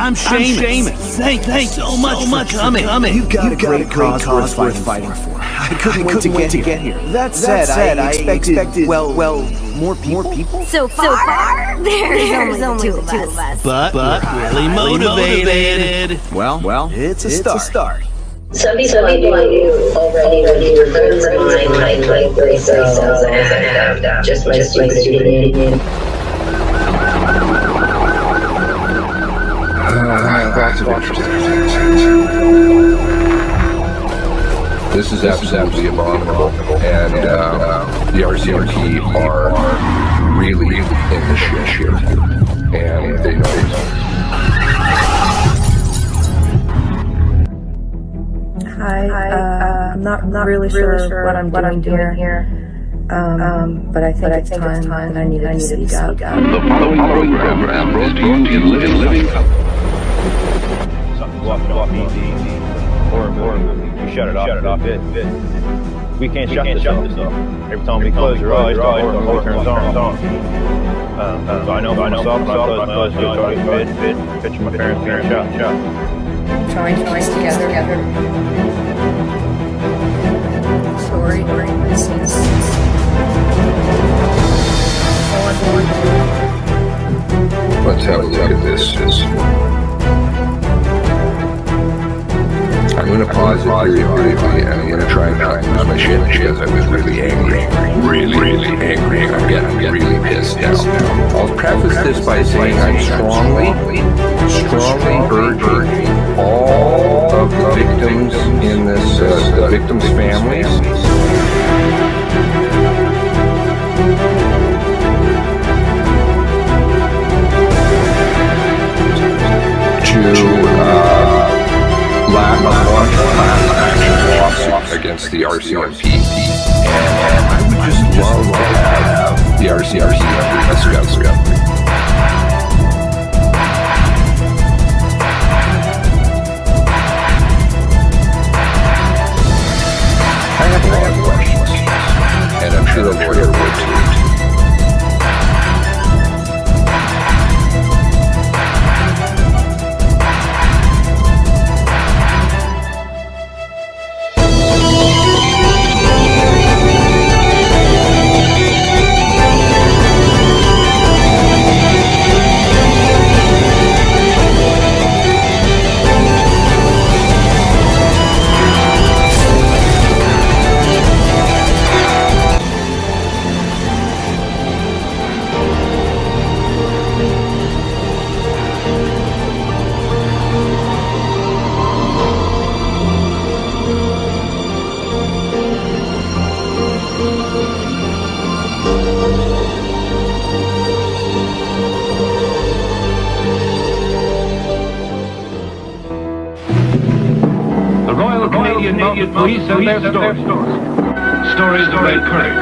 I'm Seamus. Thanks so much for coming. You've got a great cause worth fighting for. I couldn't wait to get here. That said, I expected, well, more people? So far, there's only two of us. But really motivated. Well, it's a start. Some people I knew already were friends of mine, like brain cells, and just my stupid opinion. Lots of interesting things. This is absolutely abominable, and the RCMP are really in the shit here, and they know it. Hi, I'm not really sure what I'm doing here. But I think it's time and I need to speak up. The following program brought to you in living color. Something walking off easy, or you shut it off. We can't shut this off. Every time we close your eyes, the horn turns on. So I know myself, when I close my eyes, I go to bed, picture my parents being shot. Trying to piece together. Story, scenes. Let's have a look at this. I'm going to pause it briefly, and I'm going to try and not lose my shit because I was really angry. Really angry. I'm getting really pissed now. I'll preface this by saying I'm strongly urging all of the victims in this, the victims' families, to launch a class action lawsuit against the RCMP, and I would just love to have the RCMP under discovery. I have a lot of questions, and I'm sure a lawyer would too. Canadian police and their stories. Stories of their courage.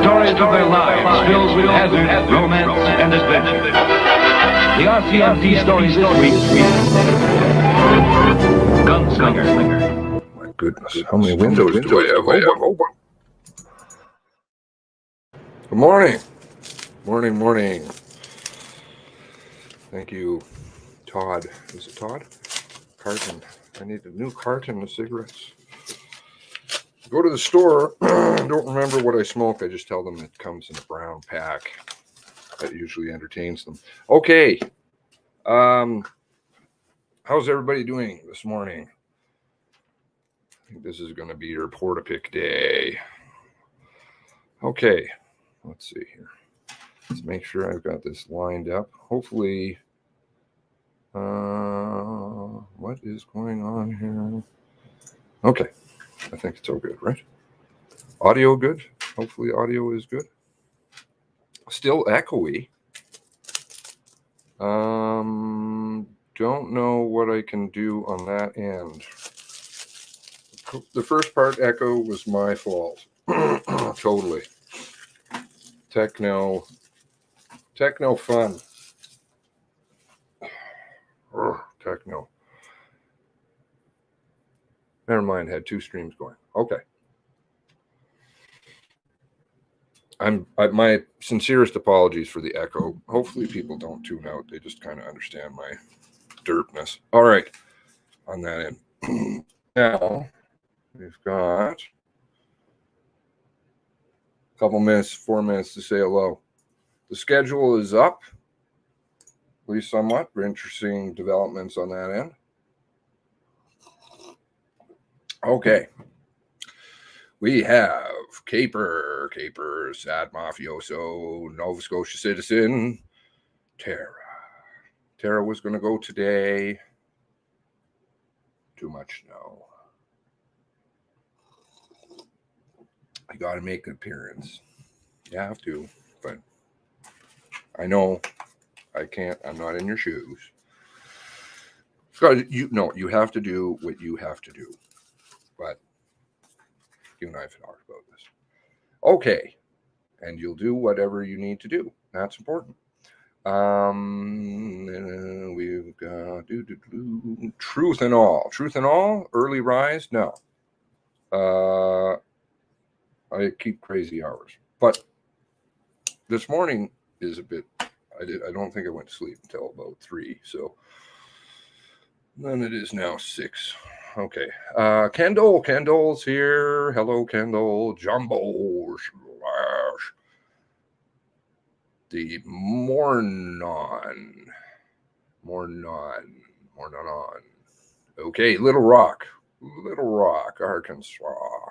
Stories of their lives filled with hazard, romance, and adventure. The RCMP stories this week. Gunslinger. My goodness, how many windows do I have open? Good morning. Morning. Thank you, Todd. Is it Todd? Carton. I need a new carton of cigarettes. Go to the store. Don't remember what I smoke. I just tell them it comes in a brown pack. That usually entertains them. Okay. How's everybody doing this morning? I think this is going to be your Portapique day. Okay. Let's see here. Let's make sure I've got this lined up. Hopefully... what is going on here? Okay. I think it's all good, right? Audio good? Hopefully audio is good. Still echoey. Don't know what I can do on that end. The first part echo was my fault. Totally. Techno fun. Techno. Never mind, had two streams going. Okay. My sincerest apologies for the echo. Hopefully people don't tune out. They just kind of understand my derpness. All right, on that end. Now, we've got a couple minutes, 4 minutes to say hello. The schedule is up, at least somewhat. Interesting developments on that end. Okay. We have Caper, sad mafioso, Nova Scotia citizen, Tara. Tara was going to go today. Too much snow. I got to make an appearance. You have to, but I know I can't. I'm not in your shoes. You have to do what you have to do. But you and I have talked about this. Okay. And you'll do whatever you need to do. That's important. We've got Truth and All. Truth and All, early rise? No. I keep crazy hours. But this morning is a bit, I don't think I went to sleep until about 3. So then it is now 6. Okay. Kendall's here. Hello, Kendall. Jumbo slash the Mornon. Okay, Little Rock, Arkansas.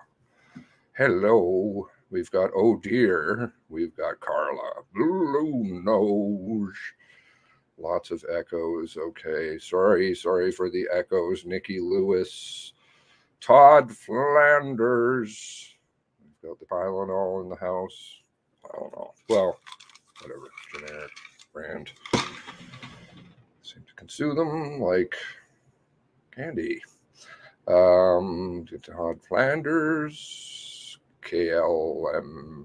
Hello. We've got Oh Dear. We've got Carla. Blue Nose. Lots of echoes. Okay. Sorry for the echoes. Nikki Lewis. Todd Flanders. We've got the Tylenol in the house. I don't know. Well, whatever. Generic brand. Seem to consume them like candy. Todd Flanders. KLML.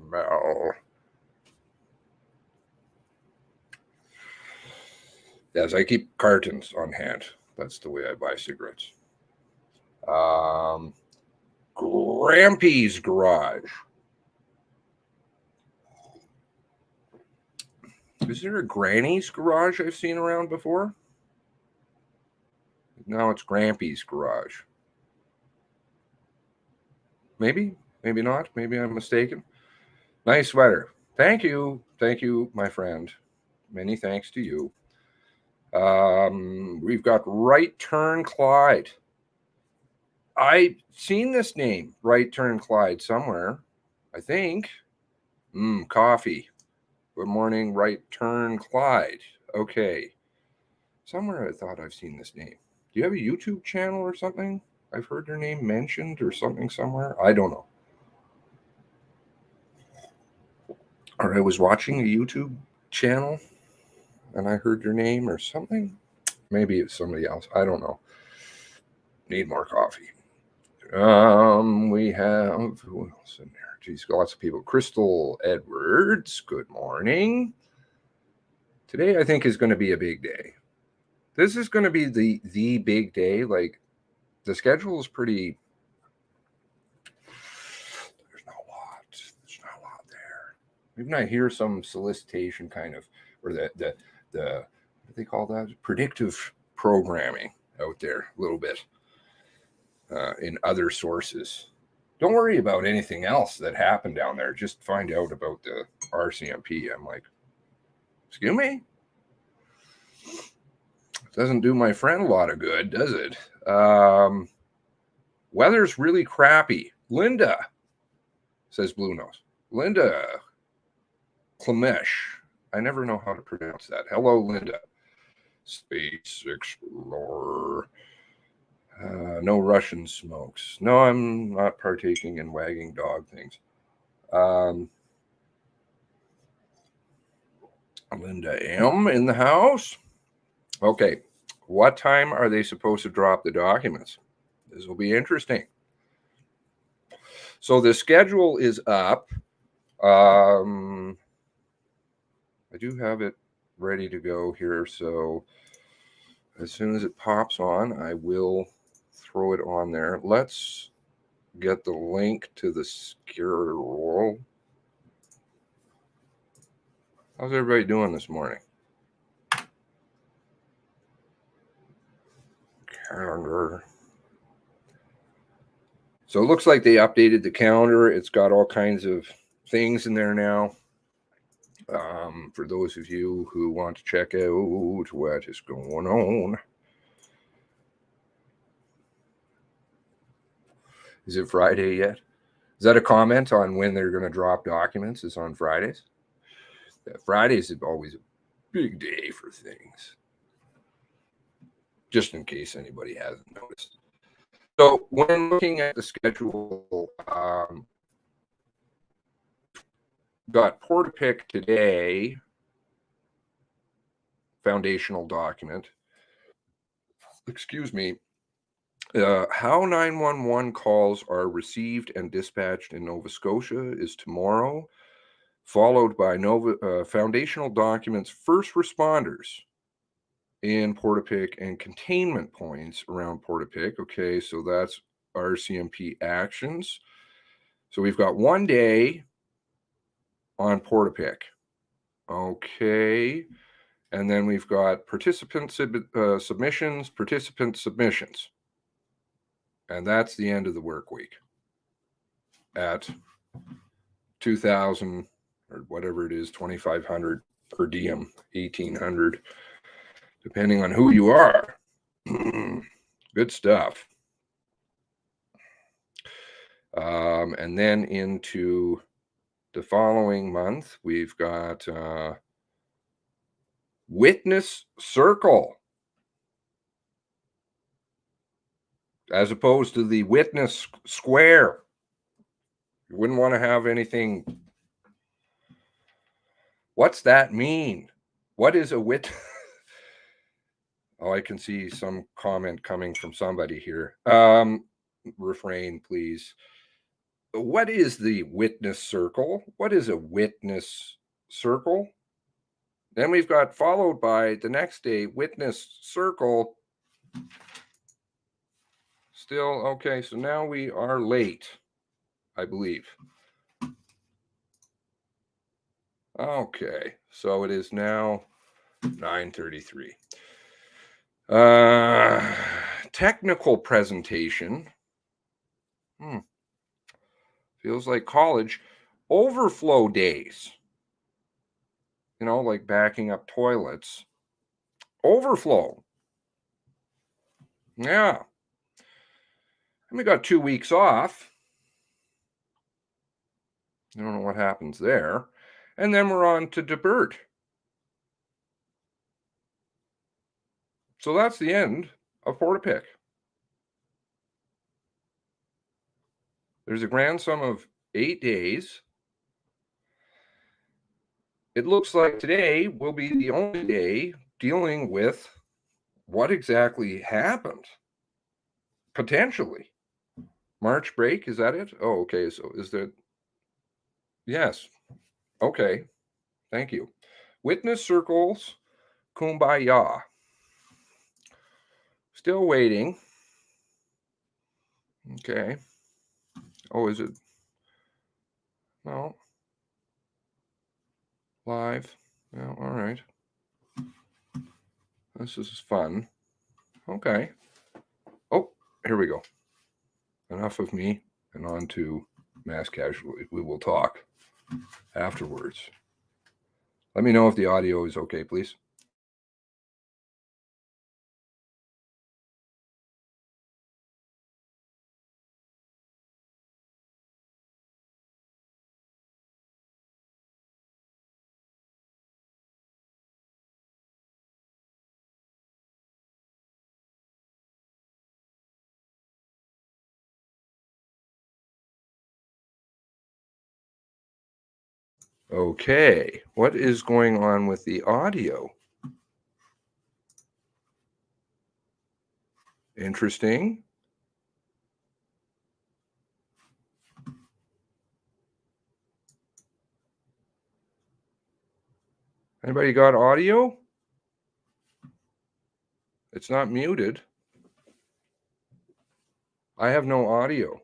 Yes, I keep cartons on hand. That's the way I buy cigarettes. Grampy's Garage. Is there a Granny's Garage I've seen around before? No, it's Grampy's Garage. Maybe not. Maybe I'm mistaken. Nice sweater. Thank you, my friend. Many thanks to you. We've got Right Turn Clyde. I've seen this name, Right Turn Clyde, somewhere. I think. Coffee. Good morning, Right Turn Clyde. Okay. Somewhere I thought I've seen this name. Do you have a YouTube channel or something? I've heard your name mentioned or something somewhere. I don't know. Or I was watching a YouTube channel and I heard your name or something. Maybe it's somebody else. I don't know. Need more coffee. We have, who else in there? Geez, lots of people. Crystal Edwards, good morning. Today I think is going to be a big day. This is going to be the big day. Like, the schedule is pretty, there's not a lot there. Even I hear some solicitation kind of, or the what do they call that? Predictive programming out there a little bit in other sources. Don't worry about anything else that happened down there. Just find out about the RCMP. I'm like, excuse me? Doesn't do my friend a lot of good, does it? Weather's really crappy. Linda, says Blue Nose. Linda Klemesh. I never know how to pronounce that. Hello, Linda. Space Explorer. No Russian smokes. No, I'm not partaking in wagging dog things. Linda M. in the house. Okay. What time are they supposed to drop the documents? This will be interesting. So the schedule is up. I do have it ready to go here. So as soon as it pops on, I will throw it on there. Let's get the link to the schedule. How's everybody doing this morning? calendar. So it looks like they updated the calendar. It's got all kinds of things in there now. For those of you who want to check out what is going on. Is it Friday yet? Is that a comment on when they're going to drop documents? Is on Fridays? Yeah, Fridays is always a big day for things. Just in case anybody hasn't noticed. So when looking at the schedule, got Portapique today, foundational document. Excuse me. How 911 calls are received and dispatched in Nova Scotia is tomorrow, followed by foundational documents, first responders in Portapique and containment points around Portapique. Okay, so that's RCMP actions. So we've got 1 day on Portapique. Okay, and then we've got participant submissions, and that's the end of the work week at 2,000 or whatever it is, 2,500 per diem, 1,800, depending on who you are. Good stuff. And then into the following month, we've got Witness Circle, as opposed to the Witness Square. You wouldn't want to have anything. What's that mean? What is a witness? Oh, I can see some comment coming from somebody here. Refrain, please. What is the witness circle? What is a witness circle? Then we've got followed by the next day, witness circle. Still, okay, so now we are late, I believe. Okay, so it is now 9:33. Technical presentation. Feels like college. Overflow days. You know, like backing up toilets. Overflow. Yeah. And we got 2 weeks off. I don't know what happens there. And then we're on to debert. So that's the end of Portapique. There's a grand sum of 8 days. It looks like today will be the only day dealing with what exactly happened. Potentially. March break, is that it? Oh, okay. So is that? Yes. Okay. Thank you. Witness circles, kumbaya. Still waiting. Okay. Oh, is it? No. Live. Yeah, all right. This is fun. Okay. Oh, here we go. Enough of me and on to mass casualty. We will talk afterwards. Let me know if the audio is okay, please. Okay, what is going on with the audio? Interesting. Anybody got audio? It's not muted. I have no audio.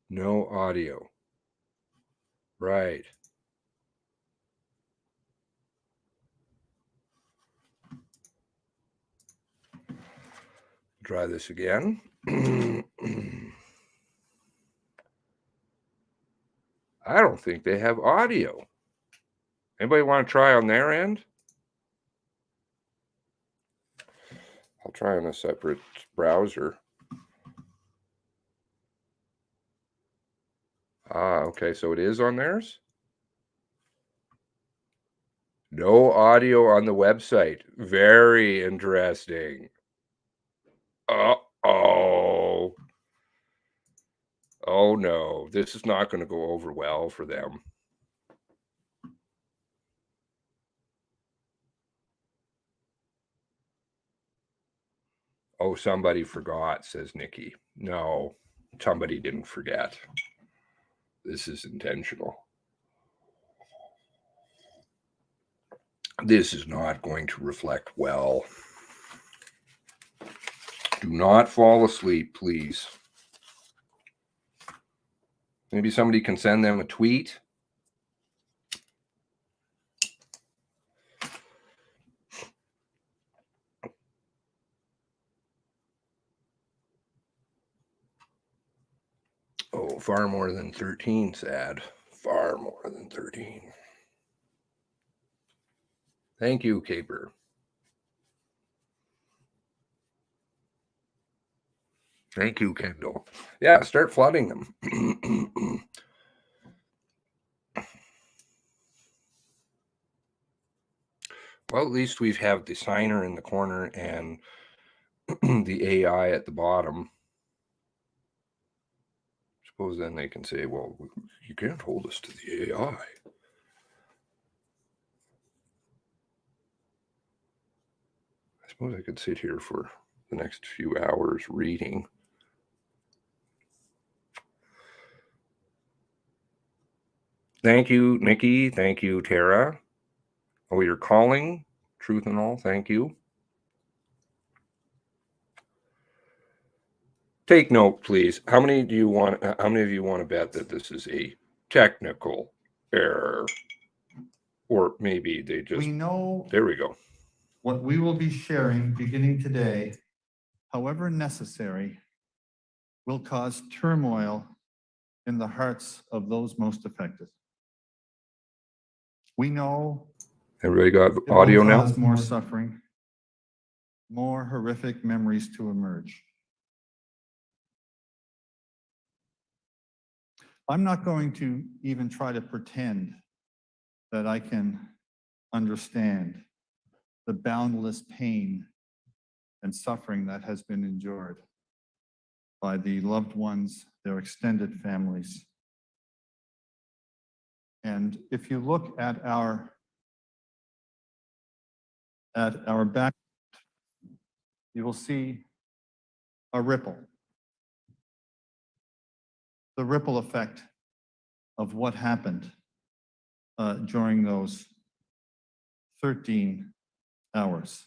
No audio. Right. Try this again. I don't think they have audio. Anybody want to try on their end? I'll try on a separate browser. Ah, okay, so it is on theirs? No audio on the website. Very interesting. Uh-oh. Oh no, this is not going to go over well for them. Oh, somebody forgot, says Nikki. No, somebody didn't forget. This is intentional. This is not going to reflect well. Do not fall asleep, please. Maybe somebody can send them a tweet. Oh, far more than 13, sad. Far more than 13. Thank you, Caper. Thank you, Kendall. Yeah, start flooding them. Well, at least we have the signer in the corner and the AI at the bottom. Suppose then they can say, well, you can't hold us to the AI. I suppose I could sit here for the next few hours reading. Thank you, Nikki. Thank you, Tara. Oh, you're calling? Truth and all. Thank you. Take note, please. How many of you want to bet that this is a technical error? Or maybe they just... We know there we go. what we will be sharing beginning today, however necessary, will cause turmoil in the hearts of those most affected. We know Everybody got it audio will now? cause more suffering, more horrific memories to emerge. I'm not going to even try to pretend that I can understand the boundless pain and suffering that has been endured by the loved ones, their extended families. And if you look at our back, you will see a ripple. The ripple effect of what happened during those 13 hours.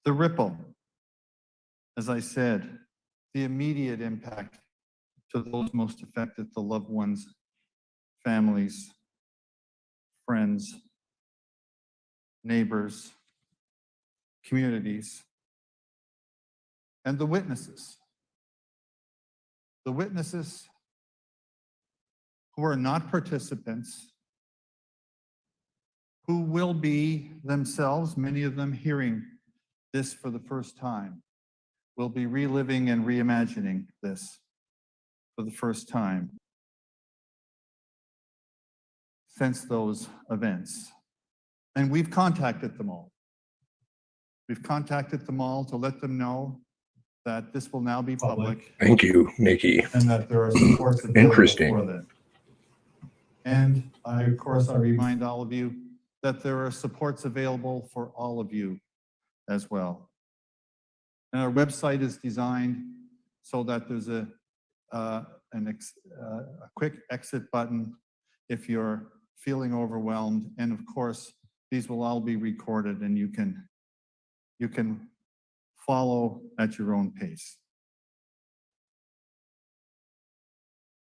The ripple, as I said, the immediate impact to those most affected, the loved ones, families, friends, neighbors, communities, and the witnesses. The witnesses who are not participants, who will be themselves, many of them hearing this for the first time, will be reliving and reimagining this for the first time since those events. And we've contacted them all. We've contacted them all to let them know that this will now be public. Thank you, Nikki. And that there are supports available Interesting. for them. And of course, I remind all of you that there are supports available for all of you as well. And our website is designed so that there's a quick exit button if you're feeling overwhelmed. And of course, these will all be recorded and you can follow at your own pace.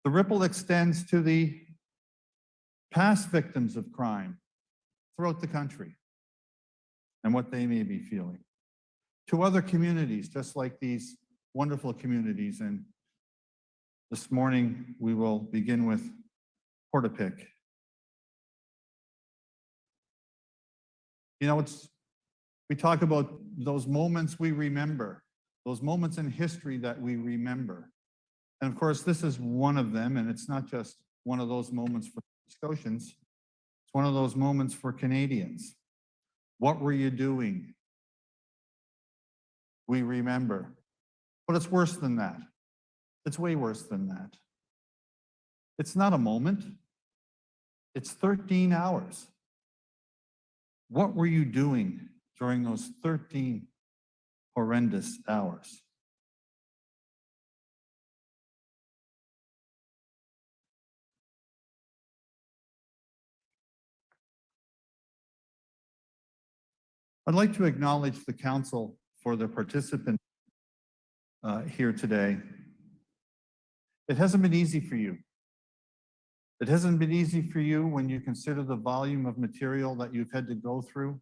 The ripple extends to the past victims of crime throughout the country and what they may be feeling. To other communities, just like these wonderful communities. And this morning, we will begin with Portapique. You know, we talk about those moments we remember, those moments in history that we remember. And of course, this is one of them, and it's not just one of those moments for Scotians, it's one of those moments for Canadians. What were you doing? We remember. But it's worse than that. It's way worse than that. It's not a moment. It's 13 hours. What were you doing during those 13 horrendous hours? I'd like to acknowledge the council for the participants here today. It hasn't been easy for you. It hasn't been easy for you when you consider the volume of material that you've had to go through.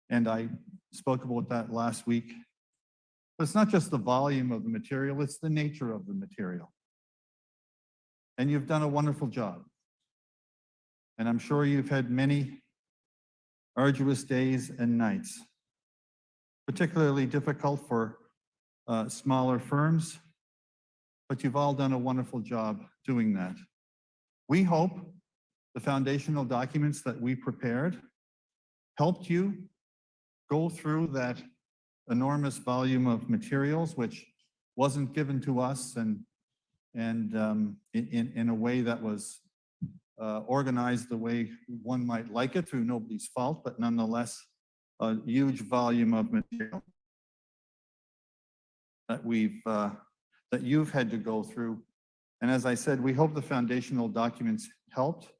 And I spoke about that last week. But it's not just the volume of the material, it's the nature of the material. And you've done a wonderful job. And I'm sure you've had many arduous days and nights, particularly difficult for smaller firms, but you've all done a wonderful job doing that. We hope the foundational documents that we prepared helped you go through that enormous volume of materials, which wasn't given to us and in a way that was organized the way one might like it, through nobody's fault, but nonetheless, a huge volume of material that you've had to go through. And as I said, we hope the foundational documents helped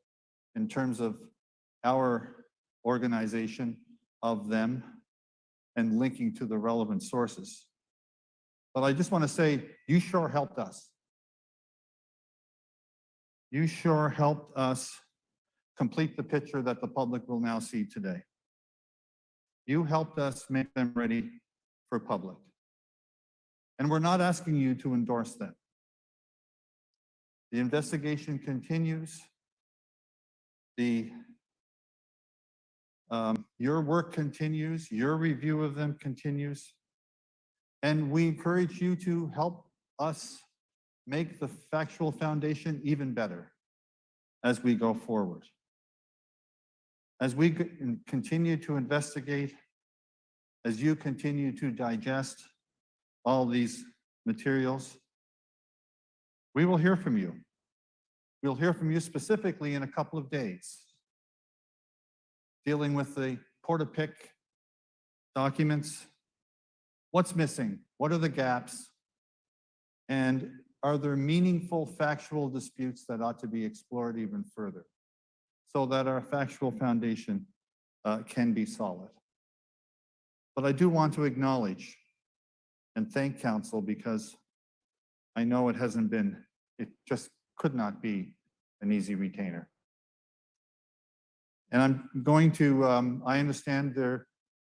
in terms of our organization of them and linking to the relevant sources. But I just want to say, you sure helped us. You sure helped us complete the picture that the public will now see today. You helped us make them ready for public. And we're not asking you to endorse them. The investigation continues. Your work continues, your review of them continues. And we encourage you to help us make the factual foundation even better as we go forward. As we continue to investigate, as you continue to digest all these materials, we will hear from you. We'll hear from you specifically in a couple of days, dealing with the Portapique documents. What's missing? What are the gaps? And are there meaningful factual disputes that ought to be explored even further so that our factual foundation can be solid? But I do want to acknowledge and thank council, because I know it just could not be an easy retainer. And I'm going to, I understand there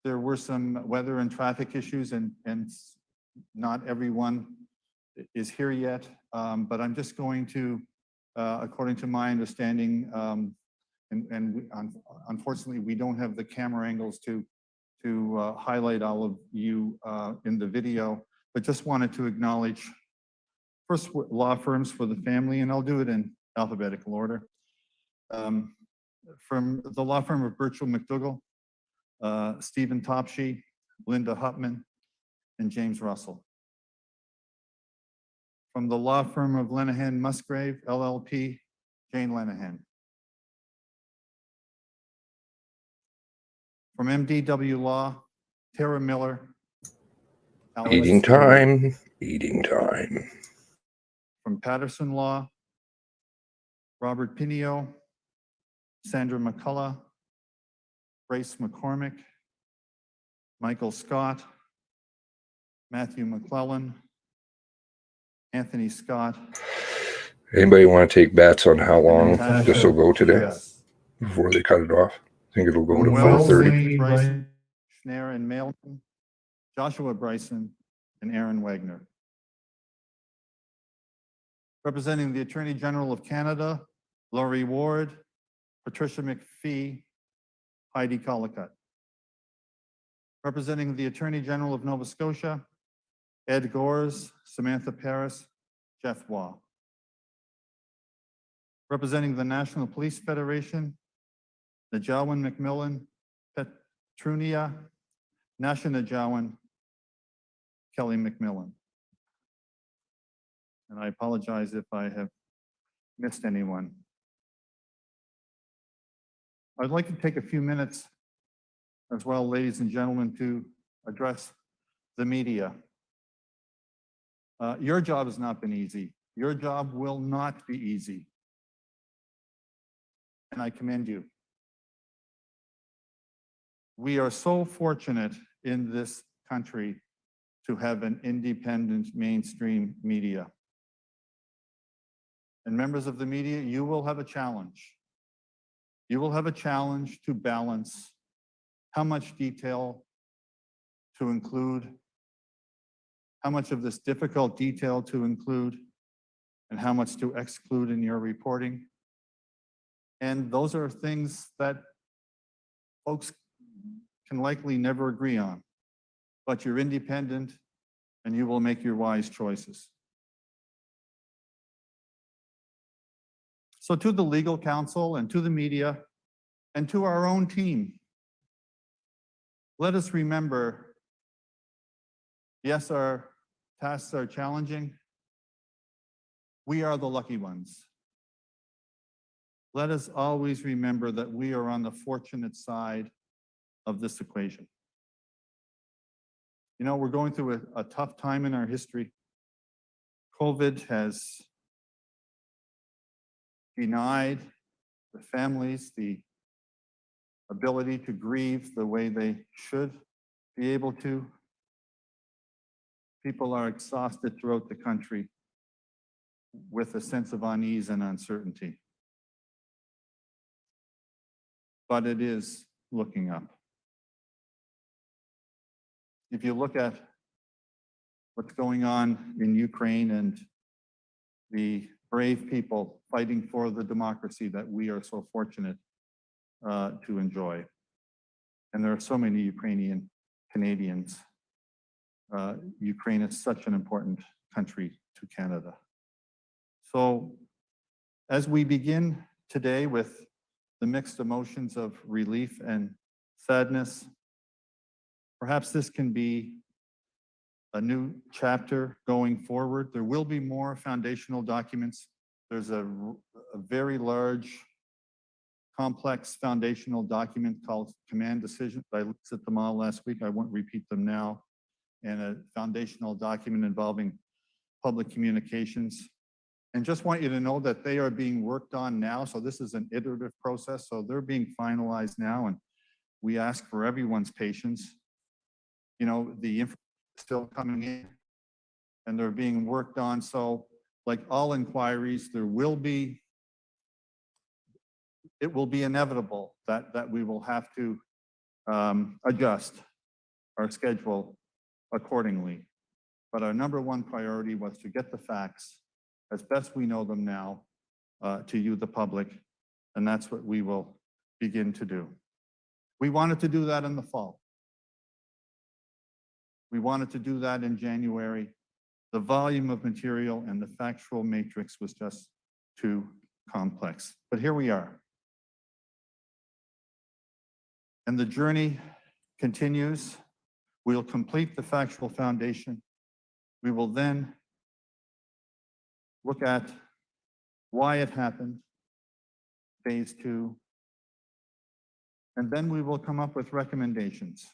were some weather and traffic issues, and not everyone is here yet, but I'm just going to, according to my understanding, unfortunately, we don't have the camera angles to highlight all of you in the video, but just wanted to acknowledge first law firms for the family, and I'll do it in alphabetical order. From the law firm of Birchall McDougall, Stephen Topshee, Linda Hupman, and James Russell. From the law firm of Lenehan Musgrave, LLP, Jane Lenehan. From MDW Law, Tara Miller. Eating time, eating time. From Patterson Law, Robert Pinio, Sandra McCullough, Grace McCormick, Michael Scott, Matthew McClellan, Anthony Scott, Anybody want to take bets on how long Natasha, this will go today yes. before they cut it off? I think it'll go to Wells, 5:30. Sweeney, Bryson, Schnare, and Mailman, Joshua Bryson, and Aaron Wagner. Representing the Attorney General of Canada, Laurie Ward, Patricia McPhee, Heidi Collicutt. Representing the Attorney General of Nova Scotia, Ed Gores, Samantha Paris, Jeff Waugh. Representing the National Police Federation, Najawan McMillan, Petrunia, Nasha Najawan, Kelly McMillan. And I apologize if I have missed anyone. I'd like to take a few minutes as well, ladies and gentlemen, to address the media. Your job has not been easy. Your job will not be easy. And I commend you. We are so fortunate in this country to have an independent mainstream media. And members of the media, you will have a challenge. You will have a challenge to balance how much detail to include, how much of this difficult detail to include, and how much to exclude in your reporting. And those are things that folks can likely never agree on, but you're independent and you will make your wise choices. So to the legal counsel and to the media and to our own team, let us remember, yes, our tasks are challenging. We are the lucky ones. Let us always remember that we are on the fortunate side of this equation. You know, we're going through a tough time in our history. COVID has denied the families the ability to grieve the way they should be able to. People are exhausted throughout the country with a sense of unease and uncertainty. But it is looking up. If you look at what's going on in Ukraine and the brave people fighting for the democracy that we are so fortunate to enjoy. And there are so many Ukrainian Canadians. Ukraine is such an important country to Canada. So as we begin today with the mixed emotions of relief and sadness, perhaps this can be a new chapter going forward. There will be more foundational documents. There's a very large, complex foundational document called Command Decisions. I looked at them all last week. I won't repeat them now. And a foundational document involving public communications. And just want you to know that they are being worked on now. So this is an iterative process. So they're being finalized now. And we ask for everyone's patience. You know, the information is still coming in and they're being worked on. So like all inquiries, it will be inevitable that we will have to adjust our schedule accordingly. But our number one priority was to get the facts as best we know them now to you, the public, and that's what we will begin to do. We wanted to do that in the fall. We wanted to do that in January. The volume of material and the factual matrix was just too complex. But here we are. And the journey continues. We'll complete the factual foundation. We will then look at why it happened, phase 2, and then we will come up with recommendations.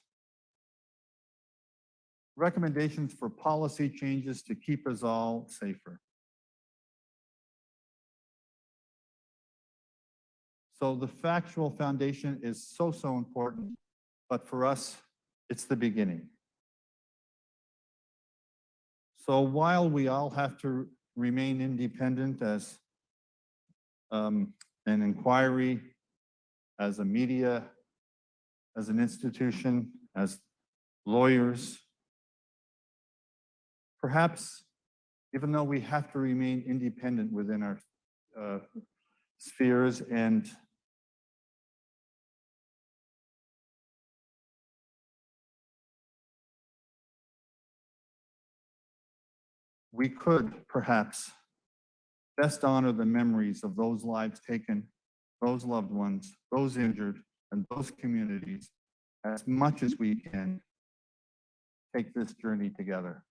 Recommendations for policy changes to keep us all safer. So the factual foundation is so important, but for us, it's the beginning. So while we all have to remain independent as an inquiry, as a media, as an institution, as lawyers. Perhaps, even though we have to remain independent within our spheres and we could perhaps best honor the memories of those lives taken, those loved ones, those injured, and those communities as much as we can take this journey together.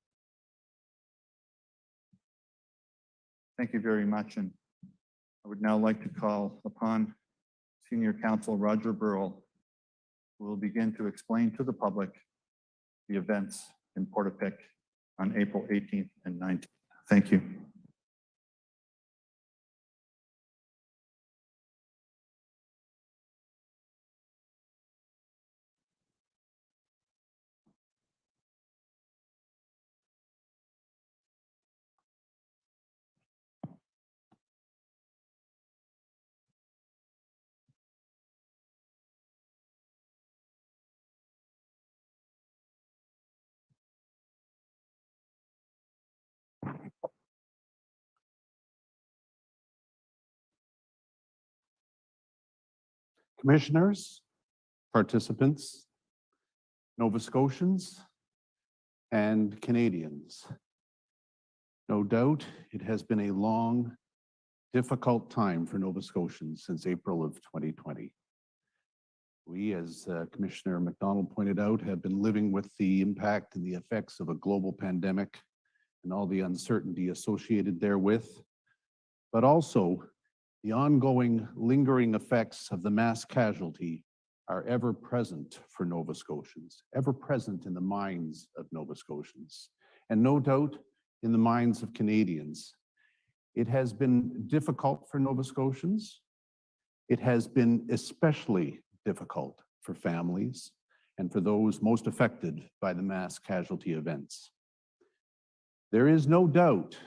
Thank you very much. And I would now like to call upon Senior Counsel Roger Burrell, who will begin to explain to the public the events in Portapique on April 18th and 19th. Thank you. Commissioners, participants, Nova Scotians, and Canadians. No doubt it has been a long, difficult time for Nova Scotians since April of 2020. We, as Commissioner McDonald pointed out, have been living with the impact and the effects of a global pandemic and all the uncertainty associated therewith, but also the ongoing lingering effects of the mass casualty are ever present for Nova Scotians, ever present in the minds of Nova Scotians, and no doubt in the minds of Canadians. It has been difficult for Nova Scotians. It has been especially difficult for families and for those most affected by the mass casualty events. There is no doubt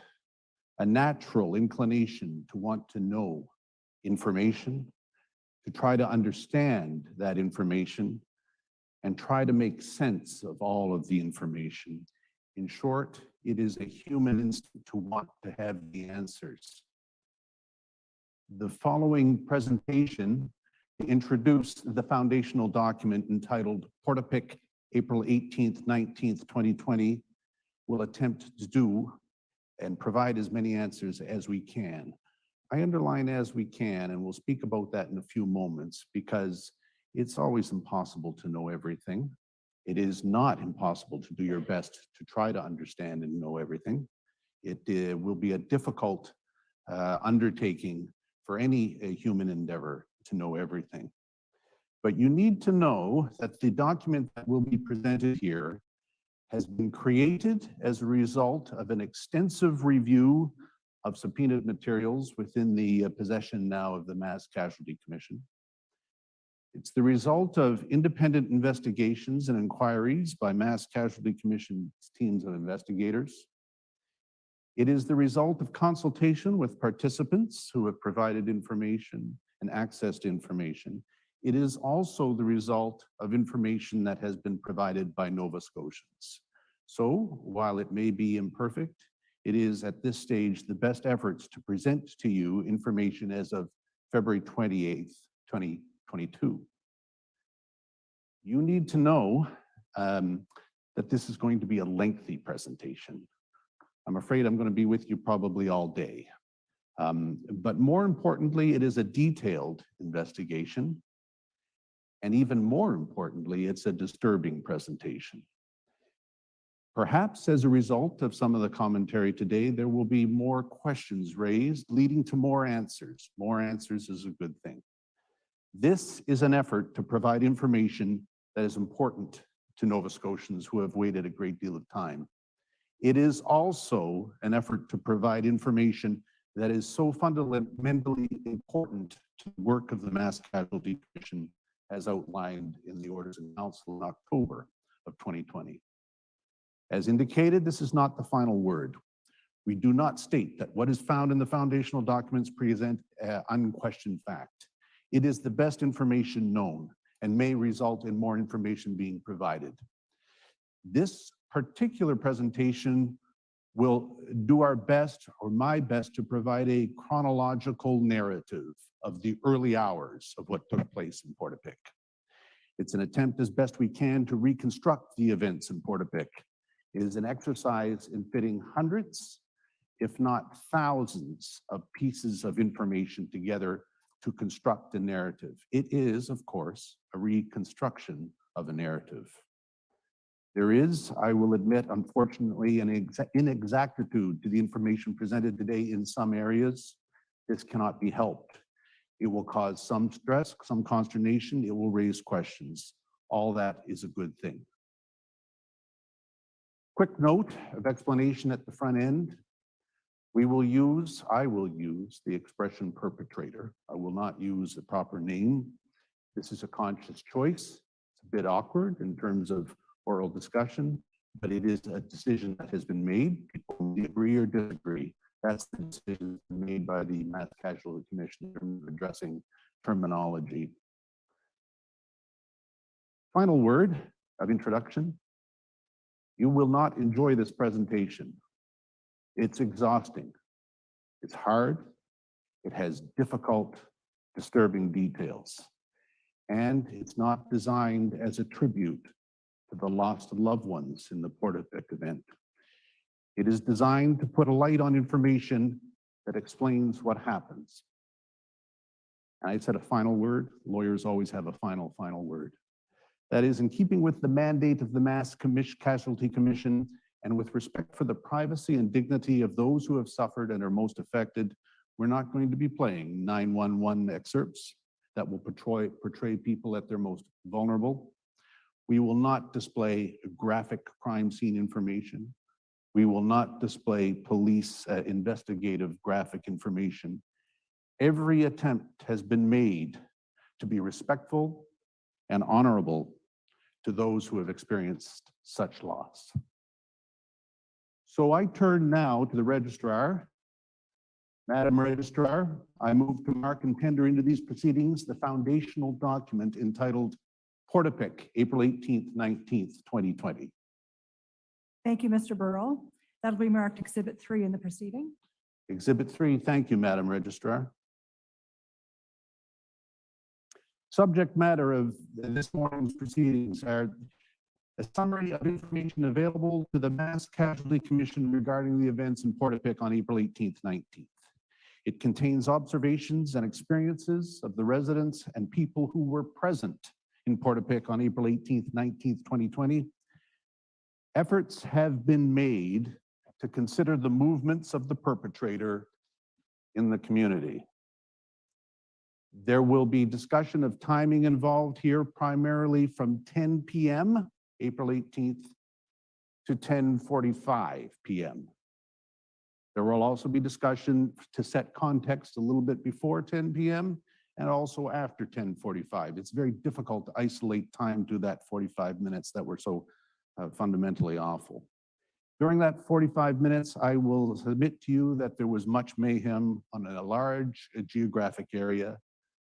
a natural inclination to want to know information, to try to understand that information, and try to make sense of all of the information. In short, it is a human instinct to want to have the answers. The following presentation introduced the foundational document entitled Portapique, April 18th, 19th, 2020, will attempt to do and provide as many answers as we can. I underline as we can, and we'll speak about that in a few moments because it's always impossible to know everything. It is not impossible to do your best to try to understand and know everything. It will be a difficult undertaking for any human endeavor to know everything. But you need to know that the document that will be presented here has been created as a result of an extensive review of subpoenaed materials within the possession now of the Mass Casualty Commission. It's the result of independent investigations and inquiries by Mass Casualty Commission teams of investigators. It is the result of consultation with participants who have provided information and access to information. It is also the result of information that has been provided by Nova Scotians. So while it may be imperfect, it is at this stage the best efforts to present to you information as of February 28th, 2022. You need to know that this is going to be a lengthy presentation. I'm afraid I'm going to be with you probably all day. But more importantly, it is a detailed investigation. And even more importantly, it's a disturbing presentation. Perhaps as a result of some of the commentary today, there will be more questions raised, leading to more answers. More answers is a good thing. This is an effort to provide information that is important to Nova Scotians who have waited a great deal of time. It is also an effort to provide information that is so fundamentally important to the work of the Mass Casualty Commission as outlined in the Orders in Council in October of 2020. As indicated, this is not the final word. We do not state that what is found in the foundational documents present unquestioned fact. It is the best information known and may result in more information being provided. This particular presentation will do our best, or my best, to provide a chronological narrative of the early hours of what took place in Portapique. It's an attempt as best we can to reconstruct the events in Portapique. It is an exercise in fitting hundreds, if not thousands, of pieces of information together to construct a narrative. It is, of course, a reconstruction of a narrative. There is, I will admit, unfortunately, an inexactitude to the information presented today in some areas. This cannot be helped. It will cause some stress, some consternation. It will raise questions. All that is a good thing. Quick note of explanation at the front end. I will use the expression perpetrator. I will not use the proper name. This is a conscious choice. It's a bit awkward in terms of oral discussion, but it is a decision that has been made. People agree or disagree. That's the decision made by the Mass Casualty Commission in terms of addressing terminology. Final word of introduction. You will not enjoy this presentation. It's exhausting. It's hard. It has difficult, disturbing details. And it's not designed as a tribute to the lost loved ones in the Portapique event. It is designed to put a light on information that explains what happens. And I said a final word. Lawyers always have a final word. That is, in keeping with the mandate of the Mass Casualty Commission and with respect for the privacy and dignity of those who have suffered and are most affected, we're not going to be playing 911 excerpts that will portray people at their most vulnerable. We will not display graphic crime scene information. We will not display police investigative graphic information. Every attempt has been made to be respectful and honorable to those who have experienced such loss. So I turn now to the registrar. Madam Registrar, I move to mark and tender into these proceedings the foundational document entitled Portapique, April 18th, 19th, 2020. Thank you, Mr. Burrell. That'll be marked Exhibit 3 in the proceeding. Exhibit 3, thank you, Madam Registrar. Subject matter of this morning's proceedings are a summary of information available to the Mass Casualty Commission regarding the events in Portapique on April 18th, 19th. It contains observations and experiences of the residents and people who were present in Portapique on April 18th, 19th, 2020. Efforts have been made to consider the movements of the perpetrator in the community. There will be discussion of timing involved here, primarily from 10 p.m., April 18th, to 10:45 p.m. There will also be discussion to set context a little bit before 10 p.m. and also after 10:45. It's very difficult to isolate time to that 45 minutes that were so fundamentally awful. During that 45 minutes, I will submit to you that there was much mayhem on a large geographic area.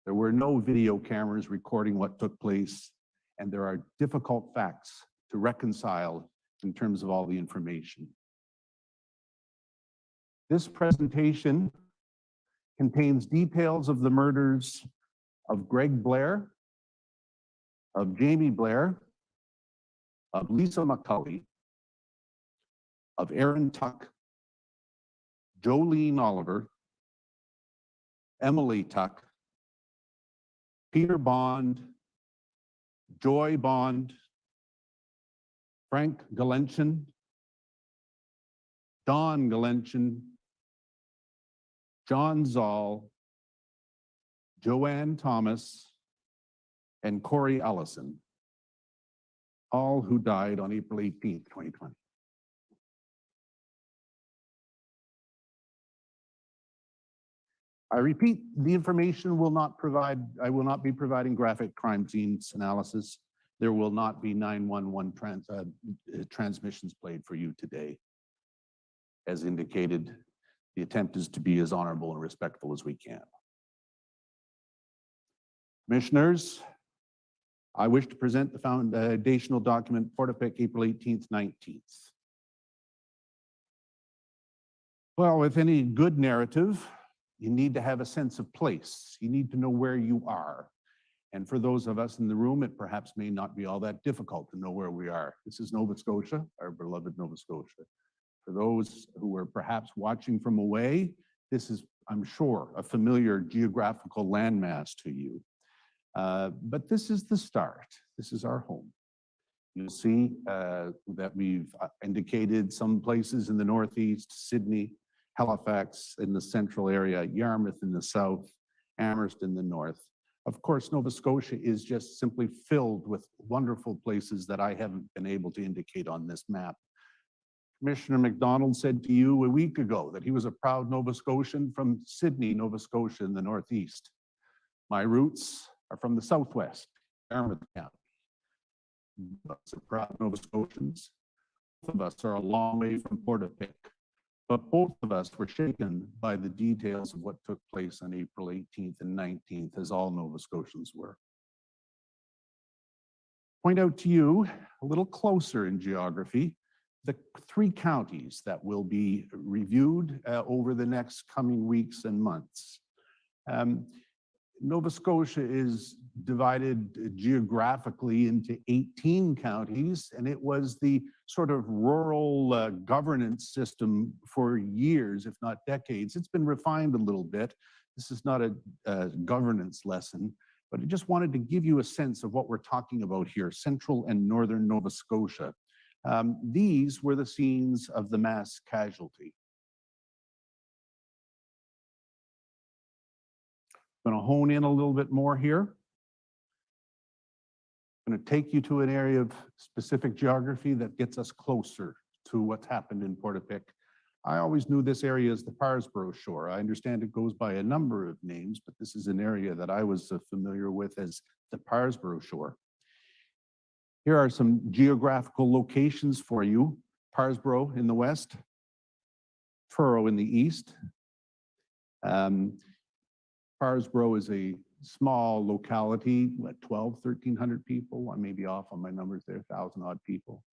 There were no video cameras recording what took place, and there are difficult facts to reconcile in terms of all the information. This presentation contains details of the murders of Greg Blair, of Jamie Blair, of Lisa McCulley, of Aaron Tuck, Jolene Oliver, Emily Tuck, Peter Bond, Joy Bond, Frank Galenchin, Don Galenchin, John Zoll, Joanne Thomas, and Corey Allison, all who died on April 18th, 2020. I repeat, the information will not provide, I will not be providing graphic crime scenes analysis. There will not be 911 transmissions played for you today. As indicated, the attempt is to be as honorable and respectful as we can. Commissioners, I wish to present the foundational document, Portapique, April 18th, 19th. Well, with any good narrative, you need to have a sense of place. You need to know where you are. And for those of us in the room, it perhaps may not be all that difficult to know where we are. This is Nova Scotia, our beloved Nova Scotia. For those who are perhaps watching from away, this is, I'm sure, a familiar geographical landmass to you. But this is the start. This is our home. You'll see that we've indicated some places in the Northeast, Sydney, Halifax in the central area, Yarmouth in the south, Amherst in the north. Of course, Nova Scotia is just simply filled with wonderful places that I haven't been able to indicate on this map. Commissioner MacDonald said to you a week ago that he was a proud Nova Scotian from Sydney, Nova Scotia in the Northeast. My roots are from the Southwest, Yarmouth County. Both are proud Nova Scotians. Both of us are a long way from Portapique, but both of us were shaken by the details of what took place on April 18th and 19th, as all Nova Scotians were. Point out to you, a little closer in geography, the 3 counties that will be reviewed over the next coming weeks and months. Nova Scotia is divided geographically into 18 counties, and it was the sort of rural governance system for years, if not decades. It's been refined a little bit. This is not a governance lesson, but I just wanted to give you a sense of what we're talking about here, central and northern Nova Scotia. These were the scenes of the mass casualty. I'm going to hone in a little bit more here. I'm going to take you to an area of specific geography that gets us closer to what's happened in Portapique. I always knew this area as the Parsborough Shore. I understand it goes by a number of names, but this is an area that I was familiar with as the Parsborough Shore. Here are some geographical locations for you. Parsborough in the west, Truro in the east. Parsborough is a small locality, what, 1,300 people? I may be off on my numbers there, 1,000 odd people.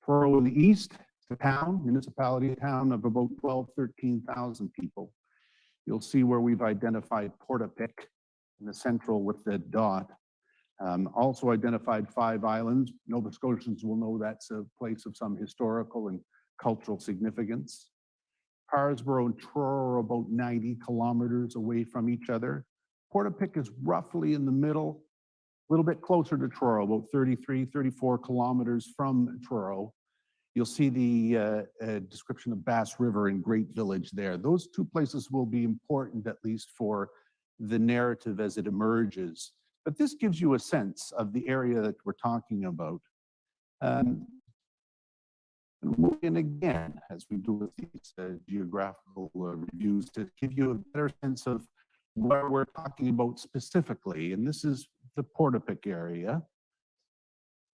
Truro in the east, the town, municipality town of about 13,000 people. You'll see where we've identified Portapique in the central with the dot. Also identified 5 islands. Nova Scotians will know that's a place of some historical and cultural significance. Parsborough and Truro are about 90 kilometers away from each other. Portapique is roughly in the middle, a little bit closer to Truro, about 33, 34 kilometers from Truro. You'll see the description of Bass River and Great Village there. Those 2 places will be important, at least for the narrative as it emerges. But this gives you a sense of the area that we're talking about. And move in again, as we do with these geographical reviews, to give you a better sense of where we're talking about specifically. And this is the Portapique area.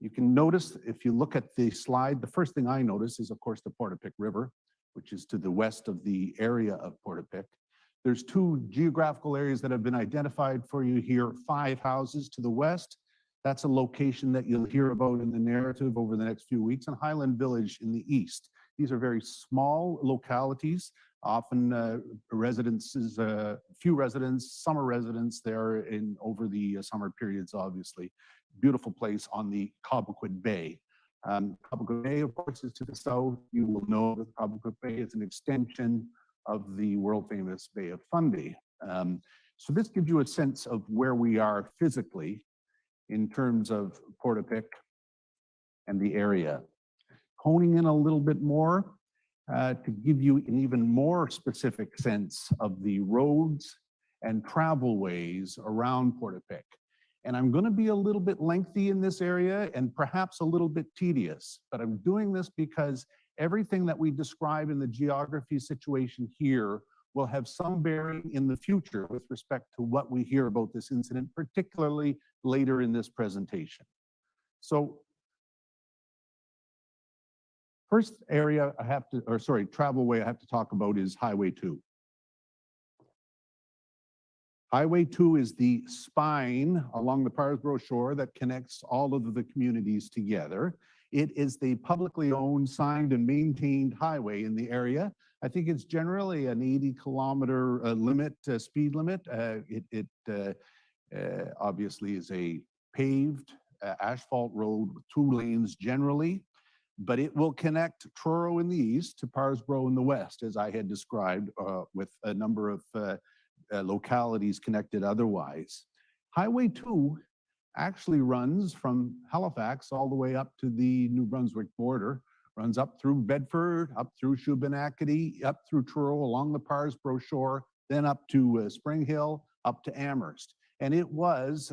You can notice, if you look at the slide, the first thing I notice is, of course, the Portapique River, which is to the west of the area of Portapique. There's 2 geographical areas that have been identified for you here. 5 houses to the west. That's a location that you'll hear about in the narrative over the next few weeks, and Highland Village in the east. These are very small localities, often residences, few residents, summer residents there in over the summer periods, obviously. Beautiful place on the Cobequid Bay. Cobequid Bay, of course, is to the south. You will know that Cobequid Bay is an extension of the world-famous Bay of Fundy. So this gives you a sense of where we are physically in terms of Portapique and the area. Honing in a little bit more to give you an even more specific sense of the roads and travelways around Portapique. And I'm going to be a little bit lengthy in this area and perhaps a little bit tedious, but I'm doing this because everything that we describe in the geography situation here will have some bearing in the future with respect to what we hear about this incident, particularly later in this presentation. So First area travelway I have to talk about is Highway 2. Highway 2 is the spine along the Parsboro shore that connects all of the communities together. It is the publicly owned, signed, and maintained highway in the area. I think it's generally an 80-kilometer speed limit. It obviously is a paved asphalt road with 2 lanes generally, but it will connect Truro in the east to Parsboro in the west, as I had described, with a number of localities connected otherwise. Highway 2 actually runs from Halifax all the way up to the New Brunswick border, runs up through Bedford, up through Shubenacadie, up through Truro, along the Parsboro shore, then up to Spring Hill, up to Amherst. And it was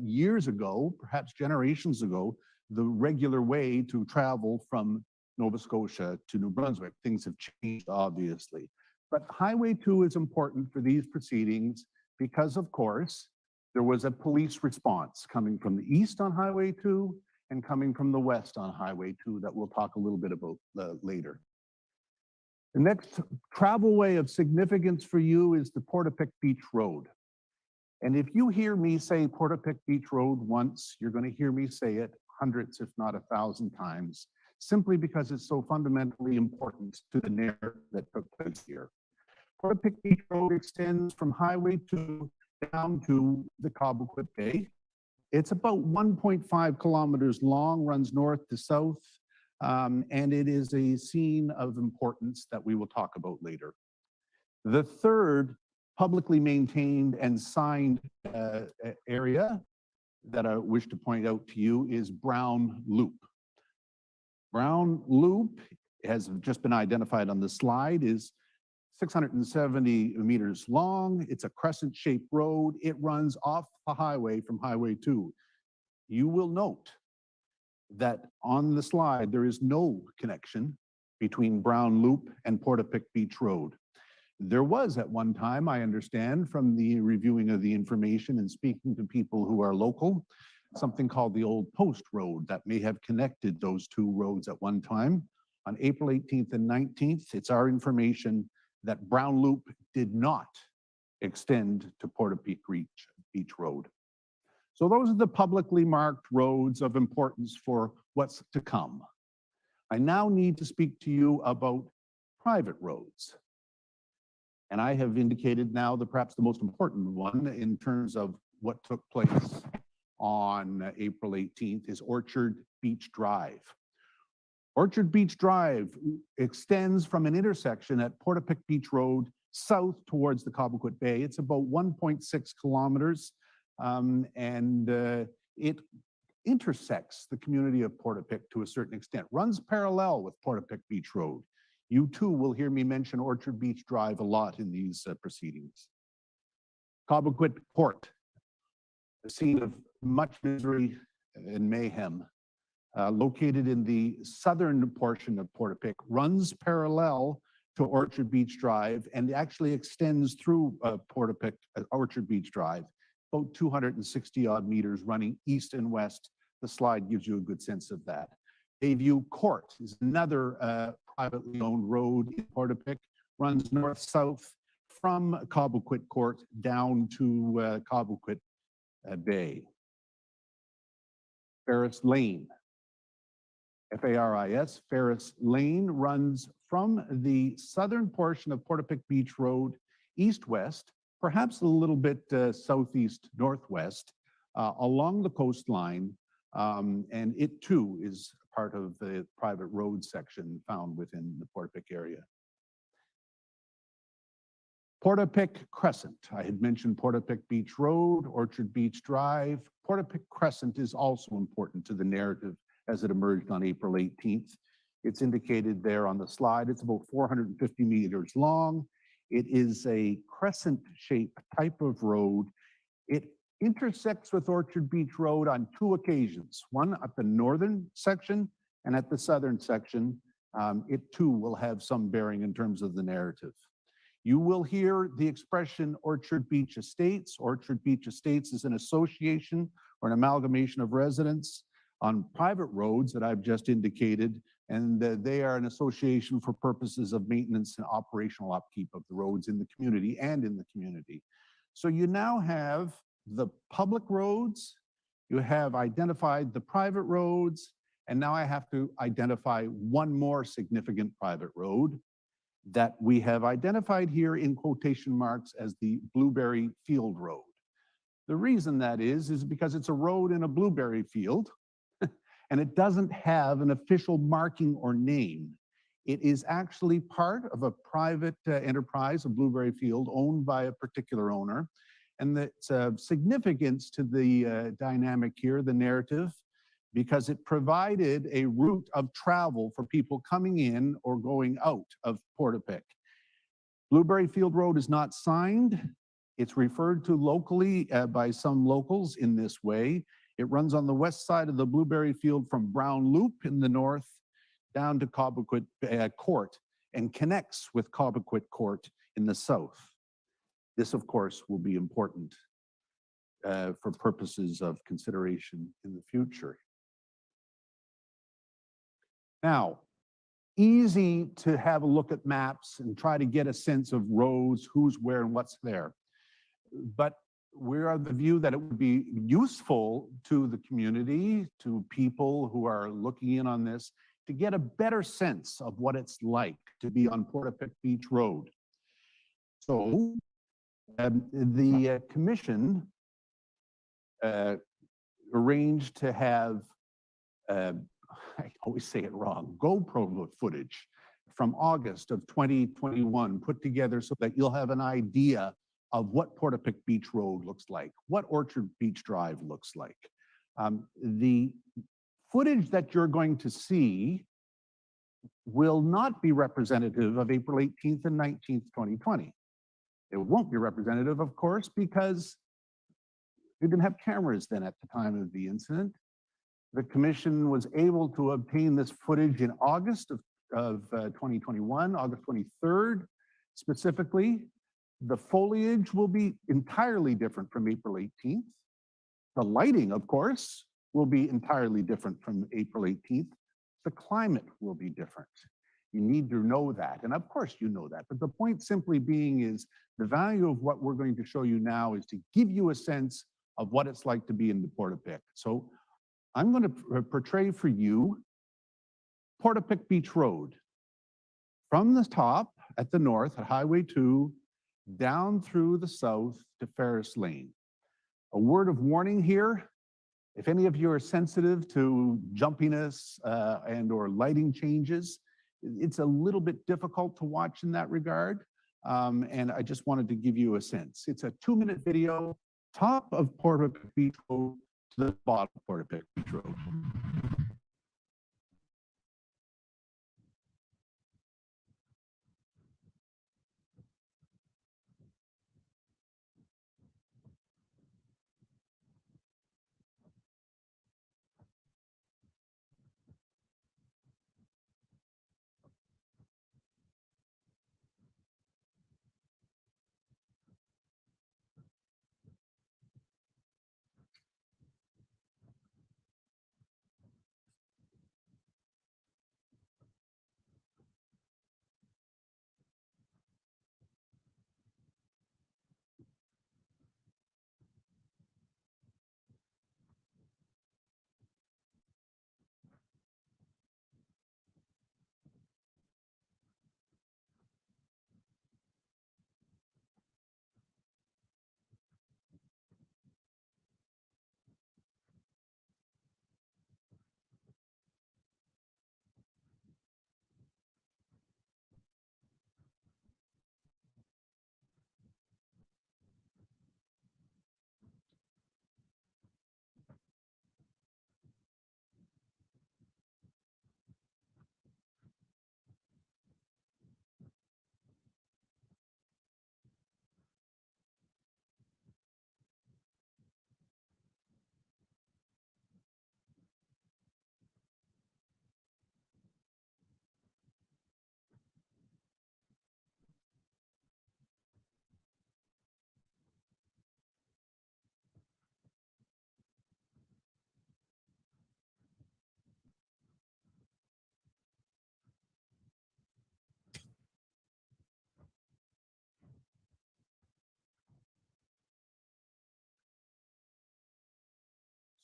years ago, perhaps generations ago, the regular way to travel from Nova Scotia to New Brunswick. Things have changed, obviously. But Highway 2 is important for these proceedings because, of course, there was a police response coming from the east on Highway 2 and coming from the west on Highway 2 that we'll talk a little bit about later. The next travelway of significance for you is the Portapique Beach Road. And if you hear me say Portapique Beach Road once, you're going to hear me say it hundreds, if not 1,000 times, simply because it's so fundamentally important to the narrative that took place here. Portapique Beach Road extends from Highway 2 down to the Cobequid Bay. It's about 1.5 kilometers long, runs north to south, and it is a scene of importance that we will talk about later. The third publicly maintained and signed area that I wish to point out to you is Brown Loop. Brown Loop has just been identified on the slide, is 670 meters long. It's a crescent-shaped road. It runs off the highway from Highway 2. You will note that on the slide, there is no connection between Brown Loop and Portapique Beach Road. There was at one time, I understand, from the reviewing of the information and speaking to people who are local, something called the Old Post Road that may have connected those 2 roads at one time. On April 18th and 19th, it's our information that Brown Loop did not extend to Portapique Beach Road. So those are the publicly marked roads of importance for what's to come. I now need to speak to you about private roads. And I have indicated now perhaps the most important one in terms of what took place on April 18th is Orchard Beach Drive. Orchard Beach Drive extends from an intersection at Portapique Beach Road south towards the Cobequid Bay. It's about 1.6 kilometers, and it intersects the community of Portapique to a certain extent, runs parallel with Portapique Beach Road. You too will hear me mention Orchard Beach Drive a lot in these proceedings. Cobequid Court, a scene of much misery and mayhem, located in the southern portion of Portapique, runs parallel to Orchard Beach Drive and actually extends through Portapique, Orchard Beach Drive, about 260 odd meters running east and west. The slide gives you a good sense of that. Bayview Court is another privately owned road in Portapique, runs north-south from Cobequid Court down to Cobequid Bay. Ferris Lane, F-A-R-I-S, Ferris Lane runs from the southern portion of Portapique Beach Road east-west, perhaps a little bit southeast-northwest, along the coastline, and it too is part of the private road section found within the Portapique area. Portapique Crescent. I had mentioned Portapique Beach Road, Orchard Beach Drive. Portapique Crescent is also important to the narrative as it emerged on April 18th. It's indicated there on the slide. It's about 450 meters long. It is a crescent-shaped type of road. It intersects with Orchard Beach Road on 2 occasions, one at the northern section and at the southern section. It too will have some bearing in terms of the narrative. You will hear the expression Orchard Beach Estates. Orchard Beach Estates is an association or an amalgamation of residents on private roads that I've just indicated, And they are an association for purposes of maintenance and operational upkeep of the roads in the community and in the community. So you now have the public roads, you have identified the private roads, and now I have to identify one more significant private road that we have identified here in quotation marks as the Blueberry Field Road. The reason that is because it's a road in a blueberry field and it doesn't have an official marking or name. It is actually part of a private enterprise, a blueberry field owned by a particular owner. And that's significance to the dynamic here, the narrative, because it provided a route of travel for people coming in or going out of Portapique. Blueberry Field Road is not signed. It's referred to locally by some locals in this way. It runs on the west side of the Blueberry Field from Brown Loop in the north down to Cobequid Court and connects with Cobequid Court in the south. This, of course, will be important for purposes of consideration in the future. Now, easy to have a look at maps and try to get a sense of roads, who's where and what's there. But we're of the view that it would be useful to the community, to people who are looking in on this, to get a better sense of what it's like to be on Portapique Beach Road. So the commission arranged to have, I always say it wrong, GoPro footage from August of 2021 put together so that you'll have an idea of what Portapique Beach Road looks like, what Orchard Beach Drive looks like. The footage that you're going to see will not be representative of April 18th and 19th, 2020. It won't be representative, of course, because we didn't have cameras then at the time of the incident. The commission was able to obtain this footage in August of 2021, August 23rd, specifically. The foliage will be entirely different from April 18th. The lighting, of course, will be entirely different from April 18th. The climate will be different. You need to know that. And of course you know that. But the point simply being is the value of what we're going to show you now is to give you a sense of what it's like to be in the Portapique. So I'm going to portray for you Portapique Beach Road from the top at the north at Highway 2 down through the south to Ferris Lane. A word of warning here, if any of you are sensitive to jumpiness and or lighting changes, it's a little bit difficult to watch in that regard. And I just wanted to give you a sense. It's a 2-minute video, top of Portapique Beach Road to the bottom of Portapique Beach Road.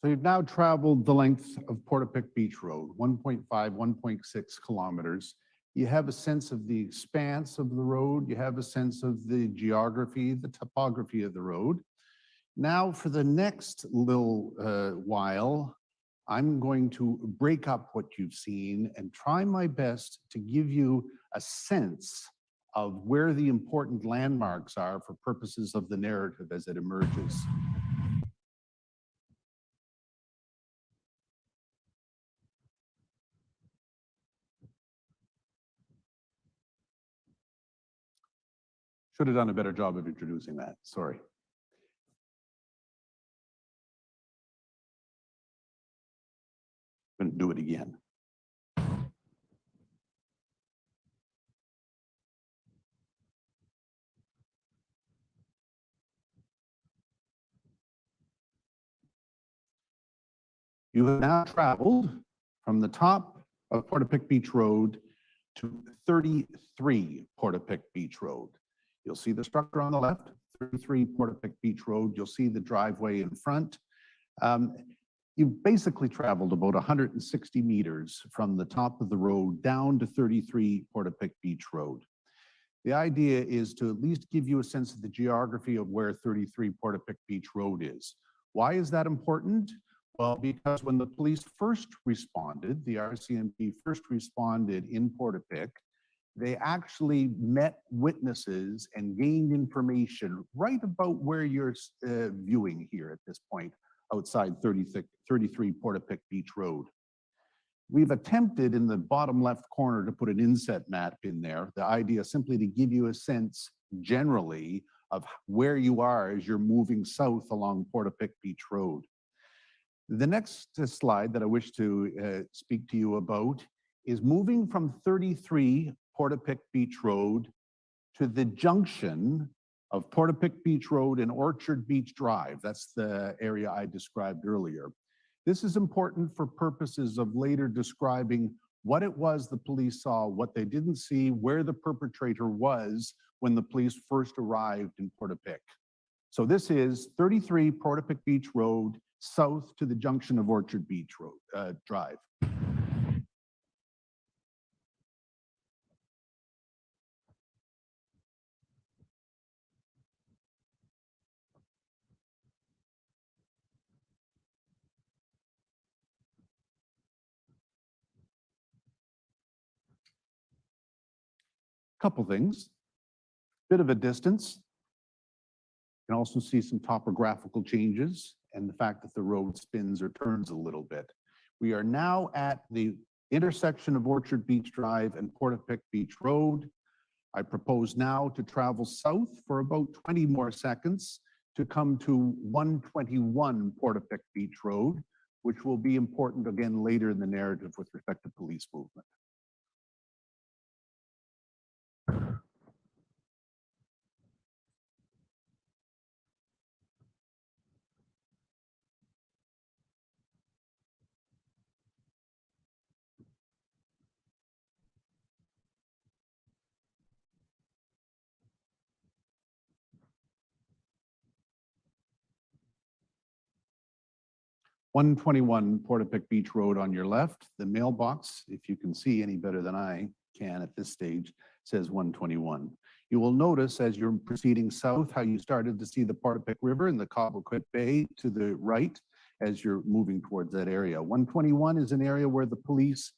So you've now traveled the length of Portapique Beach Road, 1.5, 1.6 kilometers. You have a sense of the expanse of the road. You have a sense of the geography, the topography of the road. Now for the next little while, I'm going to break up what you've seen and try my best to give you a sense of where the important landmarks are for purposes of the narrative as it emerges. Should have done a better job of introducing that, sorry. I'm going to do it again. You have now traveled from the top of Portapique Beach Road to 33 Portapique Beach Road. You'll see the structure on the left, 33 Portapique Beach Road. You'll see the driveway in front. You've basically traveled about 160 meters from the top of the road down to 33 Portapique Beach Road. The idea is to at least give you a sense of the geography of where 33 Portapique Beach Road is. Why is that important? Well, because when the police first responded, the RCMP first responded in Portapique, they actually met witnesses and gained information right about where you're viewing here at this point, outside 33 Portapique Beach Road. We've attempted in the bottom left corner to put an inset map in there. The idea is simply to give you a sense generally of where you are as you're moving south along Portapique Beach Road. The next slide that I wish to speak to you about is moving from 33 Portapique Beach Road to the junction of Portapique Beach Road and Orchard Beach Drive. That's the area I described earlier. This is important for purposes of later describing what it was the police saw, what they didn't see, where the perpetrator was when the police first arrived in Portapique. So this is 33 Portapique Beach Road, south to the junction of Orchard Beach Road Drive. Couple things, bit of a distance. You can also see some topographical changes and the fact that the road spins or turns a little bit. We are now at the intersection of Orchard Beach Drive and Portapique Beach Road. I propose now to travel south for about 20 more seconds to come to 121 Portapique Beach Road, which will be important again later in the narrative with respect to police movement. (121) Portapique Beach Road on your left. The mailbox, if you can see any better than I can at this stage, says 121. You will notice as you're proceeding south how you started to see the Portapique River and the Cobblequit Bay to the right as you're moving towards that area. 121 is an area where the police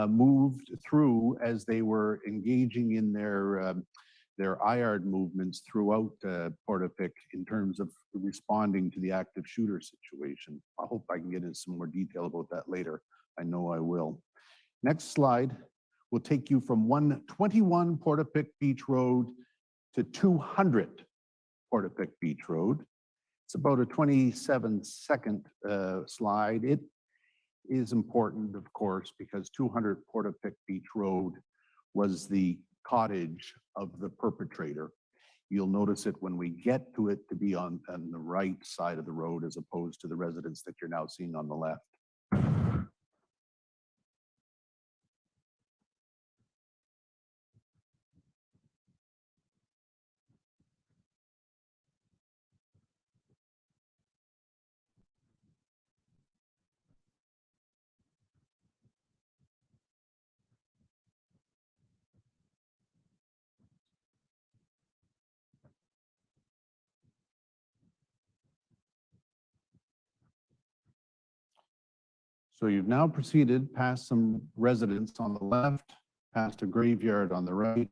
moved through as they were engaging in their IARD movements throughout Portapique in terms of responding to the active shooter situation. I hope I can get into some more detail about that later. I know I will. Next slide will take you from 121 Portapique Beach Road to 200 Portapique Beach Road. It's about a 27-second slide. It is important, of course, because 200 Portapique Beach Road was the cottage of the perpetrator. You'll notice it when we get to it to be on the right side of the road as opposed to the residence that you're now seeing on the left. So you've now proceeded past some residents on the left, past a graveyard on the right,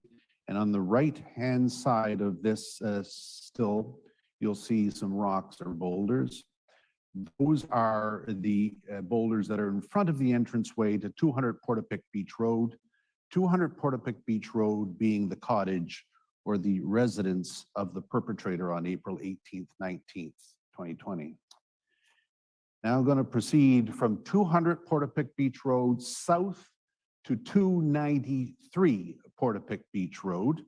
and on the right-hand side of this still, you'll see some rocks or boulders. Those are the boulders that are in front of the entranceway to 200 Portapique Beach Road. 200 Portapique Beach Road being the cottage or the residence of the perpetrator on April 18th, 19th, 2020. Now I'm going to proceed from 200 Portapique Beach Road south to 293 Portapique Beach Road.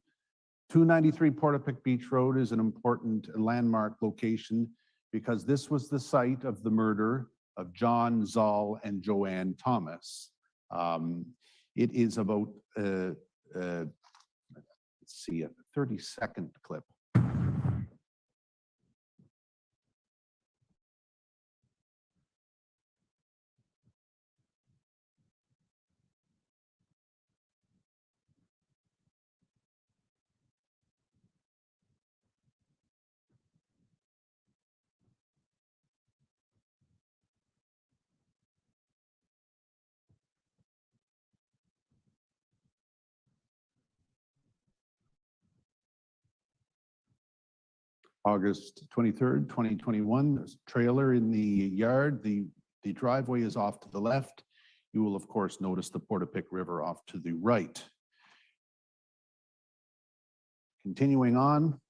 293 Portapique Beach Road is an important landmark location because this was the site of the murder of John Zoll and Joanne Thomas. It is about, let's see, a 30-second clip. August 23rd, 2021, there's a trailer in the yard. The driveway is off to the left. You will, of course, notice the Portapique River off to the right. Continuing on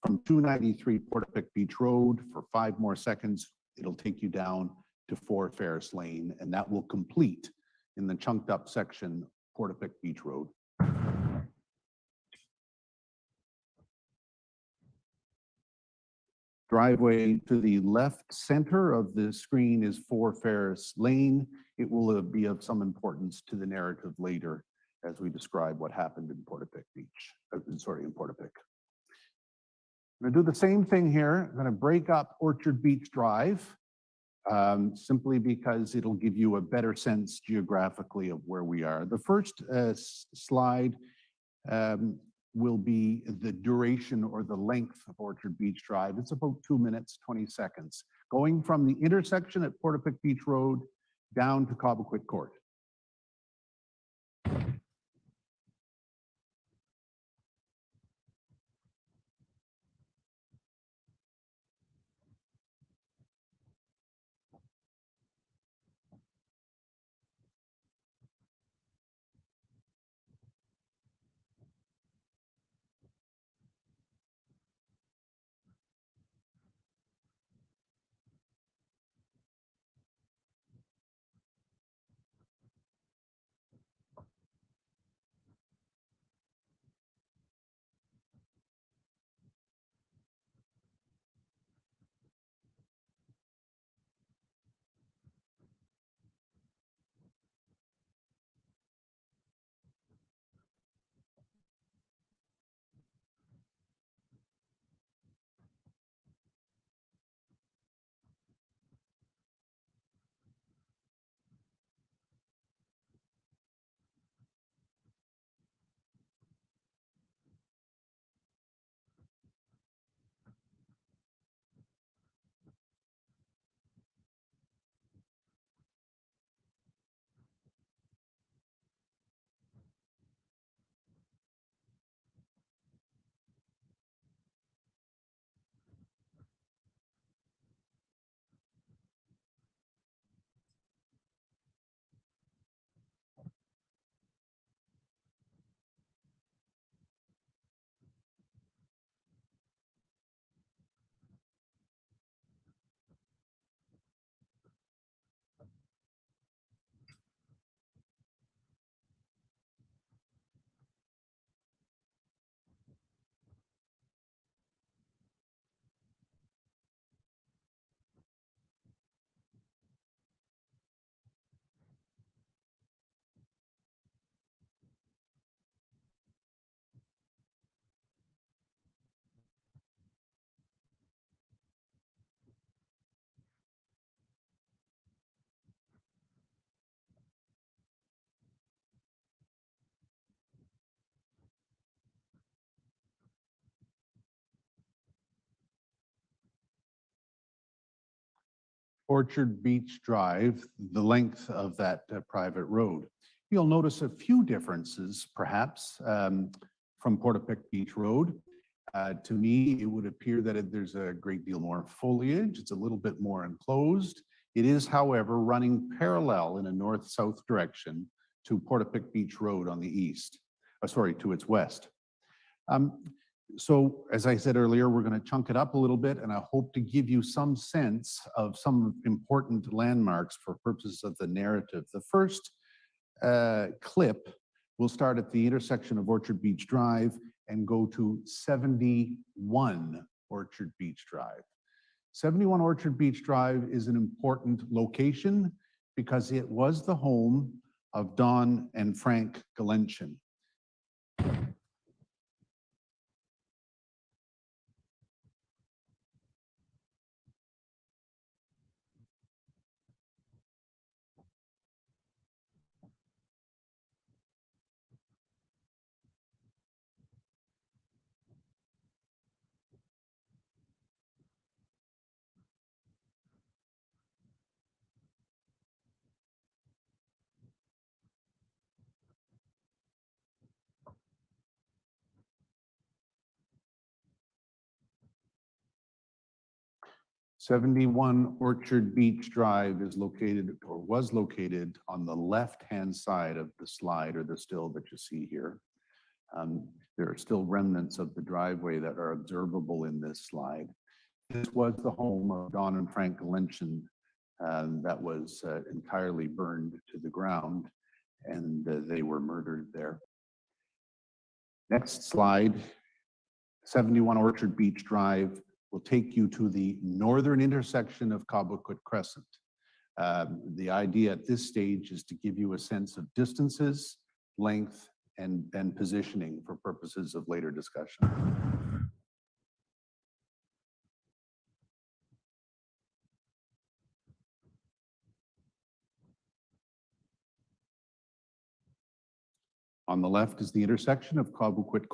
from 293 Portapique Beach Road for 5 more seconds, it'll take you down to 4 Ferris Lane, and that will complete in the chunked up section, Portapique Beach Road. Driveway to the left center of the screen is 4 Ferris Lane. It will be of some importance to the narrative later as we describe what happened in Portapique Beach, in Portapique. I'm going to do the same thing here. I'm going to break up Orchard Beach Drive simply because it'll give you a better sense geographically of where we are. The first slide will be the duration or the length of Orchard Beach Drive. It's about 2 minutes, 20 seconds, going from the intersection at Portapique Beach Road down to Cobequid Court. Orchard Beach Drive, the length of that private road. You'll notice a few differences, perhaps, from Portapique Beach Road. To me, it would appear that there's a great deal more foliage. It's a little bit more enclosed. It is, however, running parallel in a north-south direction to Portapique Beach Road on the east, to its west. So as I said earlier, we're going to chunk it up a little bit, and I hope to give you some sense of some important landmarks for purposes of the narrative. The first clip will start at the intersection of Orchard Beach Drive and go to 71 Orchard Beach Drive. 71 Orchard Beach Drive is an important location because it was the home of Don and Frank Galenchin. "71 Orchard Beach Drive is located, or was located, on the left-hand side of the slide or the still that you see here. There are still remnants of the driveway that are observable in this slide. This was the home of Don and Frank Galenchin that was entirely burned to the ground, and they were murdered there. Next slide, 71 Orchard Beach Drive will take you to the northern intersection of Cobequid Crescent. The idea at this stage is to give you a sense of distances, length, and positioning for purposes of later discussion. On the left is the intersection of Cobequid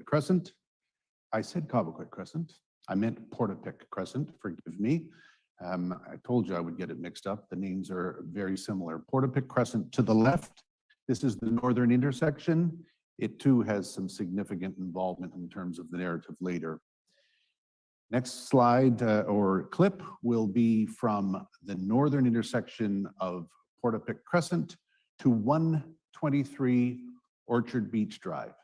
Crescent. I said Cobequid Crescent. I meant Portapique Crescent, forgive me. I told you I would get it mixed up. The names are very similar. Portapique Crescent to the left. This is the northern intersection. It too has some significant involvement in terms of the narrative later. Next slide or clip will be from the northern intersection of Portapique Crescent to 123 Orchard Beach Drive.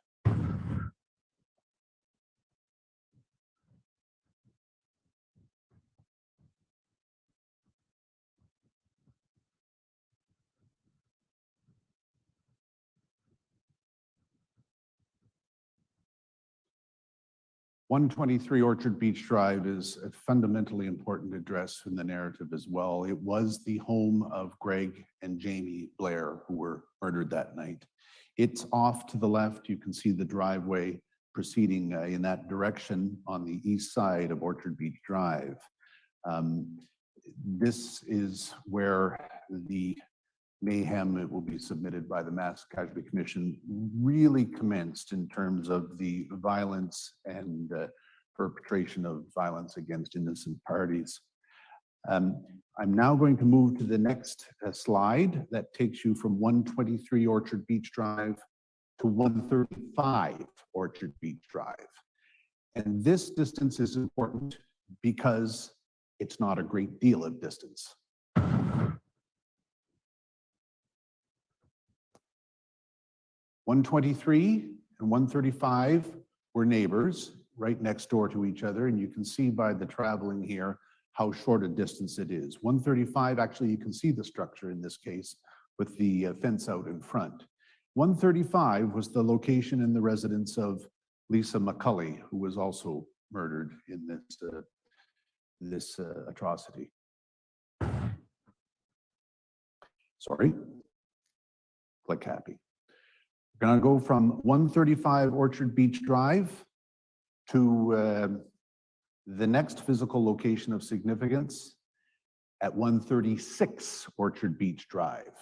Orchard Beach Drive is a fundamentally important address in the narrative as well. It was the home of Greg and Jamie Blair, who were murdered that night. It's off to the left. You can see the driveway proceeding in that direction on the east side of Orchard Beach Drive. This is where the mayhem, it will be submitted by the Mass Casualty Commission, really commenced in terms of the violence and perpetration of violence against innocent parties. I'm now going to move to the next slide that takes you from 123 Orchard Beach Drive to 135 Orchard Beach Drive. And this distance is important because it's not a great deal of distance. 123 and 135 were neighbors right next door to each other, and you can see by the traveling here how short a distance it is. 135, actually you can see the structure in this case with the fence out in front. 135 was the location and the residence of Lisa McCulley, who was also murdered in this atrocity. Sorry, click happy. We're going to go from 135 Orchard Beach Drive to the next physical location of significance at 136 Orchard Beach Drive.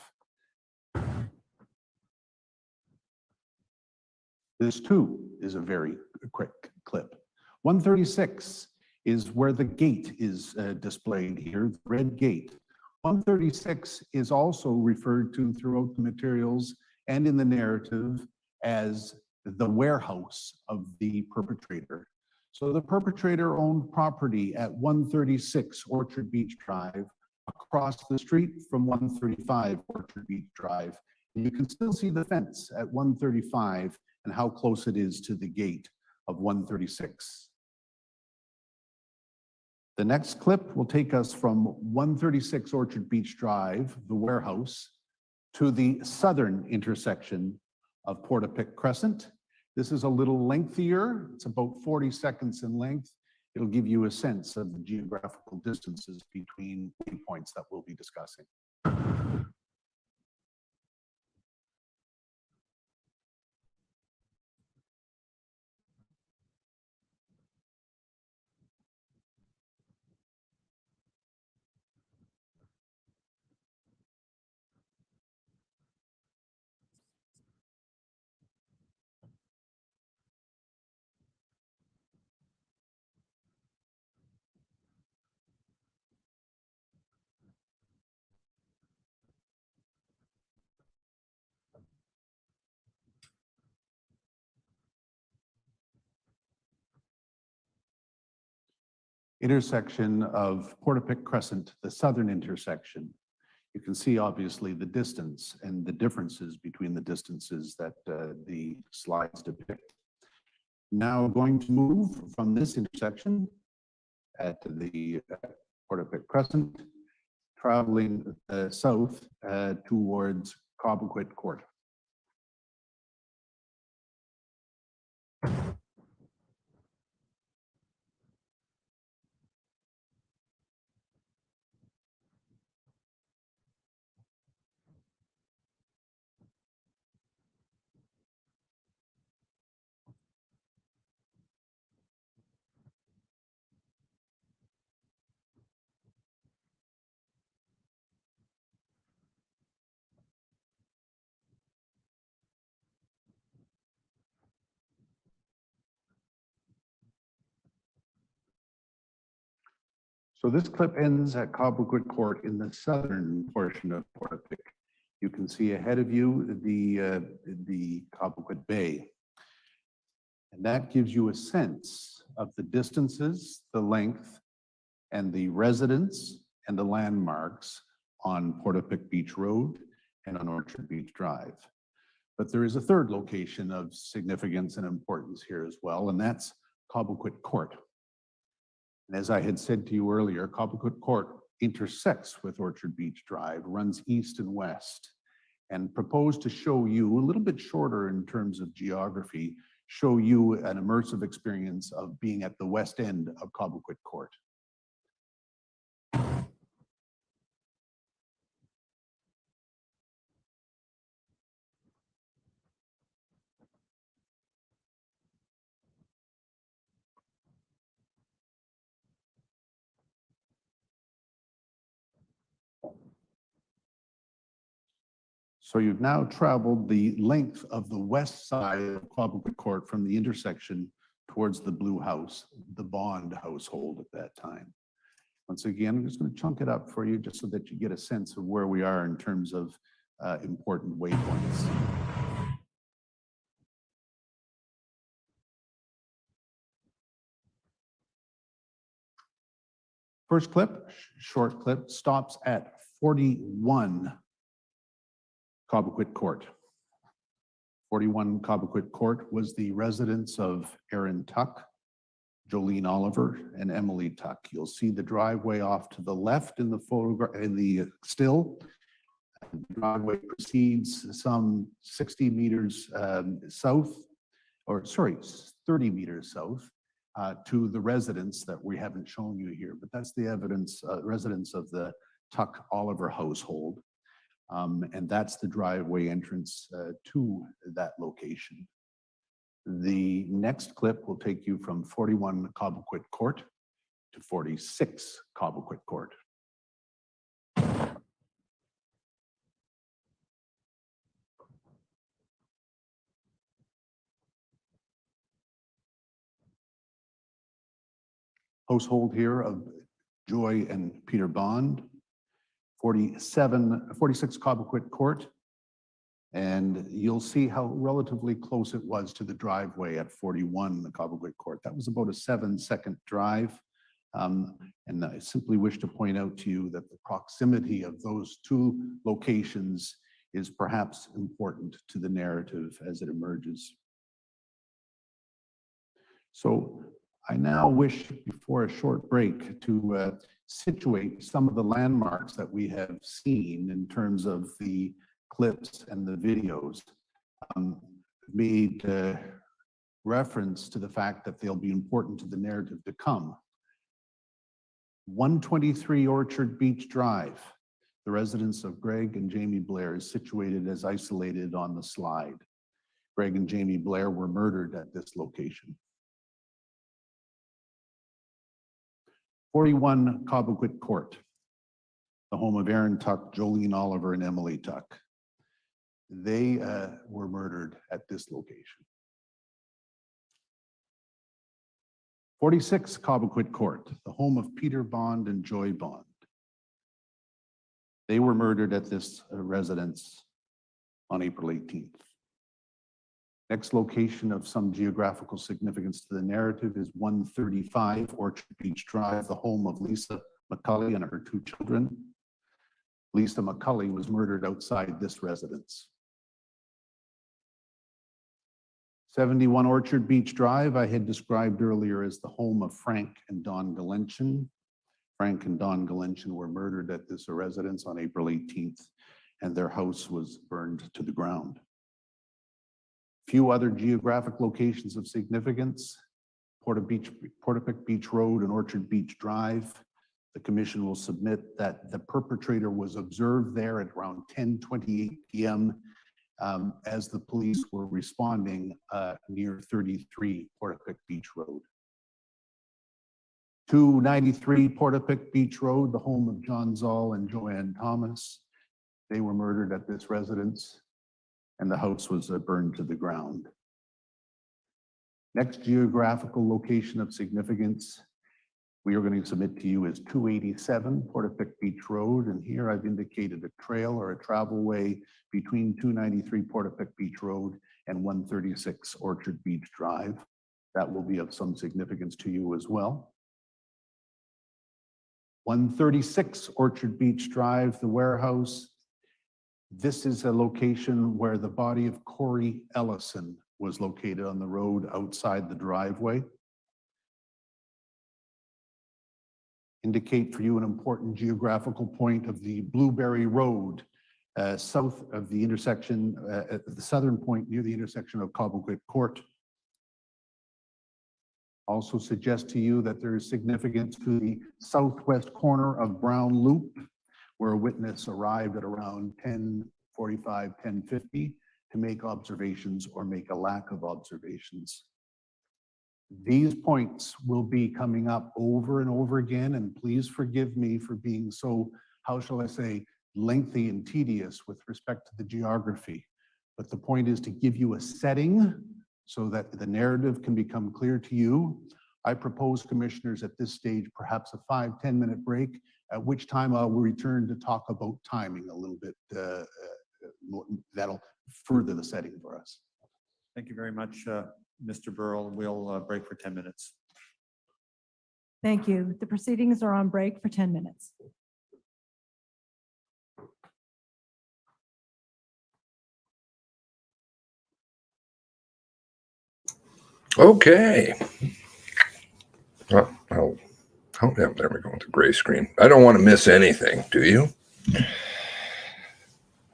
This too is a very quick clip. 136 is where the gate is displayed here, the red gate. 136 is also referred to throughout the materials and in the narrative as the warehouse of the perpetrator. So the perpetrator owned property at 136 Orchard Beach Drive, across the street from 135 Orchard Beach Drive. And you can still see the fence at 135 and how close it is to the gate of 136. The next clip will take us from 136 Orchard Beach Drive, the warehouse, to the southern intersection of Portapique Crescent. This is a little lengthier. It's about 40 seconds in length. It'll give you a sense of the geographical distances between points that we'll be discussing. Intersection of Portapique Crescent, the southern intersection. You can see obviously the distance and the differences between the distances that the slides depict. Now going to move from this intersection at the Portapique Crescent, traveling south towards Cobequid Court. So this clip ends at Cobequid Court in the southern portion of Portapique. You can see ahead of you the Cobequid Bay. And that gives you a sense of the distances, the length, and the residents and the landmarks on Portapique Beach Road and on Orchard Beach Drive. But there is a third location of significance and importance here as well, and that's Cobequid Court. And as I had said to you earlier, Cobequid Court intersects with Orchard Beach Drive, runs east and west, and proposed to show you, a little bit shorter in terms of geography, show you an immersive experience of being at the west end of Cobequid Court. So you've now traveled the length of the west side of Cobequid Court from the intersection towards the Blue House, the Bond household at that time. Once again, I'm just going to chunk it up for you just so that you get a sense of where we are in terms of important waypoints. First clip, short clip, stops at 41 Cobequid Court. 41 Cobequid Court was the residence of Aaron Tuck, Jolene Oliver, and Emily Tuck. You'll see the driveway off to the left in the photograph, in the still. The driveway proceeds some 60 meters south, or sorry, 30 meters south to the residence that we haven't shown you here, but that's the evidence, residence of the Tuck Oliver household. And that's the driveway entrance to that location. The next clip will take you from 41 Cobequid Court to 46 Cobequid Court. household here of Joy and Peter Bond, 46 Cobequid Court. And you'll see how relatively close it was to the driveway at 41 the Cobequid Court. That was about a 7-second drive. And I simply wish to point out to you that the proximity of those two locations is perhaps important to the narrative as it emerges. So I now wish, before a short break, to situate some of the landmarks that we have seen in terms of the clips and the videos. Made reference to the fact that they'll be important to the narrative to come. 123 Orchard Beach Drive, the residence of Greg and Jamie Blair, is situated as isolated on the slide. Greg and Jamie Blair were murdered at this location. 41 Cobequid Court, the home of Aaron Tuck, Jolene Oliver, and Emily Tuck. They were murdered at this location. 46 Cobequid Court, the home of Peter Bond and Joy Bond. They were murdered at this residence on April 18th. Next location of some geographical significance to the narrative is 135 Orchard Beach Drive, the home of Lisa McCulley and her 2 children. Lisa McCulley was murdered outside this residence. 71 Orchard Beach Drive, I had described earlier as the home of Frank and Dawn Galenchin. Frank and Dawn Galenchin were murdered at this residence on April 18th, and their house was burned to the ground. Few other geographic locations of significance: Portapique Beach Road and Orchard Beach Drive. The commission will submit that the perpetrator was observed there at around 10:28 p.m. As the police were responding near 33 Portapique Beach Road. 293 Portapique Beach Road, the home of John Zoll and Joanne Thomas. They were murdered at this residence, and the house was burned to the ground. Next geographical location of significance we are going to submit to you is 287 Portapique Beach Road, and here I've indicated a trail or a travel way between 293 Portapique Beach Road and 136 Orchard Beach Drive. That will be of some significance to you as well. 136 Orchard Beach Drive, the warehouse. This is a location where the body of Corey Ellison was located on the road outside the driveway. Indicate for you an important geographical point of the Blueberry Road, south of the intersection, at the southern point near the intersection of Cobequid Court. Also suggest to you that there is significance to the southwest corner of Brown Loop, where a witness arrived at around 10:45, 10:50 to make observations or make a lack of observations. These points will be coming up over and over again, and please forgive me for being so, how shall I say, lengthy and tedious with respect to the geography. But the point is to give you a setting so that the narrative can become clear to you. I propose, commissioners, at this stage, perhaps a 5-10 minute break, at which time I will return to talk about timing a little bit. That'll further the setting for us. Thank you very much, Mr. Burrell. We'll break for 10 minutes. Thank you. The proceedings are on break for 10 minutes. Okay. Oh, yeah, there we go with the gray screen. I don't want to miss anything, do you? I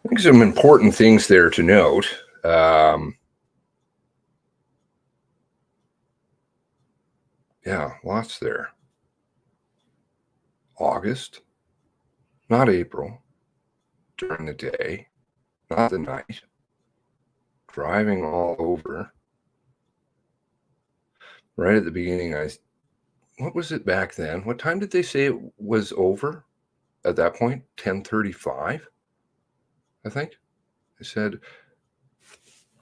think some important things there to note. Yeah, lots there. August, not April, during the day, not the night, driving all over. Right at the beginning, what was it back then? What time did they say it was over at that point? 10:35, I think. I said,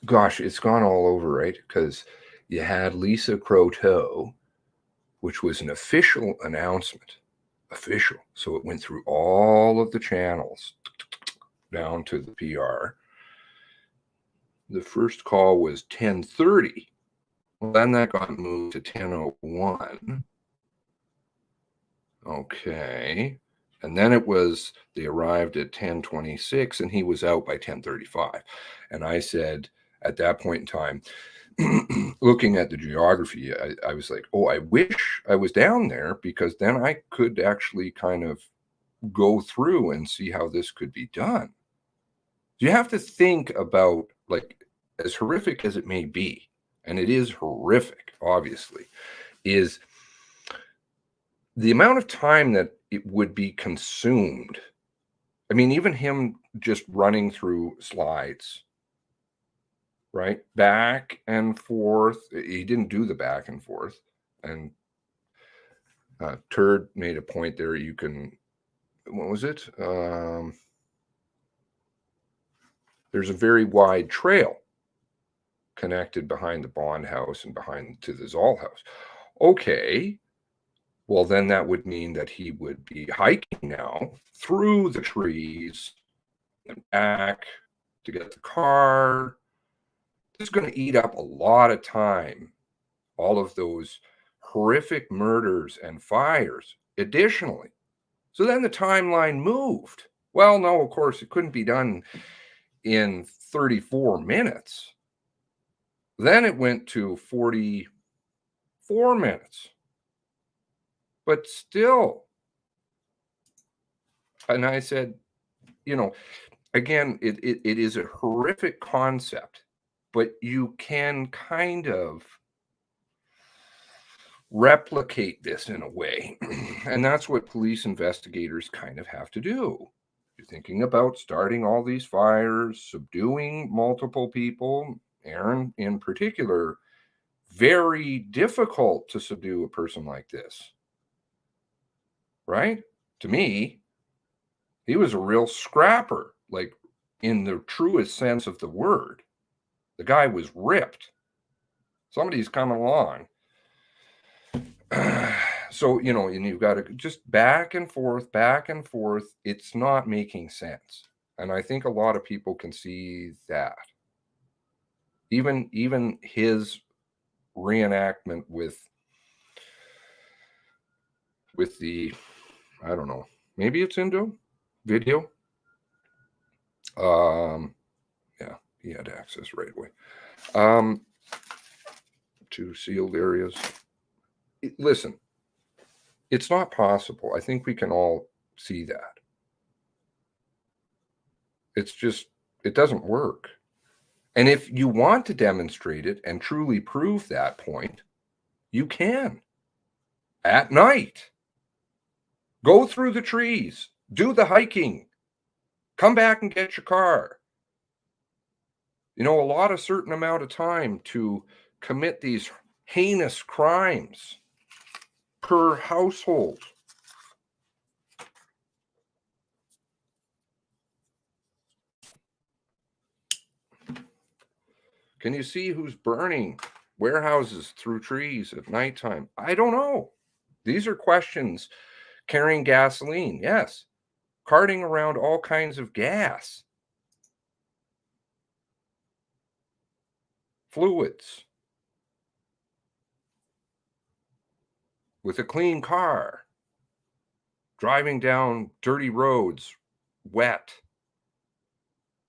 gosh, it's gone all over, right? Because you had Lisa Croteau which was an official announcement. Official. So it went through all of the channels down to the PR. The first call was 10:30. Well, then that got moved to 10:01. Okay. And then they arrived at 10:26 and he was out by 10:35. And I said, at that point in time, looking at the geography, I was like, oh, I wish I was down there, because then I could actually kind of go through and see how this could be done. You have to think about, like, as horrific as it may be, and it is horrific, obviously, is the amount of time that it would be consumed. I mean, even him just running through slides, right? Back and forth. He didn't do the back and forth. And Turd made a point there. You can, what was it? There's a very wide trail connected behind the Bond house and behind to the Zoll house. Okay. Well, then that would mean that he would be hiking now through the trees and back to get the car. This is going to eat up a lot of time. All of those horrific murders and fires additionally. So then the timeline moved. Well, no, of course, it couldn't be done in 34 minutes. Then it went to 44 minutes. But still, and I said, again, it is a horrific concept, but you can kind of replicate this in a way. And that's what police investigators kind of have to do. You're thinking about starting all these fires, subduing multiple people. Aaron, in particular, very difficult to subdue a person like this. Right? To me, he was a real scrapper, like in the truest sense of the word. The guy was ripped. Somebody's coming along. So, and you've got to just back and forth. It's not making sense. And I think a lot of people can see that. Even his reenactment with the, I don't know, maybe it's into video. Yeah, he had access right away. To sealed areas. Listen, it's not possible. I think we can all see that. It's just, it doesn't work. And if you want to demonstrate it and truly prove that point, you can. At night. Go through the trees. Do the hiking. Come back and get your car. A certain amount of time to commit these heinous crimes per household. Can you see who's burning warehouses through trees at nighttime? I don't know. These are questions. Carrying gasoline, yes. Carting around all kinds of gas. Fluids. With a clean car. Driving down dirty roads, wet.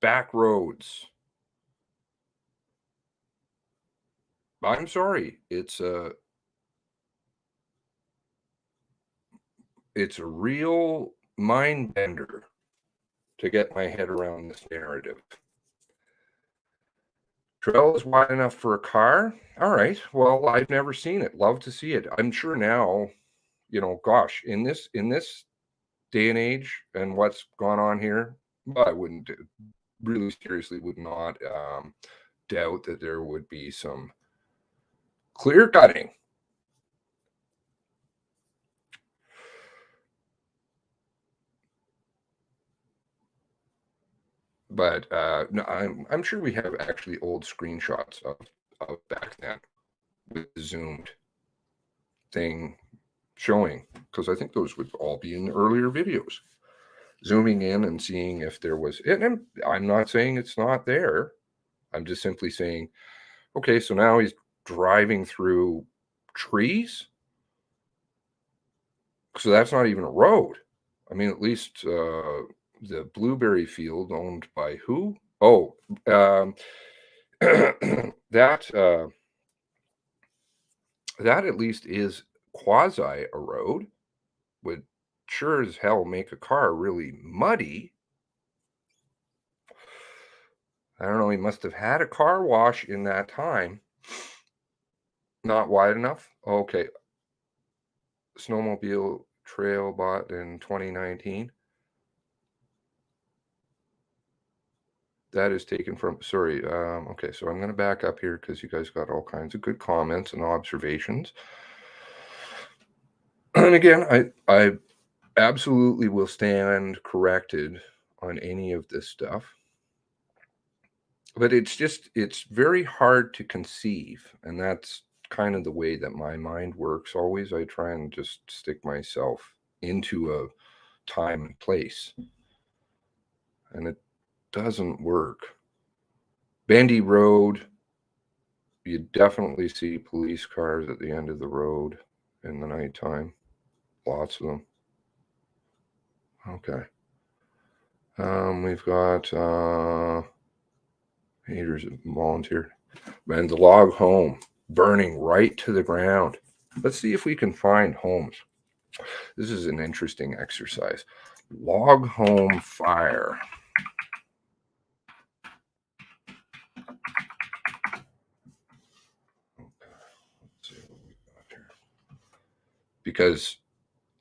Back roads. I'm sorry, it's a real mind bender to get my head around this narrative. Trail is wide enough for a car? All right. Well, I've never seen it. Love to see it. I'm sure now, gosh, in this day and age and what's gone on here, I wouldn't really seriously would not doubt that there would be some clear cutting. But no, I'm sure we have actually old screenshots of back then with zoomed. thing showing, because I think those would all be in the earlier videos. Zooming in and seeing if there was, and I'm not saying it's not there. I'm just simply saying, okay, so now he's driving through trees. So that's not even a road. I mean, at least the blueberry field owned by who? Oh, that at least is quasi a road. Would sure as hell make a car really muddy. I don't know, he must have had a car wash in that time. Not wide enough? Okay. Snowmobile trail bought in 2019. That is taken from, sorry. Okay, so I'm going to back up here because you guys got all kinds of good comments and observations. And again, I absolutely will stand corrected on any of this stuff. But it's very hard to conceive. And that's kind of the way that my mind works. Always, I try and just stick myself into a time and place. And it doesn't work. Bendy Road, you definitely see police cars at the end of the road in the nighttime. Lots of them. Okay. We've got haters volunteered. And the log home burning right to the ground. Let's see if we can find homes. This is an interesting exercise. Log home fire. Because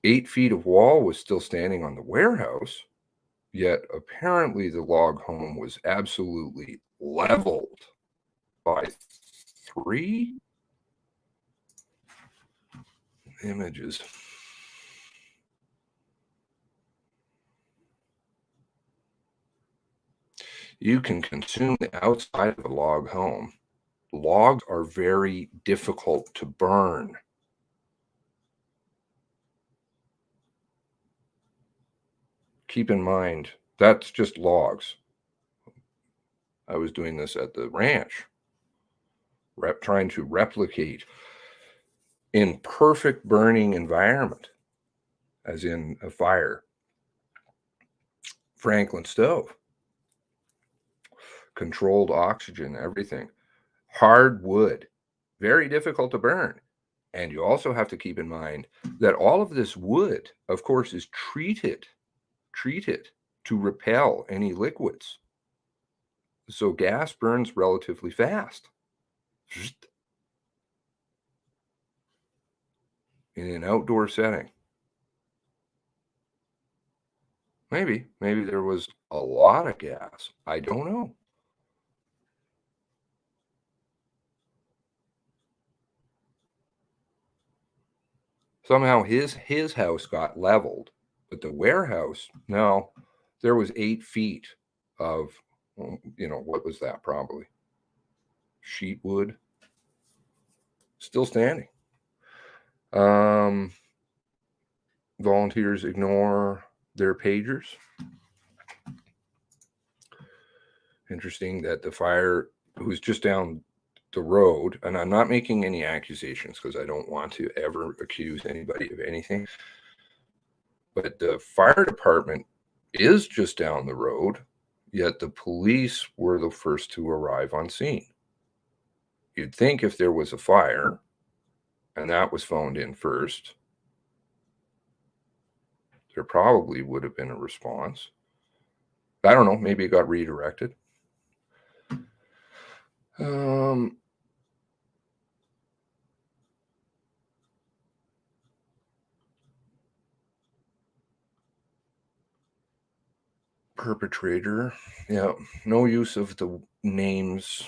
8 feet of wall was still standing on the warehouse, yet apparently the log home was absolutely leveled by 3 images. You can consume the outside of a log home. Logs are very difficult to burn. Keep in mind, that's just logs. I was doing this at the ranch, trying to replicate in perfect burning environment, as in a fire. Franklin stove, controlled oxygen, everything. Hard wood, very difficult to burn. And you also have to keep in mind that all of this wood, of course, is treated to repel any liquids. So gas burns relatively fast. In an outdoor setting. Maybe there was a lot of gas. I don't know. Somehow his house got leveled, but the warehouse, no, there was 8 feet of, what was that probably? Sheet wood. Still standing. Volunteers ignore their pagers. Interesting that the fire was just down the road, and I'm not making any accusations because I don't want to ever accuse anybody of anything. But the fire department is just down the road, yet the police were the first to arrive on scene. You'd think if there was a fire and that was phoned in first, there probably would have been a response. I don't know, maybe it got redirected. Perpetrator, yeah, no use of the names,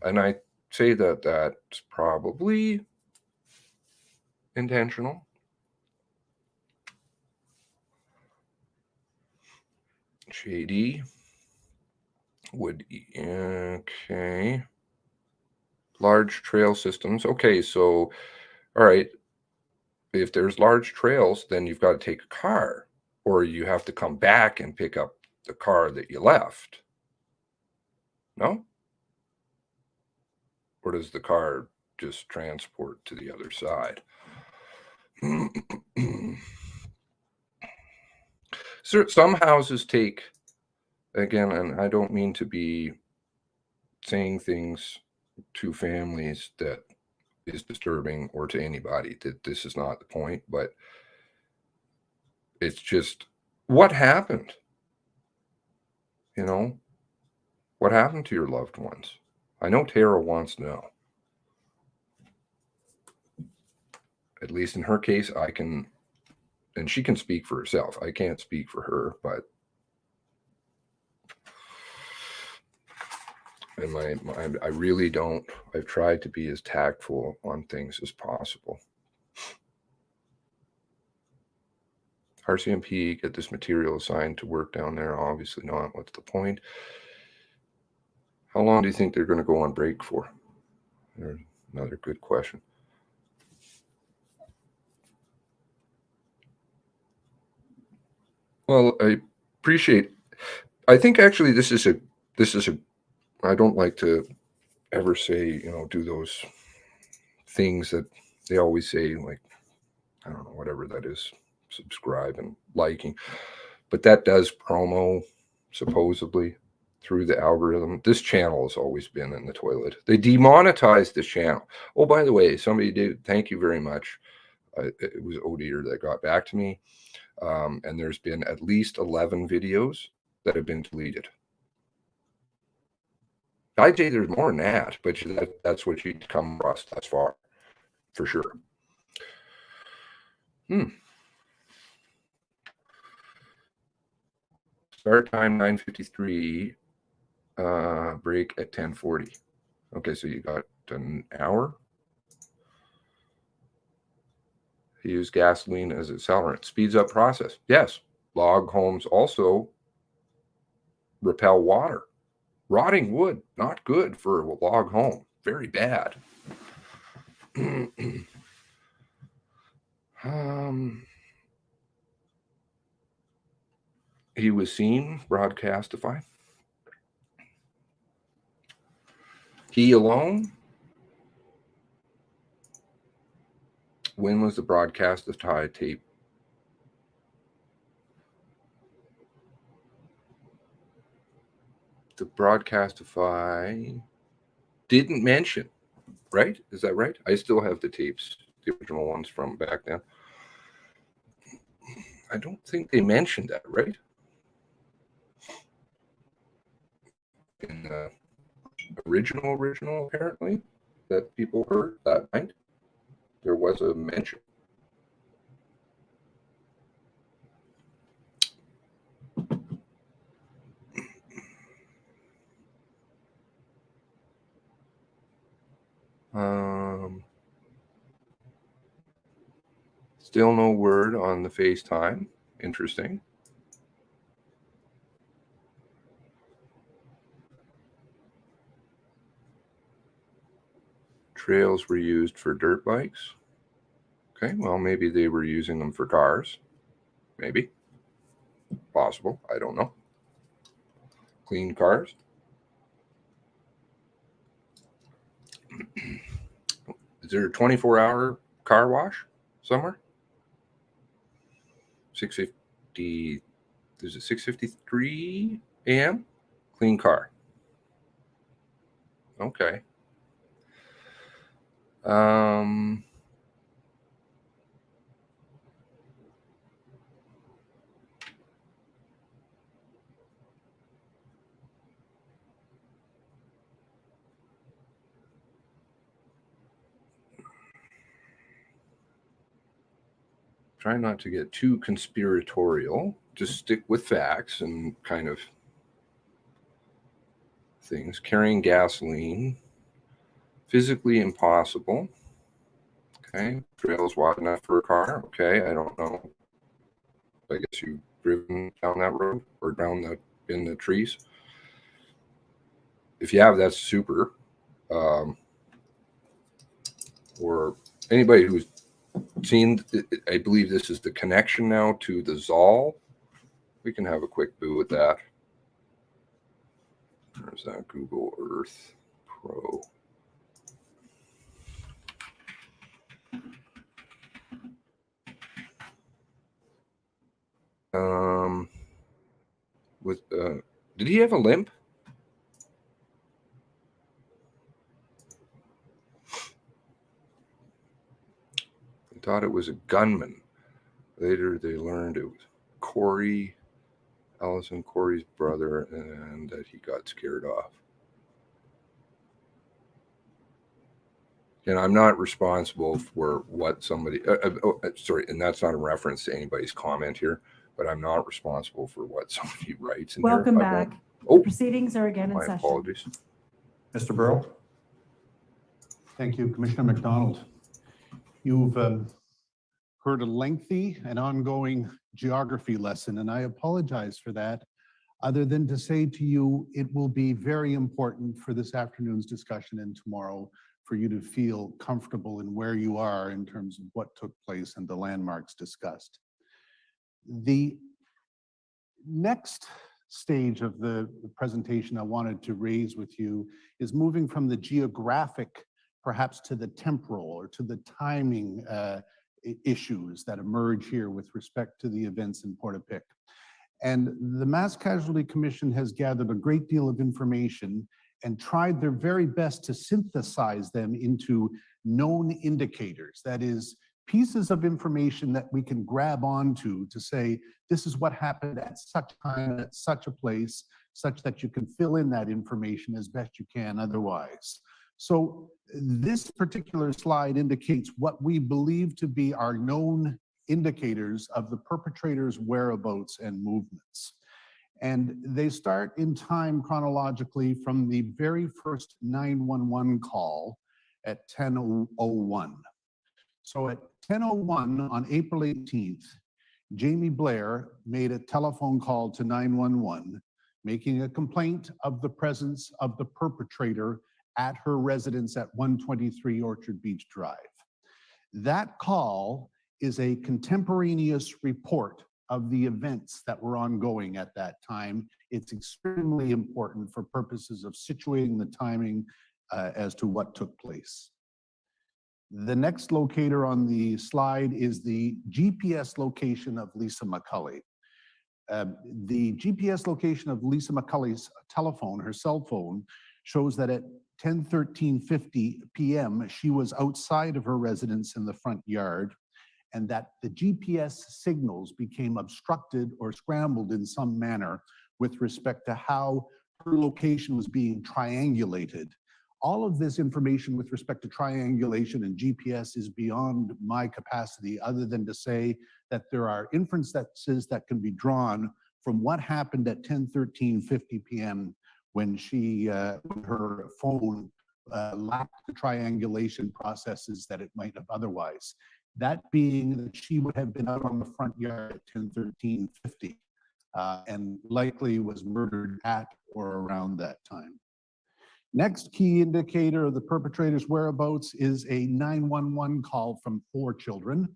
and I say that that's probably intentional. Shady would, okay. Large trail systems. Okay, so all right, if there's large trails, then you've got to take a car, or you have to come back and pick up the car that you left. No? Or does the car just transport to the other side? So some houses take, again, and I don't mean to be saying things to families that is disturbing or to anybody, that this is not the point, but it's just what happened. You know, what happened to your loved ones? I know Tara wants to know. At least in her case, I can, and she can speak for herself. I can't speak for her, but and I really don't. I've tried to be as tactful on things as possible. RCMP, get this material assigned to work down there? Obviously not. What's the point? How long do you think they're going to go on break for? There's another good question. Well, I appreciate. I think actually this is a. I don't like to ever say, do those things that they always say, like, I don't know, whatever that is, subscribe and liking, but that does promo supposedly through the algorithm. This channel has always been in the toilet. They demonetized this channel. Oh, by the way, somebody did. Thank you very much. It was Odier that got back to me. And there's been at least 11 videos that have been deleted. I'd say there's more than that, but that's what you'd come across thus far, for sure. Start time 9:53, break at 10:40. Okay, so you got an hour. Use gasoline as accelerant. Speeds up process. Yes. Log homes also repel water. Rotting wood, not good for a log home. Very bad. He was seen, broadcastify. He alone. When was the broadcastify tape? The broadcastify didn't mention, right? Is that right? I still have the tapes, the original ones from back then. I don't think they mentioned that, right? In the original, apparently, that people heard that night, there was a mention. Still no word on the FaceTime. Interesting. Trails were used for dirt bikes. Okay, well, maybe they were using them for cars. Maybe. Possible. I don't know. Clean cars. Is there a 24-hour car wash somewhere? 6:50. There's a 6:53 a.m. Clean car. Okay. Try not to get too conspiratorial. Just stick with facts and kind of things. Carrying gasoline, physically impossible. Okay, trails wide enough for a car. Okay, I don't know. I guess you've driven down that road or down in the trees. If you have, that's super. Or anybody who's Seeing, I believe this is the connection now to the Zoll. We can have a quick boo with that. There's that Google Earth Pro. Did he have a limp? I thought it was a gunman. Later, they learned it was Corey, Allison Corey's brother, and that he got scared off. And I'm not responsible for what somebody, sorry, and that's not a reference to anybody's comment here, but I'm not responsible for what somebody writes in Welcome here. back. Oh, Proceedings are again in my session. apologies. Mr. Burrow? Thank you, Commissioner McDonald. You've heard a lengthy and ongoing geography lesson, and I apologize for that, other than to say to you, it will be very important for this afternoon's discussion and tomorrow for you to feel comfortable in where you are in terms of what took place and the landmarks discussed. The next stage of the presentation I wanted to raise with you is moving from the geographic perhaps to the temporal or to the timing issues that emerge here with respect to the events in Portapique. And the Mass Casualty Commission has gathered a great deal of information and tried their very best to synthesize them into known indicators. That is, pieces of information that we can grab onto to say, this is what happened at such time, at such a place, such that you can fill in that information as best you can otherwise. So this particular slide indicates what we believe to be our known indicators of the perpetrator's whereabouts and movements. And they start in time chronologically from the very first 911 call at 10:01. So at 10:01 on April 18th, Jamie Blair made a telephone call to 911, making a complaint of the presence of the perpetrator at her residence at 123 Orchard Beach Drive. That call is a contemporaneous report of the events that were ongoing at that time. It's extremely important for purposes of situating the timing as to what took place. The next locator on the slide is the GPS location of Lisa McCulley. The GPS location of Lisa McCulley's telephone, her cell phone, shows that at 10:13:50 p.m., she was outside of her residence in the front yard, and that the GPS signals became obstructed or scrambled in some manner with respect to how her location was being triangulated. All of this information with respect to triangulation and GPS is beyond my capacity, other than to say that there are inferences that can be drawn from what happened at 10:13:50 p.m. when her phone lacked the triangulation processes that it might have otherwise. That being that she would have been out on the front yard at 10:13:50 and likely was murdered at or around that time. Next key indicator of the perpetrator's whereabouts is a 911 call from 4 children.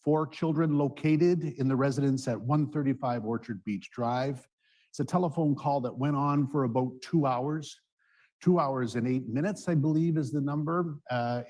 4 children located in the residence at 135 Orchard Beach Drive. It's a telephone call that went on for about 2 hours. 2 hours and 8 minutes, I believe, is the number,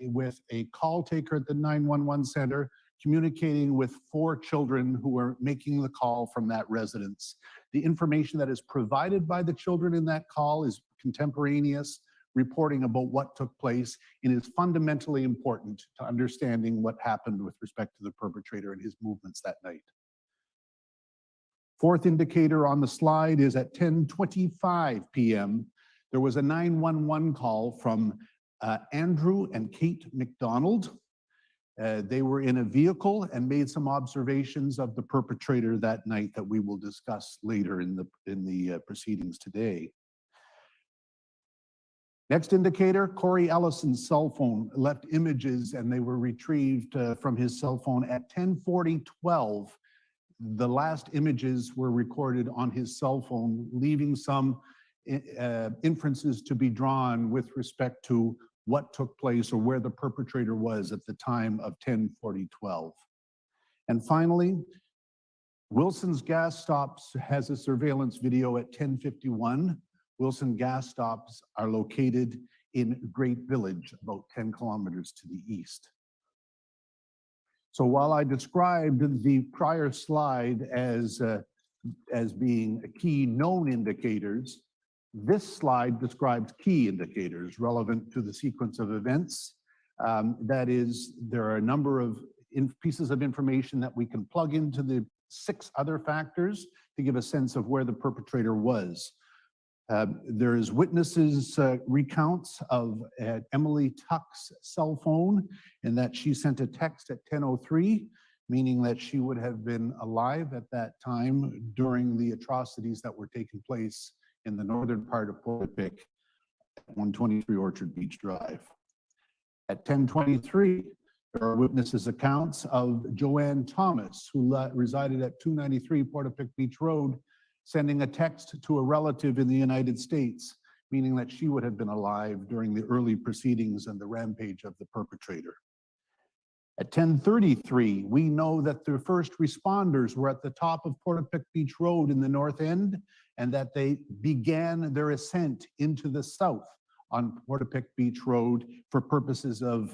with a call taker at the 911 center communicating with 4 children who were making the call from that residence. The information that is provided by the children in that call is contemporaneous, reporting about what took place, and is fundamentally important to understanding what happened with respect to the perpetrator and his movements that night. Fourth indicator on the slide is at 10:25 p.m. There was a 911 call from Andrew and Kate McDonald. They were in a vehicle and made some observations of the perpetrator that night that we will discuss later in the proceedings today. Next indicator, Corey Ellison's cell phone left images and they were retrieved from his cell phone at 10:40:12. The last images were recorded on his cell phone, leaving some inferences to be drawn with respect to what took place or where the perpetrator was at the time of 10/40/12. And finally, Wilson's gas stops has a surveillance video at 10:51. Wilson gas stops are located in Great Village, about 10 kilometers to the east. So while I described the prior slide as being key known indicators, this slide describes key indicators relevant to the sequence of events. That is, there are a number of pieces of information that we can plug into the 6 other factors to give a sense of where the perpetrator was. There is witnesses' recounts of Emily Tuck's cell phone, and that she sent a text at 10:03, meaning that she would have been alive at that time during the atrocities that were taking place in the northern part of Portapique at 123 Orchard Beach Drive. At 10:23, there are witnesses' accounts of Joanne Thomas, who resided at 293 Portapique Beach Road, sending a text to a relative in the United States, meaning that she would have been alive during the early proceedings and the rampage of the perpetrator. At 10:33, we know that the first responders were at the top of Portapique Beach Road in the north end, and that they began their ascent into the south on Portapique Beach Road for purposes of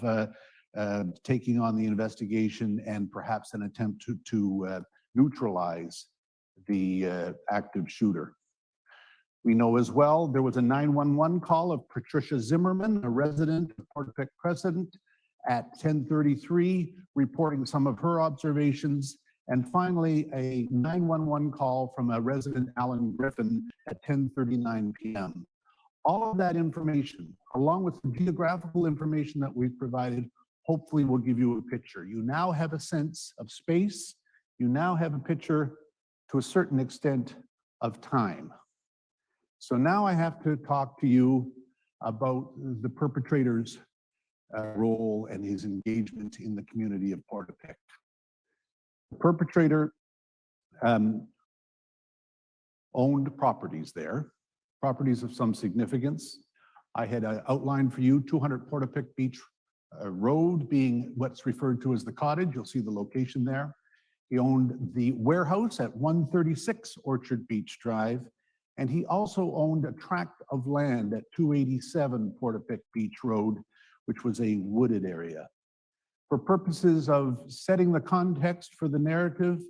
taking on the investigation and perhaps an attempt to neutralize the active shooter. We know as well there was a 911 call of Patricia Zimmerman, a resident of Portapique Crescent, at 10:33, reporting some of her observations. And finally, a 911 call from a resident, Alan Griffin, at 10:39 p.m. All of that information, along with the geographical information that we've provided, hopefully will give you a picture. You now have a sense of space. You now have a picture, to a certain extent, of time. So now I have to talk to you about the perpetrator's role and his engagement in the community of Portapique. The perpetrator owned properties there, properties of some significance. I had outlined for you 200 Portapique Beach Road being what's referred to as the cottage. You'll see the location there. He owned the warehouse at 136 Orchard Beach Drive, and he also owned a tract of land at 287 Portapique Beach Road, which was a wooded area. For purposes of setting the context for the narrative,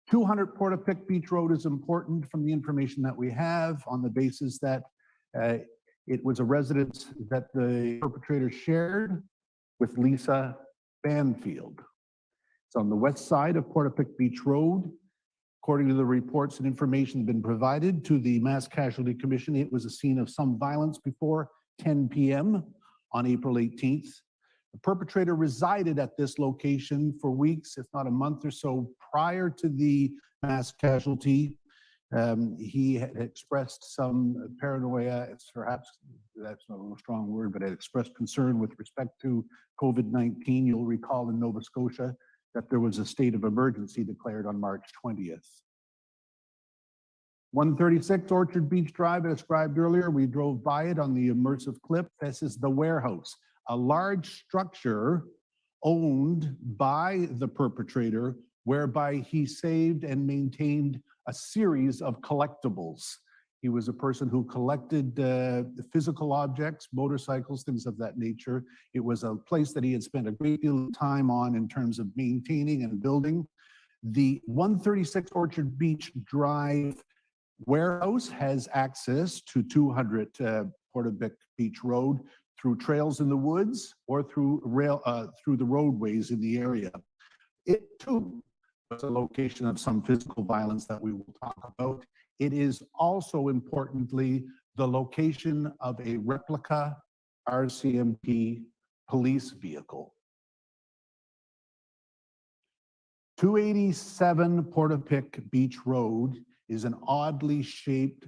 200 Portapique Beach Road is important from the information that we have on the basis that it was a residence that the perpetrator shared with Lisa Banfield. It's on the west side of Portapique Beach Road. According to the reports and information been provided to the Mass Casualty Commission, it was a scene of some violence before 10 p.m. on April 18th. The perpetrator resided at this location for weeks, if not a month or so, prior to the mass casualty. He had expressed some paranoia, it's perhaps, that's not a strong word, but had expressed concern with respect to COVID-19. You'll recall in Nova Scotia that there was a state of emergency declared on March 20th. 136 Orchard Beach Drive, I described earlier, we drove by it on the immersive clip. This is the warehouse, a large structure owned by the perpetrator, whereby he saved and maintained a series of collectibles. He was a person who collected physical objects, motorcycles, things of that nature. It was a place that he had spent a great deal of time on in terms of maintaining and building. The 136 Orchard Beach Drive warehouse has access to 200 Portapique Beach Road through trails in the woods or through the roadways in the area. It too was a location of some physical violence that we will talk about. It is also importantly the location of a replica RCMP police vehicle. 287 Portapique Beach Road is an oddly shaped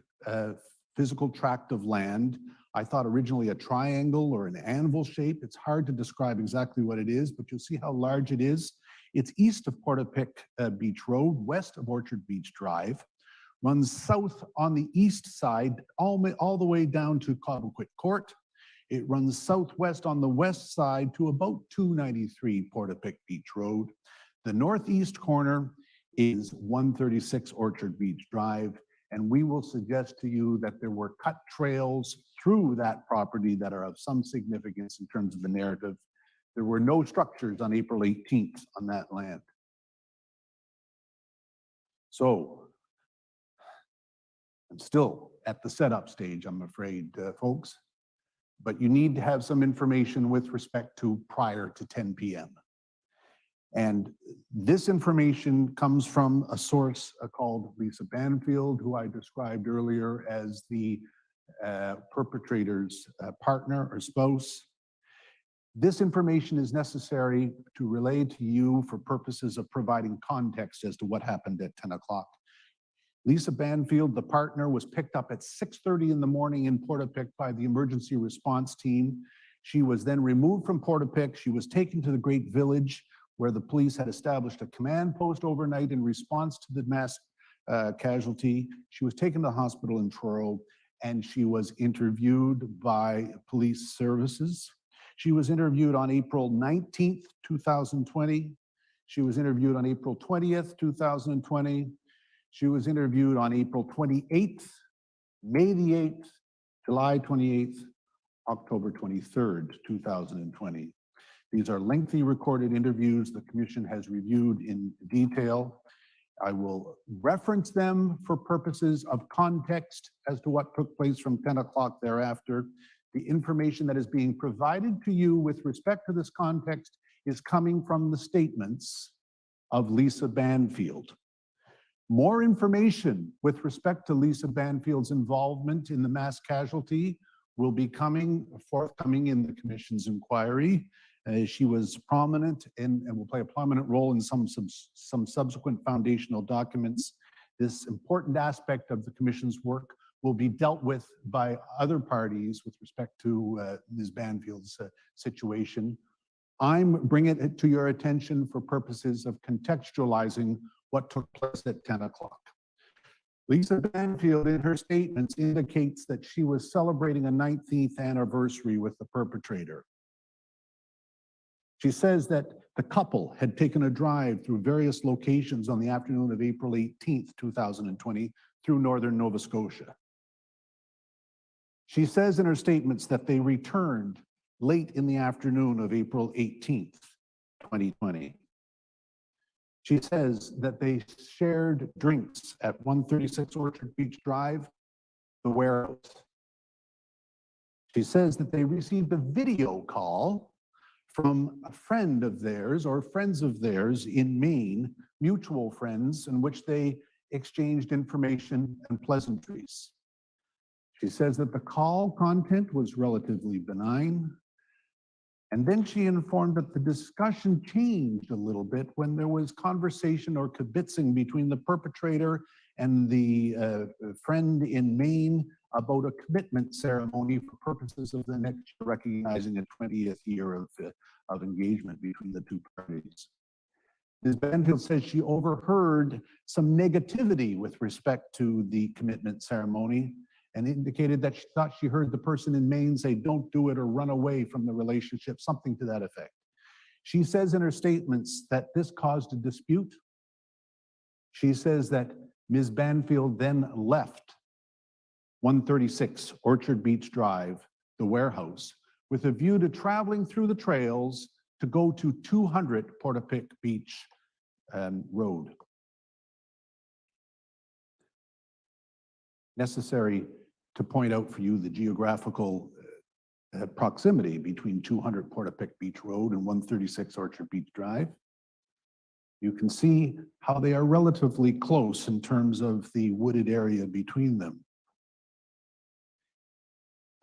physical tract of land. I thought originally a triangle or an anvil shape. It's hard to describe exactly what it is, but you'll see how large it is. It's east of Portapique Beach Road, west of Orchard Beach Drive, runs south on the east side, all the way down to Cobequid Court. It runs southwest on the west side to about 293 Portapique Beach Road. The northeast corner is 136 Orchard Beach Drive, and we will suggest to you that there were cut trails through that property that are of some significance in terms of the narrative. There were no structures on April 18th on that land. So, I'm still at the setup stage, I'm afraid, folks, but you need to have some information with respect to prior to 10 p.m. And this information comes from a source called Lisa Banfield, who I described earlier as the perpetrator's partner or spouse. This information is necessary to relay to you for purposes of providing context as to what happened at 10 o'clock. Lisa Banfield, the partner, was picked up at 6:30 in the morning in Portapique by the emergency response team. She was then removed from Portapique. She was taken to the Great Village, where the police had established a command post overnight in response to the mass casualty. She was taken to the hospital in Truro, and she was interviewed by police services. She was interviewed on April 19th, 2020. She was interviewed on April 20th, 2020. She was interviewed on April 28th, May the 8th, July 28th, October 23rd, 2020. These are lengthy recorded interviews the Commission has reviewed in detail. I will reference them for purposes of context as to what took place from 10 o'clock thereafter. The information that is being provided to you with respect to this context is coming from the statements of Lisa Banfield. More information with respect to Lisa Banfield's involvement in the mass casualty will be forthcoming in the Commission's inquiry. She was prominent and will play a prominent role in some subsequent foundational documents. This important aspect of the Commission's work will be dealt with by other parties with respect to Ms. Banfield's situation. I'm bringing it to your attention for purposes of contextualizing what took place at 10 o'clock. Lisa Banfield, in her statements, indicates that she was celebrating a 19th anniversary with the perpetrator. She says that the couple had taken a drive through various locations on the afternoon of April 18th, 2020, through northern Nova Scotia. She says in her statements that they returned late in the afternoon of April 18th, 2020. She says that they shared drinks at 136 Orchard Beach Drive, the warehouse. She says that they received a video call from a friend of theirs or friends of theirs in Maine, mutual friends, in which they exchanged information and pleasantries. She says that the call content was relatively benign. And then she informed that the discussion changed a little bit when there was conversation or kibitzing between the perpetrator and the friend in Maine about a commitment ceremony for purposes of the next year, recognizing a 20th year of engagement between the two parties. Ms. Banfield says she overheard some negativity with respect to the commitment ceremony and indicated that she thought she heard the person in Maine say, "Don't do it," or "run away from the relationship," something to that effect. She says in her statements that this caused a dispute. She says that Ms. Banfield then left 136 Orchard Beach Drive, the warehouse, with a view to traveling through the trails to go to 200 Portapique Beach Road. Necessary to point out for you the geographical proximity between 200 Portapique Beach Road and 136 Orchard Beach Drive. You can see how they are relatively close in terms of the wooded area between them.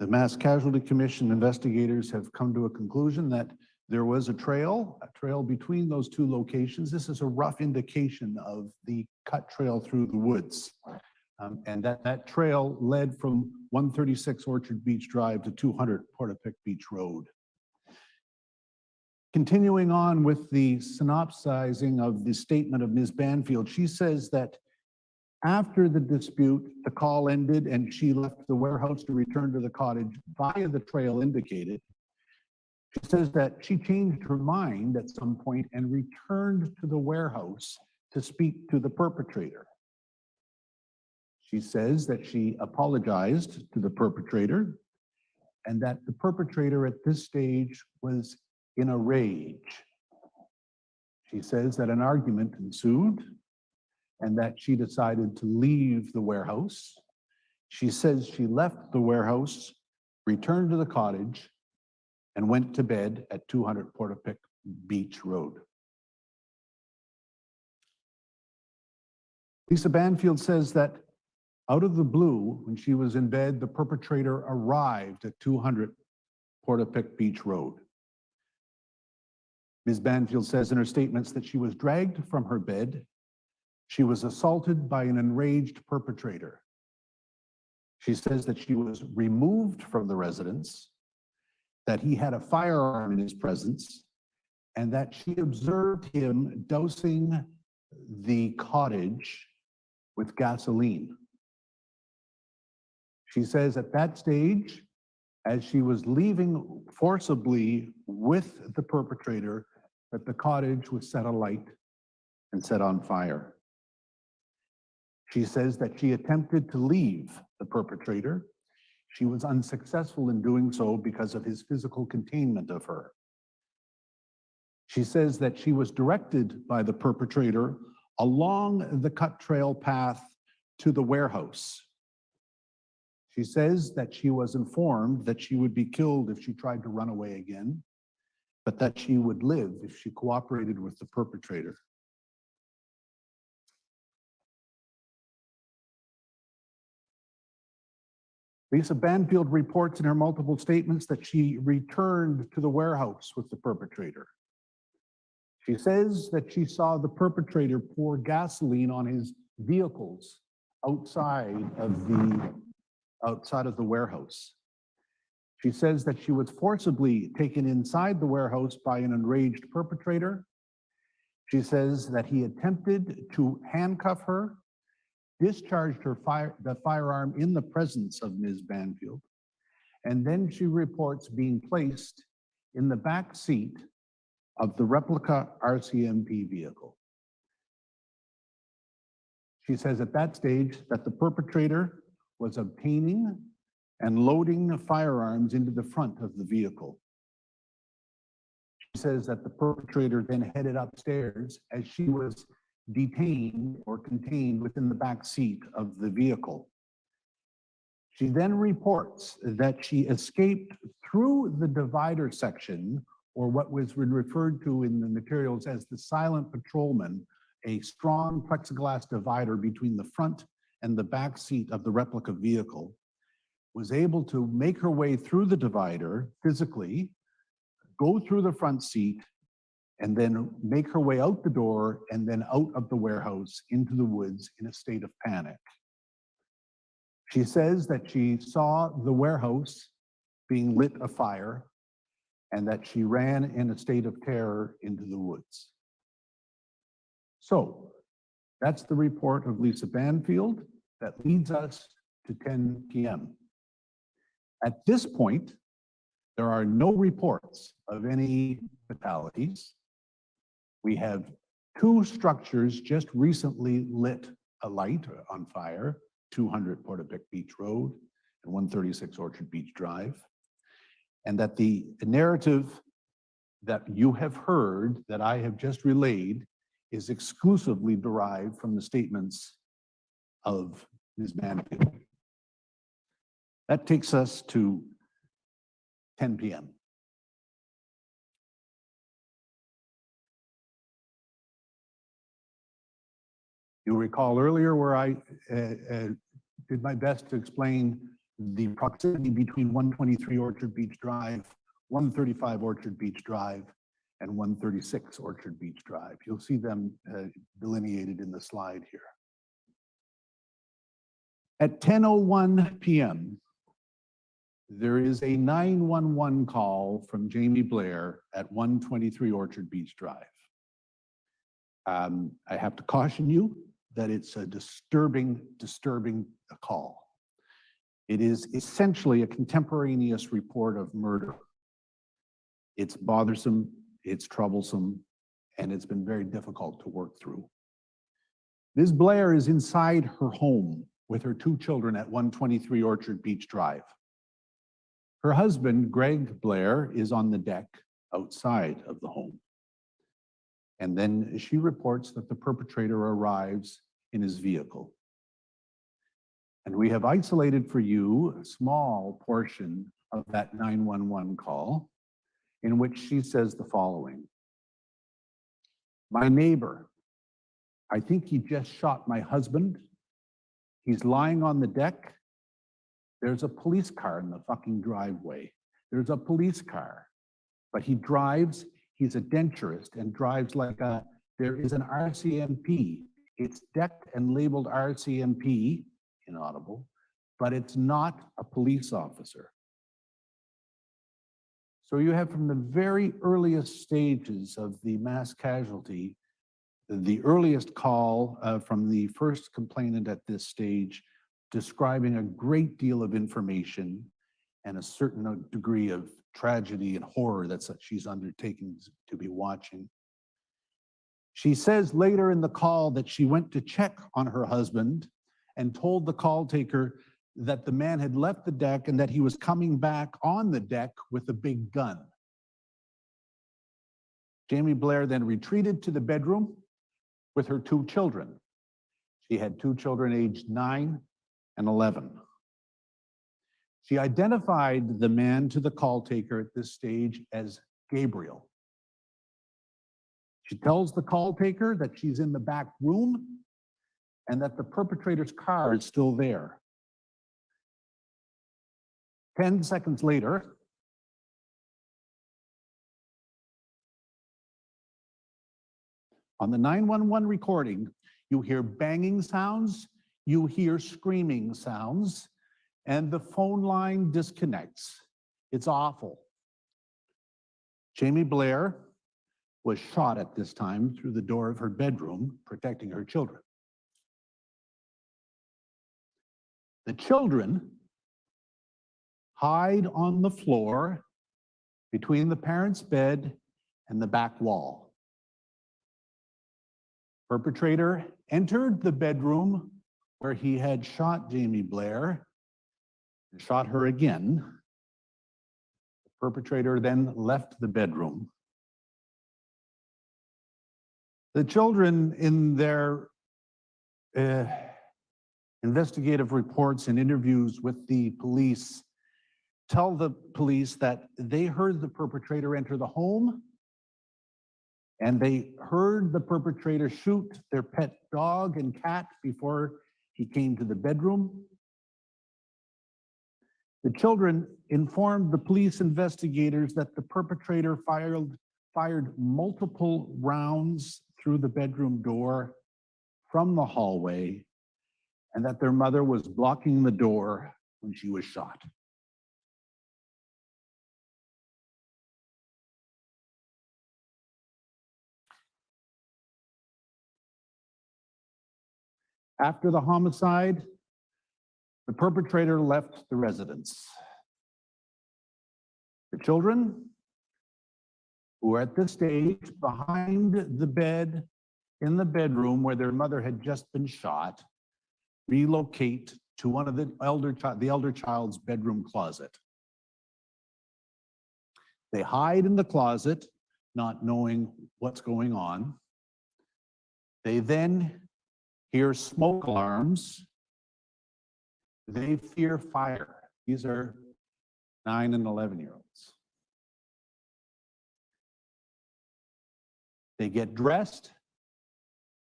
The Mass Casualty Commission investigators have come to a conclusion that there was a trail between those two locations. This is a rough indication of the cut trail through the woods. And that trail led from 136 Orchard Beach Drive to 200 Portapique Beach Road. Continuing on with the synopsizing of the statement of Ms. Banfield, she says that After the dispute, the call ended and she left the warehouse to return to the cottage via the trail indicated. She says that she changed her mind at some point and returned to the warehouse to speak to the perpetrator. She says that she apologized to the perpetrator and that the perpetrator at this stage was in a rage. She says that an argument ensued and that she decided to leave the warehouse. She says she left the warehouse, returned to the cottage, and went to bed at 200 Portapique Beach Road. Lisa Banfield says that out of the blue, when she was in bed, the perpetrator arrived at 200 Portapique Beach Road. Ms. Banfield says in her statements that she was dragged from her bed. She was assaulted by an enraged perpetrator. She says that she was removed from the residence, that he had a firearm in his presence, and that she observed him dousing the cottage with gasoline. She says at that stage, as she was leaving forcibly with the perpetrator, that the cottage was set alight and set on fire. She says that she attempted to leave the perpetrator. She was unsuccessful in doing so because of his physical containment of her. She says that she was directed by the perpetrator along the cut trail path to the warehouse. She says that she was informed that she would be killed if she tried to run away again, but that she would live if she cooperated with the perpetrator. Lisa Banfield reports in her multiple statements that she returned to the warehouse with the perpetrator. She says that she saw the perpetrator pour gasoline on his vehicles outside of the warehouse. She says that she was forcibly taken inside the warehouse by an enraged perpetrator. She says that he attempted to handcuff her, discharged the firearm in the presence of Ms. Banfield, and then she reports being placed in the back seat of the replica RCMP vehicle. She says at that stage that the perpetrator was obtaining and loading the firearms into the front of the vehicle. She says that the perpetrator then headed upstairs as she was detained or contained within the back seat of the vehicle. She then reports that she escaped through the divider section, or what was referred to in the materials as the silent patrolman, a strong plexiglass divider between the front and the back seat of the replica vehicle, was able to make her way through the divider physically, go through the front seat, and then make her way out the door and then out of the warehouse into the woods in a state of panic. She says that she saw the warehouse being lit afire and that she ran in a state of terror into the woods. So that's the report of Lisa Banfield that leads us to 10 p.m. At this point, there are no reports of any fatalities. We have two structures just recently lit alight on fire, 200 Portapique Beach Road and 136 Orchard Beach Drive. And that the narrative that you have heard that I have just relayed is exclusively derived from the statements of Ms. Banfield. That takes us to 10 p.m. You'll recall earlier where I did my best to explain the proximity between 123 Orchard Beach Drive, 135 Orchard Beach Drive, and 136 Orchard Beach Drive. You'll see them delineated in the slide here. At 10:01 p.m., there is a 911 call from Jamie Blair at 123 Orchard Beach Drive. I have to caution you that it's a disturbing call. It is essentially a contemporaneous report of murder. It's bothersome, it's troublesome, and it's been very difficult to work through. Ms. Blair is inside her home with her 2 children at 123 Orchard Beach Drive. Her husband, Greg Blair, is on the deck outside of the home. And then she reports that the perpetrator arrives in his vehicle. And we have isolated for you a small portion of that 911 call in which she says the following. My neighbor, I think he just shot my husband. He's lying on the deck. There's a police car in the fucking driveway. There's a police car, but he drives, he's a denturist and drives like there is an RCMP. It's decked and labeled RCMP, inaudible, but it's not a police officer. So you have from the very earliest stages of the mass casualty, the earliest call from the first complainant at this stage, describing a great deal of information and a certain degree of tragedy and horror that she's undertaking to be watching. She says later in the call that she went to check on her husband and told the call taker that the man had left the deck and that he was coming back on the deck with a big gun. Jamie Blair then retreated to the bedroom with her 2 children. She had 2 children aged 9 and 11. She identified the man to the call taker at this stage as Gabriel. She tells the call taker that she's in the back room and that the perpetrator's car is still there. 10 seconds later, on the 911 recording, you hear banging sounds, you hear screaming sounds, and the phone line disconnects. It's awful. Jamie Blair was shot at this time through the door of her bedroom, protecting her children. The children hide on the floor between the parents' bed and the back wall. Perpetrator entered the bedroom where he had shot Jamie Blair and shot her again. The perpetrator then left the bedroom. The children, in their investigative reports and interviews with the police, tell the police that they heard the perpetrator enter the home and they heard the perpetrator shoot their pet dog and cat before he came to the bedroom. The children informed the police investigators that the perpetrator fired multiple rounds through the bedroom door from the hallway and that their mother was blocking the door when she was shot. After the homicide, the perpetrator left the residence. The children, who were at this stage behind the bed in the bedroom where their mother had just been shot, relocate to one of the elder child's bedroom closet. They hide in the closet, not knowing what's going on. They then hear smoke alarms. They fear fire. These are 9 and 11-year-olds. They get dressed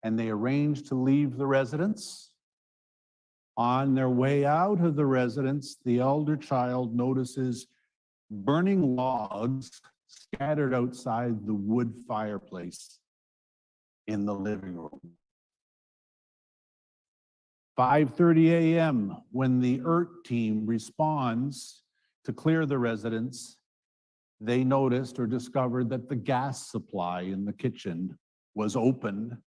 and they arrange to leave the residence. On their way out of the residence, the elder child notices burning logs scattered outside the wood fireplace in the living room. 5:30 a.m. when the ERT team responds to clear the residence, they noticed or discovered that the gas supply in the kitchen was open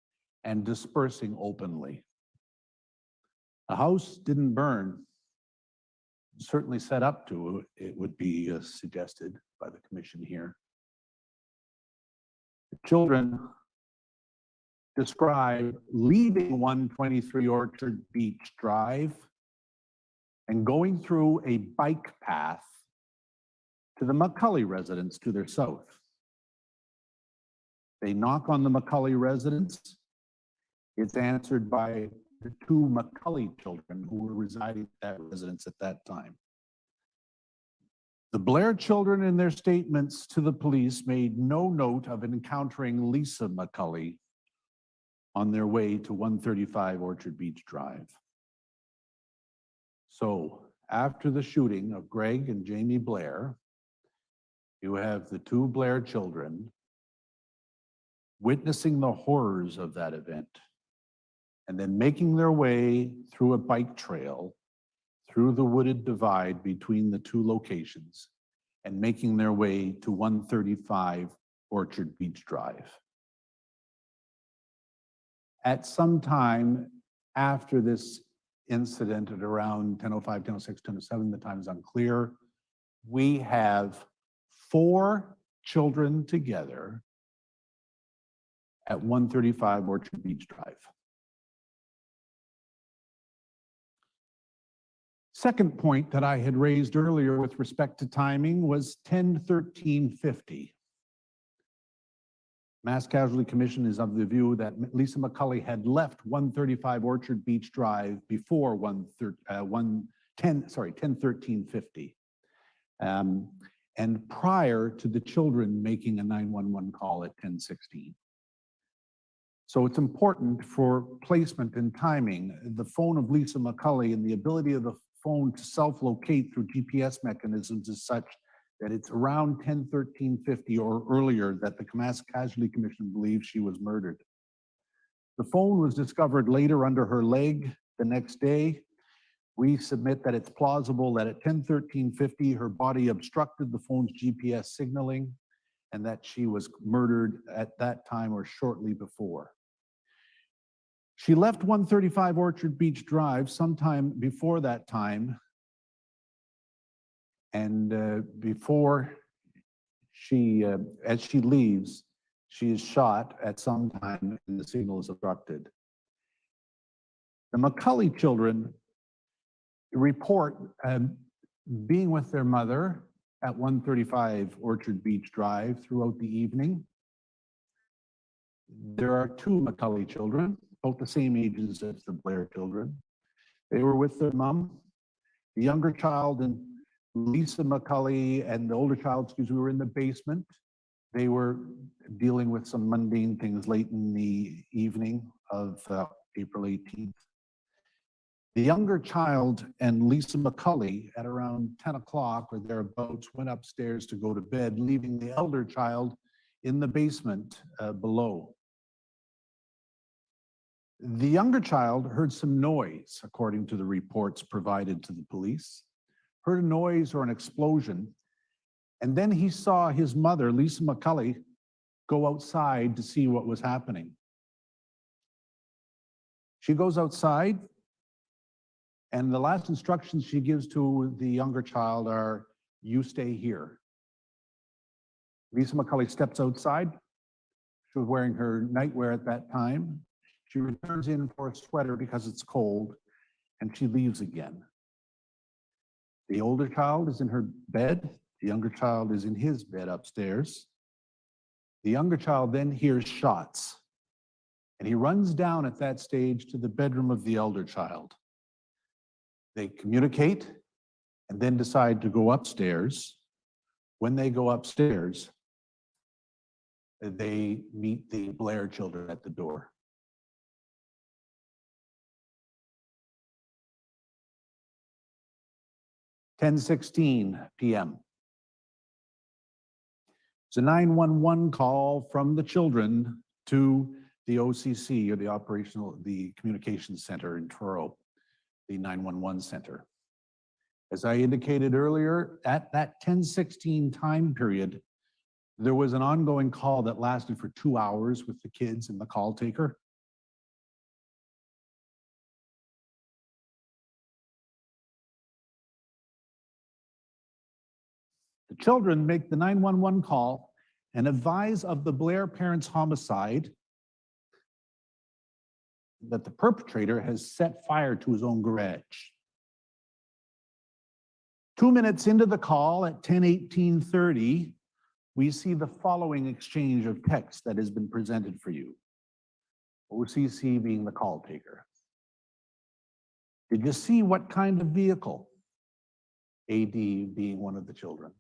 and dispersing openly. The house didn't burn, certainly set up to, it would be suggested by the commission here. The children describe leaving 123 Orchard Beach Drive and going through a bike path to the McCully residence to their south. They knock on the McCully residence. It's answered by the two McCully children who were residing at that residence at that time. The Blair children in their statements to the police made no note of encountering Lisa McCully on their way to 135 Orchard Beach Drive. So after the shooting of Greg and Jamie Blair, you have the two Blair children witnessing the horrors of that event and then making their way through a bike trail through the wooded divide between the two locations and making their way to 135 Orchard Beach Drive. At some time after this incident at around 10:05, 10:06, 10:07, the time is unclear, we have 4 children together at 135 Orchard Beach Drive. Second point that I had raised earlier with respect to timing was 10/13/50. Mass Casualty Commission is of the view that Lisa McCully had left 135 Orchard Beach Drive before 10/13/50, and prior to the children making a 911 call at 10:16. So it's important for placement and timing. The phone of Lisa McCully and the ability of the phone to self-locate through GPS mechanisms is such that it's around 10/13/50 or earlier that the Mass Casualty Commission believes she was murdered. The phone was discovered later under her leg the next day. We submit that it's plausible that at 10/13/50, her body obstructed the phone's GPS signaling and that she was murdered at that time or shortly before. She left 135 Orchard Beach Drive sometime before that time, and before she, as she leaves, she is shot at some time and the signal is obstructed. The McCully children report being with their mother at 135 Orchard Beach Drive throughout the evening. There are 2 McCully children, both the same ages as the Blair children. They were with their mom. The younger child and Lisa McCully and the older child, were in the basement. They were dealing with some mundane things late in the evening of April 18th. The younger child and Lisa McCully at around 10 o'clock or thereabouts went upstairs to go to bed, leaving the elder child in the basement below. The younger child heard some noise, according to the reports provided to the police, heard a noise or an explosion, and then he saw his mother, Lisa McCully, go outside to see what was happening. She goes outside, and the last instructions she gives to the younger child are, "You stay here." Lisa McCully steps outside. She was wearing her nightwear at that time. She returns in for a sweater because it's cold, and she leaves again. The older child is in her bed. The younger child is in his bed upstairs. The younger child then hears shots, and he runs down at that stage to the bedroom of the elder child. They communicate and then decide to go upstairs. When they go upstairs, they meet the Blair children at the door. (10:16 p.m.) It's a 911 call from the children to the OCC, or the Communications Center in Truro, the 911 center. As I indicated earlier, at that 10:16 time period, there was an ongoing call that lasted for 2 hours with the kids and the call taker. The children make the 911 call and advise of the Blair parents' homicide, that the perpetrator has set fire to his own garage. 2 minutes into the call at 10:18:30, we see the following exchange of text that has been presented for you. OCC being the call taker. Did you see what kind of vehicle? AD being one of the children.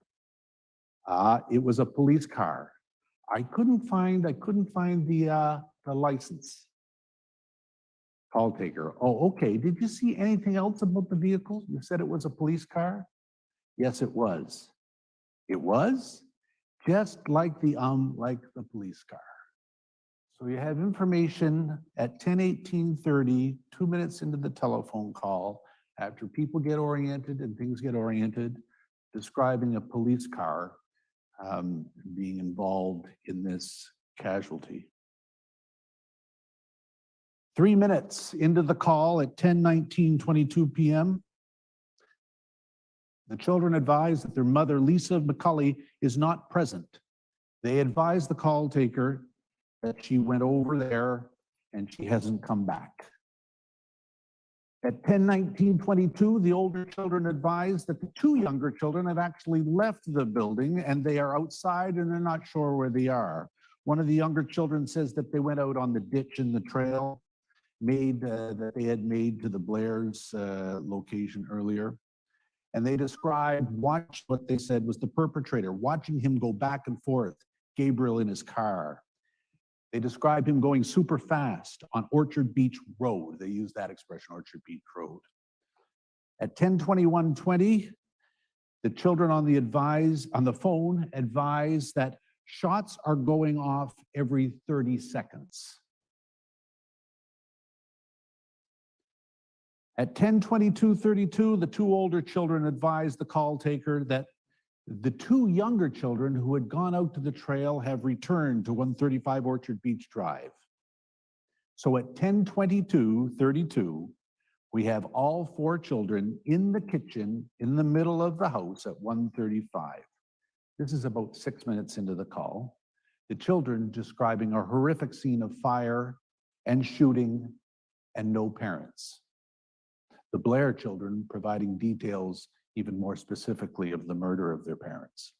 It was a police car. I couldn't find the license. Call taker. Oh, okay. Did you see anything else about the vehicle? You said it was a police car? Yes, it was. It was just like the police car. So you have information at 10:18:30, 2 minutes into the telephone call, after people get oriented and things get oriented, describing a police car being involved in this casualty. 3 minutes into the call at 10:19:22 p.m., the children advise that their mother, Lisa McCulley, is not present. They advise the call taker that she went over there and she hasn't come back. At 10:19:22, the older children advise that the two younger children have actually left the building and they are outside and they're not sure where they are. One of the younger children says that they went out on the ditch in the trail that they had made to the Blair's location earlier. And they described, what they said was the perpetrator, watching him go back and forth, Gabriel in his car. They described him going super fast on Orchard Beach Road. They used that expression, Orchard Beach Road. At 10:21:20, the children on the phone advise that shots are going off every 30 seconds. At 10:22:32, the two older children advised the call taker that the two younger children who had gone out to the trail have returned to 135 Orchard Beach Drive. So at 10:22:32, we have all four children in the kitchen in the middle of the house at 1:35. This is about 6 minutes into the call. The children describing a horrific scene of fire and shooting and no parents. The Blair children providing details even more specifically of the murder of their parents.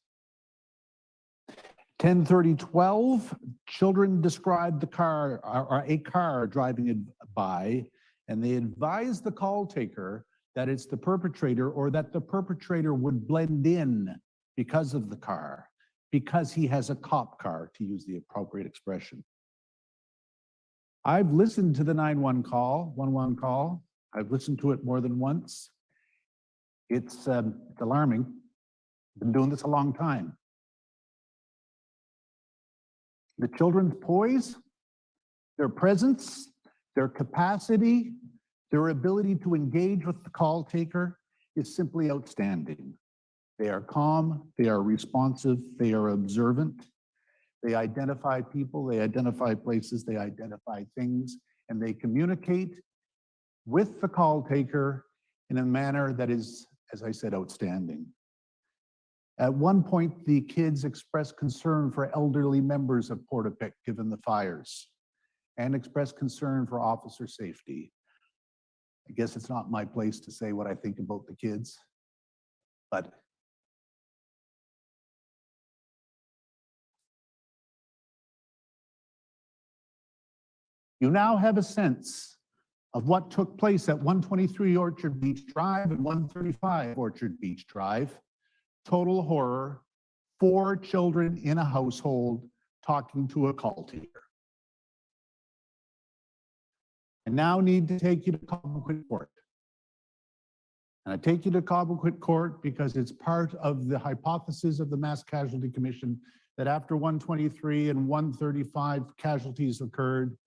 10:30:12, children described the car, or a car driving by, and they advised the call taker that it's the perpetrator, or that the perpetrator would blend in because of the car, because he has a cop car, to use the appropriate expression. I've listened to the 911 call. I've listened to it more than once. It's alarming. Been doing this a long time. The children's poise, their presence, their capacity, their ability to engage with the call taker is simply outstanding. They are calm, they are responsive, they are observant. They identify people, they identify places, they identify things, and they communicate with the call taker in a manner that is, as I said, outstanding. At one point, the kids expressed concern for elderly members of Portapique given the fires, and expressed concern for officer safety. I guess it's not my place to say what I think about the kids, but you now have a sense of what took place at 123 Orchard Beach Drive and 135 Orchard Beach Drive. Total horror, 4 children in a household talking to a call taker. I now need to take you to Cobequid Court. And I take you to Cobequid Court because it's part of the hypothesis of the Mass Casualty Commission that after 123 and 135 casualties occurred,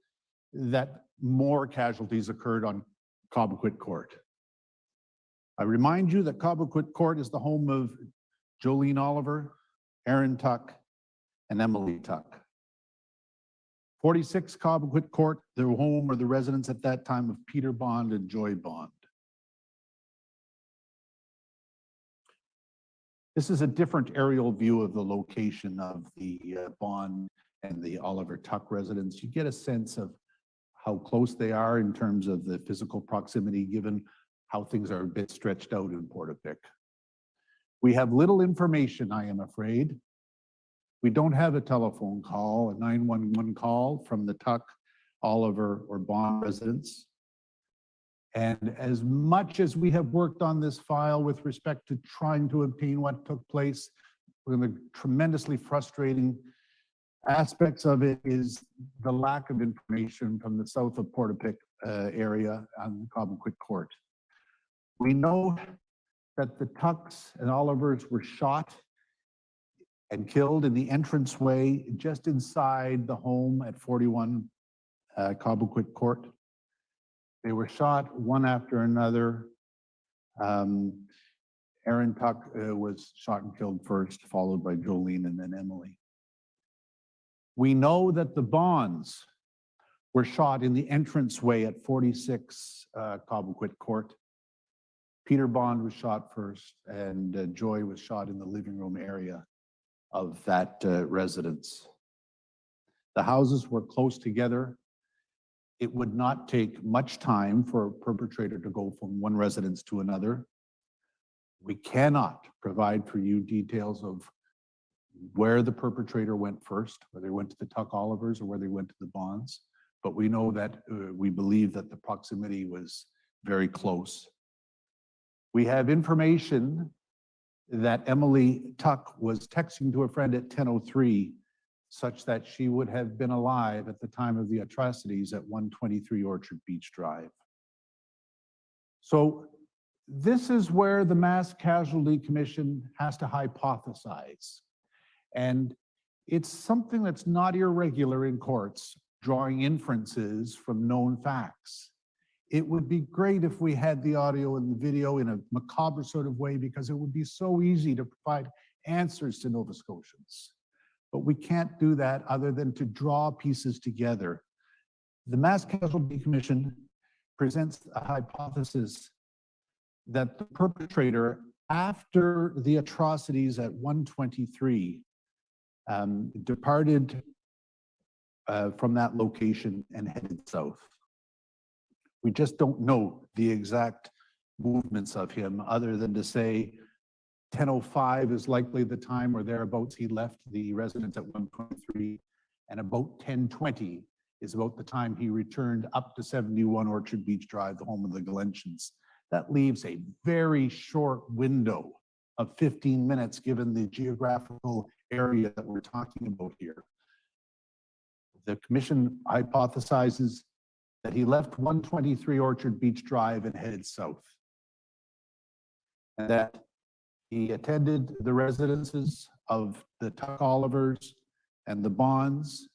that more casualties occurred on Cobequid Court. I remind you that Cobequid Court is the home of Jolene Oliver, Aaron Tuck, and Emily Tuck. 46 Cobequid Court, their home or the residence at that time of Peter Bond and Joy Bond. This is a different aerial view of the location of the Bond and the Oliver Tuck residence. You get a sense of how close they are in terms of the physical proximity, given how things are a bit stretched out in Portapique. We have little information, I am afraid. We don't have a telephone call, a 911 call from the Tuck, Oliver, or Bond residence. And as much as we have worked on this file with respect to trying to obtain what took place, one of the tremendously frustrating aspects of it is the lack of information from the south of Portapique area on Cobequid Court. We know that the Tucks and Olivers were shot and killed in the entranceway just inside the home at 41 Cobequid Court. They were shot one after another. Aaron Tuck was shot and killed first, followed by Jolene and then Emily. We know that the Bonds were shot in the entranceway at 46 Cobequid Court. Peter Bond was shot first, and Joy was shot in the living room area of that residence. The houses were close together. It would not take much time for a perpetrator to go from one residence to another. We cannot provide for you details of where the perpetrator went first, whether he went to the Tuck Olivers or whether he went to the Bonds, but we know that we believe that the proximity was very close. We have information that Emily Tuck was texting to a friend at 10:03, such that she would have been alive at the time of the atrocities at 123 Orchard Beach Drive. So this is where the Mass Casualty Commission has to hypothesize. And it's something that's not irregular in courts, drawing inferences from known facts. It would be great if we had the audio and the video in a macabre sort of way, because it would be so easy to provide answers to Nova Scotians. But we can't do that other than to draw pieces together. The Mass Casualty Commission presents a hypothesis that the perpetrator, after the atrocities at 123, departed from that location and headed south. We just don't know the exact movements of him, other than to say 10:05 is likely the time or thereabouts he left the residence at 123, and about 10:20 is about the time he returned up to 71 Orchard Beach Drive, the home of the Galenchans. That leaves a very short window of 15 minutes, given the geographical area that we're talking about here. The commission hypothesizes that he left 123 Orchard Beach Drive and headed south, and that he attended the residences of the Tuck Olivers and the Bonds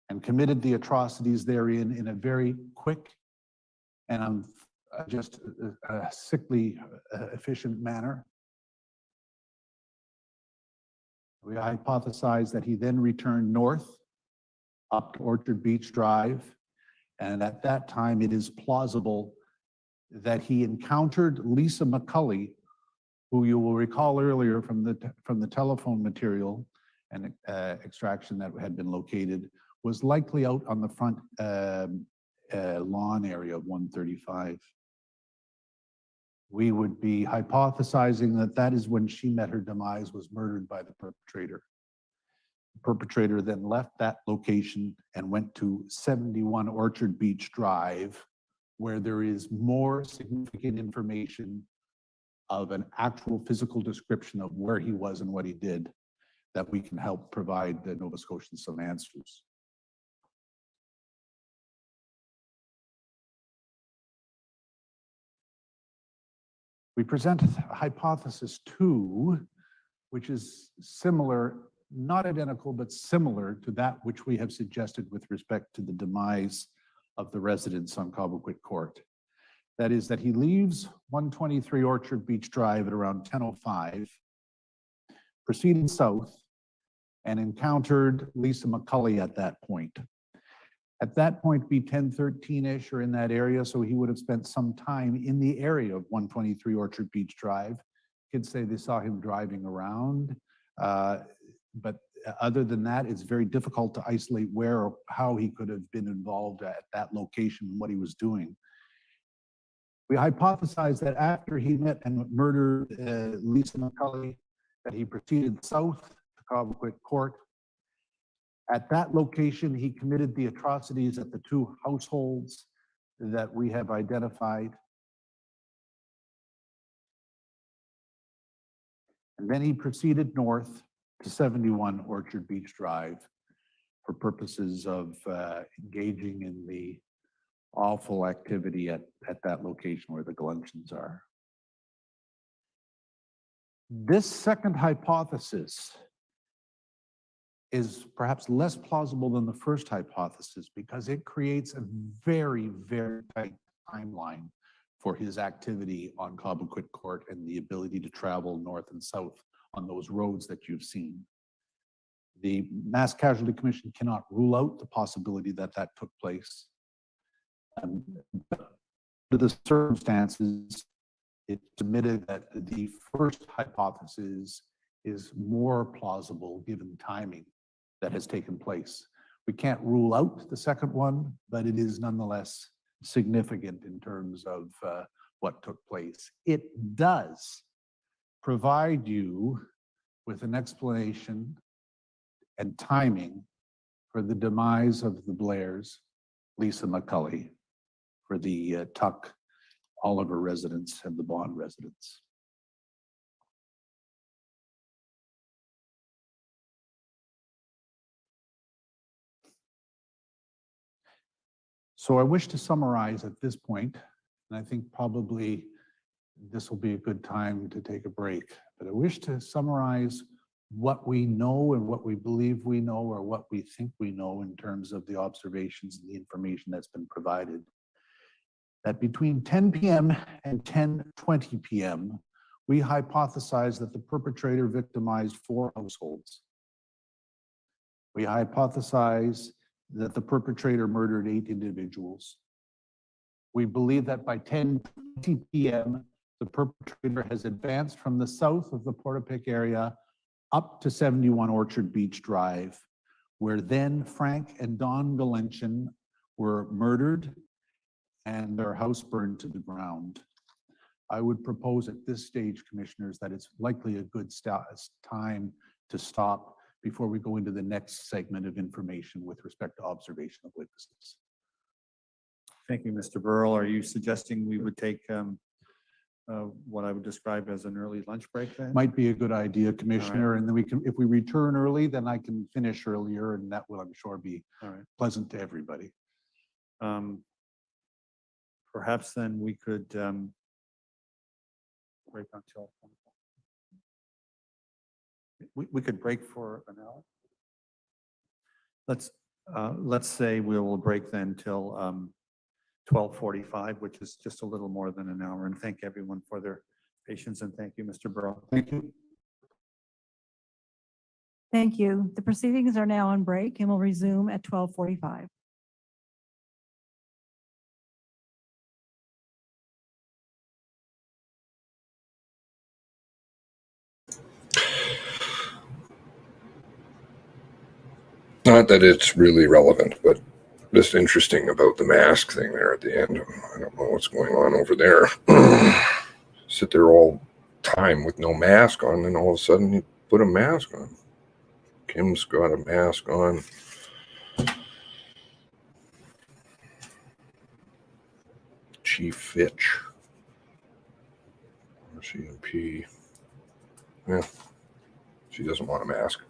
and committed the atrocities therein in a very quick and just a sickly efficient manner. We hypothesize that he then returned north up to Orchard Beach Drive, and at that time it is plausible that he encountered Lisa McCulley, who you will recall earlier from the telephone material and extraction that had been located, was likely out on the front lawn area of 135. We would be hypothesizing that that is when she met her demise, was murdered by the perpetrator. The perpetrator then left that location and went to 71 Orchard Beach Drive, where there is more significant information of an actual physical description of where he was and what he did, that we can help provide the Nova Scotians some answers. We present hypothesis 2, which is similar, not identical, but similar to that which we have suggested with respect to the demise of the residents on Cobequid Court. That is, that he leaves 123 Orchard Beach Drive at around 10:05, proceeded south, and encountered Lisa McCulley at that point. At that point, be 10:13-ish or in that area, so he would have spent some time in the area of 123 Orchard Beach Drive, Kids say they saw him driving around, but other than that, it's very difficult to isolate where or how he could have been involved at that location and what he was doing. We hypothesize that after he met and murdered Lisa McCulley, that he proceeded south to Cobequid Court. At that location, he committed the atrocities at the two households that we have identified. And then he proceeded north to 71 Orchard Beach Drive for purposes of engaging in the awful activity at that location where the Glenchins are. This second hypothesis is perhaps less plausible than the first hypothesis because it creates a very, very tight timeline for his activity on Cobequid Court and the ability to travel north and south on those roads that you've seen. The Mass Casualty Commission cannot rule out the possibility that that took place. But under the circumstances, it's admitted that the first hypothesis is more plausible given timing that has taken place. We can't rule out the second one, but it is nonetheless significant in terms of what took place. It does provide you with an explanation and timing for the demise of the Blairs, Lisa McCulley, for the Tuck Oliver residence and the Bond residence. So I wish to summarize at this point, and I think probably this will be a good time to take a break, but I wish to summarize what we know and what we believe we know or what we think we know in terms of the observations and the information that's been provided. That between 10 p.m. and 10:20 p.m., we hypothesize that the perpetrator victimized 4 households. We hypothesize that the perpetrator murdered 8 individuals. We believe that by 10:20 p.m., the perpetrator has advanced from the south of the Portapique area up to 71 Orchard Beach Drive, where then Frank and Don Galenchin were murdered and their house burned to the ground. I would propose at this stage, commissioners, that it's likely a good time to stop before we go into the next segment of information with respect to observation of witnesses. Thank you, Mr. Burrell. Are you suggesting we would take what I would describe as an early lunch break then? Might be a good idea, Commissioner, and then we can, if we return early, then I can finish earlier, and that will, I'm sure, be pleasant to everybody. Perhaps then we could break until we could break for an hour. Let's say we will break then till 12:45, which is just a little more than an hour. And thank everyone for their patience, and thank you, Mr. Burrell. Thank you. Thank you. The proceedings are now on break and will resume at 12:45. Not that it's really relevant, but just interesting about the mask thing there at the end. I don't know what's going on over there. Sit there all time with no mask on, and all of a sudden you put a mask on. Kim's got a mask on. Chief Fitch. RCMP. Yeah. She doesn't want a mask.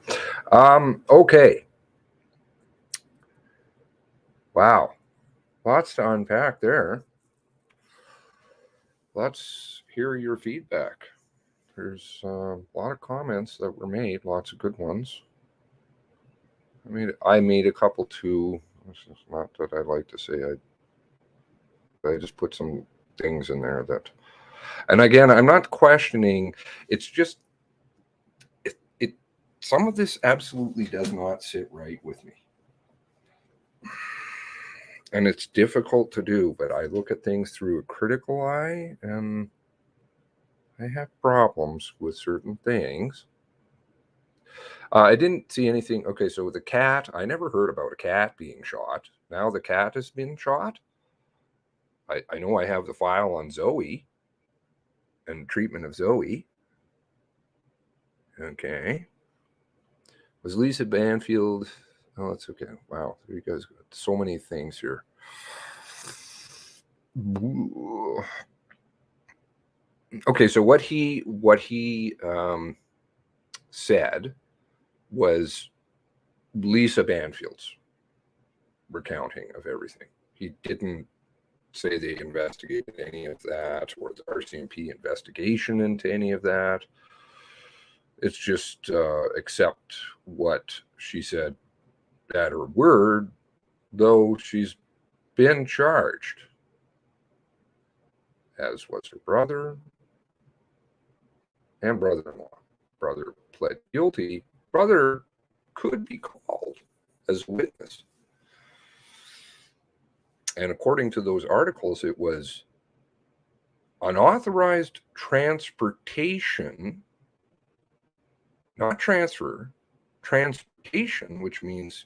Okay. Wow. Lots to unpack there. Let's hear your feedback. There's a lot of comments that were made, lots of good ones. I made a couple too. It's not that I like to say I just put some things in there that, and again, I'm not questioning. It's just some of this absolutely does not sit right with me. And it's difficult to do, but I look at things through a critical eye, and I have problems with certain things. I didn't see anything. Okay, so the cat, I never heard about a cat being shot. Now the cat has been shot. I know I have the file on Zoe and treatment of Zoe. Okay. Was Lisa Banfield? Oh, that's okay. Wow, you guys got so many things here. Okay, so what he said was Lisa Banfield's recounting of everything. He didn't say they investigated any of that or the RCMP investigation into any of that. It's just accept what she said at her word, though she's been charged, as was her brother and brother-in-law. Brother pled guilty. Brother could be called as a witness. And according to those articles, it was unauthorized transportation, not transfer, transportation, which means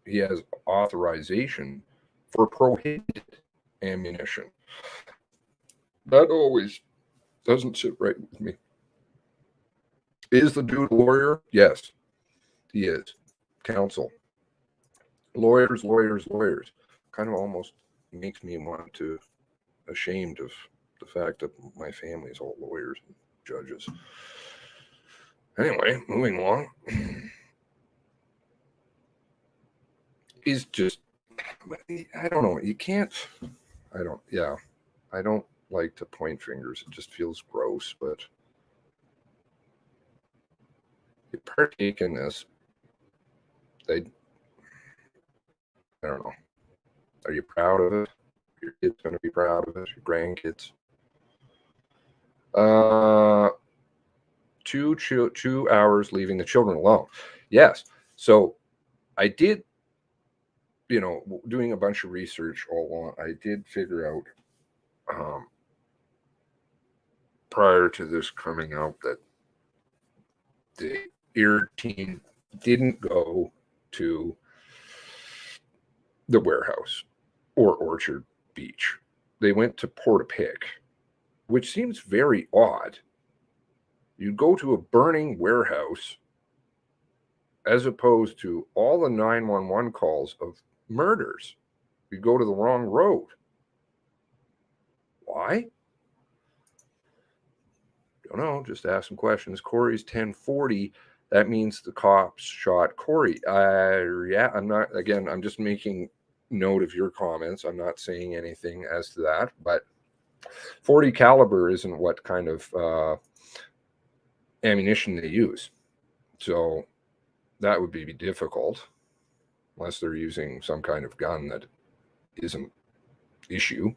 he has authorization for prohibited ammunition. That always doesn't sit right with me. Is the dude a lawyer? Yes, he is. Counsel. Lawyers. Kind of almost makes me want to, ashamed of the fact that my family is all lawyers and judges. Anyway, moving along. He's just, I don't know. You can't, I don't like to point fingers. It just feels gross, but you partake in this. I don't know. Are you proud of it? Your kid's going to be proud of it. Your grandkids. 2 hours leaving the children alone. Yes. So I did, doing a bunch of research all along, I did figure out prior to this coming out that the EAR team didn't go to the warehouse or Orchard Beach. They went to Portapique, which seems very odd. You go to a burning warehouse as opposed to all the 911 calls of murders. You go to the wrong road. Why? Don't know. Just ask some questions. Corey's 1040. That means the cops shot Corey. Yeah, I'm just making note of your comments. I'm not saying anything as to that, but 40 caliber isn't what kind of ammunition they use. So that would be difficult unless they're using some kind of gun that isn't issue.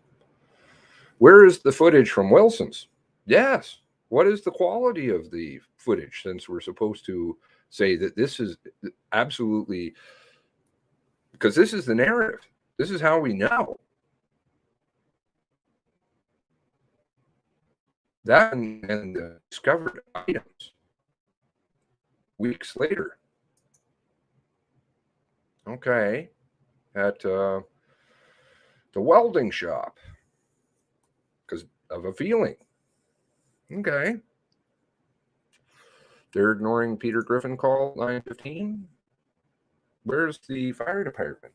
Where is the footage from Wilson's? Yes. What is the quality of the footage, since we're supposed to say that this is absolutely, because this is the narrative. This is how we know. That and the discovered items weeks later. Okay. At the welding shop because of a feeling. Okay. They're ignoring Peter Griffin call 9:15. Where's the fire department?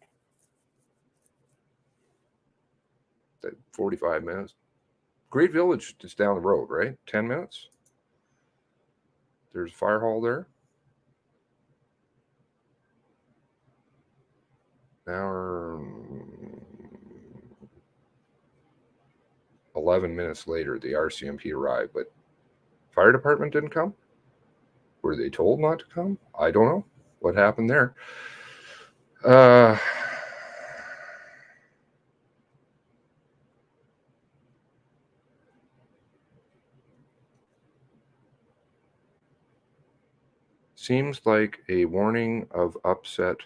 45 minutes. Great Village is down the road, right? 10 minutes. There's a fire hall there. Now 11 minutes later, the RCMP arrived, but fire department didn't come. Were they told not to come? I don't know what happened there. Seems like a warning of upset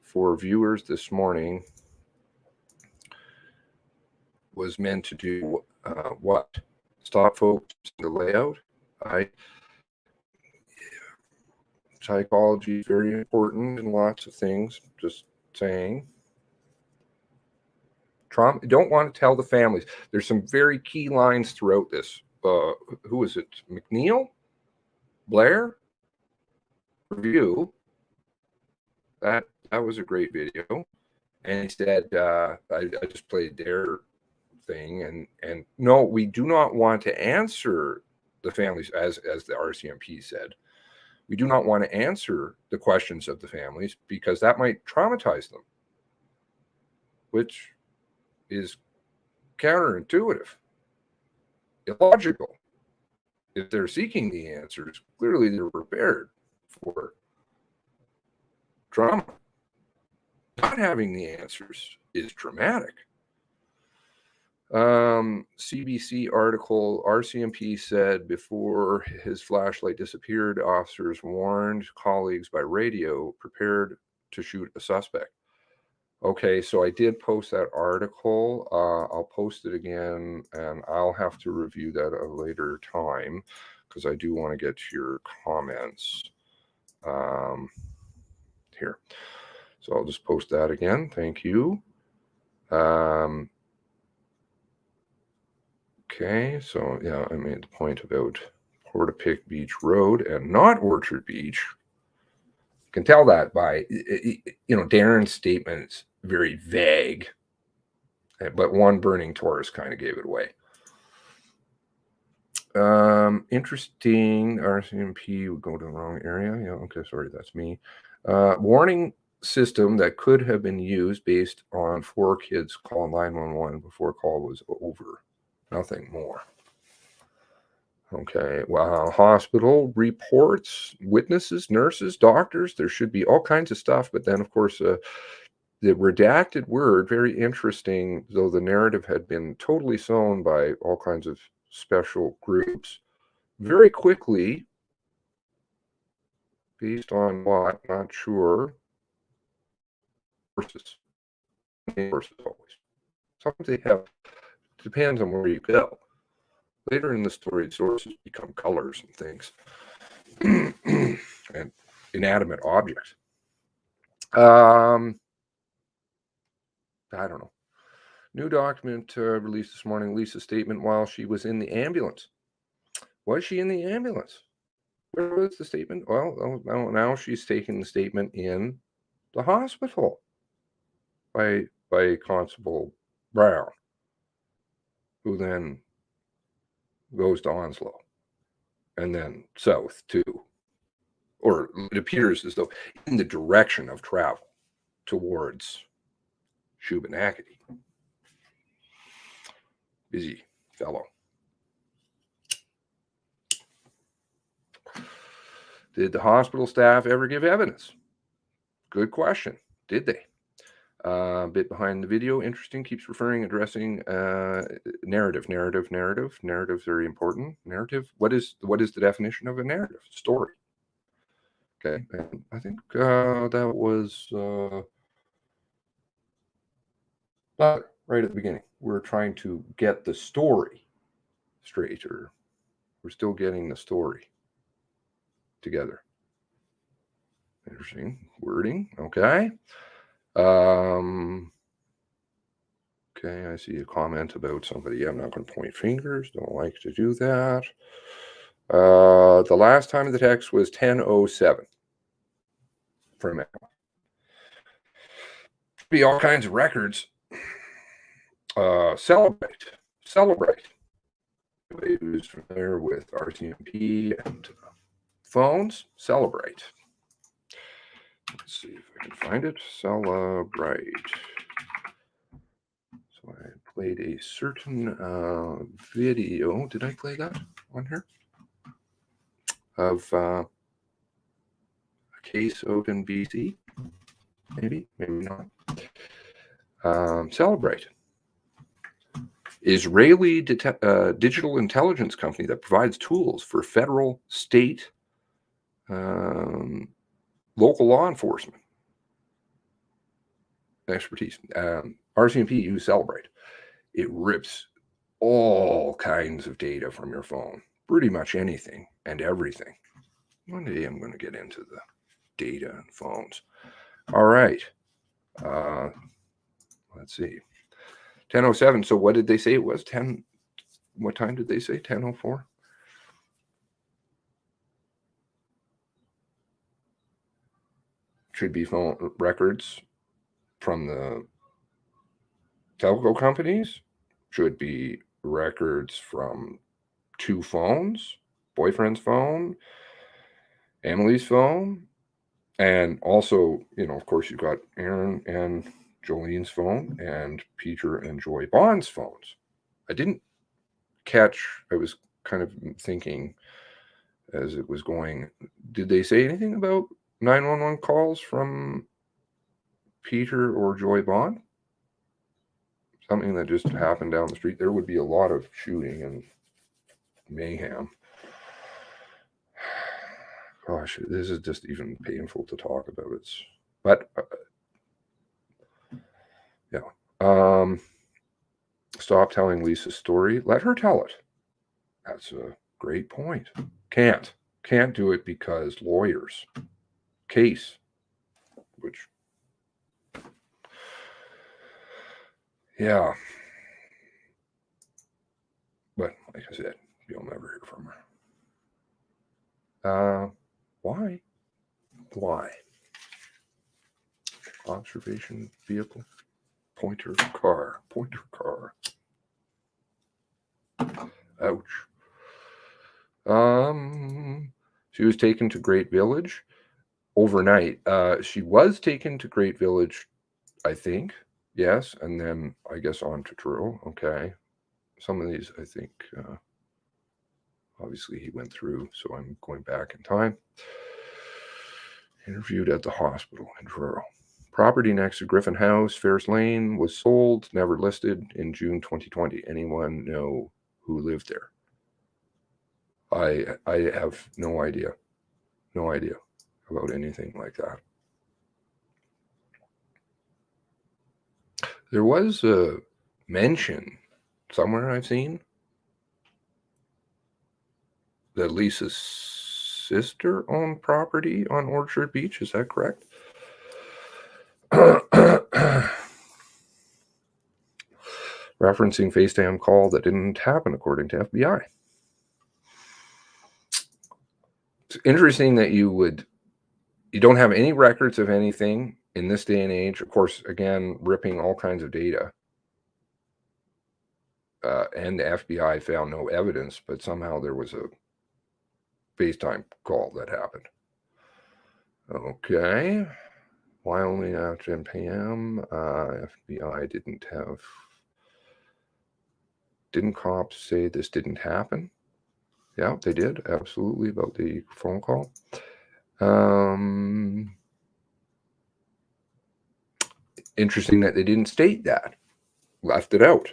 for viewers this morning was meant to do What? Stop folks in the layout? Psychology is very important in lots of things. Just saying. Trauma. Don't want to tell the families. There's some very key lines throughout this. Who is it? McNeil? Blair? Review. That was a great video. And he said, I just played their thing, and no, we do not want to answer the families, as the RCMP said. We do not want to answer the questions of the families because that might traumatize them, which is counterintuitive, illogical. If they're seeking the answers, clearly they're prepared for trauma. Not having the answers is traumatic. CBC article, RCMP said before his flashlight disappeared, officers warned colleagues by radio, prepared to shoot a suspect. Okay, so I did post that article. I'll post it again, and I'll have to review that at a later time because I do want to get to your comments here. So I'll just post that again. Thank you. Okay, so yeah, I made the point about Portapique Beach Road and not Orchard Beach. You can tell that by, Darren's statement's very vague, but one burning Taurus kind of gave it away. Interesting. RCMP would go to the wrong area. Yeah, okay, sorry, that's me. Warning system that could have been used based on 4 kids call 911 before call was over. Nothing more. Okay, well, hospital reports, witnesses, nurses, doctors, there should be all kinds of stuff. But then, of course, the redacted word, very interesting, though the narrative had been totally sown by all kinds of special groups. Very quickly, based on what, not sure, horses always. Sometimes they have, depends on where you go. Later in the story, sources become colors and things and inanimate objects. I don't know. New document released this morning. Lisa's statement while she was in the ambulance. Was she in the ambulance? Where was the statement? Well, now she's taking the statement in the hospital by Constable Brown, who then goes to Onslow and then south to, or it appears as though in the direction of travel towards Shubenacadie. Busy fellow. Did the hospital staff ever give evidence? Good question. Did they? A bit behind the video, interesting, keeps addressing narrative, very important. Narrative, what is the definition of a narrative? Story. Okay, and I think that was right at the beginning. We're trying to get the story straight, or we're still getting the story together. Interesting wording. Okay. Okay, I see a comment about somebody. I'm not going to point fingers. Don't like to do that. The last time of the text was 10:07 from Emma. Be all kinds of records. Celebrate. Anybody who's familiar with RCMP and phones, celebrate. Let's see if I can find it. Celebrate. So I played a certain video. Did I play that on here? Of a case out in BC. Maybe not. Celebrate. Israeli digital intelligence company that provides tools for federal, state, local law enforcement expertise. RCMP use Celebrate. It rips all kinds of data from your phone, pretty much anything and everything. One day I'm going to get into the data and phones. All right. Let's see. 10:07. So what did they say it was? 10. What time did they say? 10:04? Should be phone records from the telco companies. Should be records from 2 phones, boyfriend's phone, Emily's phone, and also, of course, you've got Aaron and Jolene's phone and Peter and Joy Bond's phones. I didn't catch, I was kind of thinking as it was going, did they say anything about 911 calls from Peter or Joy Bond? Something that just happened down the street. There would be a lot of shooting and mayhem. Gosh, this is just even painful to talk about. Yeah. Stop telling Lisa's story. Let her tell it. That's a great point. Can't do it because lawyers. Case, which, yeah. But like I said, you'll never hear from her. Why? Observation vehicle. Pointer car. Ouch. She was taken to Great Village overnight. She was taken to Great Village, I think. Yes. And then I guess on to Truro. Okay. Some of these, I think, obviously he went through, so I'm going back in time. Interviewed at the hospital in Truro. Property next to Griffin House, Ferris Lane, was sold, never listed in June 2020. Anyone know who lived there? I have no idea. No idea about anything like that. There was a mention somewhere I've seen that Lisa's sister owned property on Orchard Beach. Is that correct? Referencing FaceTime call that didn't happen, according to FBI. It's interesting that you don't have any records of anything in this day and age. Of course, again, ripping all kinds of data. And the FBI found no evidence, but somehow there was a FaceTime call that happened. Okay. Why only at 10 p.m.? FBI didn't cops say this didn't happen? Yeah, they did. Absolutely, about the phone call. Interesting that they didn't state that. Left it out.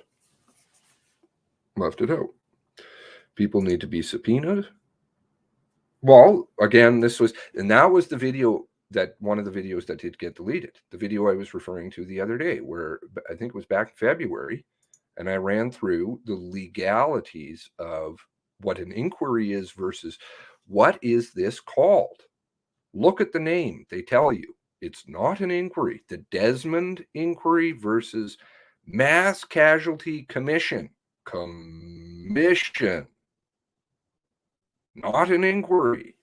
People need to be subpoenaed. Well, again, that was the video one of the videos that did get deleted. The video I was referring to the other day, where I think it was back in February, and I ran through the legalities of what an inquiry is versus what is this called. Look at the name. They tell you it's not an inquiry. The Desmond Inquiry versus Mass Casualty Commission. Not an inquiry.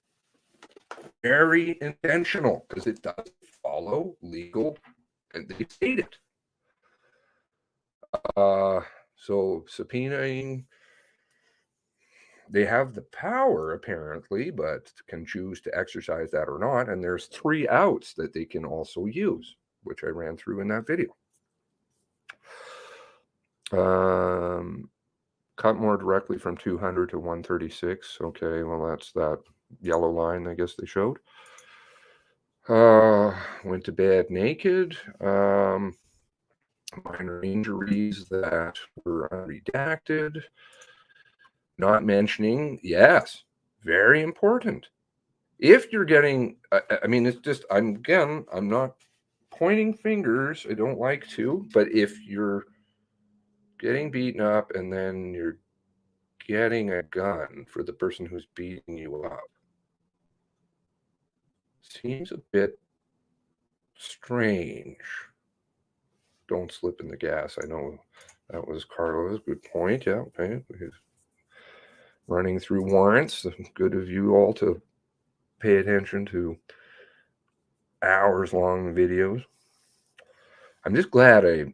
Very intentional, because it doesn't follow legal, and they state it. So subpoenaing, they have the power apparently, but can choose to exercise that or not. And there's 3 outs that they can also use, which I ran through in that video. Cut more directly from 200 to 136. Okay, well, that's that yellow line I guess they showed. Went to bed naked. Minor injuries that were unredacted. Not mentioning, yes, very important. If you're getting, I mean, it's just, I'm not pointing fingers. I don't like to, but if you're getting beaten up, and then you're getting a gun for the person who's beating you up. Seems a bit strange. Don't slip in the gas. I know that was Carlos. Good point. Yeah, okay. He's running through warrants. Good of you all to pay attention to hours-long videos. I'm just glad I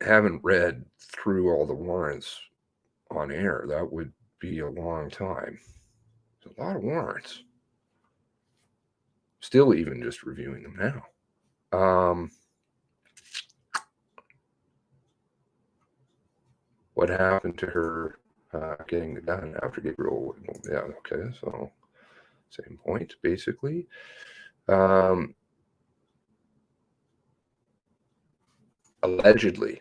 haven't read through all the warrants on air. That would be a long time. It's a lot of warrants. Still even just reviewing them now. What happened to her getting the gun after Gabriel? Yeah, okay, so same point, basically. Allegedly.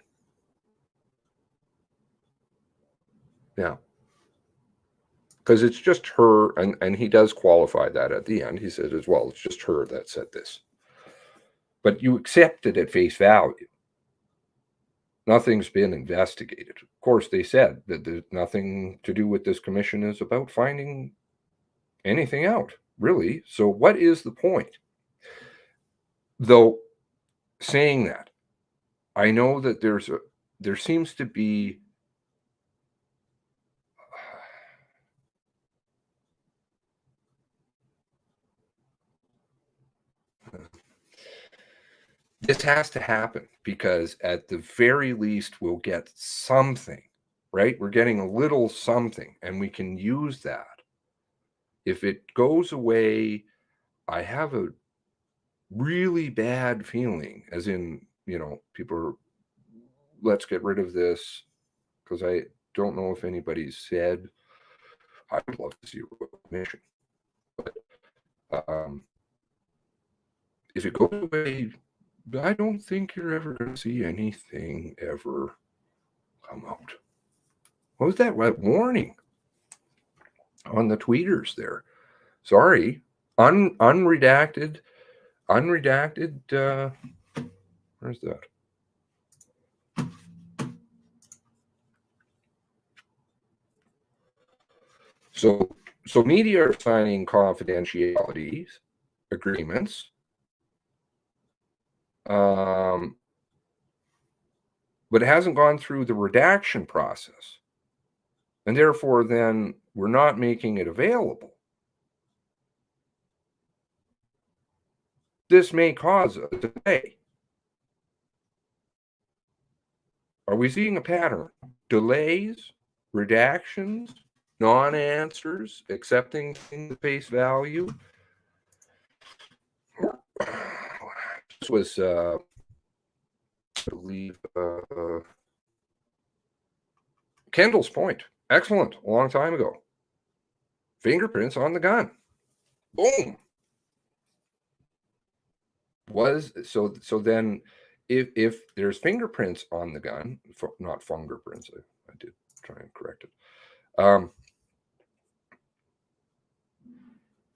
Yeah. Because it's just her, and he does qualify that at the end. He said as well, it's just her that said this. But you accept it at face value. Nothing's been investigated. Of course, they said that there's nothing to do with this commission is about finding anything out, really. So what is the point? Though, saying that, I know that there seems to be this has to happen because at the very least we'll get something, right? We're getting a little something and we can use that. If it goes away, I have a really bad feeling, as in, people are, let's get rid of this, because I don't know if anybody's said, I would love to see a commission. But if it goes away, I don't think you're ever going to see anything ever come out. What was that warning on the tweeters there? Sorry, unredacted. Where's that? So media are signing confidentiality agreements. But it hasn't gone through the redaction process. And therefore, then, we're not making it available. This may cause a delay. Are we seeing a pattern? Delays, redactions, non-answers, accepting things at face value. This was, I believe, Kendall's point. Excellent. A long time ago. Fingerprints on the gun. Boom. So then if there's fingerprints on the gun, not fingerprints, I did try and correct it.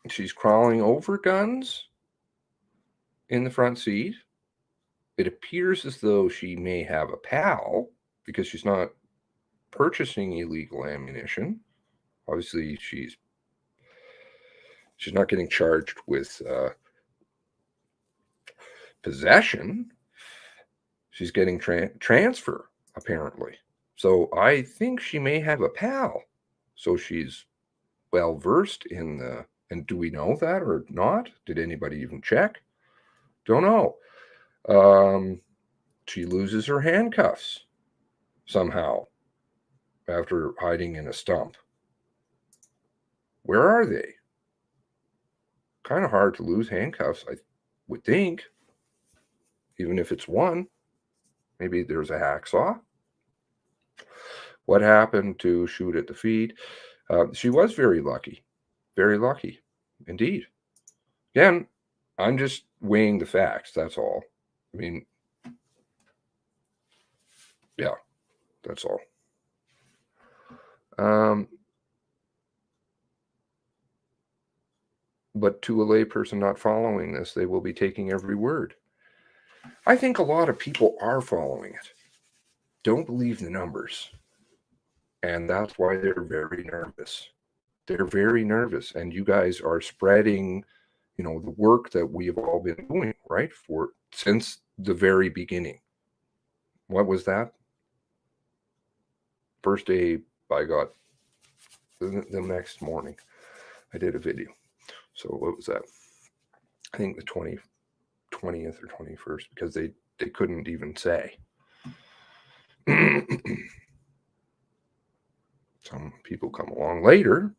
She's crawling over guns in the front seat. It appears as though she may have a pal because she's not purchasing illegal ammunition. Obviously, she's not getting charged with possession. She's getting transfer, apparently. So I think she may have a pal. So she's well versed in the, and do we know that or not? Did anybody even check? Don't know. She loses her handcuffs somehow after hiding in a stump. Where are they? Kind of hard to lose handcuffs, I would think. Even if it's one. Maybe there's a hacksaw. What happened to shoot at the feet? She was very lucky. Very lucky. Indeed. Again, I'm just weighing the facts. That's all. I mean, yeah, that's all. But to a layperson not following this, they will be taking every word. I think a lot of people are following it. don't believe the numbers. And that's why they're very nervous. They're very nervous. And you guys are spreading, you know, the work that we've all been doing, right? Since the very beginning. What was that? First day I got the next morning. I did a video. So what was that? I think the 20th or 21st, because they couldn't even say. Some people come along later.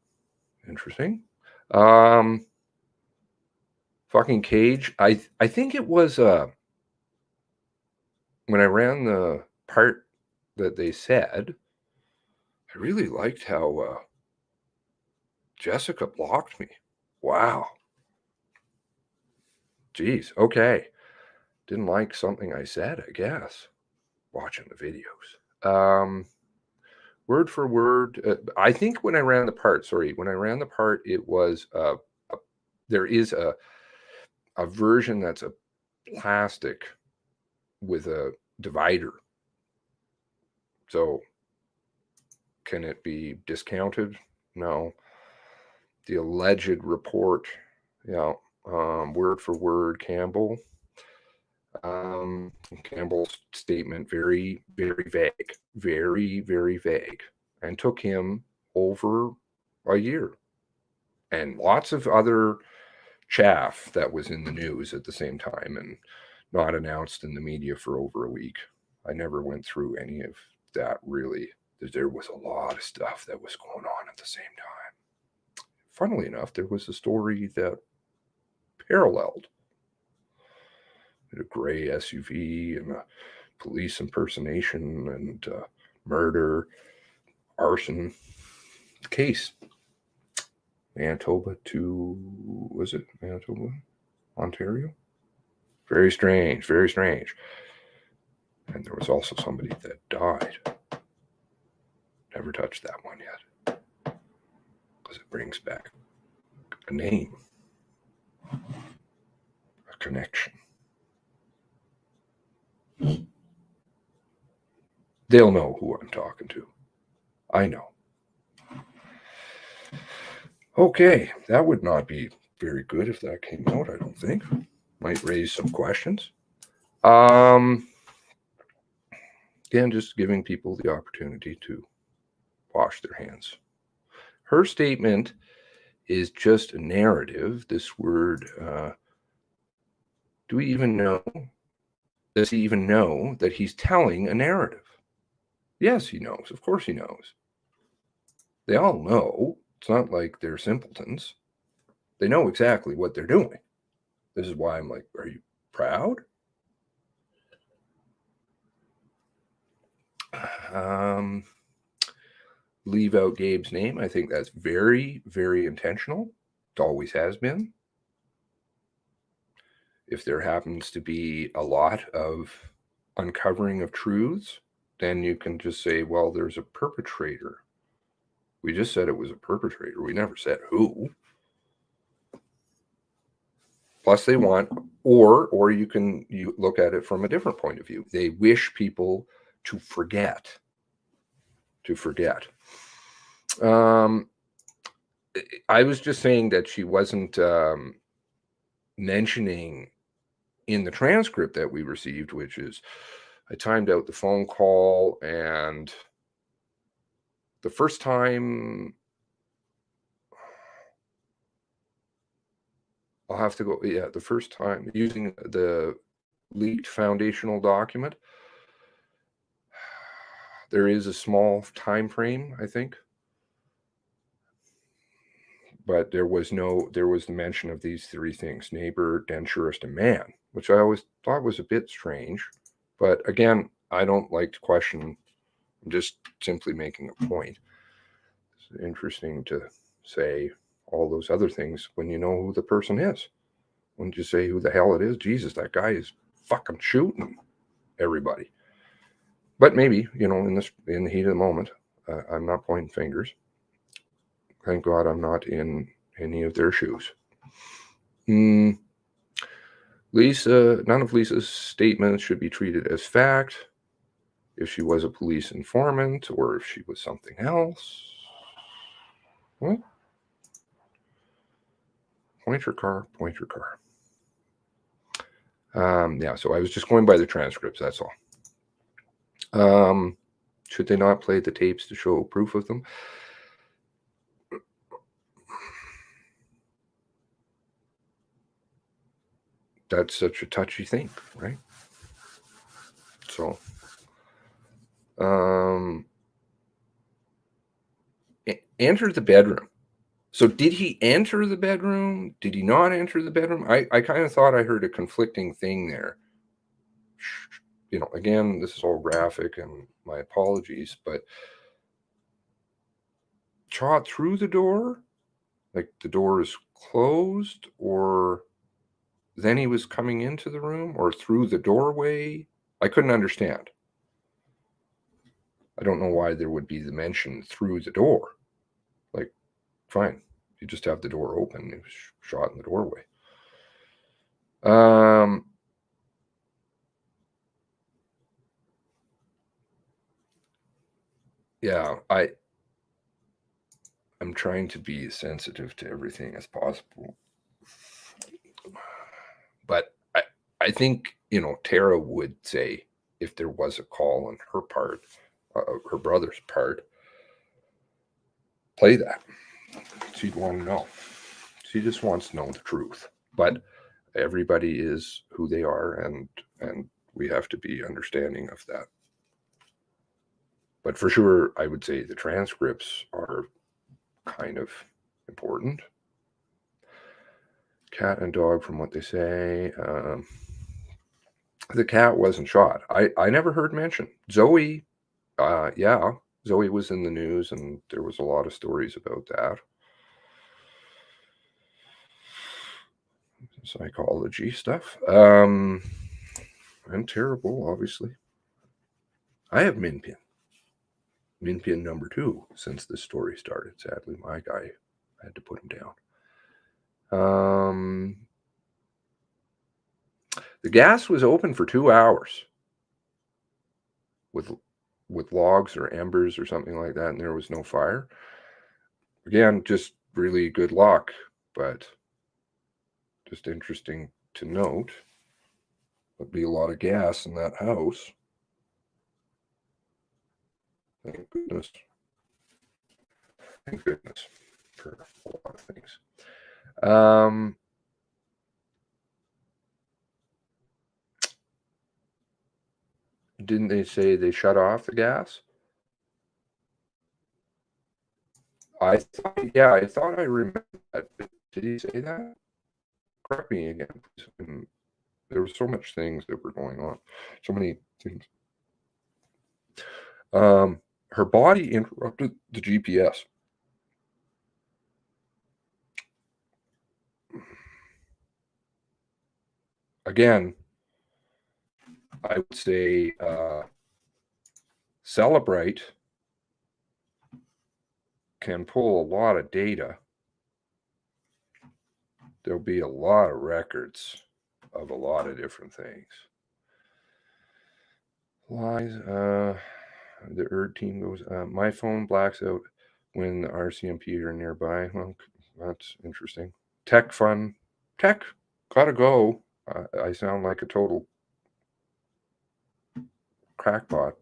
Interesting. Fucking Cage. I think it was when I ran the part that they said, I really liked how Jessica blocked me. Wow. Geez. Okay. Didn't like something I said, I guess, watching the videos. Word for word, I think when I ran the part, it was, there is a version that's a plastic with a divider. So can it be discounted? No. The alleged report, word for word, Campbell. Campbell's statement, very, very vague, very, very vague, and took him over a year. And lots of other chaff that was in the news at the same time and not announced in the media for over a week. I never went through any of that, really. There was a lot of stuff that was going on at the same time. Funnily enough, there was a story that paralleled a gray SUV and a police impersonation and murder, arson case. Manitoba to, was it Manitoba? Ontario? Very strange, very strange. And there was also somebody that died. Never touched that one yet. Because it brings back a name, a connection. They'll know who I'm talking to. I know. Okay, that would not be very good if that came out, I don't think. Might raise some questions. Again, just giving people the opportunity to wash their hands. Her statement is just a narrative. This word, do we even know? Does he even know that he's telling a narrative? Yes, he knows. Of course he knows. They all know. It's not like they're simpletons. They know exactly what they're doing. This is why I'm like, are you proud? Leave out Gabe's name. I think that's very, very intentional. It always has been. If there happens to be a lot of uncovering of truths, then you can just say, well, there's a perpetrator. We just said it was a perpetrator. We never said who. Plus they want, or you look at it from a different point of view. They wish people to forget. I was just saying that she wasn't mentioning in the transcript that we received, which is, I timed out the phone call, and the first time, I'll have to go, the first time using the leaked foundational document, there is a small time frame, I think. But there was the mention of these three things: neighbor, denturist, and man, which I always thought was a bit strange. But again, I don't like to question. I'm just simply making a point. It's interesting to say all those other things when you know who the person is. Wouldn't you say who the hell it is? Jesus, that guy is fucking shooting everybody. But maybe, in the heat of the moment, I'm not pointing fingers. Thank God I'm not in any of their shoes. Lisa, none of Lisa's statements should be treated as fact. if she was a police informant or if she was something else. What? Pointer car, pointer car. Yeah, so I was just going by the transcripts, that's all. Should they not play the tapes to show proof of them? That's such a touchy thing, right? So, enter the bedroom. So did he enter the bedroom? Did he not enter the bedroom? I kind of thought I heard a conflicting thing there. You know, again, this is all graphic and my apologies, but shot through the door? Like the door is closed, or then he was coming into the room, or through the doorway? I couldn't understand. I don't know why there would be the mention through the door. Like, fine, you just have the door open. He was shot in the doorway. Yeah, I'm trying to be as sensitive to everything as possible. But I think, you know, Tara would say, if there was a call on her part, her brother's part, play that. She'd want to know. She just wants to know the truth. But everybody is who they are, and we have to be understanding of that. But for sure, I would say the transcripts are kind of important. Cat and dog, from what they say. The cat wasn't shot. I never heard mention. Zoe, yeah, Zoe was in the news, and there was a lot of stories about that. Psychology stuff. And terrible, obviously. I have Minpin. Minpin number 2 since this story started. Sadly, my guy, I had to put him down. The gas was open for 2 hours with logs or embers or something like that, and there was no fire. Again, just really good luck, but just interesting to note. There'd be a lot of gas in that house. Thank goodness. Thank goodness for a lot of things. Didn't they say they shut off the gas? I thought I remember that. Did he say that? Correct me again, please. There were so much things that were going on. So many things. Her body interrupted the GPS. Again, I would say Celebrate can pull a lot of data. There'll be a lot of records of a lot of different things. Lies. The ERD team goes, my phone blacks out when the RCMP are nearby. Well, that's interesting. Tech fun. Tech, gotta go. I sound like a total crackpot,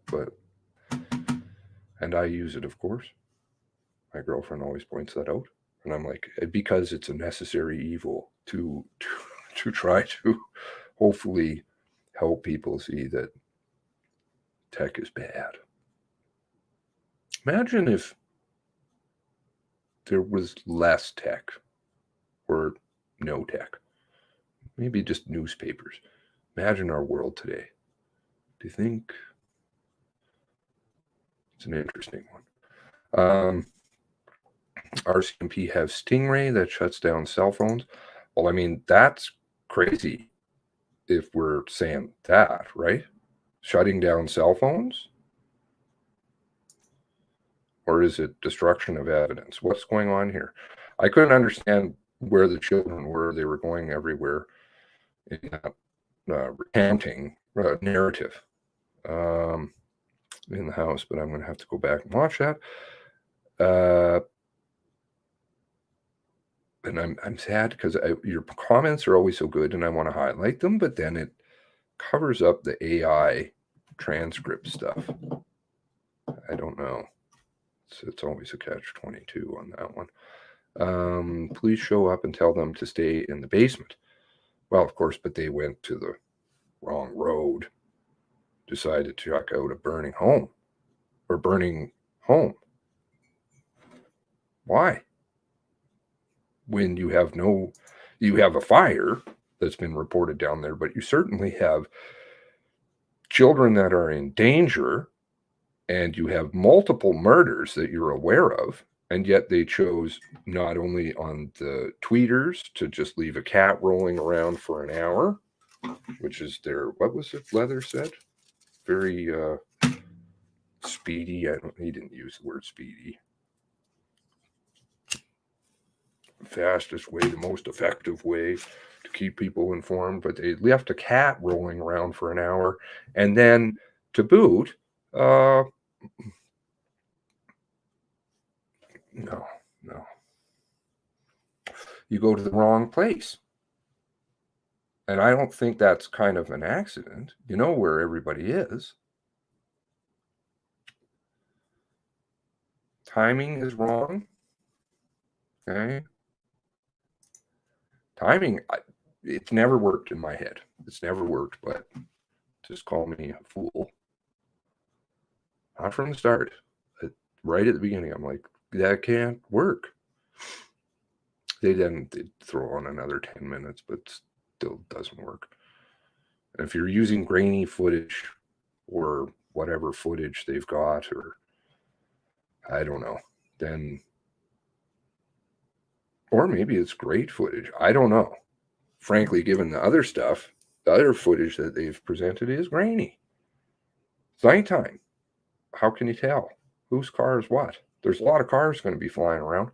and I use it, of course. My girlfriend always points that out. And I'm like, because it's a necessary evil to try to hopefully help people see that tech is bad. Imagine if there was less tech or no tech. Maybe just newspapers. Imagine our world today. Do you think? It's an interesting one. RCMP have Stingray that shuts down cell phones. Well, I mean, that's crazy if we're saying that, right? Shutting down cell phones? Or is it destruction of evidence? What's going on here? I couldn't understand where the children were. They were going everywhere in that recanting narrative. in the house, but I'm going to have to go back and watch that. And I'm sad because your comments are always so good and I want to highlight them, but then it covers up the AI transcript stuff. I don't know. It's always a catch-22 on that one. Please show up and tell them to stay in the basement. Well, of course, but they went to the wrong road, decided to check out a burning home. Why? When you have a fire that's been reported down there, but you certainly have children that are in danger, and you have multiple murders that you're aware of, and yet they chose not only on the tweeters to just leave a cat rolling around for an hour, which is what was it Leather said? Very speedy. He didn't use the word speedy. Fastest way, the most effective way to keep people informed, but they left a cat rolling around for an hour, and then to boot, no. You go to the wrong place. And I don't think that's kind of an accident. You know where everybody is. Timing is wrong. Okay. Timing, it's never worked in my head. It's never worked, but just call me a fool. Not from the start. Right at the beginning, I'm like, that can't work. They throw on another 10 minutes, but still doesn't work. And if you're using grainy footage or whatever footage they've got, or I don't know, then, or maybe it's great footage. I don't know. Frankly, given the other stuff, the other footage that they've presented is grainy. It's nighttime. How can you tell whose car is what? There's a lot of cars going to be flying around.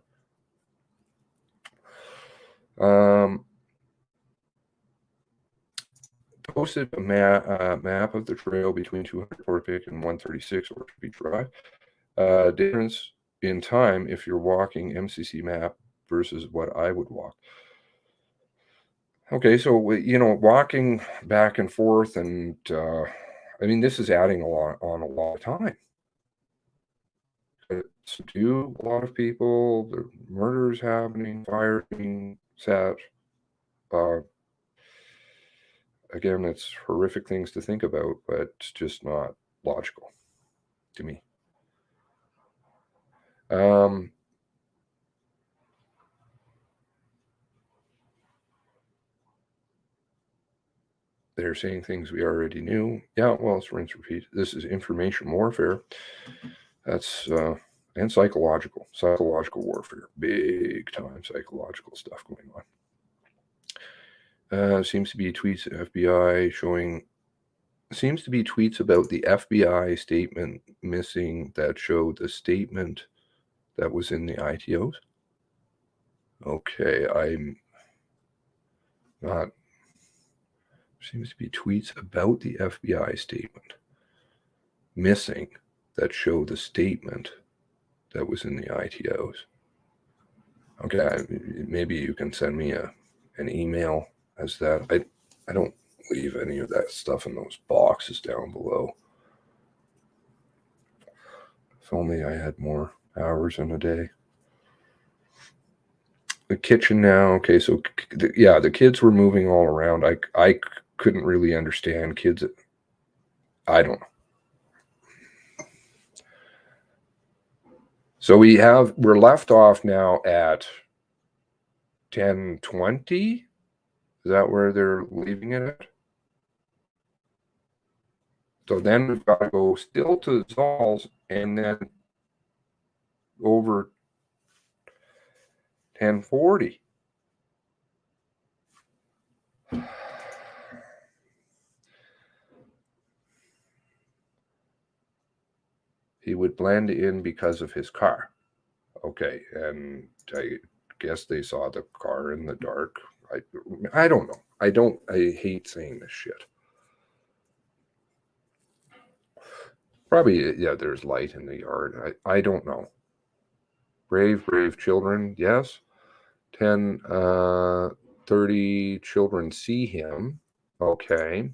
Posted a map of the trail between 200 Portapique and 136 Portapique Drive. Difference in time if you're walking MCC map versus what I would walk. Okay, so walking back and forth, and I mean, this is adding a lot of time. To a lot of people, the murders happening, fires being set. Again, it's horrific things to think about, but it's just not logical to me. They're saying things we already knew. Yeah, well, it's rinse repeat. This is information warfare. That's and psychological warfare, big time psychological stuff going on. Seems to be tweets at FBI showing. Seems to be tweets about the FBI statement missing that showed the statement that was in the ITOs. Okay, I'm not. Seems to be tweets about the FBI statement missing that show the statement that was in the ITOs. Okay, maybe you can send me an email as that. I don't leave any of that stuff in those boxes down below. If only I had more hours in a day. The kitchen now. Okay, so the kids were moving all around. I couldn't really understand kids. I don't know. So we're left off now at 10:20. Is that where they're leaving it at? So then we've got to go still to Zol's and then over 10:40. He would blend in because of his car. Okay, and I guess they saw the car in the dark. I don't know. I hate saying this shit. Probably, yeah, there's light in the yard. I don't know. Brave children, yes. 10:30 children see him. Okay.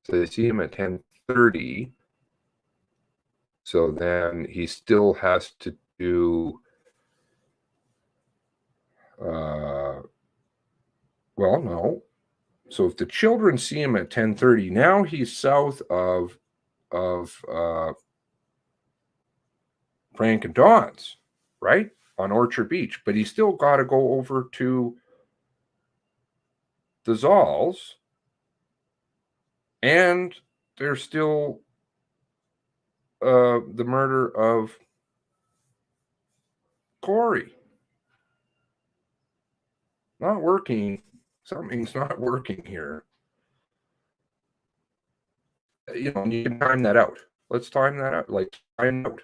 So they see him at 10:30. So then he still has to do, well, no. So if the children see him at 10:30, now he's south of Frank and Dawn's, right? On Orchard Beach. But he's still got to go over to the Zolls. And there's still the murder of Corey. Not working. Something's not working here. You know, you can time that out. Let's time that out. Like, time out.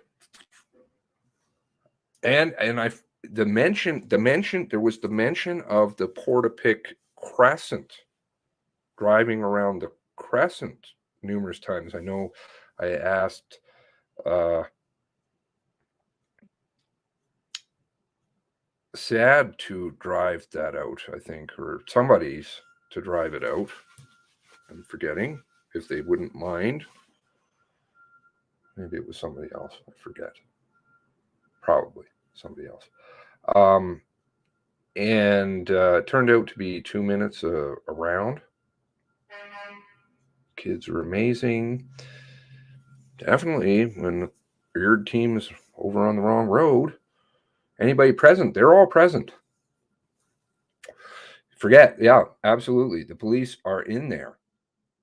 And there was the mention of the Portapique Crescent, driving around the Crescent numerous times. I know I asked Sad to drive that out, I think, or somebody's to drive it out. I'm forgetting if they wouldn't mind. Maybe it was somebody else. I forget. Probably somebody else. And it turned out to be 2 minutes around. Kids are amazing. Definitely, when the Beard team is over on the wrong road, anybody present, they're all present. Forget, yeah, absolutely. The police are in there,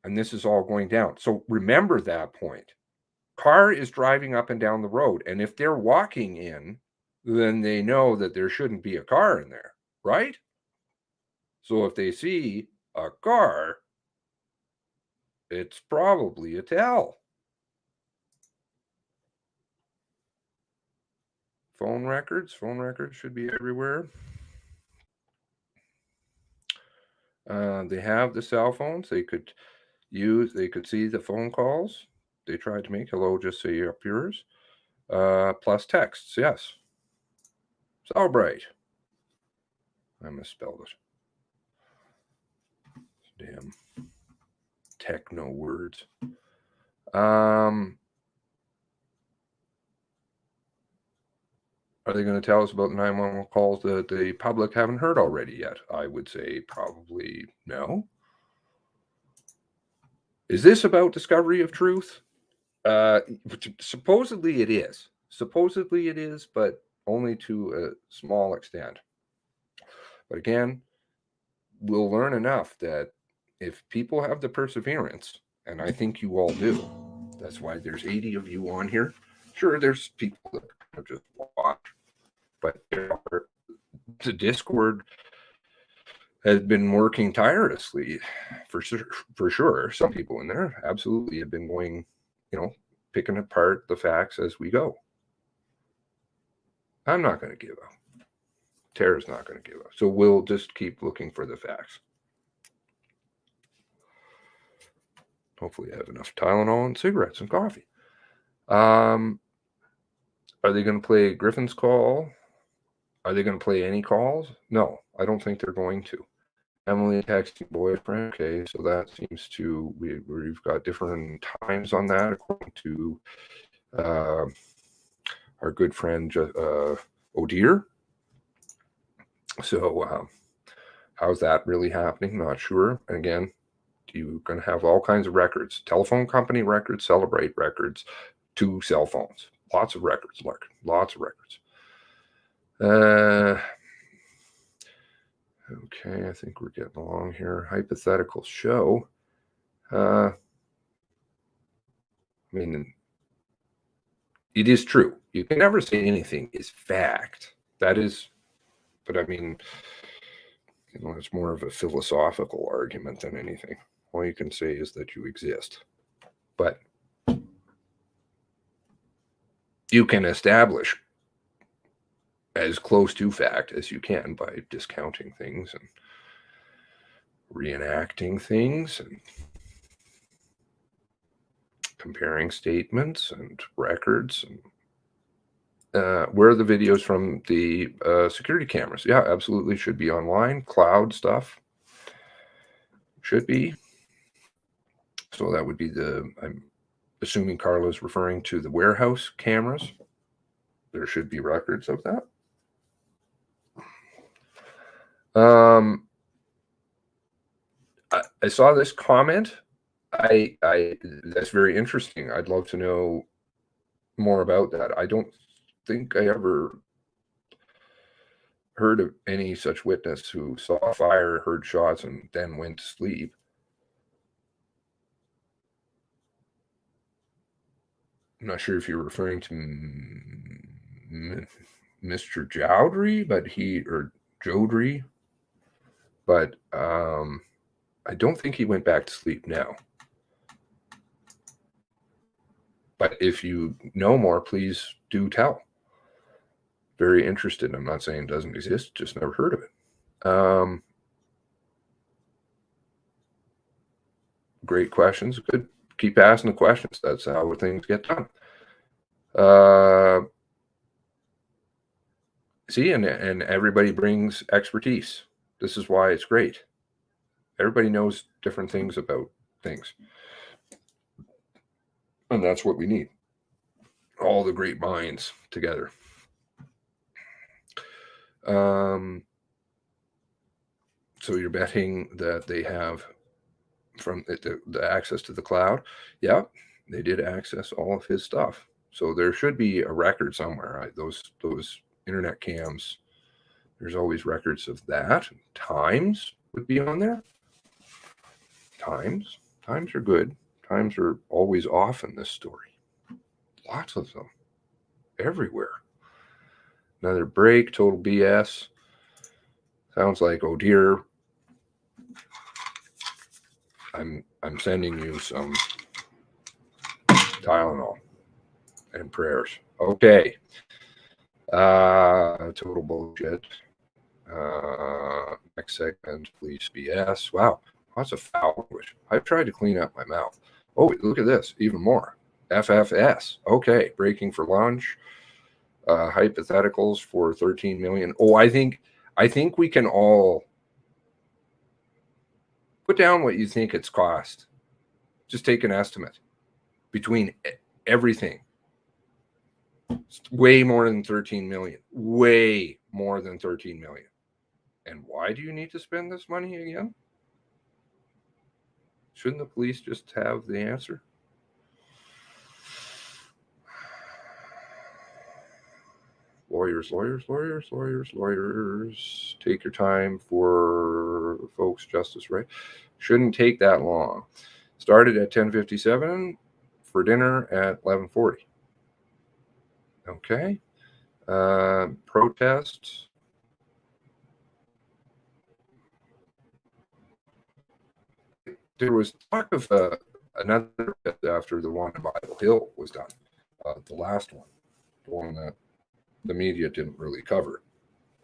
and this is all going down. So remember that point. Car is driving up and down the road, and if they're walking in, then they know that there shouldn't be a car in there, right? So if they see a car, it's probably a tell. Phone records should be everywhere. They have the cell phones. They could see the phone calls they tried to make. Hello, just say up yours. Plus texts, yes. Celebrate. I misspelled it. Damn techno words. Are they going to tell us about the 911 calls that the public haven't heard already yet? I would say probably no. Is this about discovery of truth? Supposedly it is. Supposedly it is, but only to a small extent. But again, we'll learn enough that if people have the perseverance, and I think you all do, that's why there's 80 of you on here. Sure, there's people that just watch, but the Discord has been working tirelessly for sure. Some people in there absolutely have been going, picking apart the facts as we go. I'm not going to give up. Tara's not going to give up. So we'll just keep looking for the facts. Hopefully I have enough Tylenol and cigarettes and coffee. Are they going to play Griffin's call? Are they going to play any calls? No, I don't think they're going to. Emily texting boyfriend. Okay, so that seems to, we've got different times on that according to our good friend O'Dear. So how's that really happening? Not sure. And again, you're going to have all kinds of records, telephone company records, Celebrate records, 2 cell phones, lots of records, lots of records. Okay, I think we're getting along here. Hypothetical show. I mean, it is true. You can never say anything is fact. That is, but I mean, it's more of a philosophical argument than anything. All you can say is that you exist. But you can establish as close to fact as you can by discounting things and reenacting things. And comparing statements and records. And where are the videos from the security cameras? Yeah, absolutely should be online. Cloud stuff should be. So that would be I'm assuming Carla's referring to the warehouse cameras. There should be records of that. I saw this comment. That's very interesting. I'd love to know more about that. I don't think I ever heard of any such witness who saw a fire, heard shots, and then went to sleep. I'm not sure if you're referring to Mr. Jowdry, or Jodry, but I don't think he went back to sleep now. But if you know more, please do tell. Very interested. I'm not saying it doesn't exist, just never heard of it. Great questions. Good. Keep asking the questions. That's how things get done. See, and everybody brings expertise. This is why it's great. Everybody knows different things about things. And that's what we need. All the great minds together. So you're betting that they have from the access to the cloud? Yeah, they did access all of his stuff. So there should be a record somewhere. Right? Those internet cams, there's always records of that. Times would be on there. Times are good. Times are always off in this story. Lots of them. Everywhere. Another break, total BS. Sounds like, oh dear, I'm sending you some Tylenol and prayers. Okay. Total bullshit. Next segment, police BS. Wow, lots of foul language. I've tried to clean up my mouth. Oh, look at this, even more. FFS. Okay, breaking for lunch. Hypotheticals for 13 million. Oh, I think we can all put down what you think it's cost. Just take an estimate between everything. It's way more than 13 million. Way more than 13 million. And why do you need to spend this money again? Shouldn't the police just have the answer? Lawyers. Take your time for folks' justice, right? Shouldn't take that long. Started at 10:57 for dinner at 11:40. Okay. Protests. There was talk of another after the one in Bible Hill was done. The last one. The one that the media didn't really cover,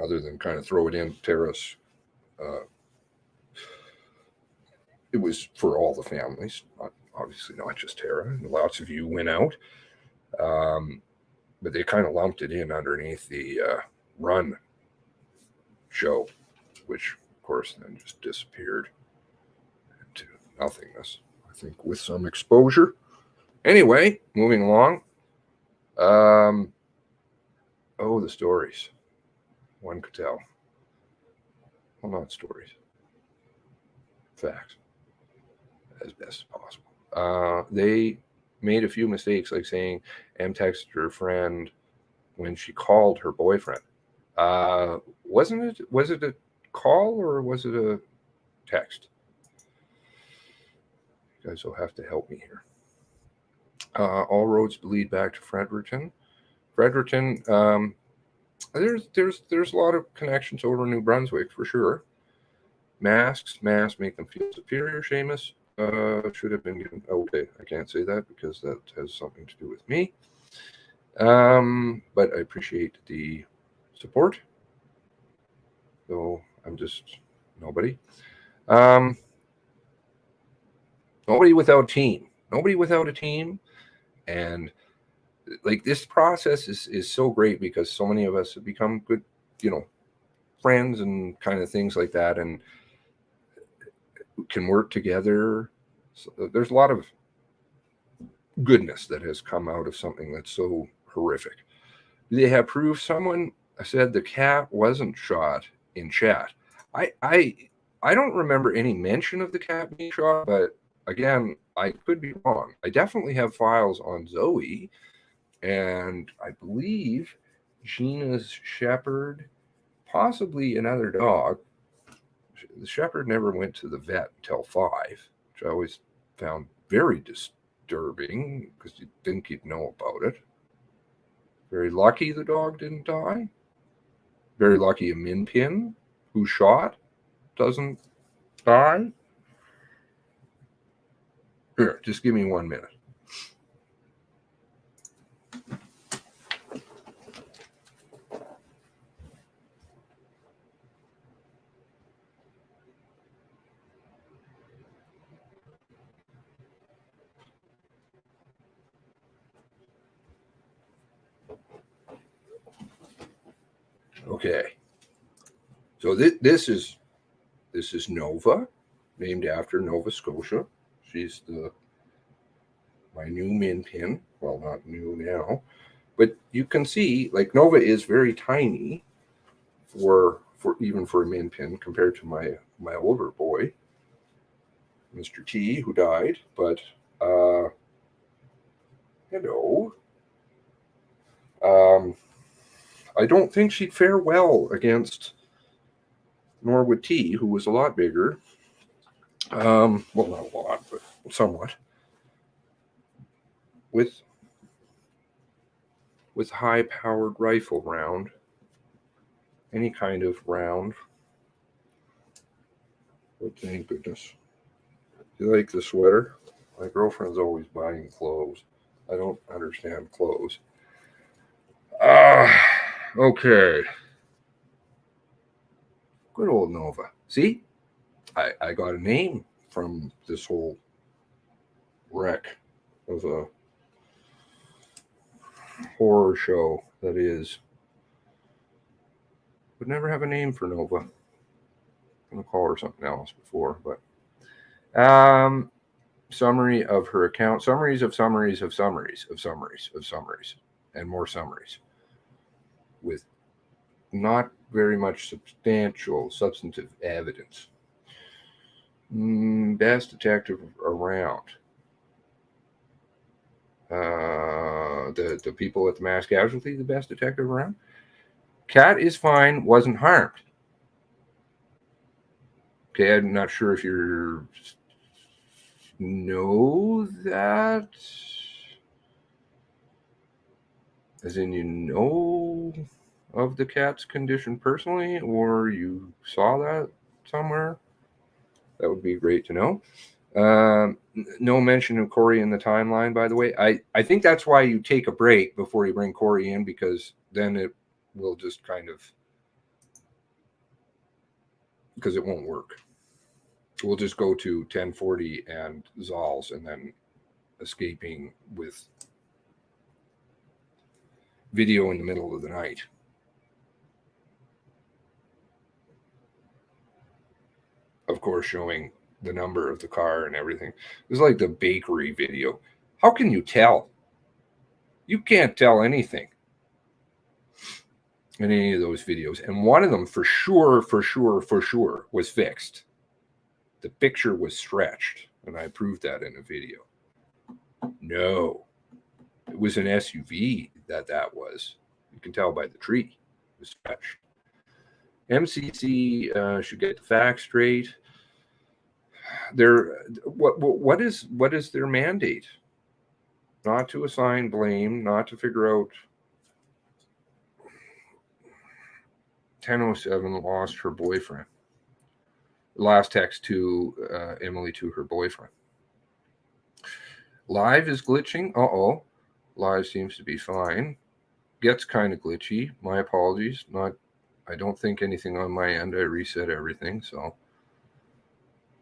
other than kind of throw it in. Tara's, it was for all the families, obviously not just Tara. And lots of you went out, but they kind of lumped it in underneath the Run show, which of course then just disappeared into nothingness, I think, with some exposure. Anyway, moving along. Oh, the stories. One could tell. Well, not stories. Facts. As best as possible. They made a few mistakes, like saying M texted her friend when she called her boyfriend. Was it a call or was it a text? You guys will have to help me here. All roads lead back to Fredericton. Fredericton, there's a lot of connections over New Brunswick for sure. Masks make them feel superior. Seamus should have been given. Okay, I can't say that because that has something to do with me. But I appreciate the support. So I'm just nobody. Nobody without a team. Nobody without a team. And like this process is so great because so many of us have become good, friends and kind of things like that, and can work together. So there's a lot of goodness that has come out of something that's so horrific. They have proof. Someone said the cat wasn't shot in chat. I don't remember any mention of the cat being shot, but again, I could be wrong. I definitely have files on Zoe, and I believe Gina's shepherd, possibly another dog. The shepherd never went to the vet until 5, which I always found very disturbing because you'd think you'd know about it. Very lucky the dog didn't die. Very lucky a min pin who shot doesn't die. Here, just give me 1 minute. Okay. So this is Nova, named after Nova Scotia. She's my new min pin. Well, not new now, but you can see like Nova is very tiny for even for a min pin compared to my older boy, Mr. T, who died. But hello. I don't think she'd fare well against Norwood T, who was a lot bigger. Well, not a lot, but somewhat. With high-powered rifle round, any kind of round. But thank goodness. You like the sweater? My girlfriend's always buying clothes. I don't understand clothes. Okay. Good old Nova. See? I got a name from this whole wreck of a horror show that is. Would never have a name for Nova. I'm going to call her something else before, but summary of her account, summaries of summaries of summaries of summaries of summaries, and more summaries with not very much substantive evidence. Best detective around. The people at the mass casualty, the best detective around. Cat is fine, wasn't harmed. Okay, I'm not sure if you know that. As in, you know of the cat's condition personally, or you saw that somewhere. That would be great to know. No mention of Corey in the timeline, by the way. I think that's why you take a break before you bring Corey in, because then it will just kind of, because it won't work. We'll just go to 1040 and Zal's and then escaping with video in the middle of the night. Of course, showing the number of the car and everything. It was like the bakery video. How can you tell? You can't tell anything in any of those videos. And one of them for sure was fixed. The picture was stretched, and I proved that in a video. No, it was an SUV that was. You can tell by the tree. It was stretched. MCC should get the facts straight. What is their mandate? Not to assign blame, not to figure out. 10:07 lost her boyfriend. Last text to Emily to her boyfriend. Live is glitching. Uh-oh. Live seems to be fine. Gets kind of glitchy. My apologies. I don't think anything on my end. I reset everything, so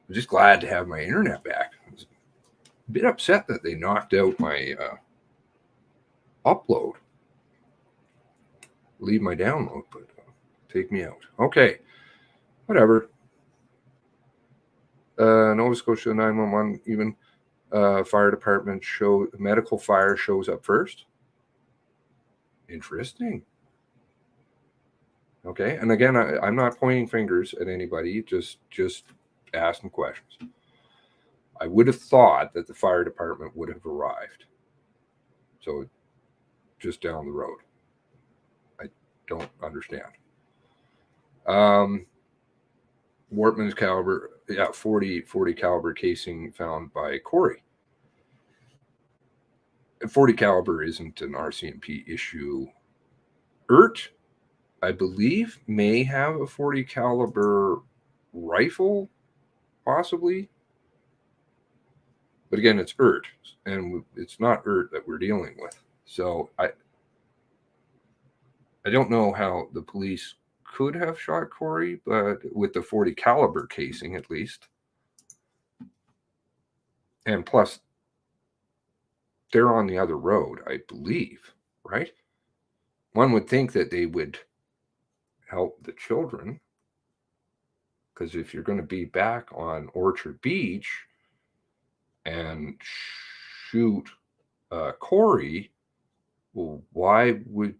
I'm just glad to have my internet back. I was a bit upset that they knocked out my upload. Leave my download, but take me out. Okay, whatever. Nova Scotia 911, even fire department medical fire shows up first. Interesting. Okay, and again, I'm not pointing fingers at anybody, just asking questions. I would have thought that the fire department would have arrived. So just down the road. I don't understand. Wortman's caliber, 40 caliber casing found by Corey. 40 caliber isn't an RCMP issue. ERT, I believe, may have a 40 caliber rifle, possibly. But again, it's ERT, and it's not ERT that we're dealing with. So I don't know how the police could have shot Corey, but with the 40 caliber casing, at least. And plus, they're on the other road, I believe, right? One would think that they would help the children, because if you're going to be back on Orchard Beach and shoot Corey, well, why would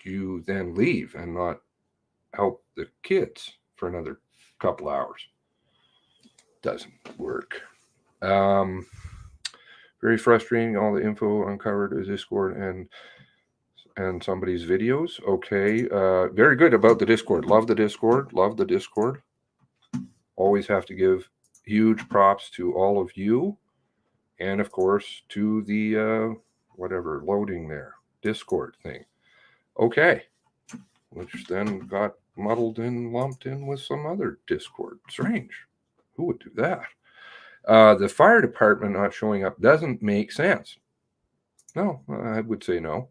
you then leave and not help the kids for another couple hours? Doesn't work. Very frustrating. All the info uncovered is Discord and somebody's videos. Okay. Very good about the Discord. Love the Discord. Love the Discord. Always have to give huge props to all of you. And of course, to the whatever loading there, Discord thing. Okay. Which then got muddled and lumped in with some other Discord. Strange. Who would do that? The fire department not showing up doesn't make sense. No, I would say no.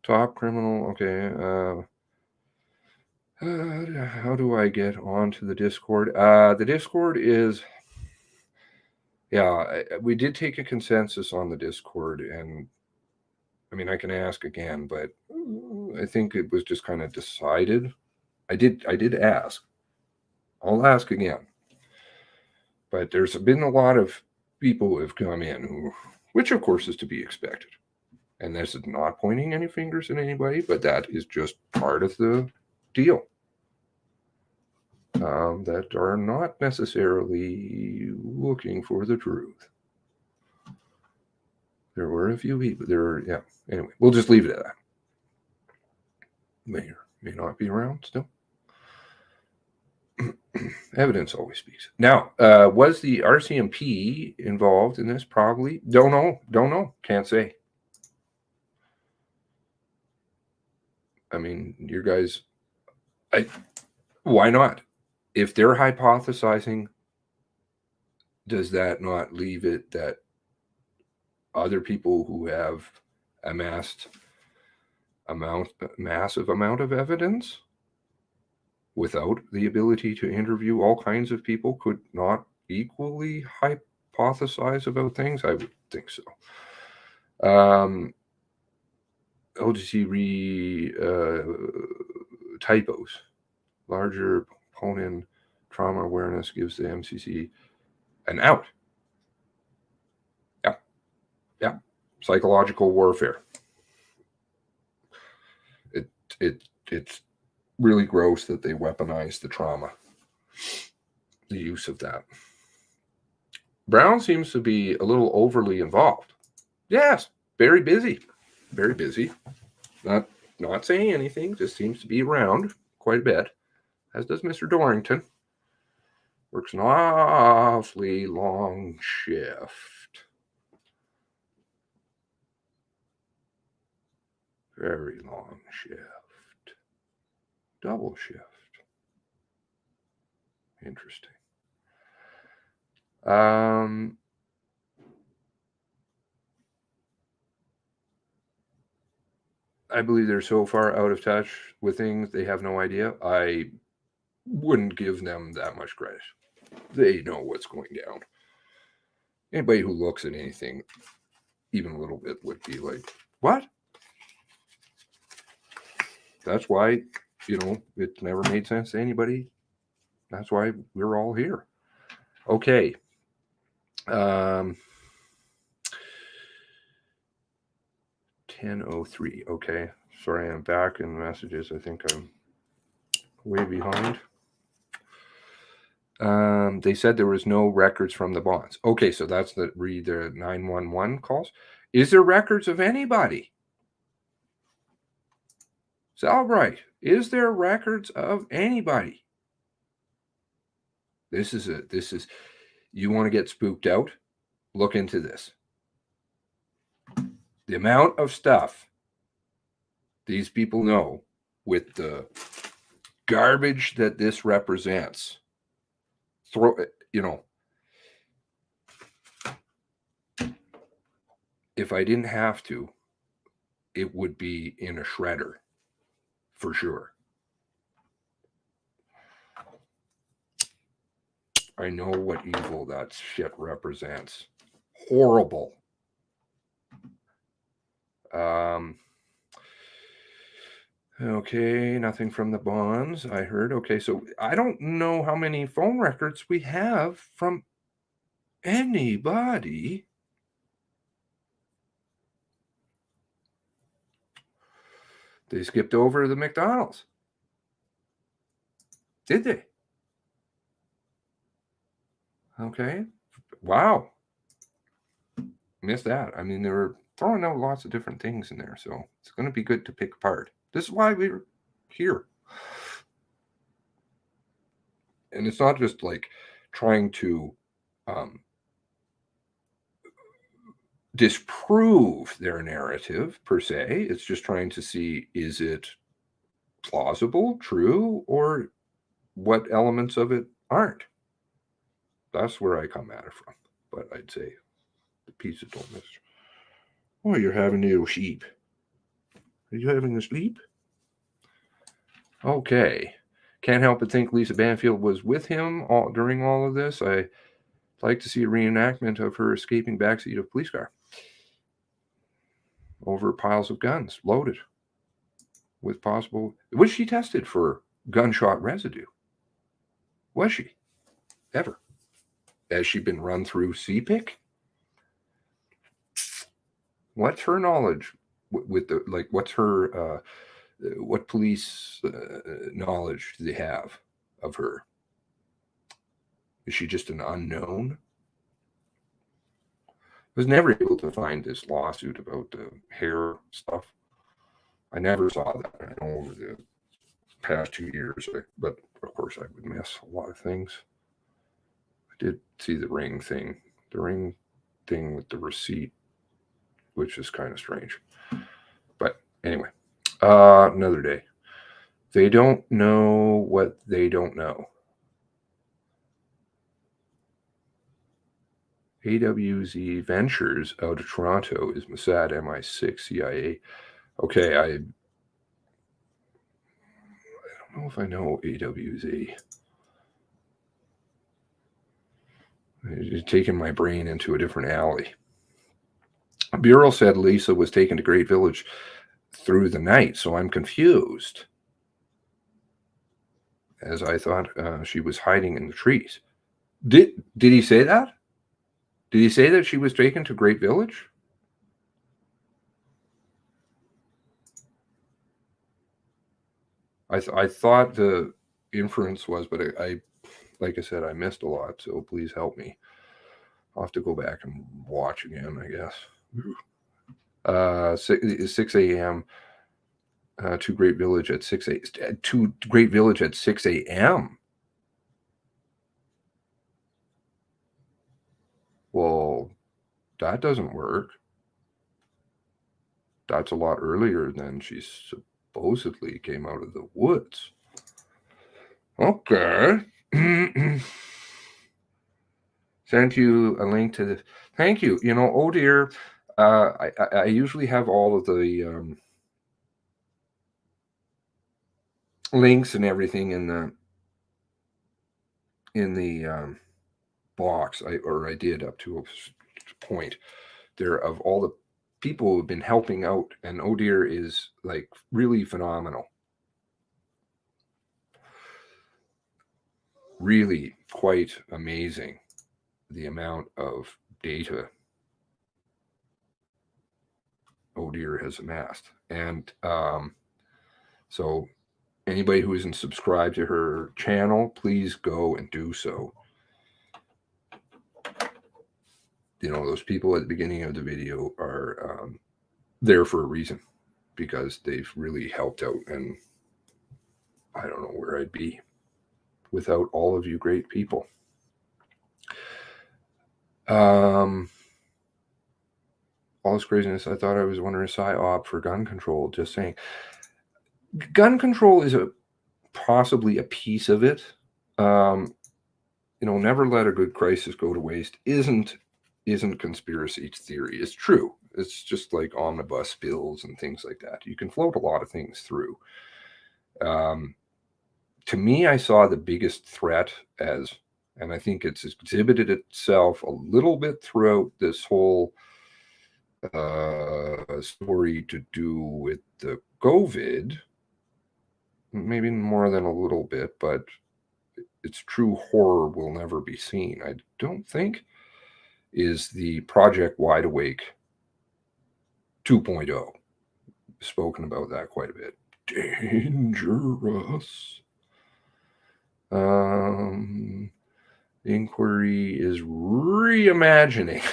Top criminal. Okay. How do I get onto the Discord? The Discord is, we did take a consensus on the Discord, and I mean, I can ask again, but I think it was just kind of decided. I did ask. I'll ask again. But there's been a lot of people who have come in, which of course is to be expected. And this is not pointing any fingers at anybody, but that is just part of the deal. That are not necessarily looking for the truth. There were a few people. Anyway, we'll just leave it at that. May not be around still. Evidence always speaks. Now, was the RCMP involved in this? Probably. Don't know. Can't say. I mean, you guys, why not? If they're hypothesizing, does that not leave it that other people who have amassed massive amount of evidence without the ability to interview all kinds of people could not equally hypothesize about things? I would think so. OGC typos. Larger opponent trauma awareness gives the MCC an out. Yeah. Psychological warfare. It's really gross that they weaponize the trauma. The use of that. Brown seems to be a little overly involved. Yes, very busy. Very busy. Not saying anything, just seems to be around quite a bit, as does Mr. Dorrington. Works an awfully long shift. Very long shift. Double shift. Interesting. I believe they're so far out of touch with things, they have no idea. I wouldn't give them that much credit. They know what's going down. Anybody who looks at anything, even a little bit, would be like, what? That's why, you know, it never made sense to anybody. That's why we're all here. Okay. 10:03. Okay. Sorry, I'm back in messages. I think I'm way behind. They said there was no records from the bonds. Okay, so that's the 911 calls. Is there records of anybody? It's all right. Is there records of anybody? This is you want to get spooked out? Look into this. The amount of stuff these people know with the garbage that this represents. If I didn't have to, it would be in a shredder for sure. I know what evil that shit represents. Horrible. Okay, nothing from the bonds, I heard. Okay, so I don't know how many phone records we have from anybody. They skipped over the McDonald's. Did they? Okay. Wow. Missed that. I mean, they were throwing out lots of different things in there, so it's going to be good to pick apart. This is why we're here. And it's not just like trying to disprove their narrative per se. It's just trying to see, is it plausible, true, or what elements of it aren't. That's where I come at it from. But I'd say the pizza don't miss. Oh, you're having a sheep. Are you having a sleep? Okay. Can't help but think Lisa Banfield was with him during all of this. I'd like to see a reenactment of her escaping backseat of a police car over piles of guns loaded with possible... Was she tested for gunshot residue? Was she? Ever? Has she been run through CPIC? What's her knowledge with the, like, what's her, what police knowledge do they have of her? Is she just an unknown? I was never able to find this lawsuit about the hair stuff. I never saw that. I know over the past 2 years, but of course I would miss a lot of things. I did see the ring thing with the receipt, which is kind of strange. But anyway, another day. They don't know what they don't know. AWZ Ventures out of Toronto is Mossad, MI6, CIA. Okay, I don't know if I know AWZ. It's taken my brain into a different alley. Bureau said Lisa was taken to Great Village through the night, so I'm confused. As I thought she was hiding in the trees. Did he say that? Did he say that she was taken to Great Village? I thought the inference was, but I like I said, I missed a lot, so please help me. I'll have to go back and watch again, I guess. 6 a.m. To Great Village at 6 a.m. To Great Village at 6 a.m. Well, that doesn't work. That's a lot earlier than she supposedly came out of the woods. Okay. Sent you a link to this. Thank you. You know, oh dear. I usually have all of the links and everything in the box. I did up to a point there of all the people who have been helping out, and oh dear is like really phenomenal. really quite amazing, the amount of data Oh Dear has amassed. And so anybody who isn't subscribed to her channel, please go and do so. You know, those people at the beginning of the video are there for a reason, because they've really helped out, and I don't know where I'd be without all of you great people. All this craziness, I thought I was under a psyop for gun control. Just saying. Gun control is possibly a piece of it. You know, never let a good crisis go to waste isn't conspiracy theory. It's true. It's just like omnibus bills and things like that. You can float a lot of things through. To me, I saw the biggest threat as, and I think it's exhibited itself a little bit throughout this whole story to do with the COVID, maybe more than a little bit, but its true horror will never be seen, I don't think, is the Project Wide Awake 2.0. Spoken about that quite a bit. Dangerous. Inquiry is reimagining.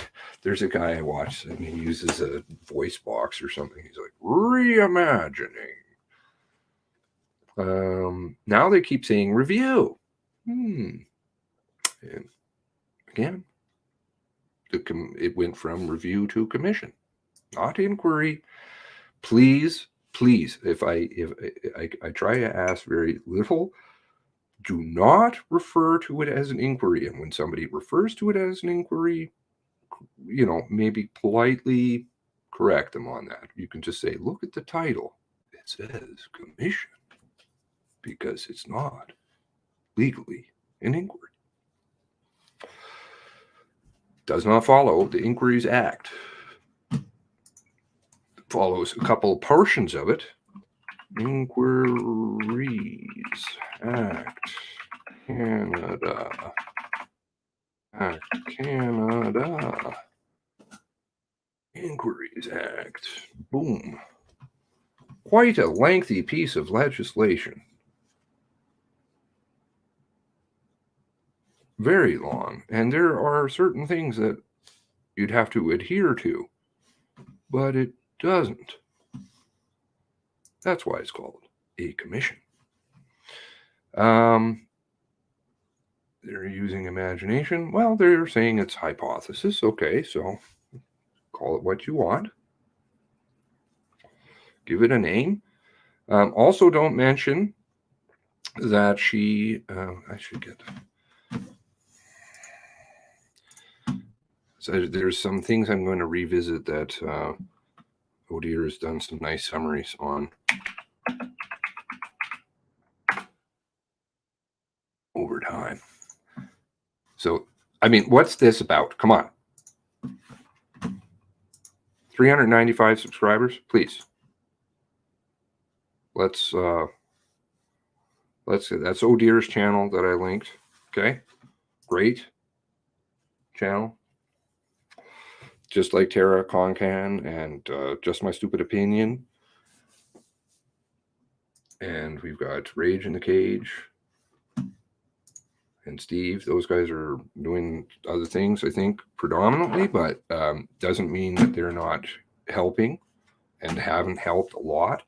There's a guy I watched and he uses a voice box or something. He's like, reimagining. Now they keep saying review. And again, it went from review to commission, not inquiry. Please, if I try to ask very little, do not refer to it as an inquiry. And when somebody refers to it as an inquiry, you know, maybe politely correct them on that. You can just say, look at the title. It says commission, because it's not legally an inquiry. Does not follow the Inquiries Act. It follows a couple portions of it. Inquiries Act Canada. Act Canada. Inquiries Act. Boom. Quite a lengthy piece of legislation. Very long. And there are certain things that you'd have to adhere to, but it doesn't. That's why it's called a commission. They're using imagination. Well, they're saying it's hypothesis. Okay, so call it what you want. Give it a name. Also, don't mention that she, I should get, so there's some things I'm going to revisit that Odir has done some nice summaries on over time. So, I mean, what's this about? Come on. 395 subscribers, please. Let's see. That's Odir's channel that I linked. Okay. Great channel. Just like Tara Concan and Just My Stupid Opinion. And we've got Rage in the Cage and Steve. Those guys are doing other things, I think, predominantly, but doesn't mean that they're not helping and haven't helped a lot.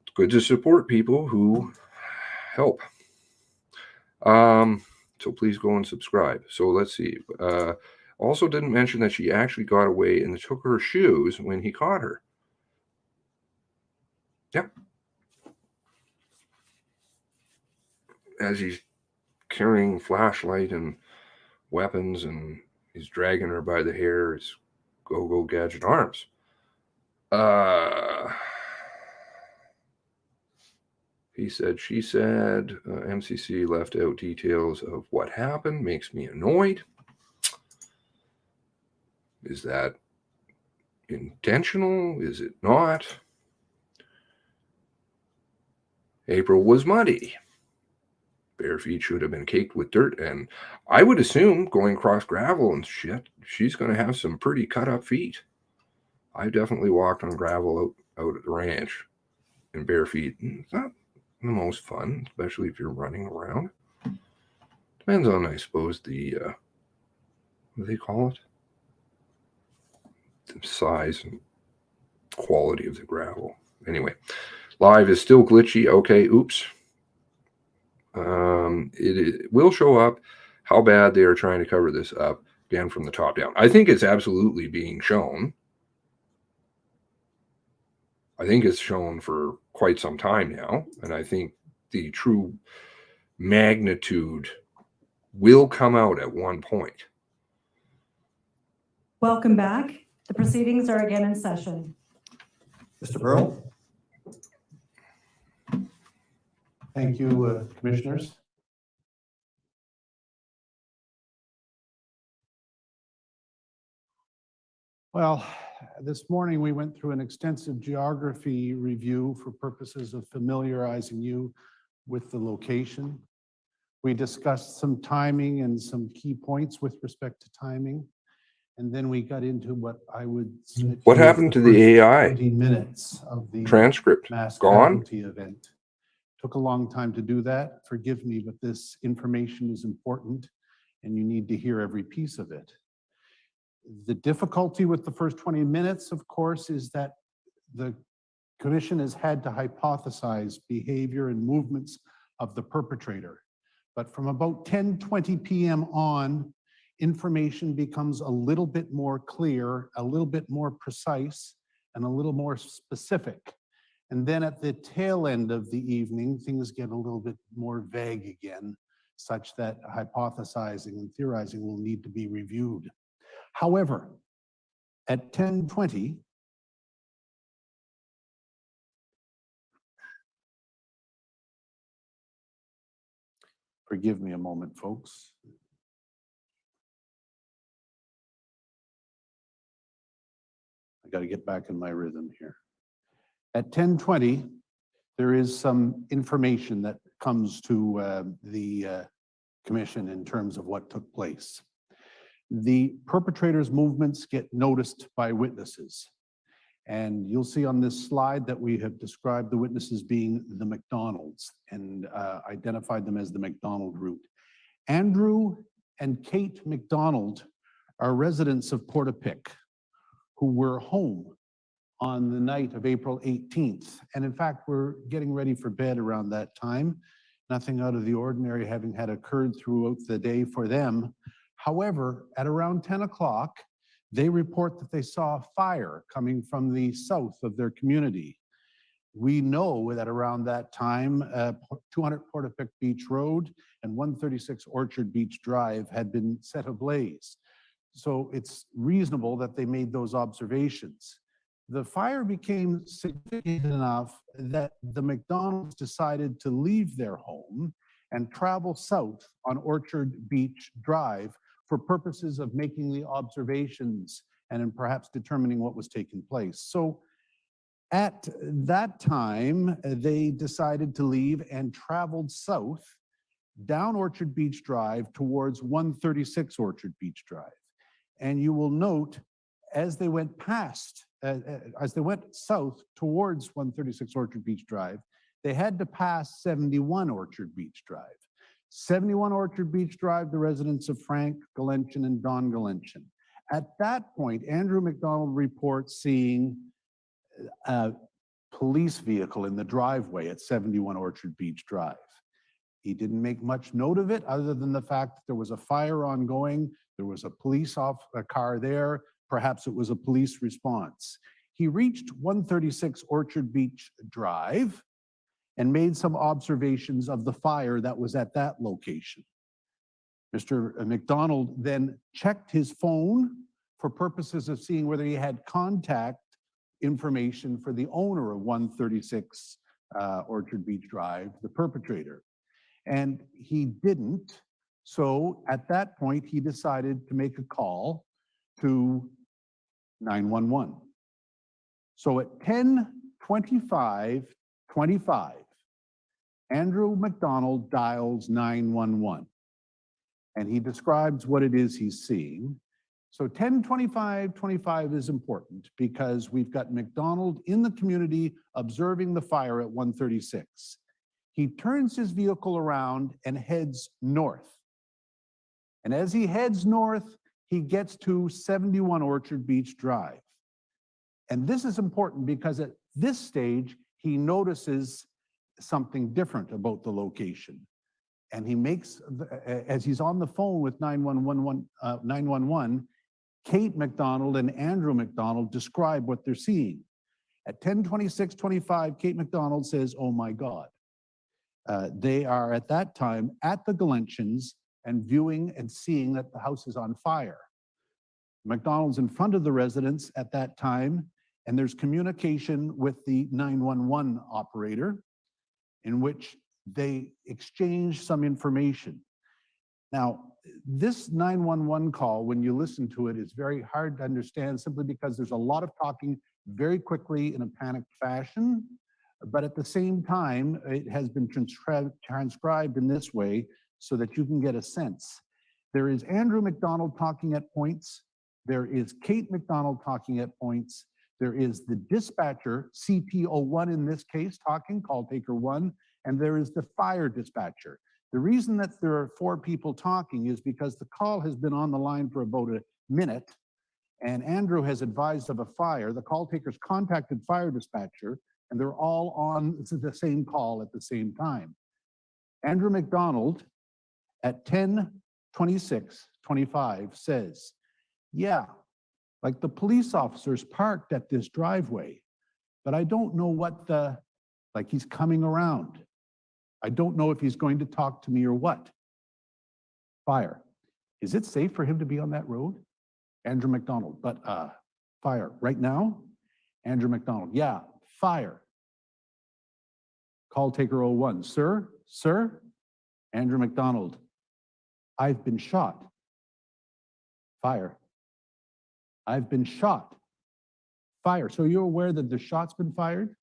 It's good to support people who help. So please go and subscribe. So let's see. Also didn't mention that she actually got away and took her shoes when he caught her. Yep. As he's carrying flashlight and weapons and he's dragging her by the hair, his go-go gadget arms. He said, she said, MCC left out details of what happened. Makes me annoyed. Is that intentional? Is it not? April was muddy. bare feet should have been caked with dirt. And I would assume going across gravel and shit, she's going to have some pretty cut up feet. I definitely walked on gravel out at the ranch in bare feet. It's not the most fun, especially if you're running around. Depends on, I suppose, the, what do they call it? The size and quality of the gravel. Anyway, live is still glitchy. Okay, oops. It will show up how bad they are trying to cover this up, again, from the top down. I think it's absolutely being shown. I think it's shown for quite some time now, and I think the true magnitude will come out at one point. Welcome back. The proceedings are again in session. Mr. Burrow? Thank you, commissioners. Well, this morning we went through an extensive geography review for purposes of familiarizing you with the location. We discussed some timing and some key points with respect to timing. And then we got into what I would say. What happened to the AI? 20 minutes of the transcript mass gone? casualty event. Took a long time to do that. Forgive me, but this information is important and you need to hear every piece of it. The difficulty with the first 20 minutes, of course, is that the commission has had to hypothesize behavior and movements of the perpetrator. But from about 10:20 p.m. on, information becomes a little bit more clear, a little bit more precise, and a little more specific. And then at the tail end of the evening, things get a little bit more vague again, such that hypothesizing and theorizing will need to be reviewed. However, at 10:20, forgive me a moment, folks. I got to get back in my rhythm here. At 10:20, there is some information that comes to the commission in terms of what took place. The perpetrator's movements get noticed by witnesses. And you'll see on this slide that we have described the witnesses being the McDonalds and identified them as the McDonald route. Andrew and Kate McDonald are residents of Portapique who were home on the night of April 18th. And in fact, we're getting ready for bed around that time. Nothing out of the ordinary having had occurred throughout the day for them. However, at around 10 o'clock, they report that they saw a fire coming from the south of their community. We know that around that time, 200 Portapique Beach Road and 136 Orchard Beach Drive had been set ablaze. So it's reasonable that they made those observations. The fire became significant enough that the McDonalds decided to leave their home and travel south on Orchard Beach Drive for purposes of making the observations and in perhaps determining what was taking place. So at that time, they decided to leave and traveled south down Orchard Beach Drive towards 136 Orchard Beach Drive. And you will note as they went south towards 136 Orchard Beach Drive, they had to pass 71 Orchard Beach Drive. 71 Orchard Beach Drive, the residents of Frank Galenchen and Don Galenchen. At that point, Andrew McDonald reports seeing a police vehicle in the driveway at 71 Orchard Beach Drive. He didn't make much note of it other than the fact that there was a fire ongoing, there was a police car there, perhaps it was a police response. He reached 136 Orchard Beach Drive and made some observations of the fire that was at that location. Mr. McDonald then checked his phone for purposes of seeing whether he had contact information for the owner of 136 Orchard Beach Drive, the perpetrator. And he didn't. So at that point, he decided to make a call to 911. So at 10:25, Andrew McDonald dials 911, and he describes what it is he's seeing. So 10:25:25 is important because we've got McDonald in the community observing the fire at 136. He turns his vehicle around and heads north. And as he heads north, he gets to 71 Orchard Beach Drive. And this is important because at this stage, he notices something different about the location. And he makes, as he's on the phone with 911, Kate McDonald and Andrew McDonald describe what they're seeing. At 10:26:25, Kate McDonald says, "Oh my God." They are at that time at the Galenchins and viewing and seeing that the house is on fire. McDonald's in front of the residence at that time, and there's communication with the 911 operator in which they exchange some information. Now, this 911 call, when you listen to it, is very hard to understand simply because there's a lot of talking very quickly in a panicked fashion, but at the same time, it has been transcribed in this way so that you can get a sense. There is Andrew McDonald talking at points. There is Kate McDonald talking at points. There is the dispatcher, CP01 in this case, talking, call taker 1, and there is the fire dispatcher. The reason that there are 4 people talking is because the call has been on the line for about a minute, and Andrew has advised of a fire. The call takers contacted fire dispatcher, and they're all on the same call at the same time. Andrew McDonald at 10:26:25 says, "Yeah, like the police officers parked at this driveway, but I don't know what like he's coming around. I don't know if he's going to talk to me or what." Fire. "Is it safe for him to be on that road?" Andrew McDonald, "But fire. Right now?" Andrew McDonald, "Yeah, fire." Call taker 01, "Sir? Sir?" Andrew McDonald, "I've been shot." Fire. "I've been shot." Fire. "So you're aware that the shot's been fired?"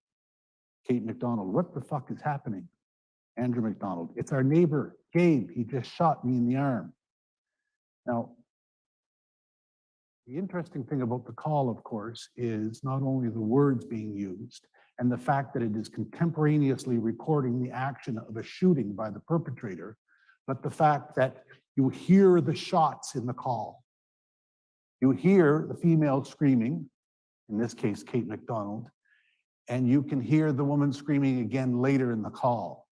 Kate McDonald, "What the fuck is happening?" Andrew McDonald, "It's our neighbor, Gabe. He just shot me in the arm." Now, the interesting thing about the call, of course, is not only the words being used and the fact that it is contemporaneously recording the action of a shooting by the perpetrator, but the fact that you hear the shots in the call. You hear the female screaming, in this case, Kate McDonald, and you can hear the woman screaming again later in the call.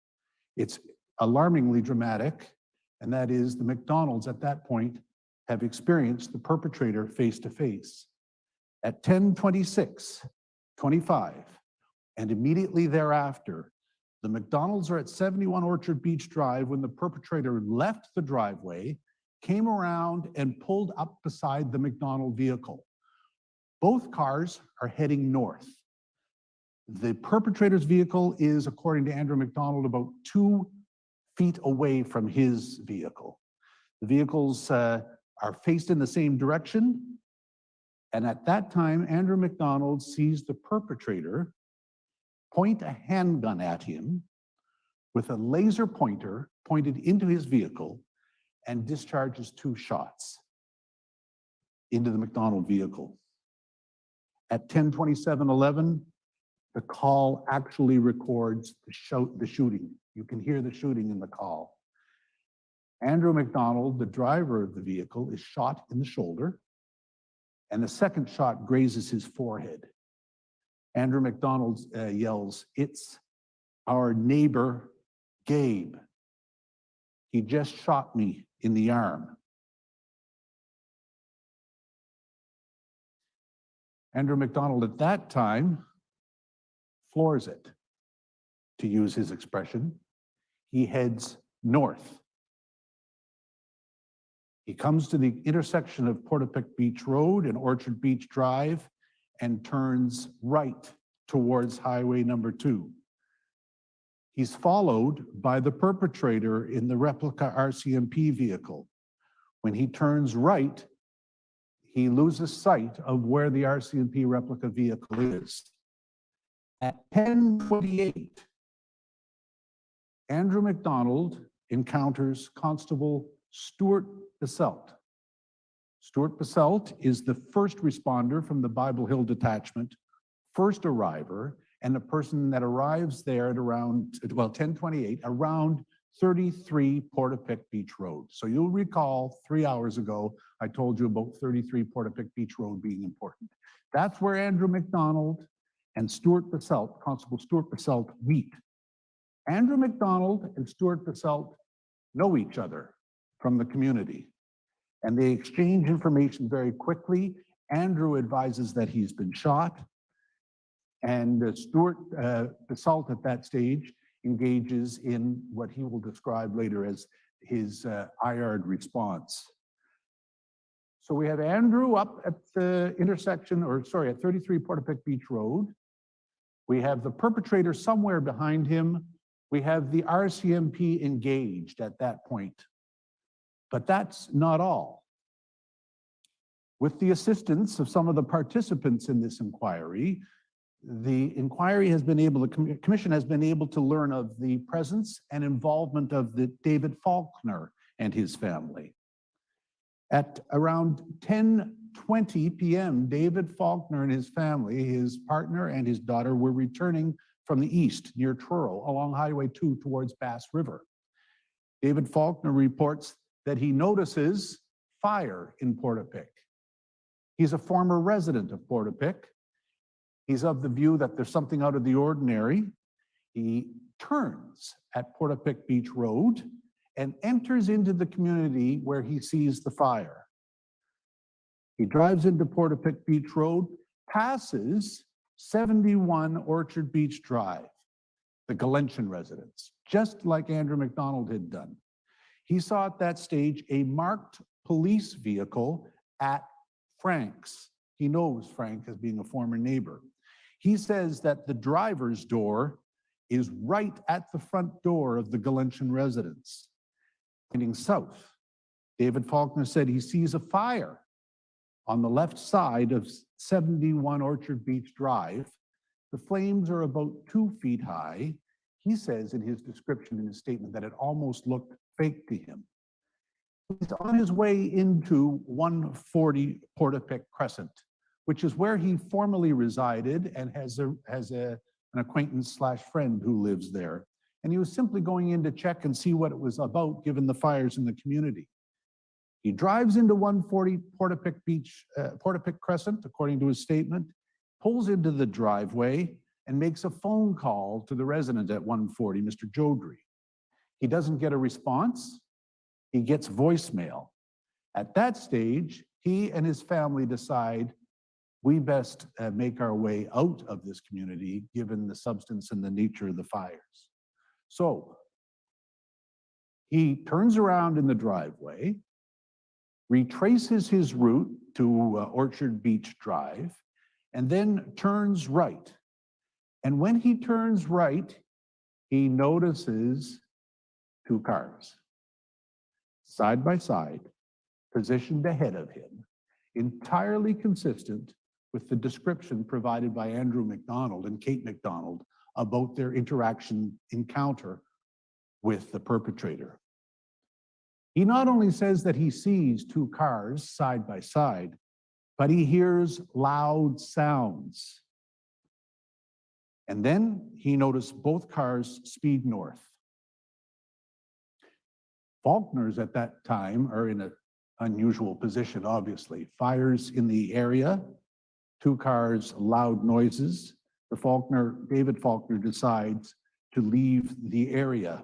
It's alarmingly dramatic, and that is the McDonalds at that point have experienced the perpetrator face to face. At 10:26:25, and immediately thereafter, the McDonalds are at 71 Orchard Beach Drive when the perpetrator left the driveway, came around and pulled up beside the McDonald vehicle. Both cars are heading north. The perpetrator's vehicle is, according to Andrew McDonald, about 2 feet away from his vehicle. The vehicles are faced in the same direction. And at that time, Andrew McDonald sees the perpetrator point a handgun at him with a laser pointer pointed into his vehicle and discharges 2 shots into the McDonald vehicle. At 10:27:11, the call actually records the shooting. You can hear the shooting in the call. Andrew McDonald, the driver of the vehicle, is shot in the shoulder, and the second shot grazes his forehead. Andrew McDonald yells, "It's our neighbor, Gabe. He just shot me in the arm." Andrew McDonald at that time floors it, to use his expression. He heads north. He comes to the intersection of Portapique Beach Road and Orchard Beach Drive and turns right towards Highway number 2. He's followed by the perpetrator in the replica RCMP vehicle. When he turns right, he loses sight of where the RCMP replica vehicle is. At 10:28, Andrew McDonald encounters Constable Stuart Basselt. Stuart Basselt is the first responder from the Bible Hill Detachment, first arriver, and the person that arrives there at around, well, 10:28, around 33 Portapique Beach Road. So you'll recall 3 hours ago, I told you about 33 Portapique Beach Road being important. That's where Andrew McDonald and Stuart Basselt, Constable Stuart Basselt, meet. Andrew McDonald and Stuart Basselt know each other from the community, and they exchange information very quickly. Andrew advises that he's been shot, and Stuart Basselt at that stage engages in what he will describe later as his IARD response. So we have Andrew up at the intersection, or sorry, at 33 Portapique Beach Road. We have the perpetrator somewhere behind him. We have the RCMP engaged at that point. But that's not all. With the assistance of some of the participants in this inquiry, the commission has been able to learn of the presence and involvement of the David Faulkner and his family. At around 10:20 p.m., David Faulkner and his family, his partner and his daughter, were returning from the east near Truro along Highway 2 towards Bass River. David Faulkner reports that he notices fire in Portapique. He's a former resident of Portapique. He's of the view that there's something out of the ordinary. He turns at Portapique Beach Road and enters into the community where he sees the fire. He drives into Portapique Beach Road, passes 71 Orchard Beach Drive, the Galention residence, just like Andrew McDonald had done. He saw at that stage a marked police vehicle at Frank's. He knows Frank as being a former neighbor. He says that the driver's door is right at the front door of the Galention residence. Heading south, David Faulkner said he sees a fire on the left side of 71 Orchard Beach Drive. The flames are about 2 feet high. He says in his description, in his statement, that it almost looked fake to him. He's on his way into 140 Portapique Crescent, which is where he formerly resided and has an acquaintance / friend who lives there. And he was simply going in to check and see what it was about, given the fires in the community. He drives into 140 Portapique Crescent, according to his statement, pulls into the driveway and makes a phone call to the resident at 140, Mr. Jodry. He doesn't get a response. He gets voicemail. At that stage, he and his family decide we best make our way out of this community, given the substance and the nature of the fires. So he turns around in the driveway, retraces his route to Orchard Beach Drive, and then turns right. And when he turns right, he notices 2 cars, side by side, positioned ahead of him, entirely consistent with the description provided by Andrew McDonald and Kate McDonald about their encounter with the perpetrator. He not only says that he sees 2 cars side by side, but he hears loud sounds. And then he noticed both cars speed north. Faulkners at that time are in an unusual position, obviously. Fires in the area, 2 cars, loud noises. David Faulkner decides to leave the area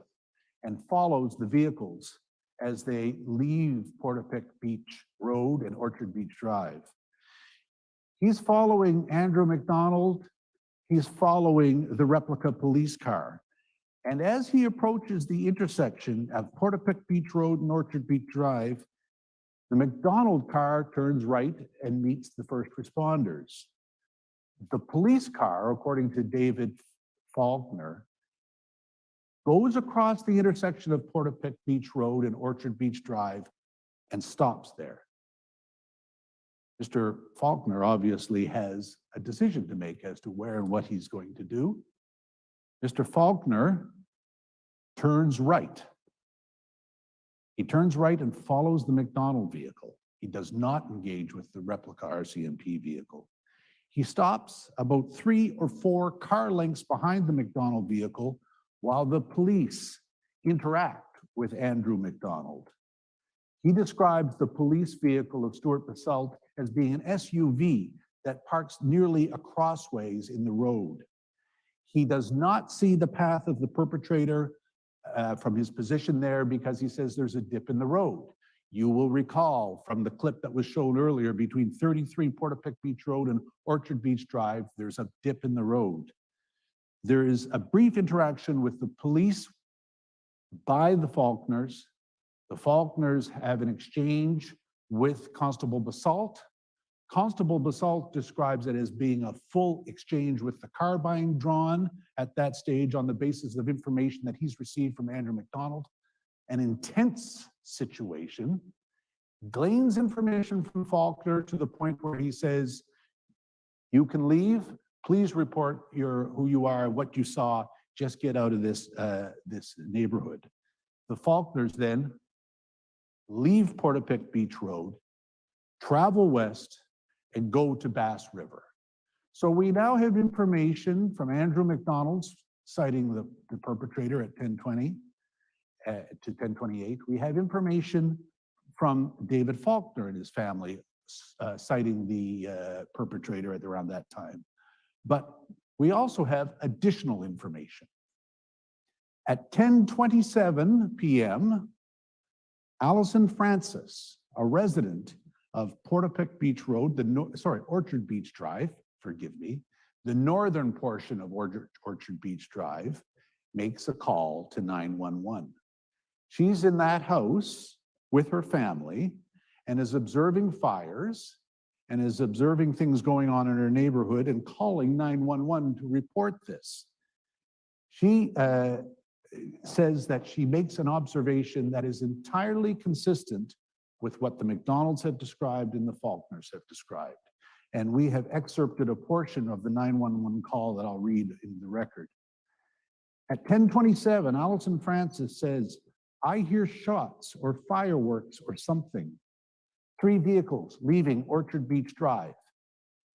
and follows the vehicles as they leave Portapique Beach Road and Orchard Beach Drive. He's following Andrew McDonald. He's following the replica police car. And as he approaches the intersection of Portapique Beach Road and Orchard Beach Drive, the McDonald car turns right and meets the first responders. The police car, according to David Faulkner, goes across the intersection of Portapique Beach Road and Orchard Beach Drive and stops there. Mr. Faulkner obviously has a decision to make as to where and what he's going to do. Mr. Faulkner turns right. He turns right and follows the McDonald vehicle. He does not engage with the replica RCMP vehicle. He stops about 3 or 4 car lengths behind the McDonald vehicle while the police interact with Andrew McDonald. He describes the police vehicle of Stuart Basalt as being an SUV that parks nearly a crossways in the road. He does not see the path of the perpetrator from his position there because he says there's a dip in the road. You will recall from the clip that was shown earlier between 33 Portapique Beach Road and Orchard Beach Drive, there's a dip in the road. There is a brief interaction with the police by the Faulkners. The Faulkners have an exchange with Constable Basalt. Constable Basalt describes it as being a full exchange with the carbine drawn at that stage on the basis of information that he's received from Andrew McDonald. An intense situation, gleans information from Faulkner to the point where he says, you can leave, please report who you are, what you saw, just get out of this neighborhood. The Faulkners then leave Portapique Beach Road, travel west, and go to Bass River. So we now have information from Andrew McDonald citing the perpetrator at 10:20 to 10:28. We have information from David Faulkner and his family citing the perpetrator at around that time. But we also have additional information. At 10:27 p.m., Allison Francis, a resident of Portapique Beach Road, Orchard Beach Drive, forgive me, the northern portion of Orchard Beach Drive, makes a call to 911. She's in that house with her family and is observing fires and is observing things going on in her neighborhood and calling 911 to report this. She says that she makes an observation that is entirely consistent with what the McDonalds have described and the Faulkners have described. And we have excerpted a portion of the 911 call that I'll read in the record. At 10:27, Allison Francis says, I hear shots or fireworks or something. 3 vehicles leaving Orchard Beach Drive.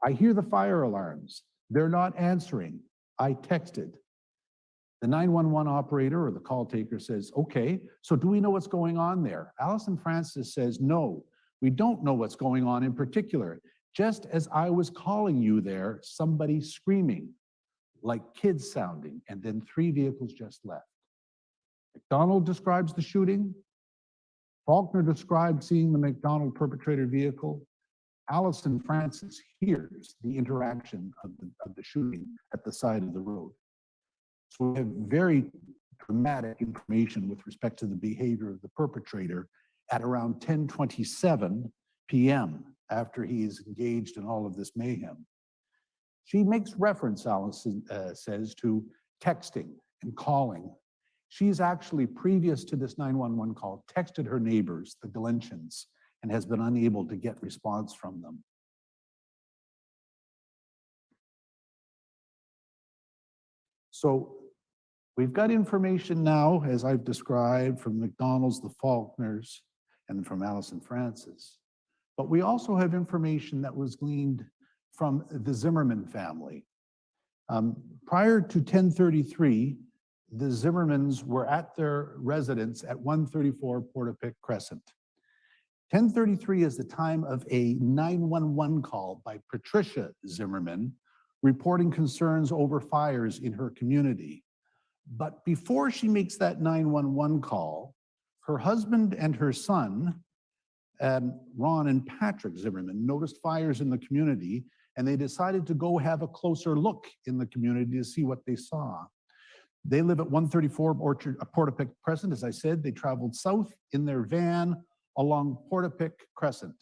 I hear the fire alarms. They're not answering. I texted. The 911 operator or the call taker says, okay, so do we know what's going on there? Allison Francis says, no, we don't know what's going on in particular. Just as I was calling you there, somebody screaming, like kids sounding, and then 3 vehicles just left. McDonald describes the shooting. Faulkner described seeing the McDonald perpetrator vehicle. Allison Francis hears the interaction of the shooting at the side of the road. So we have very dramatic information with respect to the behavior of the perpetrator at around 10:27 p.m. after he is engaged in all of this mayhem. She makes reference, Allison says, to texting and calling. She's actually, previous to this 911 call, texted her neighbors, the Glenchins, and has been unable to get response from them. So we've got information now, as I've described, from McDonald's, the Faulkners, and from Allison Francis. But we also have information that was gleaned from the Zimmerman family. Prior to 10:33, the Zimmermans were at their residence at 134 Portapique Crescent. 10:33 is the time of a 911 call by Patricia Zimmerman reporting concerns over fires in her community. But before she makes that 911 call, her husband and her son, Ron and Patrick Zimmerman, noticed fires in the community, and they decided to go have a closer look in the community to see what they saw. They live at 134 Portapique Crescent. As I said, they traveled south in their van along Portapique Crescent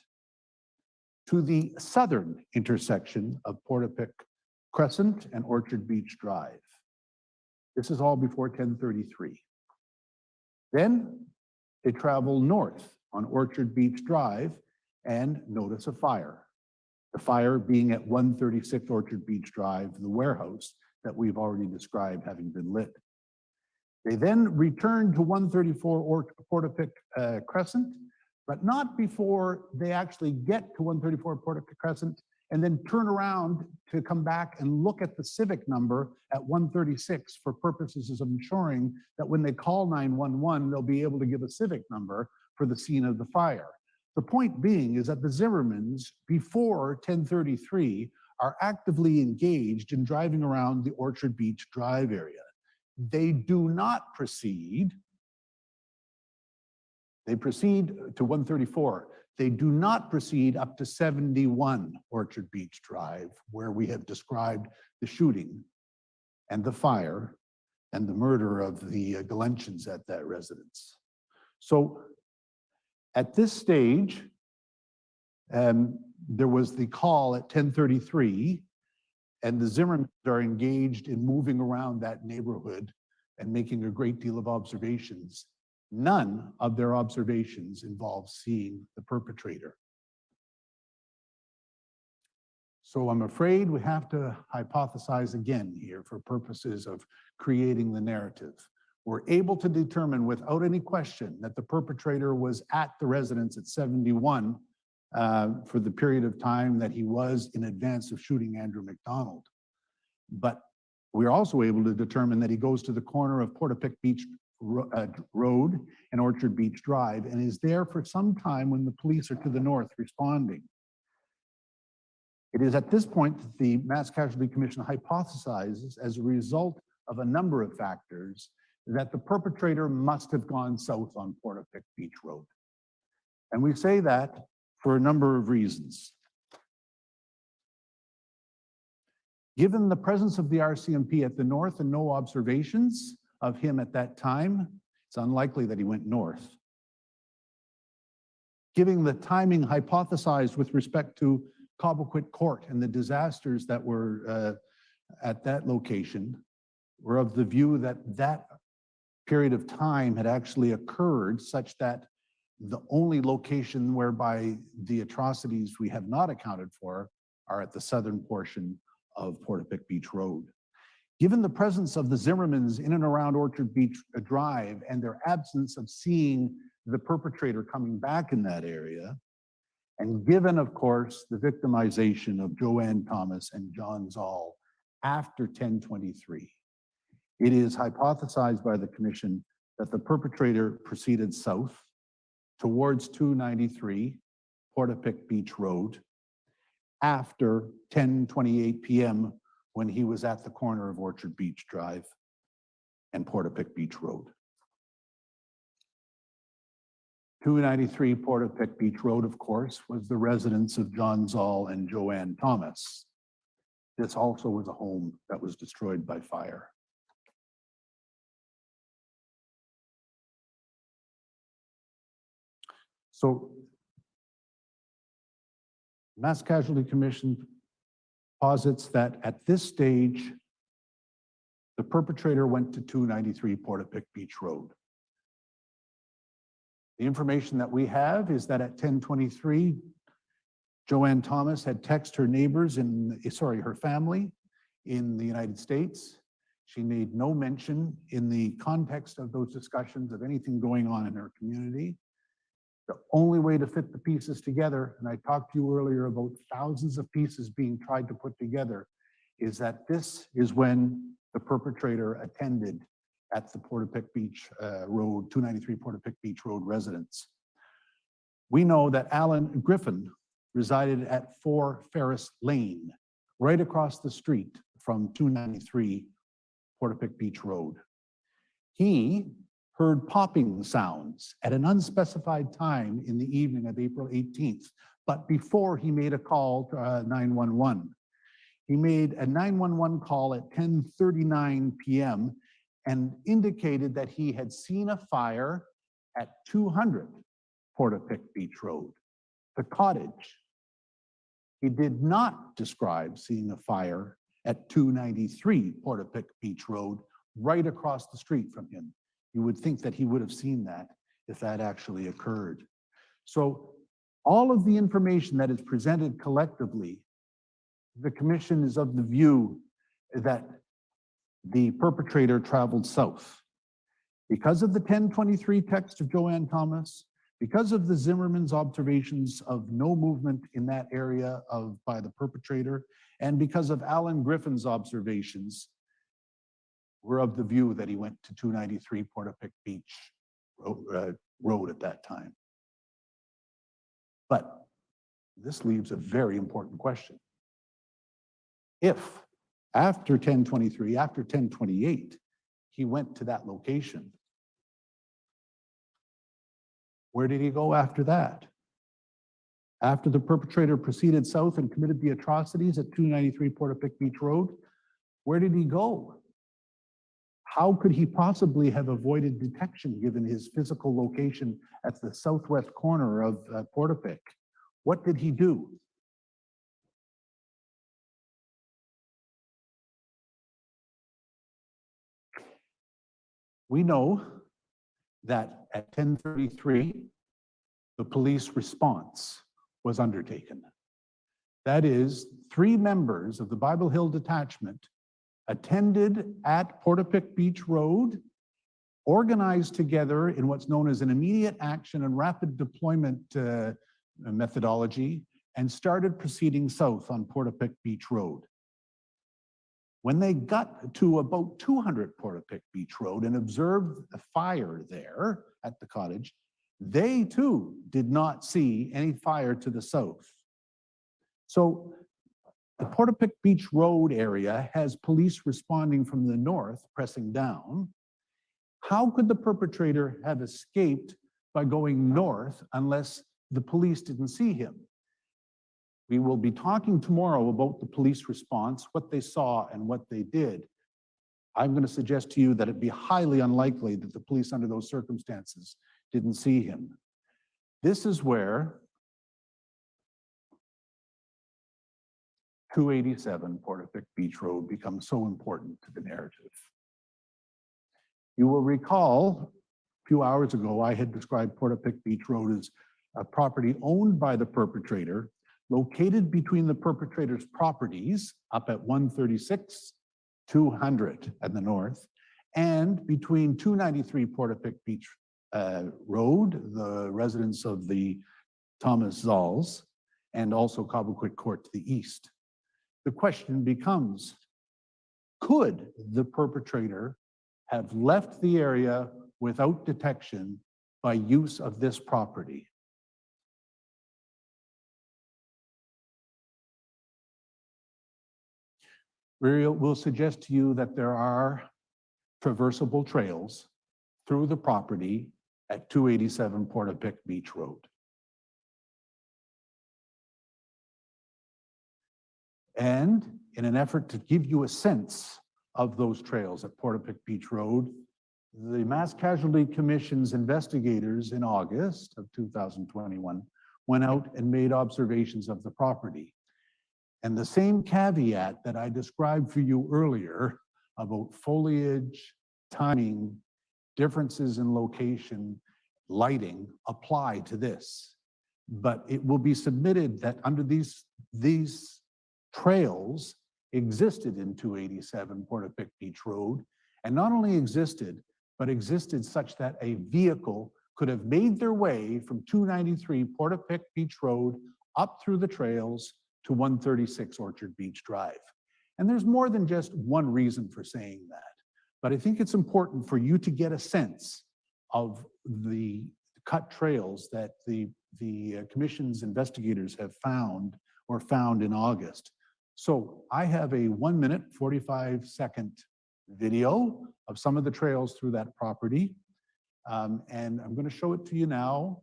to the southern intersection of Portapique Crescent and Orchard Beach Drive. This is all before 10:33. Then they travel north on Orchard Beach Drive and notice a fire. The fire being at 136 Orchard Beach Drive, the warehouse that we've already described having been lit. They then returned to 134 Portapique Crescent, but not before they actually get to 134 Portapique Crescent and then turn around to come back and look at the civic number at 136 for purposes of ensuring that when they call 911, they'll be able to give a civic number for the scene of the fire. The point being is that the Zimmermans, before 10:33, are actively engaged in driving around the Orchard Beach Drive area. They do not proceed. They proceed to 134. They do not proceed up to 71 Orchard Beach Drive, where we have described the shooting and the fire and the murder of the Galenchans at that residence. So at this stage, there was the call at 10:33, and the Zimmermans are engaged in moving around that neighborhood and making a great deal of observations. None of their observations involve seeing the perpetrator. So I'm afraid we have to hypothesize again here for purposes of creating the narrative. We're able to determine without any question that the perpetrator was at the residence at 71 for the period of time that he was in advance of shooting Andrew McDonald. But we're also able to determine that he goes to the corner of Portapique Beach Road and Orchard Beach Drive and is there for some time when the police are to the north responding. It is at this point that the Mass Casualty Commission hypothesizes, as a result of a number of factors, that the perpetrator must have gone south on Portapique Beach Road. And we say that for a number of reasons. Given the presence of the RCMP at the north and no observations of him at that time, it's unlikely that he went north. Given the timing hypothesized with respect to Cobequid Court and the disasters that were at that location, we're of the view that that period of time had actually occurred such that the only location whereby the atrocities we have not accounted for are at the southern portion of Portapique Beach Road. Given the presence of the Zimmermans in and around Orchard Beach Drive and their absence of seeing the perpetrator coming back in that area, and given, of course, the victimization of Joanne Thomas and John Zoll after 10:23, it is hypothesized by the Commission that the perpetrator proceeded south towards 293 Portapique Beach Road after 10:28 p.m. when he was at the corner of Orchard Beach Drive and Portapique Beach Road. 293 Portapique Beach Road, of course, was the residence of John Zoll and Joanne Thomas. This also was a home that was destroyed by fire. So, Mass Casualty Commission posits that at this stage, the perpetrator went to 293 Portapique Beach Road. The information that we have is that at 10:23, Joanne Thomas had texted her neighbors her family in the United States. She made no mention in the context of those discussions of anything going on in her community. The only way to fit the pieces together, and I talked to you earlier about thousands of pieces being tried to put together, is that this is when the perpetrator attended at the Portapique Beach Road, 293 Portapique Beach Road residence. We know that Alan Griffin resided at 4 Ferris Lane, right across the street from 293 Portapique Beach Road. He heard popping sounds at an unspecified time in the evening of April 18th, but before he made a call to 911. He made a 911 call at 10:39 p.m. and indicated that he had seen a fire at 200 Portapique Beach Road, the cottage. He did not describe seeing a fire at 293 Portapique Beach Road, right across the street from him. You would think that he would have seen that if that actually occurred. So all of the information that is presented collectively, the Commission is of the view that the perpetrator traveled south. Because of the 1023 text of Joanne Thomas, because of the Zimmerman's observations of no movement in that area by the perpetrator, and because of Alan Griffin's observations, we're of the view that he went to 293 Portapique Beach Road at that time. But this leaves a very important question. If after 1023, after 1028, he went to that location, where did he go after that? After the perpetrator proceeded south and committed the atrocities at 293 Portapique Beach Road, where did he go? How could he possibly have avoided detection given his physical location at the southwest corner of Portapique? What did he do? We know that at 1033, the police response was undertaken. That is, 3 members of the Bible Hill Detachment attended at Portapique Beach Road, organized together in what's known as an immediate action and rapid deployment methodology, and started proceeding south on Portapique Beach Road. When they got to about 200 Portapique Beach Road and observed the fire there at the cottage, they too did not see any fire to the south. So the Portapique Beach Road area has police responding from the north, pressing down. How could the perpetrator have escaped by going north unless the police didn't see him? We will be talking tomorrow about the police response, what they saw and what they did. I'm going to suggest to you that it'd be highly unlikely that the police under those circumstances didn't see him. This is where 287 Portapique Beach Road becomes so important to the narrative. You will recall a few hours ago, I had described Portapique Beach Road as a property owned by the perpetrator, located between the perpetrator's properties up at 136, 200 at the north, and between 293 Portapique Beach Road, the residence of the Thomas Zalls, and also Cobequid Court to the east. The question becomes, could the perpetrator have left the area without detection by use of this property? We'll suggest to you that there are traversable trails through the property at 287 Portapique Beach Road. And in an effort to give you a sense of those trails at Portapique Beach Road, the Mass Casualty Commission's investigators in August of 2021 went out and made observations of the property. And the same caveat that I described for you earlier about foliage, timing, differences in location, lighting apply to this. But it will be submitted that under these trails existed in 287 Portapique Beach Road, and not only existed, but existed such that a vehicle could have made their way from 293 Portapique Beach Road up through the trails to 136 Orchard Beach Drive. And there's more than just one reason for saying that, but I think it's important for you to get a sense of the cut trails that the Commission's investigators have found in August. So I have a 1 minute, 45-second video of some of the trails through that property. And I'm going to show it to you now.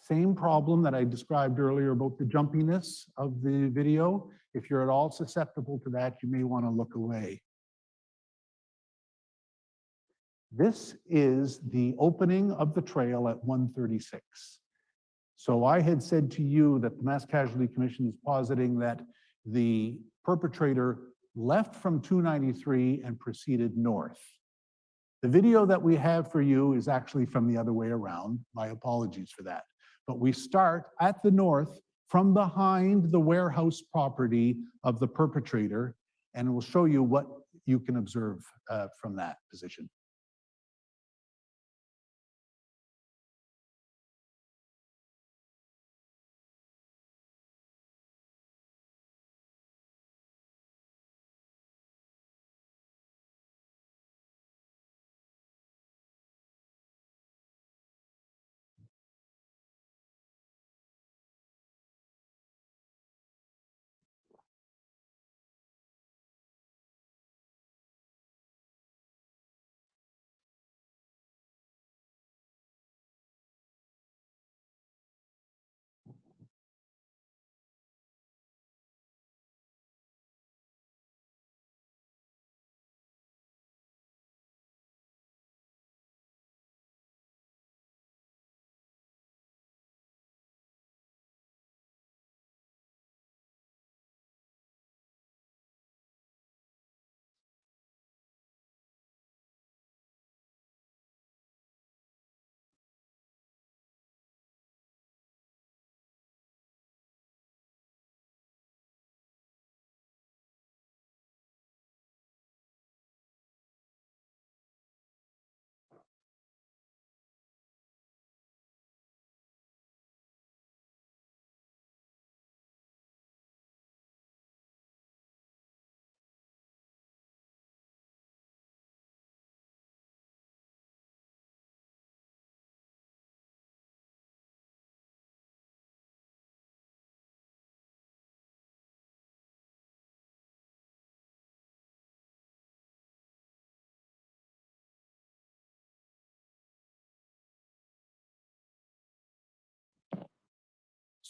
Same problem that I described earlier about the jumpiness of the video. If you're at all susceptible to that, you may want to look away. This is the opening of the trail at 136. So I had said to you that the Mass Casualty Commission is positing that the perpetrator left from 293 and proceeded north. The video that we have for you is actually from the other way around. My apologies for that. But we start at the north from behind the warehouse property of the perpetrator, and we'll show you what you can observe from that position.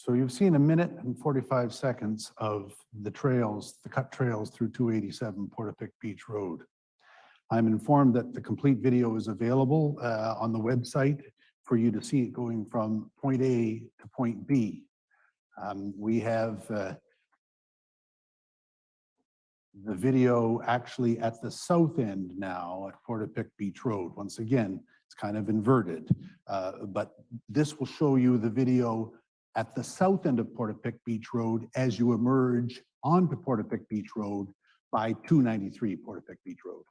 So you've seen 1 minute and 45 seconds of the trails, the cut trails through 287 Portapique Beach Road. I'm informed that the complete video is available on the website for you to see it going from point A to point B. We have the video actually at the south end now at Portapique Beach Road. Once again, it's kind of inverted, but this will show you the video at the south end of Portapique Beach Road as you emerge onto Portapique Beach Road by 293 Portapique Beach Road.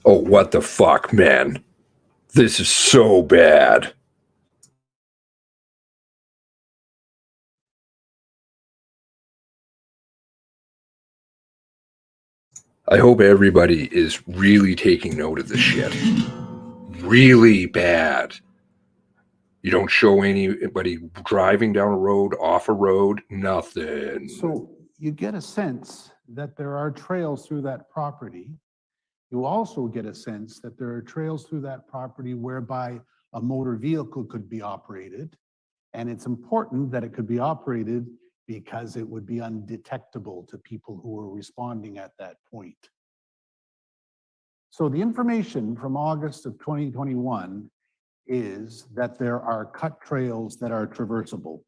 Oh, what the fuck, man? This is so bad. I hope everybody is really taking note of this shit. Really bad. You don't show anybody driving down a road, off a road, nothing. So you get a sense that there are trails through that property. You also get a sense that there are trails through that property whereby a motor vehicle could be operated. And it's important that it could be operated because it would be undetectable to people who are responding at that point. So the information from August of 2021 is that there are cut trails that are traversable.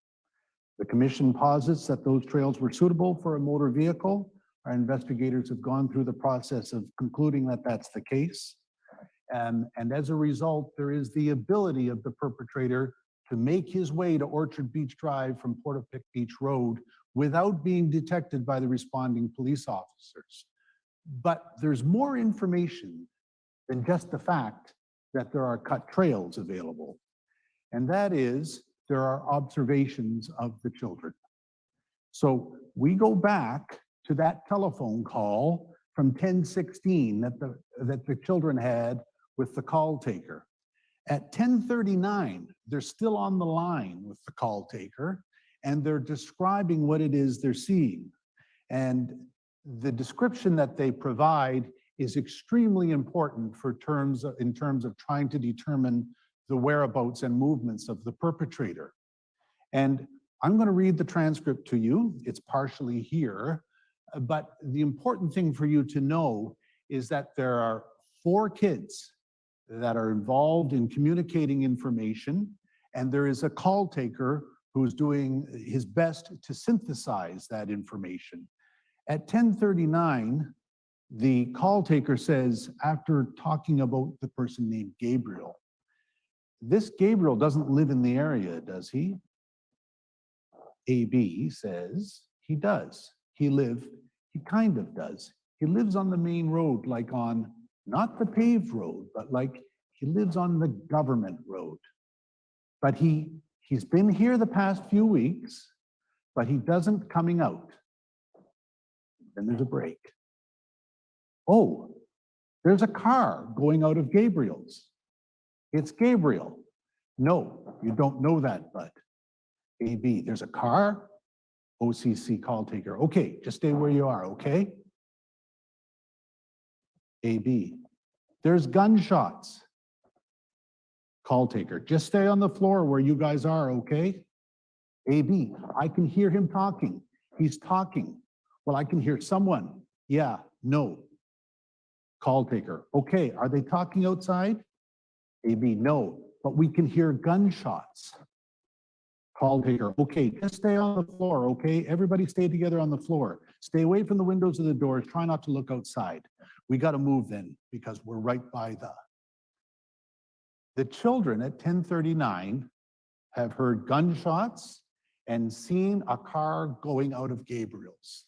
The commission posits that those trails were suitable for a motor vehicle. Our investigators have gone through the process of concluding that that's the case. And as a result, there is the ability of the perpetrator to make his way to Orchard Beach Drive from Portapique Beach Road without being detected by the responding police officers. But there's more information than just the fact that there are cut trails available. And that is, there are observations of the children. So we go back to that telephone call from 10:16 that the children had with the call taker. At 10:39, they're still on the line with the call taker, and they're describing what it is they're seeing. And the description that they provide is extremely important in terms of trying to determine the whereabouts and movements of the perpetrator. And I'm going to read the transcript to you. It's partially here, but the important thing for you to know is that there are 4 kids that are involved in communicating information, and there is a call taker who's doing his best to synthesize that information. At 10:39, the call taker says, after talking about the person named Gabriel, this Gabriel doesn't live in the area, does he? AB says he does. He kind of does. He lives on the main road, like on, not the paved road, but like he lives on the government road. But he's been here the past few weeks, but he doesn't coming out. Then there's a break. Oh, there's a car going out of Gabriel's. It's Gabriel. No, you don't know that, but AB, there's a car, OCC call taker. Okay, just stay where you are, okay? AB, there's gunshots. Call taker, just stay on the floor where you guys are, okay? AB, I can hear him talking. He's talking. Well, I can hear someone. Yeah, no. Call taker, okay, are they talking outside? AB, no, but we can hear gunshots. Call taker, okay, just stay on the floor, okay? Everybody stay together on the floor. Stay away from the windows of the doors. Try not to look outside. We got to move then because we're right by the children at 10:39 have heard gunshots and seen a car going out of Gabriel's.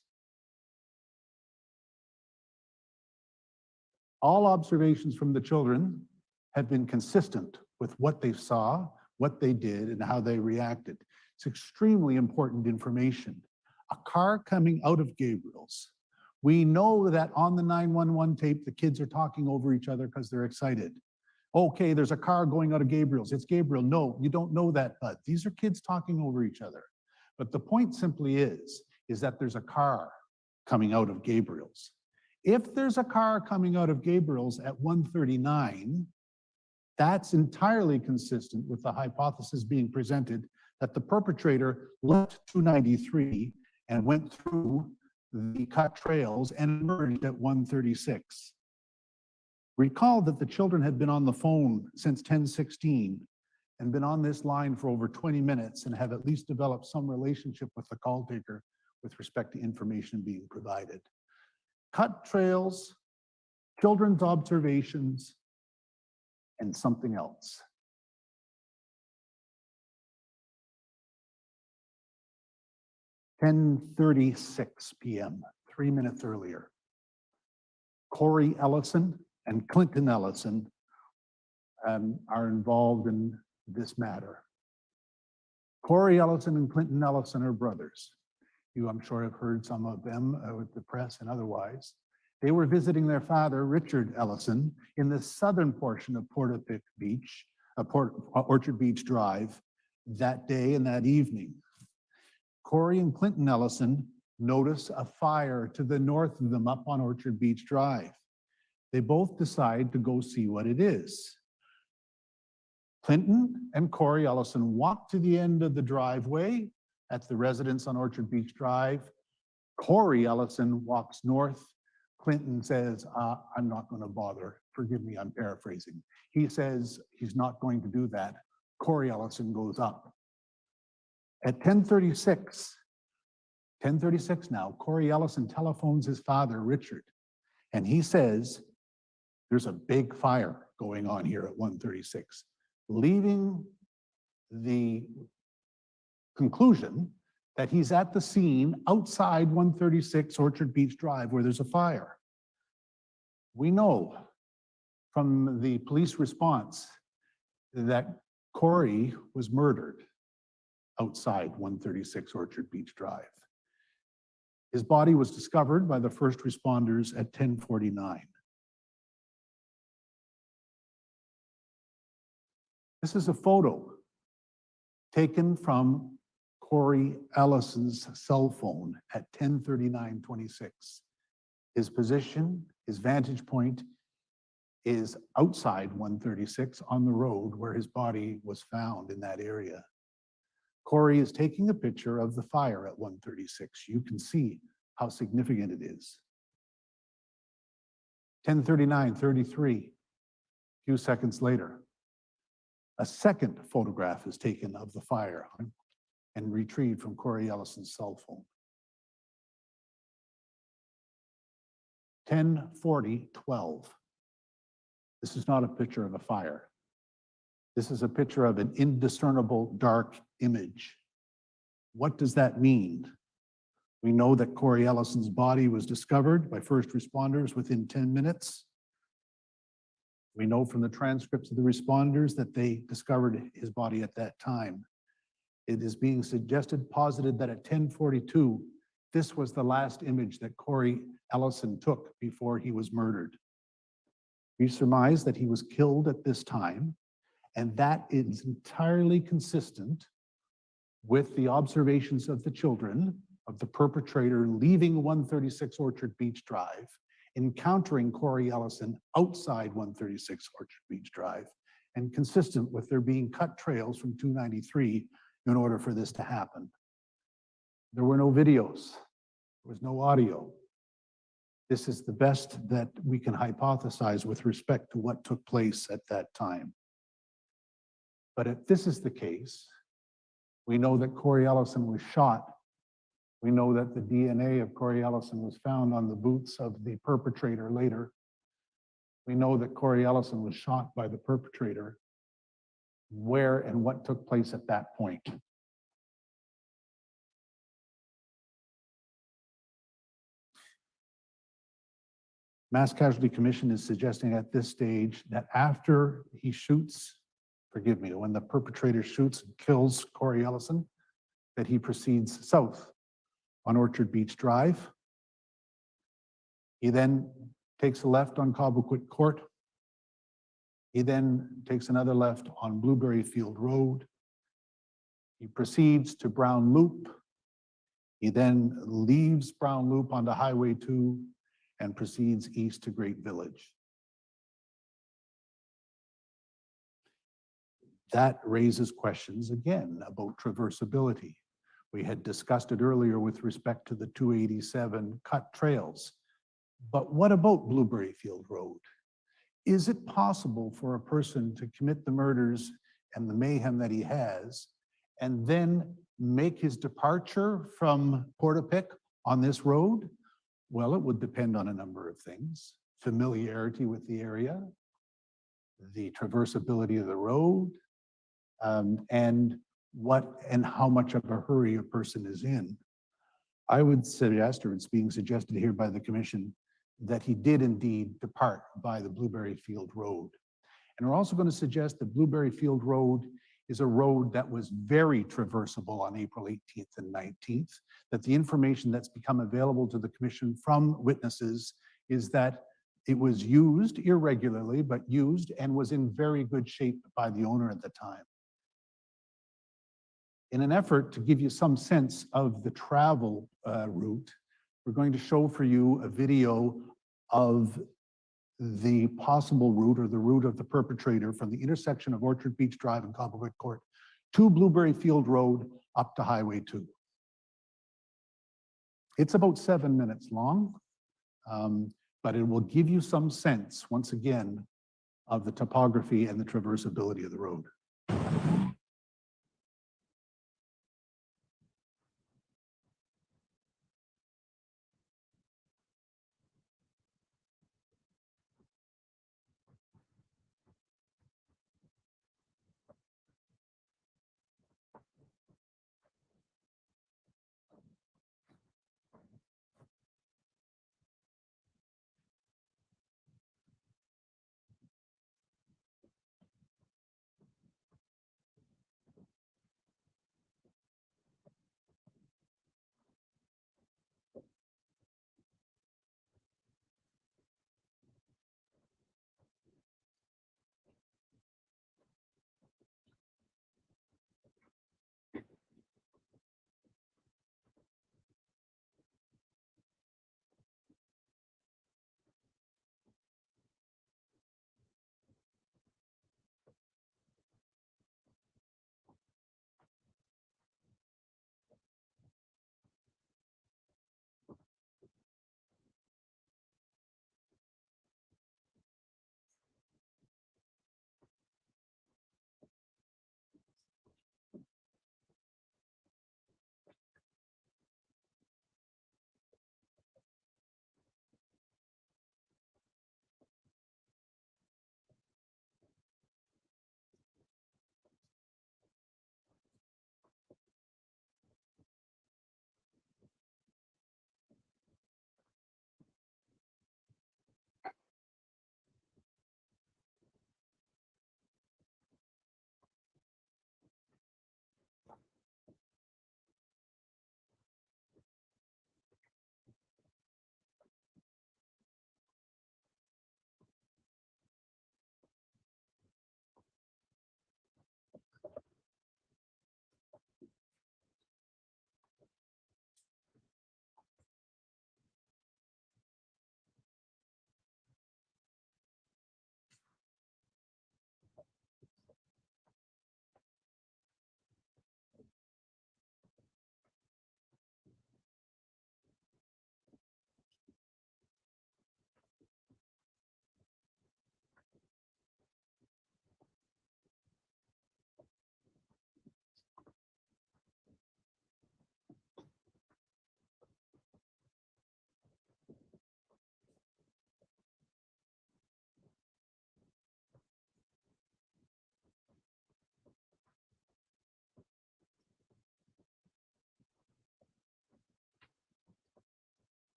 All observations from the children have been consistent with what they saw, what they did, and how they reacted. It's extremely important information. A car coming out of Gabriel's. We know that on the 911 tape, the kids are talking over each other because they're excited. Okay, there's a car going out of Gabriel's. It's Gabriel. No, you don't know that, bud. These are kids talking over each other. But the point simply is that there's a car coming out of Gabriel's. If there's a car coming out of Gabriel's at 1:39, that's entirely consistent with the hypothesis being presented that the perpetrator left 293 and went through the cut trails and emerged at 1:36. Recall that the children had been on the phone since 10:16 and been on this line for over 20 minutes and have at least developed some relationship with the call taker with respect to information being provided. Cut trails, children's observations, and something else. (10:36 p.m., 3 minutes earlier. Corey Ellison and Clinton Ellison are involved in this matter. Corey Ellison and Clinton Ellison are brothers. You, I'm sure, have heard some of them with the press and otherwise. They were visiting their father, Richard Ellison, in the southern portion of Portapique Beach, Orchard Beach Drive, that day and that evening. Corey and Clinton Ellison notice a fire to the north of them up on Orchard Beach Drive. They both decide to go see what it is. Clinton and Corey Ellison walk to the end of the driveway at the residence on Orchard Beach Drive. Corey Ellison walks north. Clinton says, I'm not going to bother. Forgive me, I'm paraphrasing. He says he's not going to do that. Corey Ellison goes up. At 10:36 now, Corey Ellison telephones his father, Richard, and he says, there's a big fire going on here at 1:36, leaving the conclusion that he's at the scene outside 136 Orchard Beach Drive where there's a fire. We know from the police response that Corey was murdered outside 136 Orchard Beach Drive. His body was discovered by the first responders at 10:49. This is a photo taken from Corey Ellison's cell phone at 10:39:26. His position, his vantage point is outside 136 on the road where his body was found in that area. Corey is taking a picture of the fire at 136. You can see how significant it is. 10:39:33, a few seconds later, a second photograph is taken of the fire and retrieved from Corey Ellison's cell phone. 10:40:12. This is not a picture of a fire. This is a picture of an indiscernible dark image. What does that mean? We know that Corey Ellison's body was discovered by first responders within 10 minutes. We know from the transcripts of the responders that they discovered his body at that time. It is being suggested, posited that at 10:42, this was the last image that Corey Ellison took before he was murdered. We surmise that he was killed at this time, and that is entirely consistent with the observations of the children of the perpetrator leaving 136 Orchard Beach Drive, encountering Corey Ellison outside 136 Orchard Beach Drive, and consistent with there being cut trails from 293 in order for this to happen. There were no videos, there was no audio. This is the best that we can hypothesize with respect to what took place at that time. But if this is the case, we know that Corey Ellison was shot. We know that the DNA of Corey Ellison was found on the boots of the perpetrator later. We know that Corey Ellison was shot by the perpetrator. Where and what took place at that point? Mass Casualty Commission is suggesting at this stage that after he shoots, forgive me, when the perpetrator shoots and kills Corey Ellison, that he proceeds south on Orchard Beach Drive. He then takes a left on Cobequid Court. He then takes another left on Blueberry Field Road. He proceeds to Brown Loop. He then leaves Brown Loop onto Highway 2 and proceeds east to Great Village. That raises questions again about traversability. We had discussed it earlier with respect to the 287 cut trails. But what about Blueberry Field Road? Is it possible for a person to commit the murders and the mayhem that he has, and then make his departure from Portapique on this road? Well, it would depend on a number of things. Familiarity with the area, the traversability of the road, and what and how much of a hurry a person is in. I would suggest, or it's being suggested here by the commission, that he did indeed depart by the Blueberry Field Road. And we're also going to suggest that Blueberry Field Road is a road that was very traversable on April 18th and 19th, that the information that's become available to the commission from witnesses is that it was used irregularly, but used and was in very good shape by the owner at the time. In an effort to give you some sense of the travel route, we're going to show for you a video of the possible route or the route of the perpetrator from the intersection of Orchard Beach Drive and Cobblewick Court to Blueberry Field Road up to Highway 2. It's about 7 minutes long, but it will give you some sense, once again, of the topography and the traversability of the road.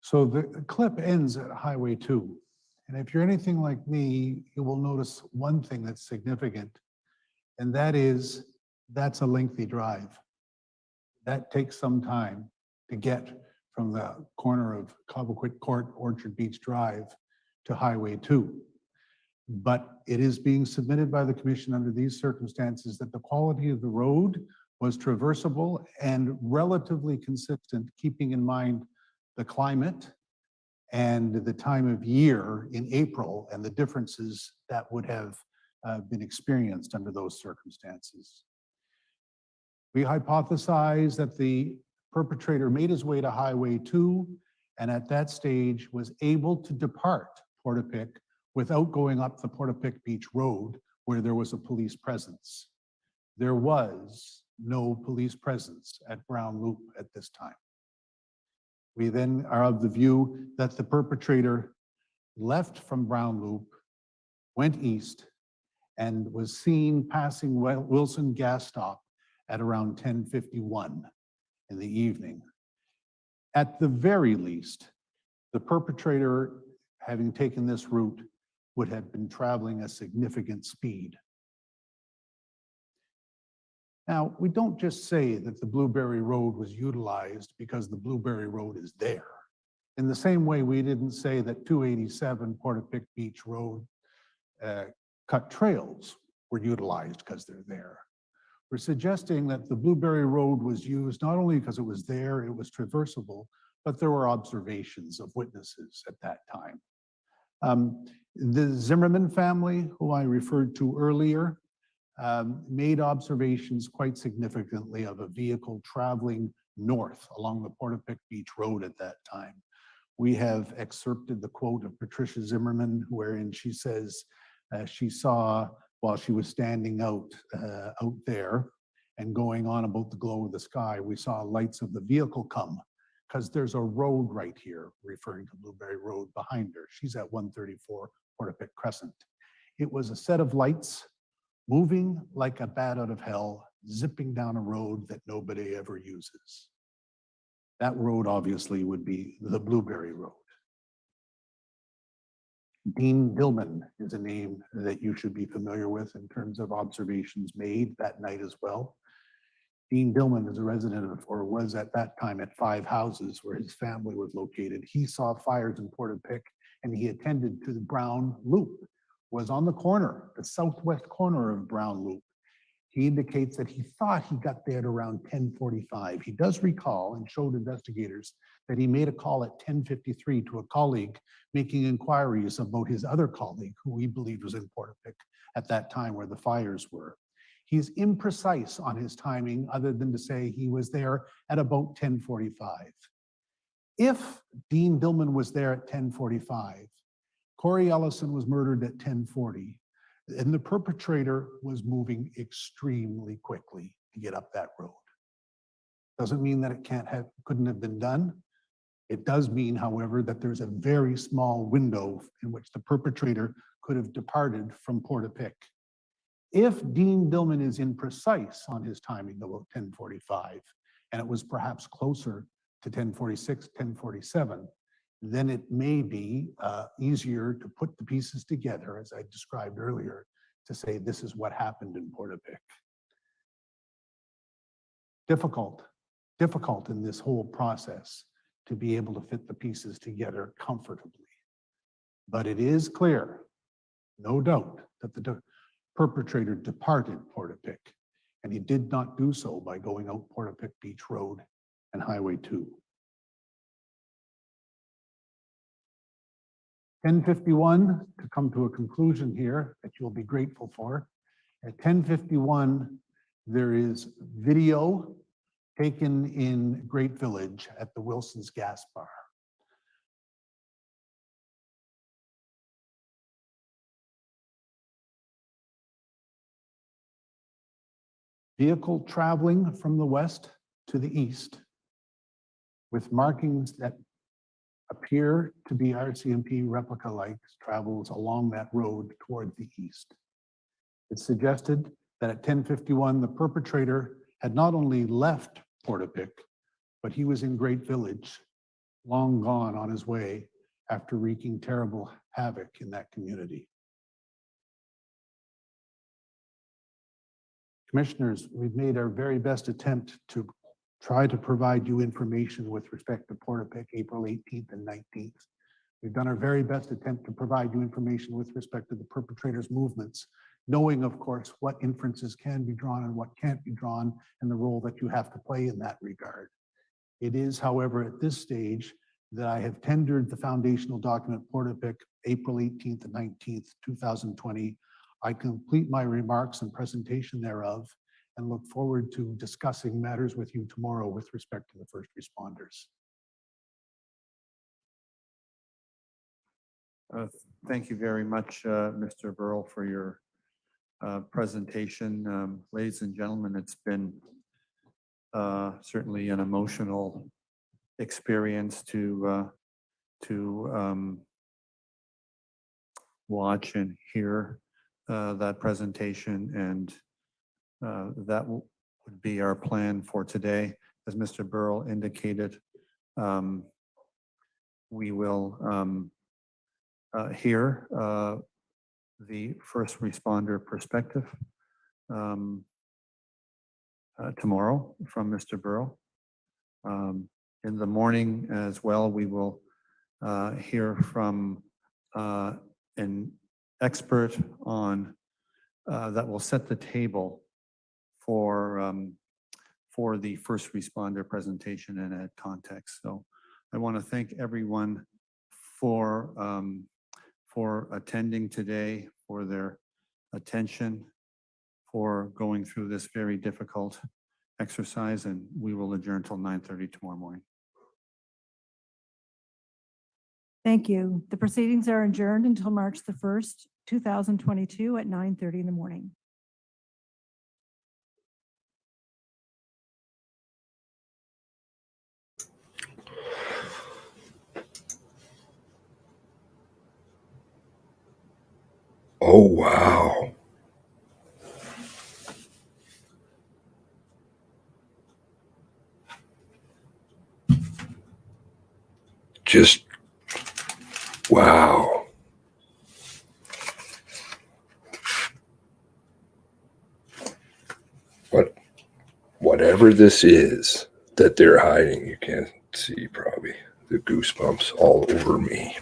So the clip ends at Highway 2. And if you're anything like me, you will notice one thing that's significant, and that is that's a lengthy drive. That takes some time to get from the corner of Cobequid Court, Orchard Beach Drive to Highway 2. But it is being submitted by the commission under these circumstances that the quality of the road was traversable and relatively consistent, keeping in mind the climate and the time of year in April and the differences that would have been experienced under those circumstances. We hypothesize that the perpetrator made his way to Highway 2 and at that stage was able to depart Portapique without going up the Portapique Beach Road where there was a police presence. There was no police presence at Brown Loop at this time. We then are of the view that the perpetrator left from Brown Loop, went east, and was seen passing Wilson gas stop at around 10:51 in the evening. At the very least, the perpetrator, having taken this route, would have been traveling a significant speed. Now, we don't just say that the Blueberry Road was utilized because the Blueberry Road is there. In the same way, we didn't say that 287 Portapique Beach Road cut trails were utilized because they're there. We're suggesting that the Blueberry Road was used not only because it was there, it was traversable, but there were observations of witnesses at that time. The Zimmerman family, who I referred to earlier, made observations quite significantly of a vehicle traveling north along the Portapique Beach Road at that time. We have excerpted the quote of Patricia Zimmerman, wherein she says she saw, while she was standing out there and going on about the glow of the sky, we saw lights of the vehicle come because there's a road right here, referring to Blueberry Road behind her. She's at 134 Portapique Crescent. It was a set of lights moving like a bat out of hell, zipping down a road that nobody ever uses. That road obviously would be the Blueberry Road. Dean Dillman is a name that you should be familiar with in terms of observations made that night as well. Dean Dillman is a resident of, or was at that time at 5 houses where his family was located. He saw fires in Portapique and he attended to the Brown Loop, was on the corner, the southwest corner of Brown Loop. He indicates that he thought he got there at around 10:45. He does recall and showed investigators that he made a call at 10:53 to a colleague making inquiries about his other colleague, who we believed was in Portapique at that time where the fires were. He's imprecise on his timing, other than to say he was there at about 10:45. If Dean Dillman was there at 10:45, Corey Ellison was murdered at 10:40, and the perpetrator was moving extremely quickly to get up that road. Doesn't mean that it couldn't have been done. It does mean, however, that there's a very small window in which the perpetrator could have departed from Portapique. If Dean Dillman is imprecise on his timing about 10:45, and it was perhaps closer to 10:46, 10:47, then it may be easier to put the pieces together, as I described earlier, to say this is what happened in Portapique. Difficult in this whole process to be able to fit the pieces together comfortably. But it is clear, no doubt, that the perpetrator departed Portapique, and he did not do so by going out Portapique Beach Road and Highway 2. 10:51, to come to a conclusion here that you'll be grateful for. At 10:51, there is video taken in Great Village at the Wilson's Gas Bar. Vehicle traveling from the west to the east with markings that appear to be RCMP replica lights travels along that road toward the east. It's suggested that at 10:51, the perpetrator had not only left Portapique, but he was in Great Village long gone on his way after wreaking terrible havoc in that community. Commissioners, we've made our very best attempt to try to provide you information with respect to Portapique, April 18th and 19th. We've done our very best attempt to provide you information with respect to the perpetrators' movements, knowing, of course, what inferences can be drawn and what can't be drawn, and the role that you have to play in that regard. It is, however, at this stage that I have tendered the foundational document Portapique, April 18th and 19th, 2020. I complete my remarks and presentation thereof and look forward to discussing matters with you tomorrow with respect to the first responders. Thank you very much, Mr. Burrell, for your presentation. Ladies and gentlemen, it's been certainly an emotional experience to watch and hear that presentation, and that would be our plan for today. As Mr. Burrell indicated, we will hear the first responder perspective tomorrow from Mr. Burrell. In the morning as well, we will hear from an expert on that will set the table for the first responder presentation and add context. So I want to thank everyone for attending today, for their attention, for going through this very difficult exercise, and we will adjourn till 9:30 tomorrow morning. Thank you. The proceedings are adjourned until March the 1st, 2022 at 9:30 in the morning. Oh, wow. Just, wow. Whatever this is that they're hiding, you can't see probably the goosebumps all over me.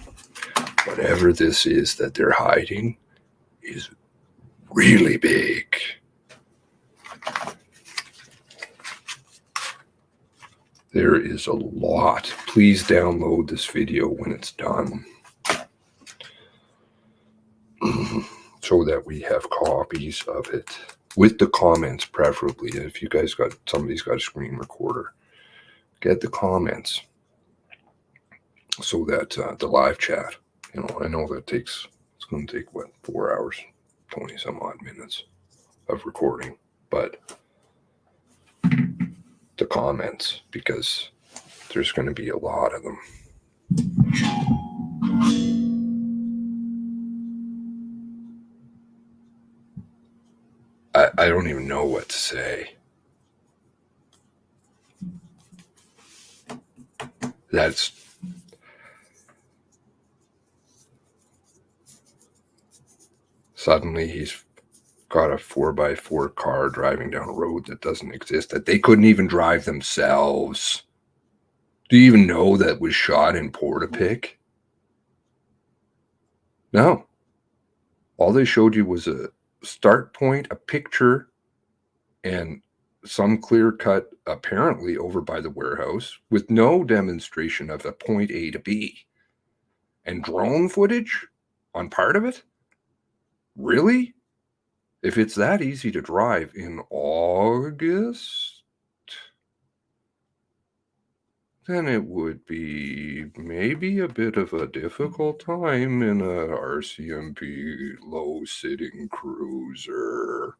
Whatever this is that they're hiding is really big. There is a lot. Please download this video when it's done so that we have copies of it with the comments, preferably. If you guys somebody's got a screen recorder, get the comments so that the live chat, I know that it's going to take, 4 hours, 20 some odd minutes of recording, but the comments, because there's going to be a lot of them. I don't even know what to say. That's suddenly he's got a 4x4 car driving down a road that doesn't exist, that they couldn't even drive themselves. Do you even know that was shot in Portapique? No. All they showed you was a start point, a picture, and some clear cut apparently over by the warehouse with no demonstration of a point A to B. And drone footage on part of it? Really? If it's that easy to drive in August, then it would be maybe a bit of a difficult time in a RCMP low-sitting cruiser.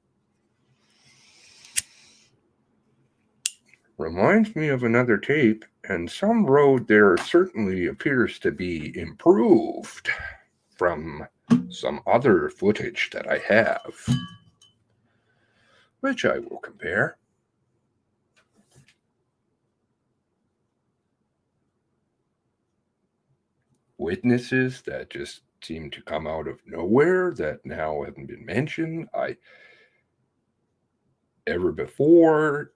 Reminds me of another tape, and some road there certainly appears to be improved from some other footage that I have, which I will compare. witnesses that just seem to come out of nowhere that now haven't been mentioned. Ever before,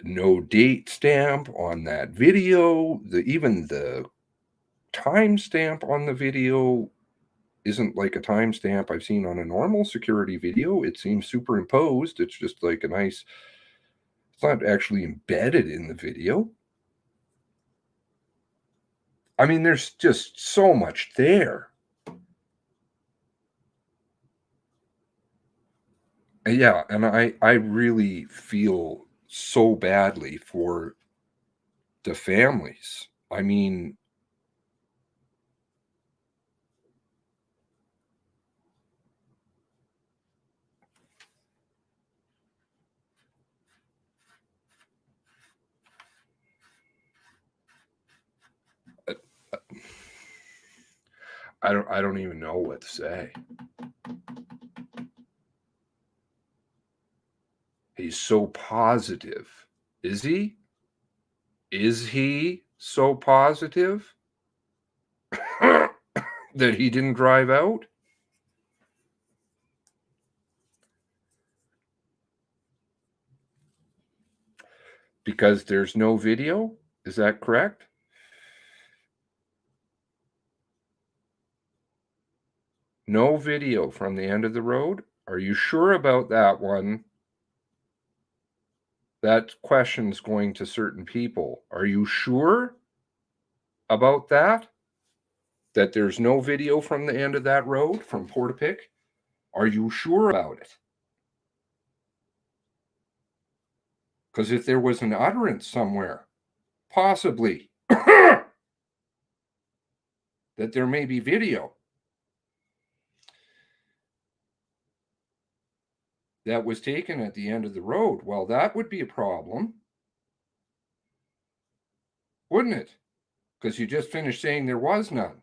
no date stamp on that video. Even the timestamp on the video isn't like a timestamp I've seen on a normal security video. It seems superimposed. It's just like a nice, it's not actually embedded in the video. I mean, there's just so much there. Yeah, and I really feel so badly for the families. I mean, I don't even know what to say. He's so positive. Is he? Is he so positive that he didn't drive out? Because there's no video? Is that correct? No video from the end of the road? Are you sure about that one? That question's going to certain people. Are you sure about that? That there's no video from the end of that road from Portapique? Are you sure about it? Because if there was an utterance somewhere, possibly, that there may be video that was taken at the end of the road, well, that would be a problem, wouldn't it? Because you just finished saying there was none.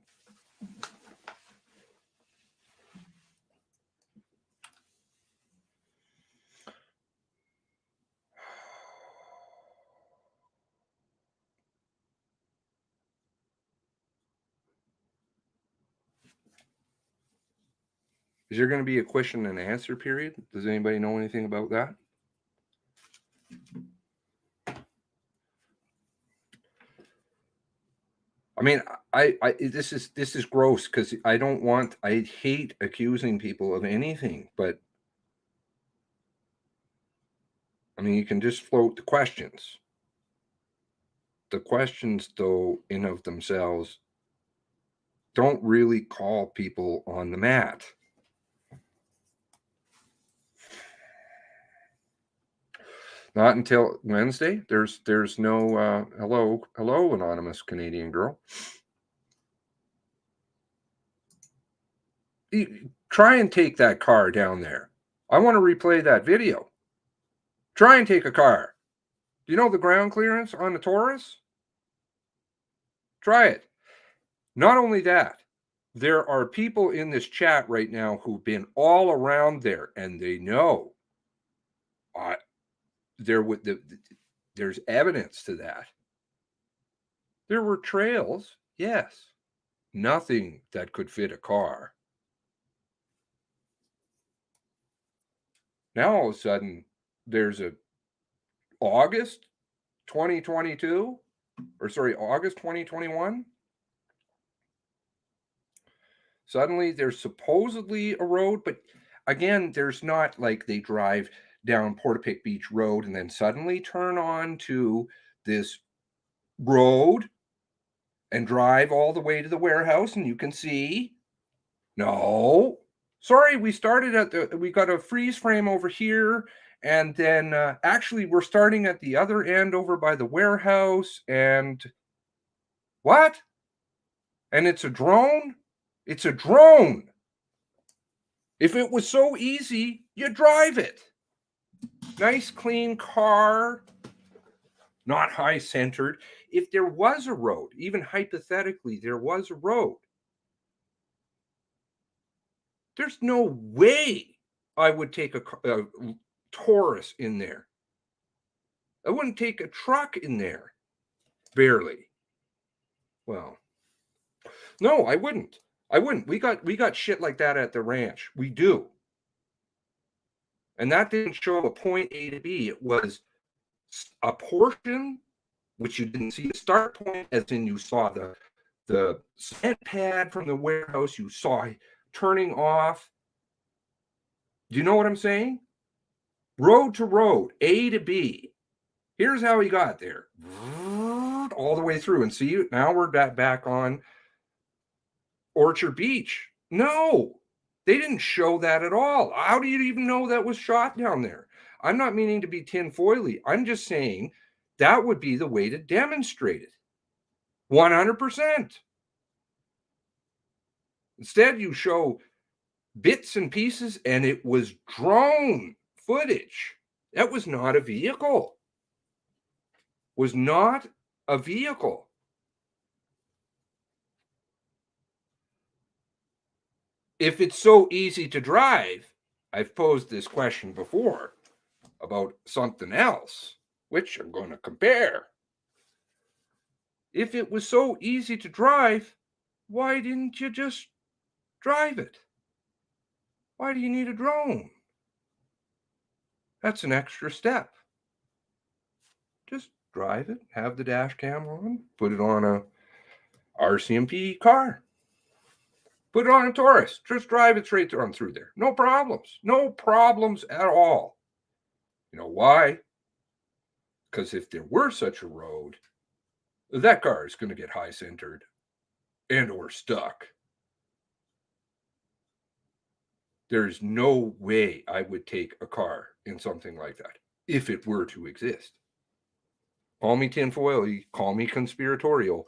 Is there going to be a question and answer period? Does anybody know anything about that? I mean, this is gross because I hate accusing people of anything, but I mean, you can just float the questions. The questions, though, in of themselves, don't really call people on the mat. Not until Wednesday. There's no hello, anonymous Canadian girl. Try and take that car down there. I want to replay that video. Try and take a car. Do you know the ground clearance on the Taurus? Try it. Not only that, there are people in this chat right now who've been all around there, and they know. There's evidence to that. There were trails, yes. Nothing that could fit a car. Now all of a sudden, there's a August 2022, or sorry, August 2021. Suddenly there's supposedly a road, but again, there's not like they drive down Portapique Beach Road and then suddenly turn on to this road and drive all the way to the warehouse and you can see. No, sorry, we got a freeze frame over here, and then actually we're starting at the other end over by the warehouse, and what? And it's a drone? It's a drone. If it was so easy, you drive it. Nice, clean car, not high-centered. If there was a road, even hypothetically, there was a road, there's no way I would take a Taurus in there. I wouldn't take a truck in there. Barely. Well, No, I wouldn't. We got shit like that at the ranch. We do. And that didn't show a point A to B. It was a portion, which you didn't see the start point, as in you saw the cement pad from the warehouse, you saw turning off. Do you know what I'm saying? Road to road, A to B. Here's how he got there. All the way through. And see, now we're back on Orchard Beach. No, they didn't show that at all. How do you even know that was shot down there? I'm not meaning to be tinfoily. I'm just saying that would be the way to demonstrate it. 100%. Instead, you show bits and pieces, and it was drone footage. That was not a vehicle. Was not a vehicle. If it's so easy to drive, I've posed this question before about something else, which I'm going to compare. If it was so easy to drive, why didn't you just drive it? Why do you need a drone? That's an extra step. Just drive it, have the dash cam on, put it on a RCMP car. Put it on a Taurus. Just drive it straight on through there. No problems. No problems at all. You know why? Because if there were such a road, that car is going to get high centered and or stuck. There's no way I would take a car in something like that if it were to exist. Call me tinfoil, call me conspiratorial.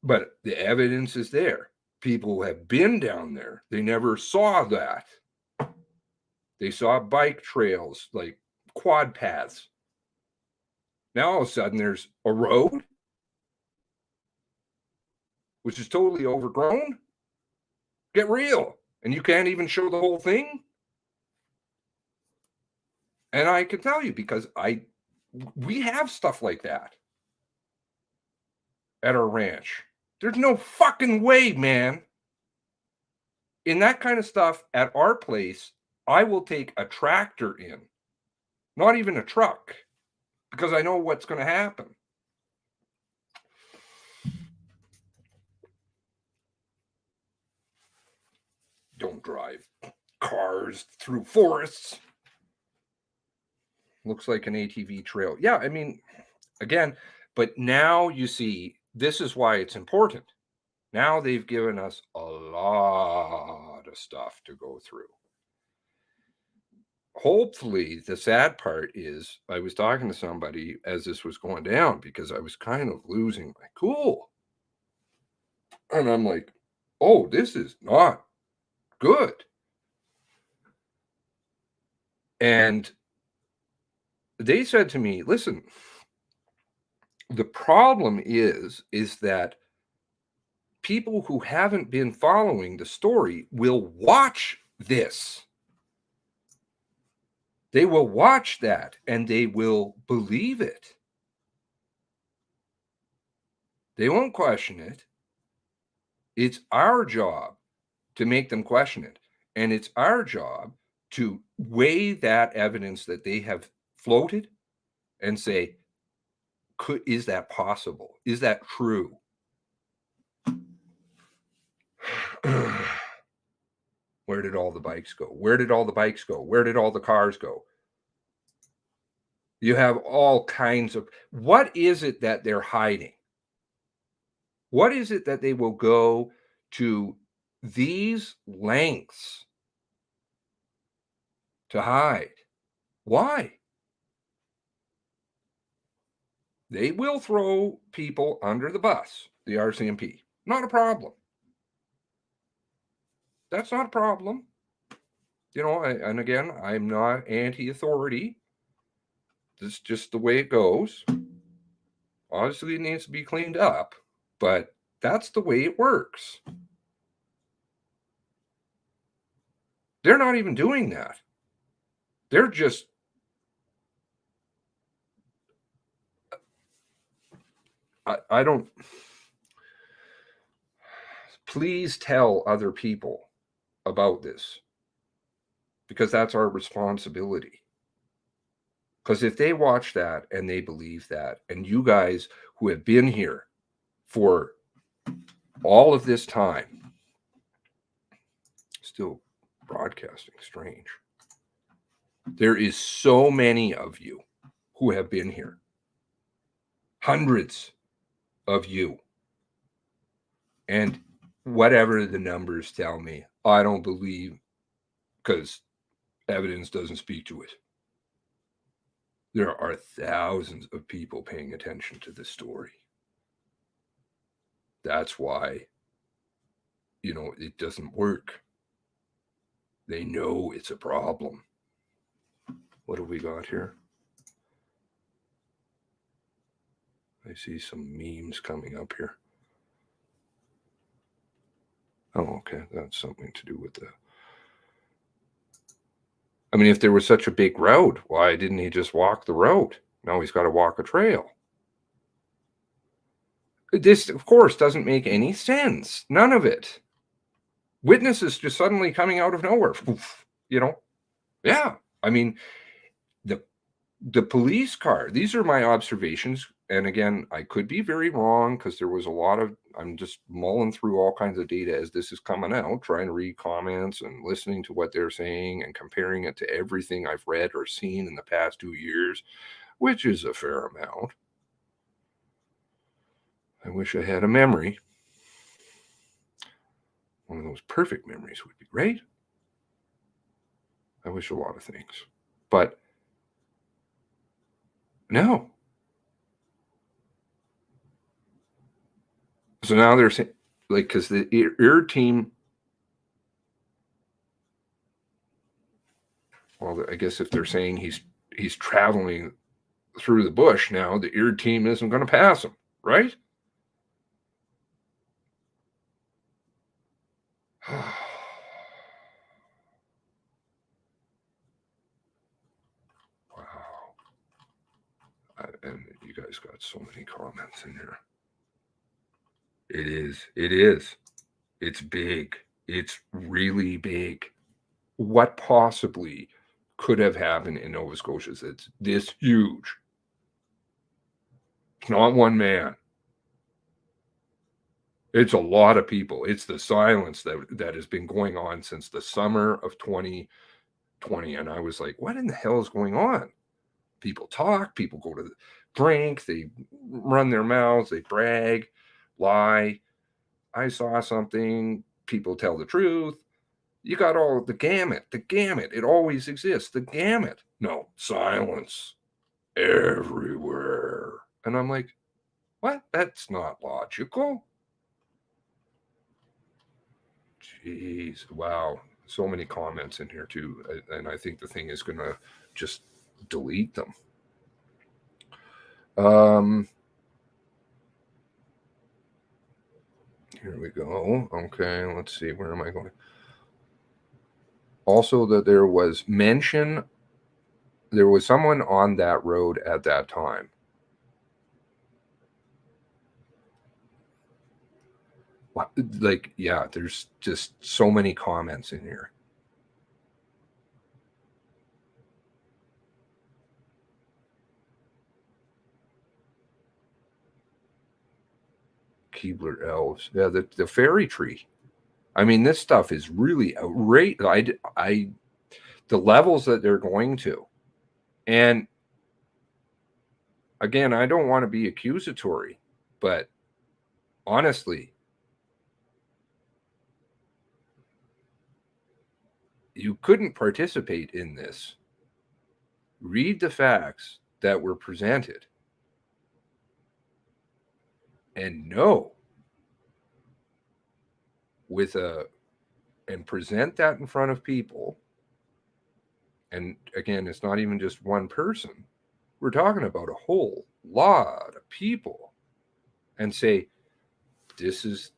But the evidence is there. People have been down there. They never saw that. They saw bike trails, like quad paths. Now all of a sudden there's a road, which is totally overgrown. Get real. And you can't even show the whole thing. And I can tell you because we have stuff like that at our ranch. There's no fucking way, man. In that kind of stuff at our place, I will take a tractor in, not even a truck, because I know what's going to happen. Don't drive cars through forests. Looks like an ATV trail. Yeah, I mean, again, but now you see, this is why it's important. Now they've given us a lot of stuff to go through. Hopefully, the sad part is I was talking to somebody as this was going down because I was kind of losing my cool. And I'm like, oh, this is not good. And they said to me, listen, the problem is that people who haven't been following the story will watch this. They will watch that and they will believe it. They won't question it. It's our job to make them question it. And it's our job to weigh that evidence that they have floated and say, is that possible? Is that true? Where did all the bikes go? Where did all the bikes go? Where did all the cars go? You have all kinds of, what is it that they're hiding? What is it that they will go to these lengths to hide? Why? They will throw people under the bus, the RCMP. Not a problem. That's not a problem. You know, and again, I'm not anti-authority. This is just the way it goes. Obviously, it needs to be cleaned up, but that's the way it works. They're not even doing that. They're just I don't please tell other people about this, because that's our responsibility. Because if they watch that and they believe that, and you guys who have been here for all of this time, still broadcasting, strange. There is so many of you who have been here. Hundreds of you. And whatever the numbers tell me, I don't believe, because evidence doesn't speak to it. There are thousands of people paying attention to this story. That's why, it doesn't work. They know it's a problem. What have we got here? I see some memes coming up here. Oh, okay. That's something to do with if there was such a big road, why didn't he just walk the road? Now he's got to walk a trail. This, of course, doesn't make any sense. None of it. Witnesses just suddenly coming out of nowhere. Yeah. The police car, these are my observations. And again, I could be very wrong, because there was a lot of, I'm just mulling through all kinds of data as this is coming out, trying to read comments and listening to what they're saying and comparing it to everything I've read or seen in the past 2 years, which is a fair amount. I wish I had a memory. One of those perfect memories would be great. I wish a lot of things. But no. So now they're saying, because the EAR team, well, I guess if they're saying he's traveling through the bush now, the EAR team isn't going to pass him, right? Wow. And you guys got so many comments in here. It is. It's big. It's really big. What possibly could have happened in Nova Scotia that's this huge? It's not one man. It's a lot of people. It's the silence that has been going on since the summer of 2020. And I was like, what in the hell is going on? People talk, people go to drink, they run their mouths, they brag, lie. I saw something, people tell the truth. You got all the gamut. It always exists. The gamut. No, silence everywhere. And I'm like, what? That's not logical. Jeez, wow. So many comments in here too. And I think the thing is going to just delete them. Here we go. Okay, let's see. Where am I going? Also, that there was someone on that road at that time. Yeah, there's just so many comments in here. Keebler elves. Yeah, the fairy tree. This stuff is really outrageous. The levels that they're going to. And again, I don't want to be accusatory, but honestly, you couldn't participate in this. Read the facts that were presented and and present that in front of people. And again, it's not even just one person. We're talking about a whole lot of people, and say, this is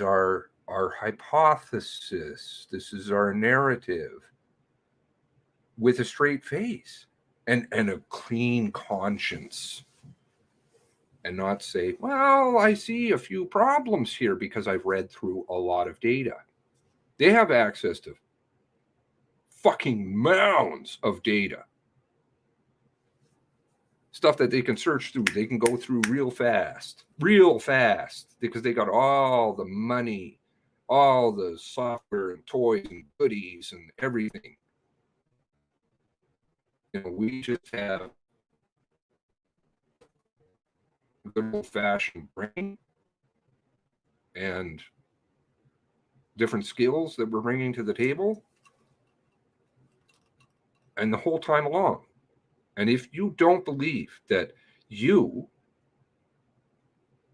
our hypothesis. This is our narrative, with a straight face and a clean conscience. and not say, well, I see a few problems here because I've read through a lot of data. They have access to fucking mounds of data. Stuff that they can search through. They can go through real fast, because they got all the money, all the software and toys and goodies and everything. We just have a good old-fashioned brain and different skills that we're bringing to the table, and the whole time along. And if you don't believe that you,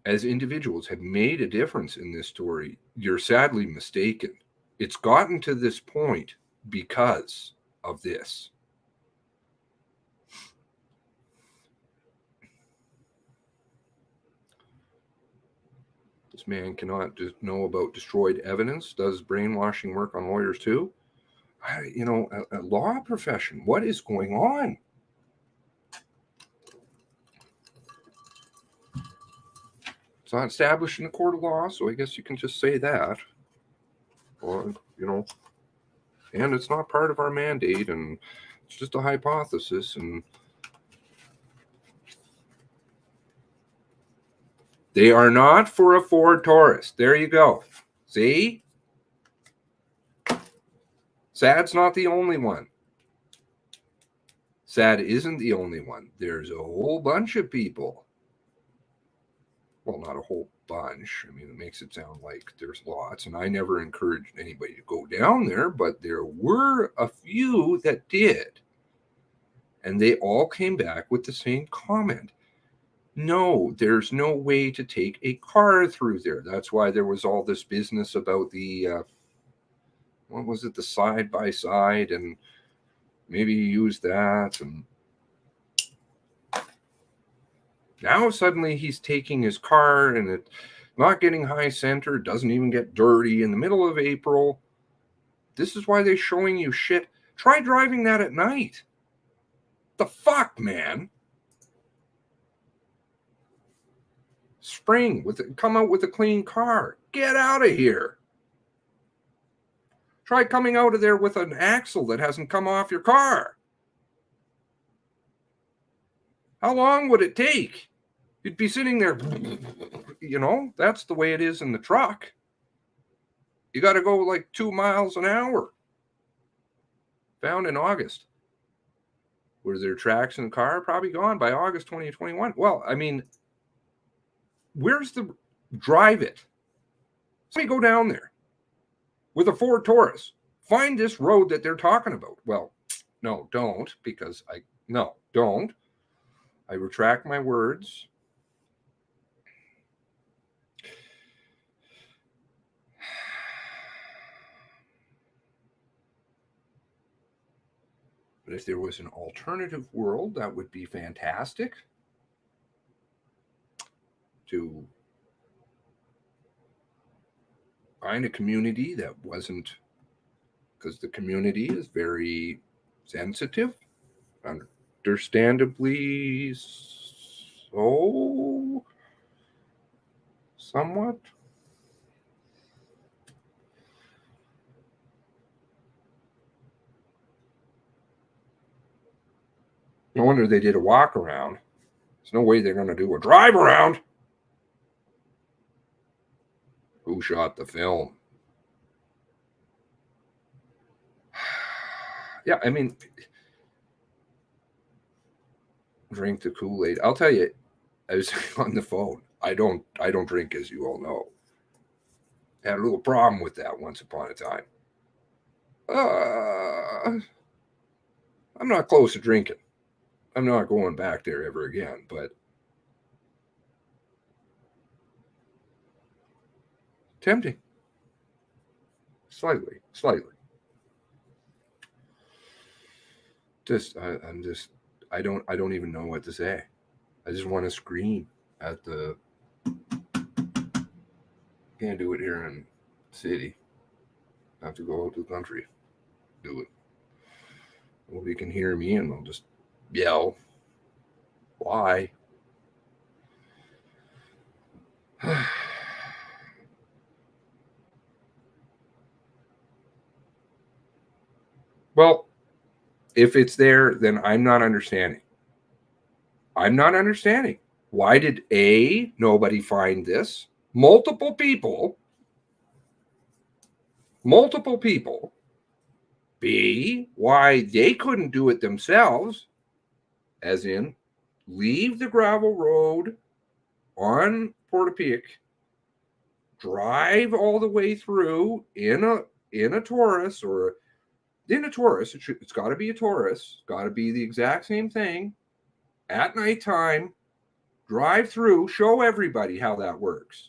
as individuals, have made a difference in this story, you're sadly mistaken. It's gotten to this point because of this. This man cannot know about destroyed evidence. Does brainwashing work on lawyers too? A law profession. What is going on? It's not established in the court of law, so I guess you can just say that. Or, and it's not part of our mandate, and it's just a hypothesis, and they are not for a Ford Taurus. There you go. See? SAD's not the only one. SAD isn't the only one. There's a whole bunch of people. Well, not a whole bunch. I mean, it makes it sound like there's lots, and I never encouraged anybody to go down there, but there were a few that did. And they all came back with the same comment. No, there's no way to take a car through there. That's why there was all this business about the, what was it, the side-by-side, and maybe you use that. And now suddenly he's taking his car, and it's not getting high center, doesn't even get dirty in the middle of April. This is why they're showing you shit. Try driving that at night. The fuck, man? Spring, come out with a clean car. Get out of here. Try coming out of there with an axle that hasn't come off your car. How long would it take? You'd be sitting there, that's the way it is in the truck. You got to go like 2 miles an hour. Found in August. Were there tracks in the car? Probably gone by August 2021. Well, I mean, where's the drive it? Somebody go down there with a Ford Taurus. Find this road that they're talking about. Well, no, don't, because don't. I retract my words. But if there was an alternative world, that would be fantastic. To find a community that wasn't, because the community is very sensitive, understandably so, somewhat. No wonder they did a walk around. There's no way they're going to do a drive around. Who shot the film? Yeah, I mean, drink the Kool-Aid. I'll tell you, I was on the phone. I don't drink, as you all know. Had a little problem with that once upon a time. I'm not close to drinking. I'm not going back there ever again, but tempting. Slightly. I don't even know what to say. I just want to scream at the, can't do it here in the city. I have to go out to the country. Do it. Nobody can hear me, and I'll just yell. Why? Well, if it's there, then I'm not understanding. I'm not understanding. Why did A, nobody find this? Multiple people. B, why they couldn't do it themselves, as in leave the gravel road on Portapique, drive all the way through in a Taurus, or in a Taurus. It's got to be a Taurus. Got to be the exact same thing. At nighttime, drive through, show everybody how that works.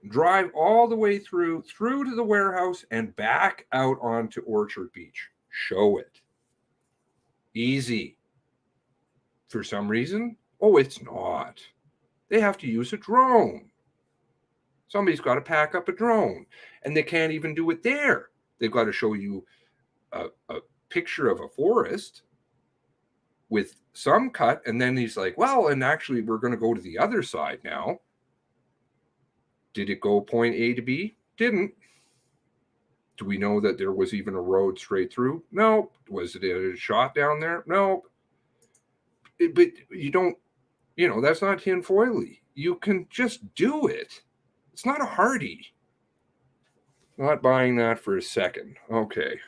Drive all the way through to the warehouse and back out onto Orchard Beach. Show it. Easy. For some reason, it's not. They have to use a drone. Somebody's got to pack up a drone, and they can't even do it there. They've got to show you a picture of a forest with some cut, and then he's like, well, and actually we're going to go to the other side now. Did it go point A to B? Didn't. Do we know that there was even a road straight through? No. Was it a shot down there? No. But you don't, that's not tinfoily. You can just do it. It's not a Hardy. Not buying that for a second. Okay.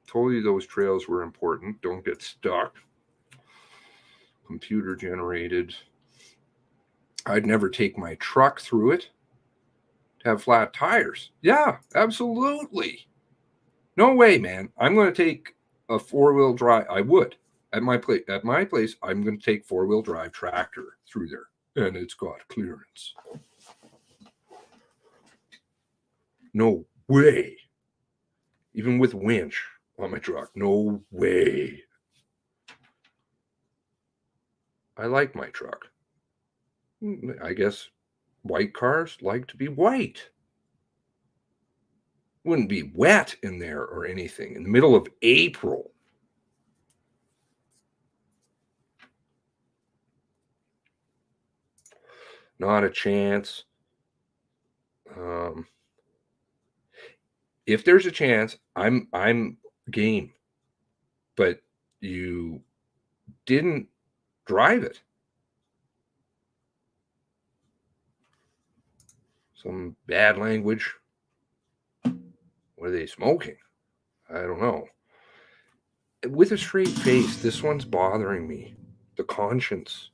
Told you those trails were important. Don't get stuck. Computer generated. I'd never take my truck through it to have flat tires. Yeah, absolutely. No way, man. I'm going to take a four-wheel drive. I would. At my place, I'm going to take four-wheel drive tractor through there, and it's got clearance. No way. Even with winch on my truck. No way. I like my truck. I guess white cars like to be white. Wouldn't be wet in there or anything in the middle of April. Not a chance. If there's a chance, I'm game. But you didn't drive it. Some bad language. What are they smoking? I don't know. With a straight face, this one's bothering me. The conscience.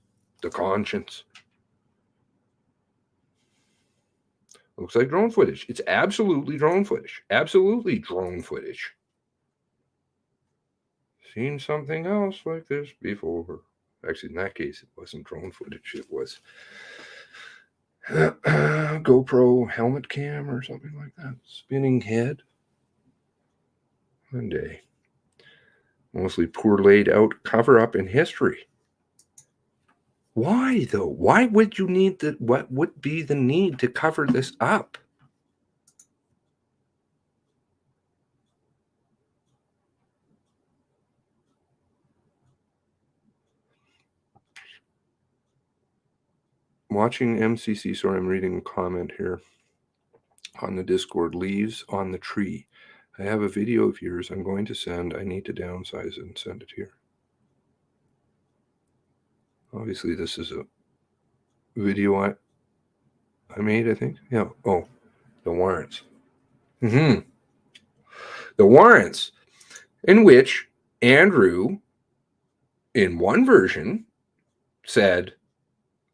Looks like drone footage. It's absolutely drone footage. Absolutely drone footage. Seen something else like this before. Actually, in that case, it wasn't drone footage. It was GoPro helmet cam or something like that. Spinning head. One day. Mostly poor laid out cover up in history. Why though? Why would you need what would be the need to cover this up? Watching MCC, sorry, I'm reading a comment here on the Discord. Leaves on the tree. I have a video of yours I'm going to send. I need to downsize it and send it here. Obviously, this is a video I made, I think. Yeah. Oh, the warrants. The warrants, in which Andrew, in one version, said,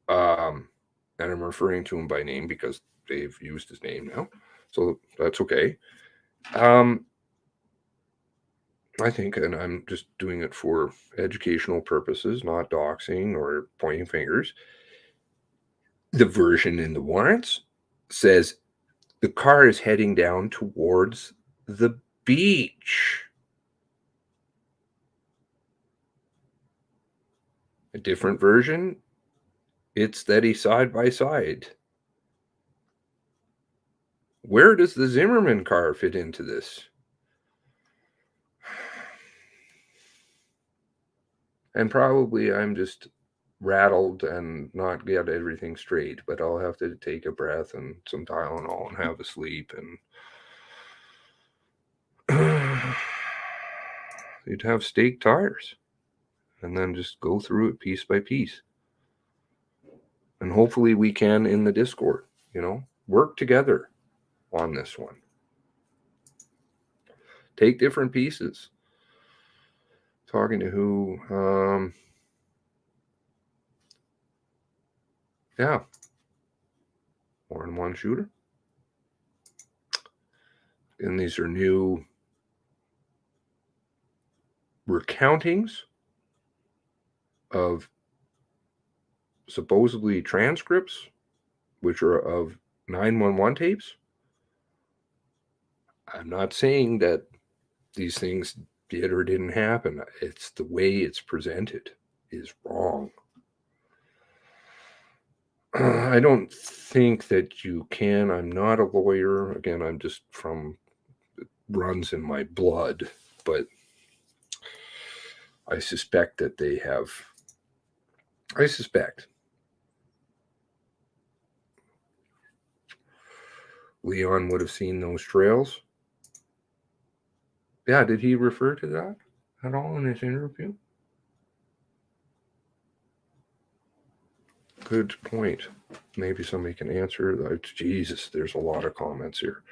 and I'm referring to him by name because they've used his name now, so that's okay. I think, and I'm just doing it for educational purposes, not doxing or pointing fingers. The version in the warrants says the car is heading down towards the beach. A different version, it's steady side by side. Where does the Zimmerman car fit into this? And probably I'm just rattled and not get everything straight, but I'll have to take a breath and some Tylenol and have a sleep, and you'd have steak tires and then just go through it piece by piece. And hopefully we can, in the Discord, work together on this one. Take different pieces. Talking to who? Yeah. More than one shooter. And these are new recountings of supposedly transcripts, which are of 911 tapes. I'm not saying that these things did or didn't happen. It's the way it's presented is wrong. I don't think that you can. I'm not a lawyer. Again, I'm just it runs in my blood, but I suspect that they have. I suspect Leon would have seen those trails. Yeah, did he refer to that at all in his interview? Good point. Maybe somebody can answer that. Jesus, there's a lot of comments here.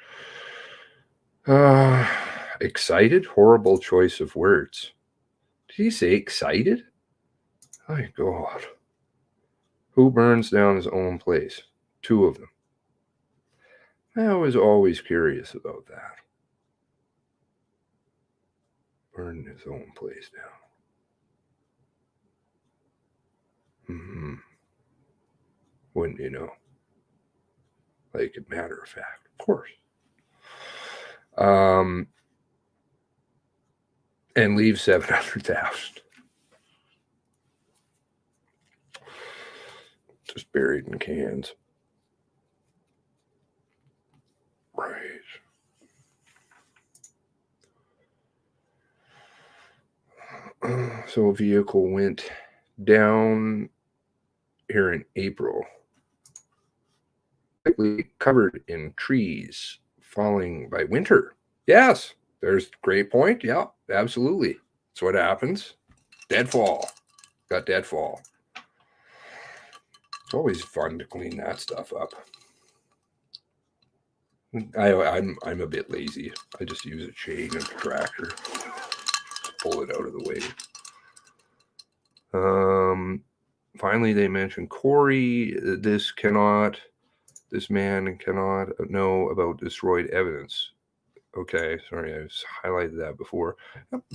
Excited? Horrible choice of words. Did he say excited? My God. Who burns down his own place? 2 of them. I was always curious about that. Burn his own place down. Wouldn't you know? Like a matter of fact, of course. And leave 700,000. Just buried in cans. Right. So a vehicle went down here in April. Covered in trees falling by winter. Yes, there's a great point. Yeah, absolutely. That's what happens. Deadfall. Got deadfall. It's always fun to clean that stuff up. I'm a bit lazy. I just use a chain and a tractor. Just pull it out of the way. Finally, they mentioned Corey. This man cannot know about destroyed evidence. Okay, sorry, I highlighted that before.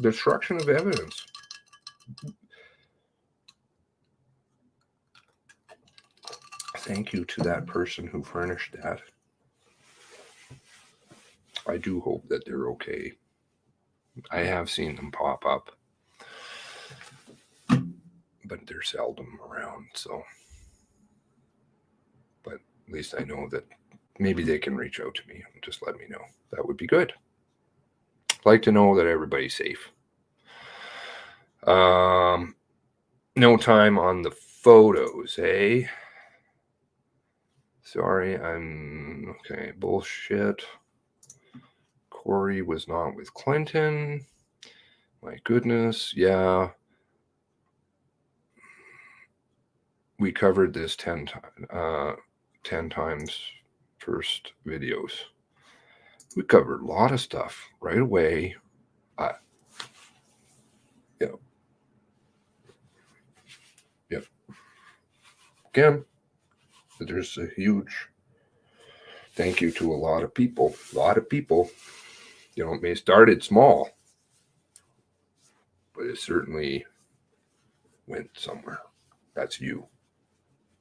Destruction of evidence. Thank you to that person who furnished that. I do hope that they're okay. I have seen them pop up, but they're seldom around, so. But at least I know that maybe they can reach out to me and just let me know. That would be good. I'd like to know that everybody's safe. No time on the photos, eh? Sorry, I'm okay. Bullshit. Corey was not with Clinton. My goodness, yeah. We covered this 10 times first videos. We covered a lot of stuff right away. Yep. Again, there's a huge thank you to a lot of people. It may started small, but it certainly went somewhere. That's you.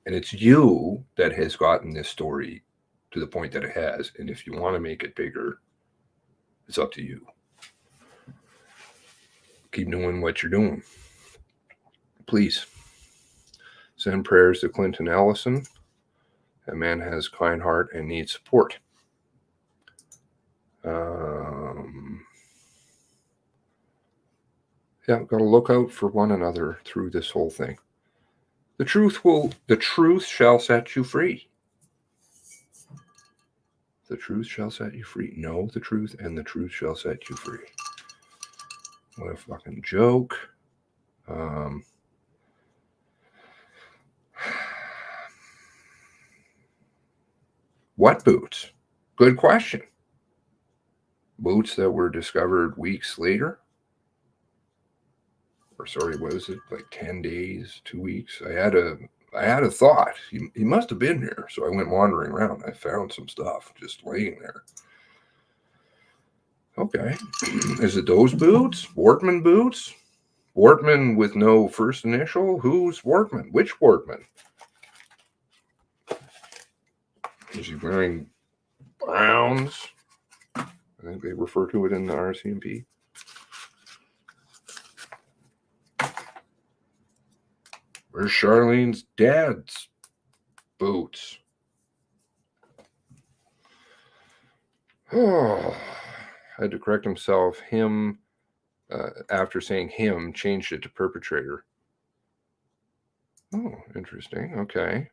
And it's you that has gotten this story to the point that it has. And if you want to make it bigger, it's up to you. Keep doing what you're doing. Please send prayers to Clinton Ellison. That man has a kind heart and needs support. Got to look out for one another through this whole thing. The truth shall set you free. The truth shall set you free. Know the truth, and the truth shall set you free. What a fucking joke. What boots? Good question. Boots that were discovered weeks later? Or sorry, was it like 10 days, 2 weeks? I had a thought. He must have been here. So I went wandering around. I found some stuff just laying there. Okay. Is it those boots? Wortman boots? Wortman with no first initial? Who's Wortman? Which Wortman? Is he wearing browns? I think they refer to it in the RCMP. Where's Charlene's dad's boots? Oh, had to correct himself. Him, after saying him, changed it to perpetrator. Oh, interesting. Okay.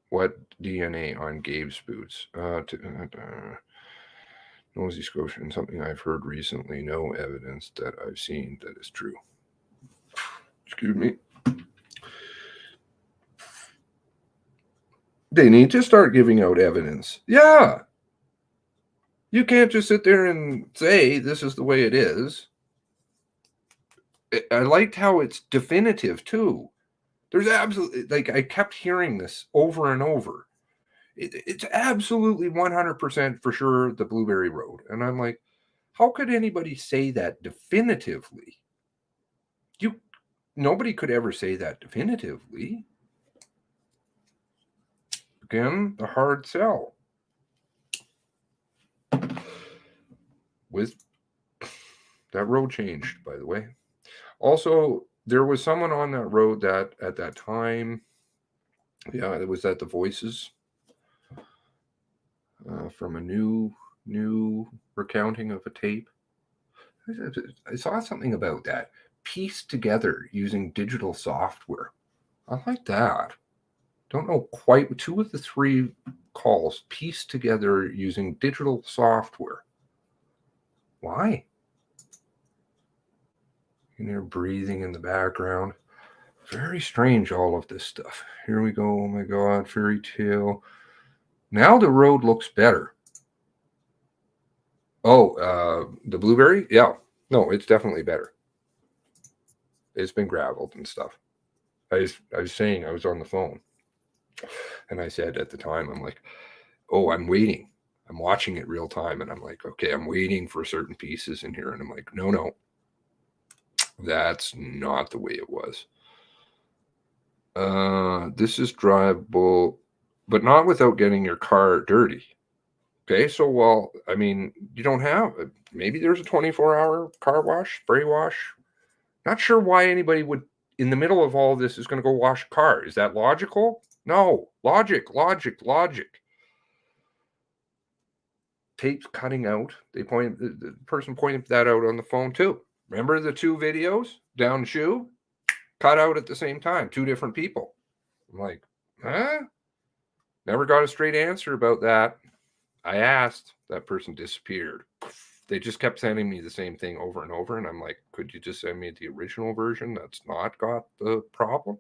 What DNA on Gabe's boots? Nosy Scotian, something I've heard recently. No evidence that I've seen that is true. Excuse me. They need to start giving out evidence. Yeah. You can't just sit there and say this is the way it is. I liked how it's definitive too. There's absolutely, like, I kept hearing this over and over. It's absolutely 100% for sure the Blueberry Road. And I'm like, how could anybody say that definitively? Nobody could ever say that definitively. Again, the hard sell. With that road changed, by the way. Also, there was someone on that road that at that time, yeah, it was at the Voices from a new recounting of a tape. I saw something about that. Pieced together using digital software. I like that. Don't know quite. 2 of the 3 calls pieced together using digital software. Why? And they're breathing in the background. Very strange, all of this stuff. Here we go. Oh my God, fairy tale. Now the road looks better. Oh, the Blueberry? Yeah. No, it's definitely better. It's been graveled and stuff. I was saying, I was on the phone. And I said at the time, I'm like, oh, I'm waiting. I'm watching it real time. And I'm like, okay, I'm waiting for certain pieces in here. And I'm like, no. That's not the way it was. This is drivable, but not without getting your car dirty. Okay, so, well, I mean, you don't have, maybe there's a 24-hour car wash, spray wash. Not sure why anybody would, in the middle of all this, is going to go wash a car. Is that logical? No. Logic. Tape's cutting out. The person pointed that out on the phone too. Remember the 2 videos? Down shoe? Cut out at the same time. 2 different people. I'm like, huh? Never got a straight answer about that. I asked. That person disappeared. They just kept sending me the same thing over and over. And I'm like, could you just send me the original version that's not got the problem?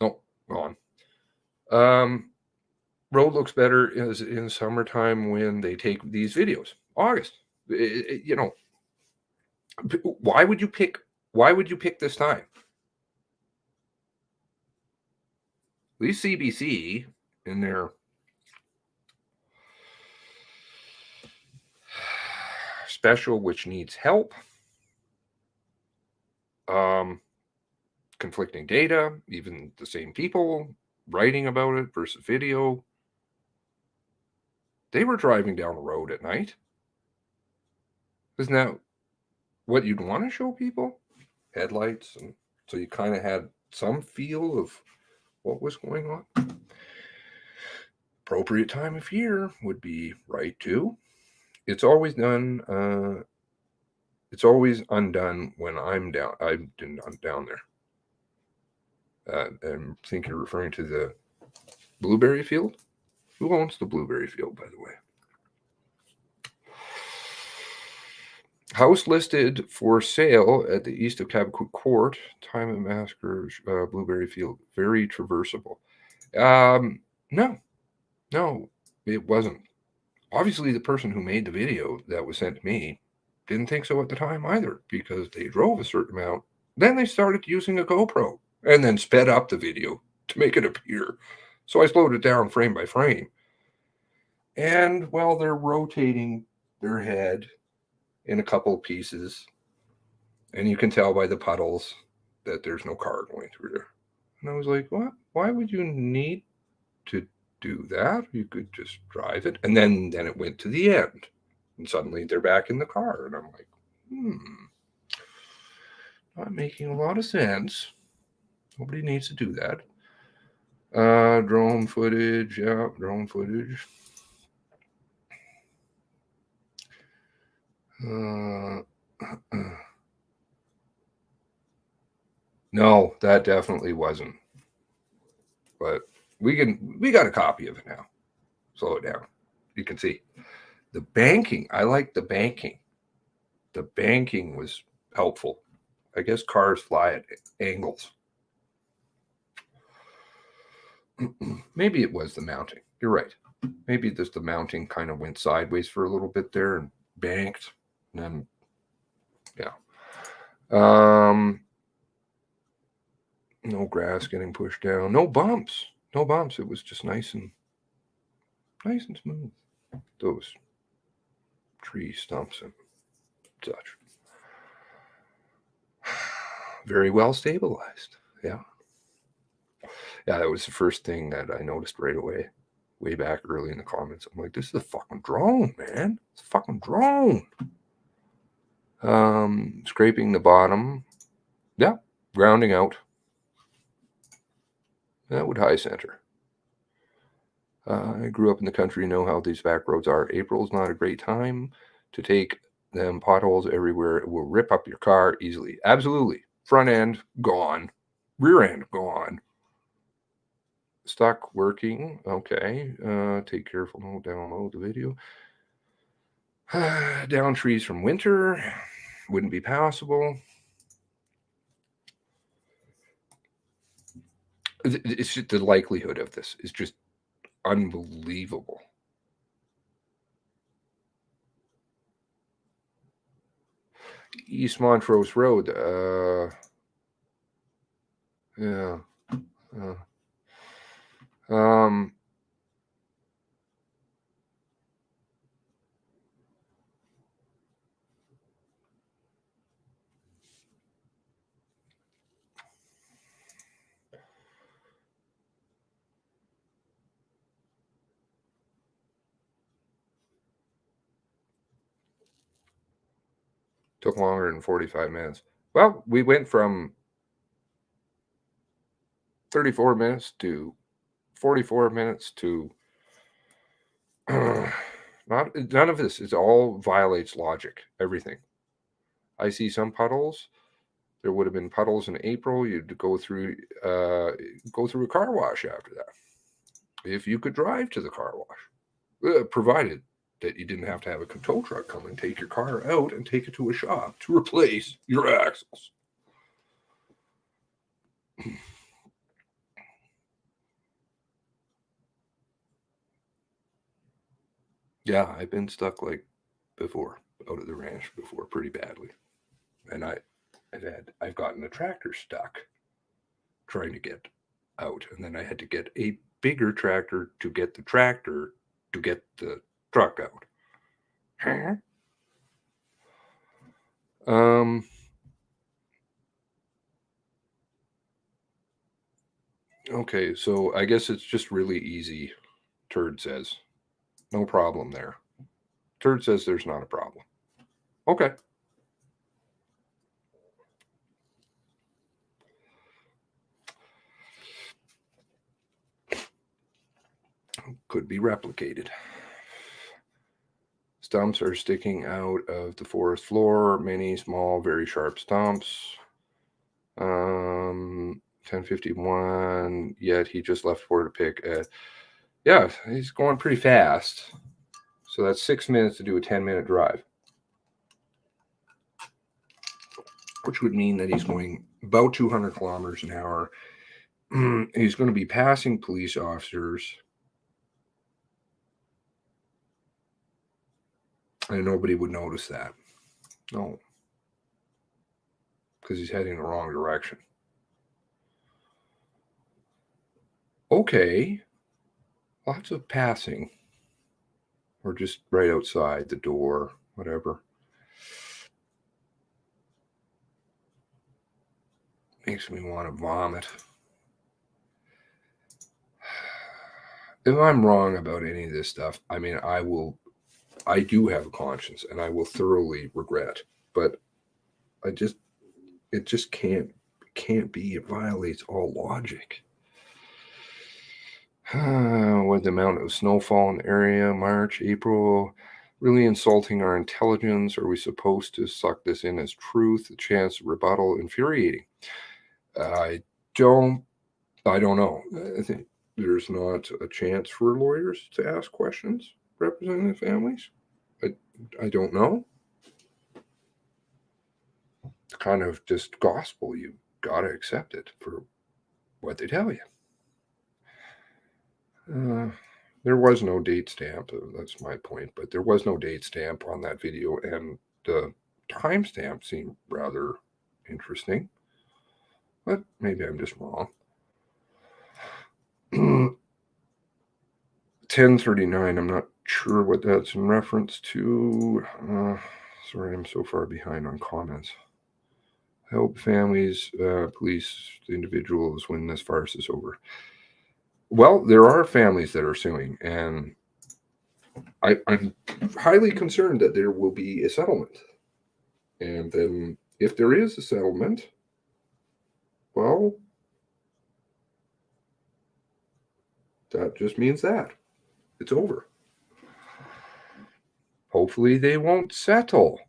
No, gone. Road looks better in summertime when they take these videos. August. You know, why would you pick this time? At least CBC in their special, which needs help, conflicting data, even the same people writing about it versus video. They were driving down the road at night. Isn't that what you'd want to show people? Headlights, and so you kind of had some feel of what was going on. Appropriate time of year would be right too. It's always done. It's always undone when I'm down. I'm down there. And I think you're referring to the blueberry field. Who owns the blueberry field, by the way? House listed for sale at the east of Cabot Court. Time of massacre, blueberry field. Very traversable. No, it wasn't. Obviously, the person who made the video that was sent to me didn't think so at the time either, because they drove a certain amount. Then they started using a GoPro and then sped up the video to make it appear. So I slowed it down frame by frame. And while they're rotating their head in a couple of pieces, and you can tell by the puddles that there's no car going through there. And I was like, what? Why would you need to do that? You could just drive it. And then it went to the end. And suddenly they're back in the car. And I'm like, not making a lot of sense. Nobody needs to do that. Drone footage. Yeah, drone footage. No, that definitely wasn't. But we got a copy of it now. Slow it down. You can see the banking. I like the banking. The banking was helpful. I guess cars fly at angles. Maybe it was the mounting. You're right. Maybe just the mounting kind of went sideways for a little bit there and banked. And then, yeah. No grass getting pushed down. No bumps. No bumps. It was just nice and smooth. Those tree stumps and such. Very well stabilized. Yeah. Yeah, that was the first thing that I noticed right away, way back early in the comments. I'm like, this is a fucking drone, man. It's a fucking drone. Scraping the bottom. Yeah, grounding out. That would high center. I grew up in the country, know how these back roads are. April's not a great time to take them. Potholes everywhere. It will rip up your car easily. Absolutely. Front end, gone. Rear end, gone. Stuck working. Okay. Take careful note. Download the video. Down trees from winter. Wouldn't be passable. It's just the likelihood of this is just unbelievable. East Montrose Road. Yeah. Took longer than 45 minutes. Well, we went from 34 minutes to 44 minutes to none of this. It all violates logic. Everything. I see some puddles. There would have been puddles in April. You'd go through a car wash after that. If you could drive to the car wash, provided that you didn't have to have a tow truck come and take your car out and take it to a shop to replace your axles. Yeah, I've been stuck like before, out of the ranch before, pretty badly. And I've gotten a tractor stuck trying to get out. And then I had to get a bigger tractor to get the tractor to get the truck out. Okay, so I guess it's just really easy. Turd says, no problem there. Turd says there's not a problem. Okay. Could be replicated. Stumps are sticking out of the forest floor. Many small, very sharp stumps. 10:51, yet he just left Portapique. Yeah, he's going pretty fast. So that's 6 minutes to do a 10-minute drive, which would mean that he's going about 200 kilometers an hour. He's going to be passing police officers, and nobody would notice that. No, because he's heading the wrong direction. Okay, lots of passing, or just right outside the door, whatever. Makes me want to vomit. If I'm wrong about any of this stuff, I mean, I do have a conscience, and I will thoroughly regret, but it just can't be. It violates all logic. With the amount of snowfall in the area, March, April, really insulting our intelligence. Are we supposed to suck this in as truth? The chance of rebuttal, infuriating. I don't know. I think there's not a chance for lawyers to ask questions representing the families. I don't know. It's kind of just gospel. You got to accept it for what they tell you. There was no date stamp. That's my point. But there was no date stamp on that video, and the timestamp seemed rather interesting. But maybe I'm just wrong. 10:39. I'm not sure what that's in reference to. Sorry, I'm so far behind on comments. Help families, police, the individuals when this farce is over. Well, there are families that are suing, and I'm highly concerned that there will be a settlement. And then if there is a settlement, well, that just means that it's over. Hopefully they won't settle,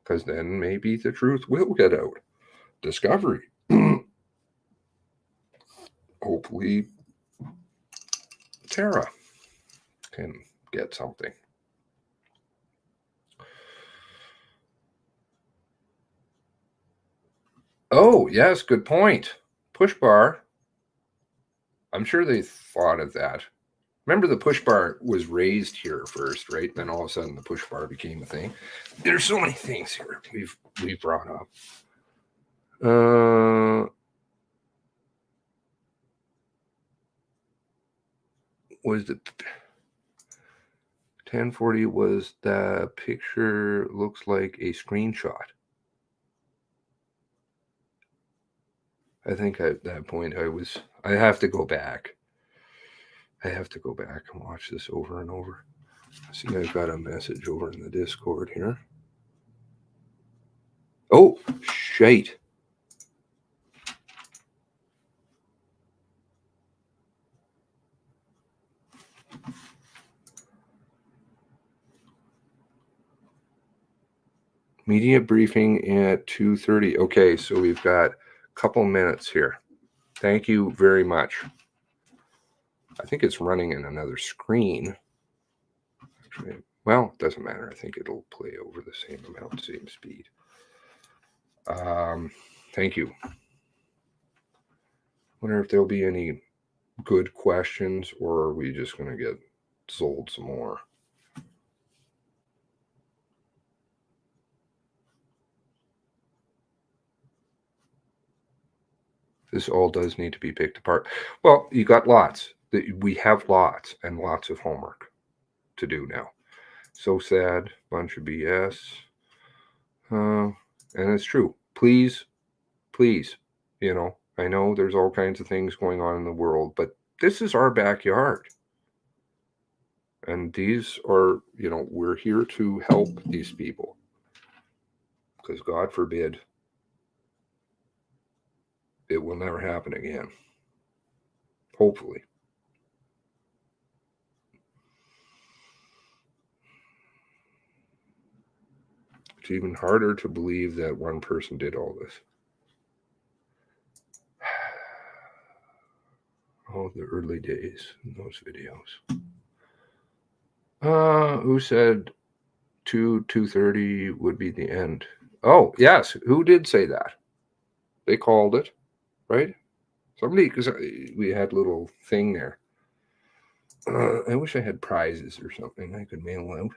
because then maybe the truth will get out. Discovery. Hopefully Tara can get something. Oh, yes, good point. Push bar. I'm sure they thought of that. Remember, the push bar was raised here first, right? Then all of a sudden the push bar became a thing. There's so many things here we've brought up. Was the 1040 was the picture looks like a screenshot. I think at that point I have to go back. I have to go back and watch this over and over. See, I've got a message over in the Discord here. Oh, shite. Media briefing at 2:30. Okay, so we've got a couple minutes here. Thank you very much. I think it's running in another screen. Actually, well, it doesn't matter. I think it'll play over the same amount, same speed. Thank you. Wonder if there'll be any good questions, or are we just going to get sold some more? This all does need to be picked apart. Well, you got lots. We have lots and lots of homework to do now. So sad, bunch of BS. And it's true. Please, I know there's all kinds of things going on in the world, but this is our backyard. And these are, we're here to help these people. Because God forbid, it will never happen again. Hopefully. It's even harder to believe that one person did all this. Oh, the early days in those videos. Who said 2:30 would be the end? Oh, yes. Who did say that? They called it, right? Somebody, because we had a little thing there. I wish I had prizes or something I could mail out.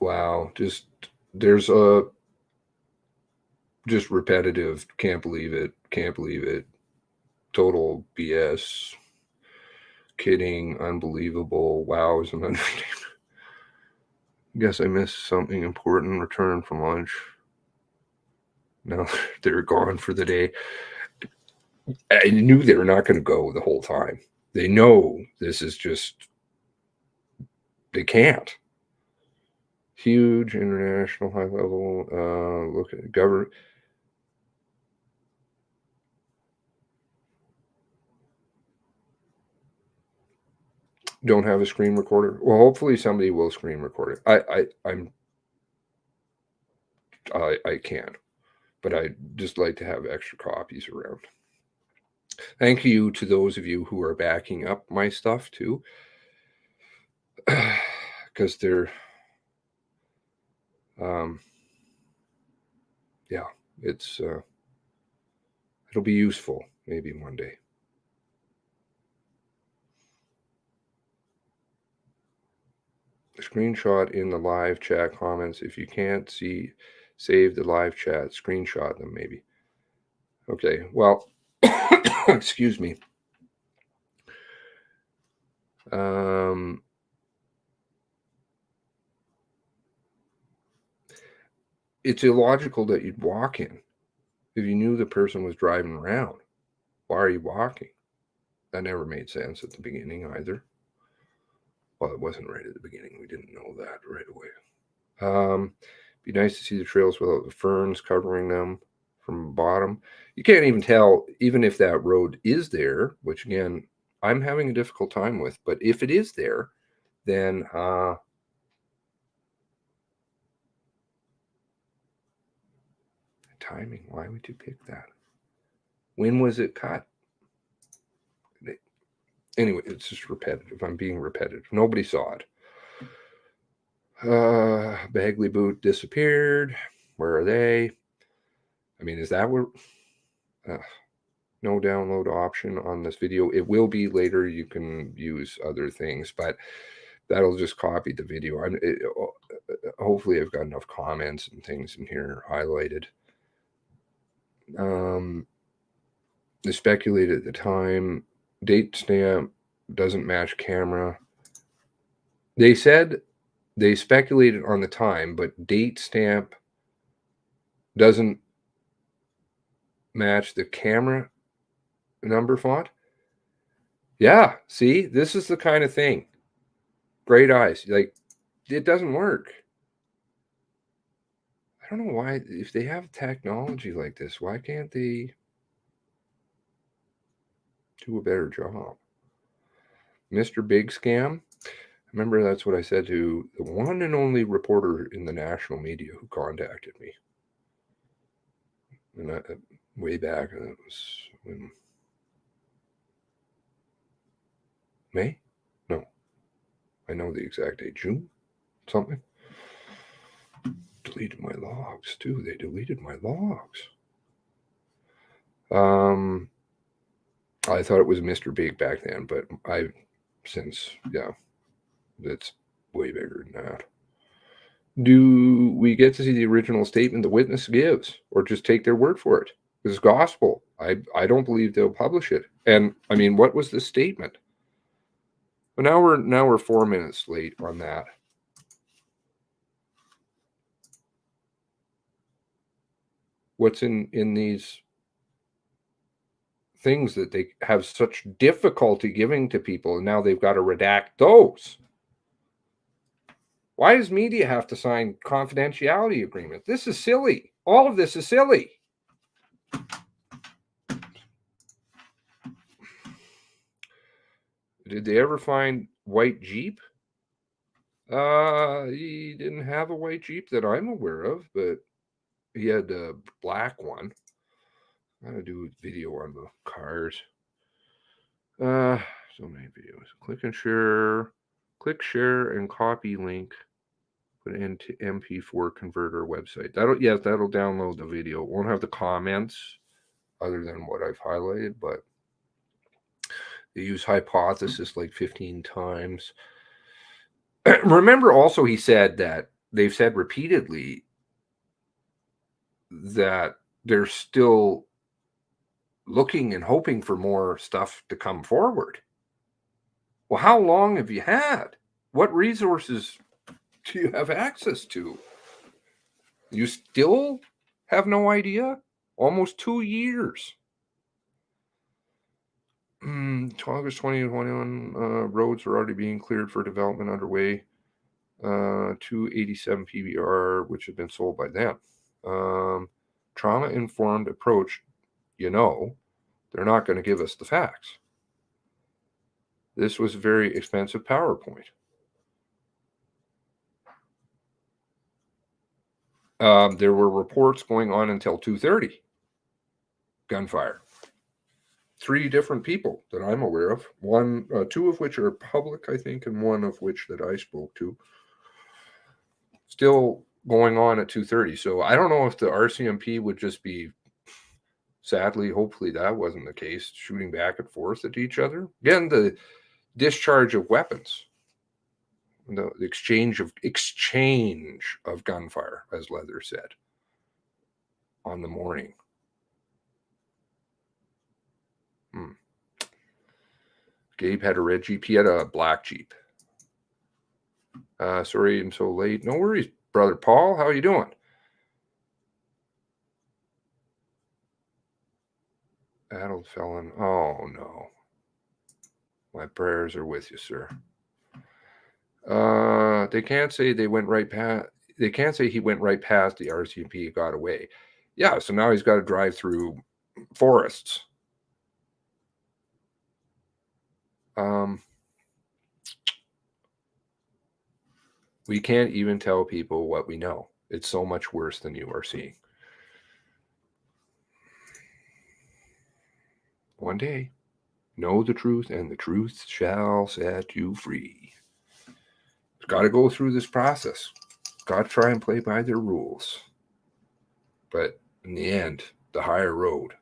Wow, there's a just repetitive, can't believe it, total BS, kidding, unbelievable, wow is an understatement. Guess I missed something important, return from lunch. No, they're gone for the day. I knew they were not going to go the whole time. They know this is just, they can't. Huge international high level, look at government. Don't have a screen recorder. Well, hopefully somebody will screen record it. I can, but I'd just like to have extra copies around. Thank you to those of you who are backing up my stuff too, because they're, yeah, it's it'll be useful maybe one day. Screenshot in the live chat comments. If you can't see, save the live chat, screenshot them maybe. Okay, well, excuse me. It's illogical that you'd walk in if you knew the person was driving around. Why are you walking? That never made sense at the beginning either. Well, it wasn't right at the beginning. We didn't know that right away. Be nice to see the trails without the ferns covering them from the bottom. You can't even tell, even if that road is there, which again, I'm having a difficult time with, but if it is there, then timing, why would you pick that? When was it cut? Anyway, it's just repetitive. I'm being repetitive. Nobody saw it. Bagley boot disappeared. Where are they? I mean, is that where? No download option on this video. It will be later. You can use other things, but that'll just copy the video. Hopefully I've got enough comments and things in here highlighted. They speculated at the time. Date stamp doesn't match camera. They said they speculated on the time, but date stamp doesn't match the camera number font. Yeah, see, this is the kind of thing. Great eyes. Like, it doesn't work. I don't know why, if they have technology like this, why can't they do a better job? Mr. Big Scam. Remember, that's what I said to the one and only reporter in the national media who contacted me. And way back, it was when May? No. I know the exact date. June? Something. Deleted my logs, too. They deleted my logs. I thought it was Mr. Big back then, but I've since, yeah, it's way bigger than that. Do we get to see the original statement the witness gives, or just take their word for it? It's gospel. I don't believe they'll publish it. And I mean, what was the statement? But now we're 4 minutes late on that. What's in these things that they have such difficulty giving to people, and now they've got to redact those? Why does media have to sign confidentiality agreements? This is silly. All of this is silly. Did they ever find white Jeep? He didn't have a white Jeep that I'm aware of, but he had a black one. I gotta do a video on the cars. So many videos. Click share and copy link. Put it into MP4 converter website. That'll download the video. It won't have the comments other than what I've highlighted, but they use hypothesis like 15 times. Remember also he said that they've said repeatedly that they're still looking and hoping for more stuff to come forward. Well, how long have you had? What resources do you have access to? You still have no idea? Almost 2 years. August 2021, roads are already being cleared for development underway. 287 PBR, which have been sold by them. Trauma-informed approach, they're not going to give us the facts. This was a very expensive PowerPoint. There were reports going on until 2:30. Gunfire. 3 different people that I'm aware of. 2 of which are public, I think, and 1 of which that I spoke to. Still going on at 2:30. So I don't know if the RCMP would just be, sadly, hopefully that wasn't the case, shooting back and forth at each other. Again, the discharge of weapons, the exchange of gunfire, as Leather said, on the morning. Gabe had a red Jeep. He had a black Jeep. Sorry I'm so late. No worries, brother Paul. How you doing? Adult felon. Oh, no. My prayers are with you, sir. They can't say they went right past. They can't say he went right past the RCMP and got away. Yeah, so now he's got to drive through forests. We can't even tell people what we know. It's so much worse than you are seeing. One day, know the truth, and the truth shall set you free. It's got to go through this process. Got to try and play by their rules. But in the end, the higher road.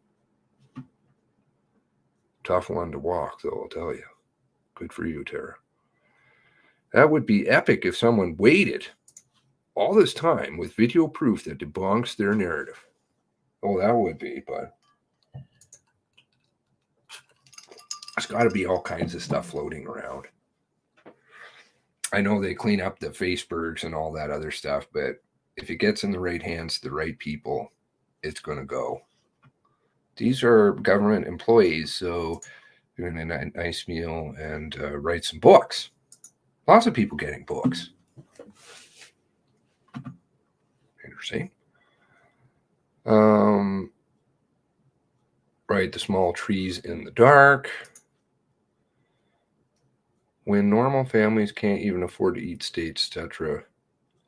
Tough one to walk, though, I'll tell you. Good for you, Tara. That would be epic if someone waited all this time with video proof that debunks their narrative. Oh, that would be, but there's got to be all kinds of stuff floating around. I know they clean up the Facebergs and all that other stuff, but if it gets in the right hands, the right people, it's going to go. These are government employees, so they're in a nice meal and write some books. Lots of people getting books. Interesting. Right, the small trees in the dark. When normal families can't even afford to eat steaks, etc.,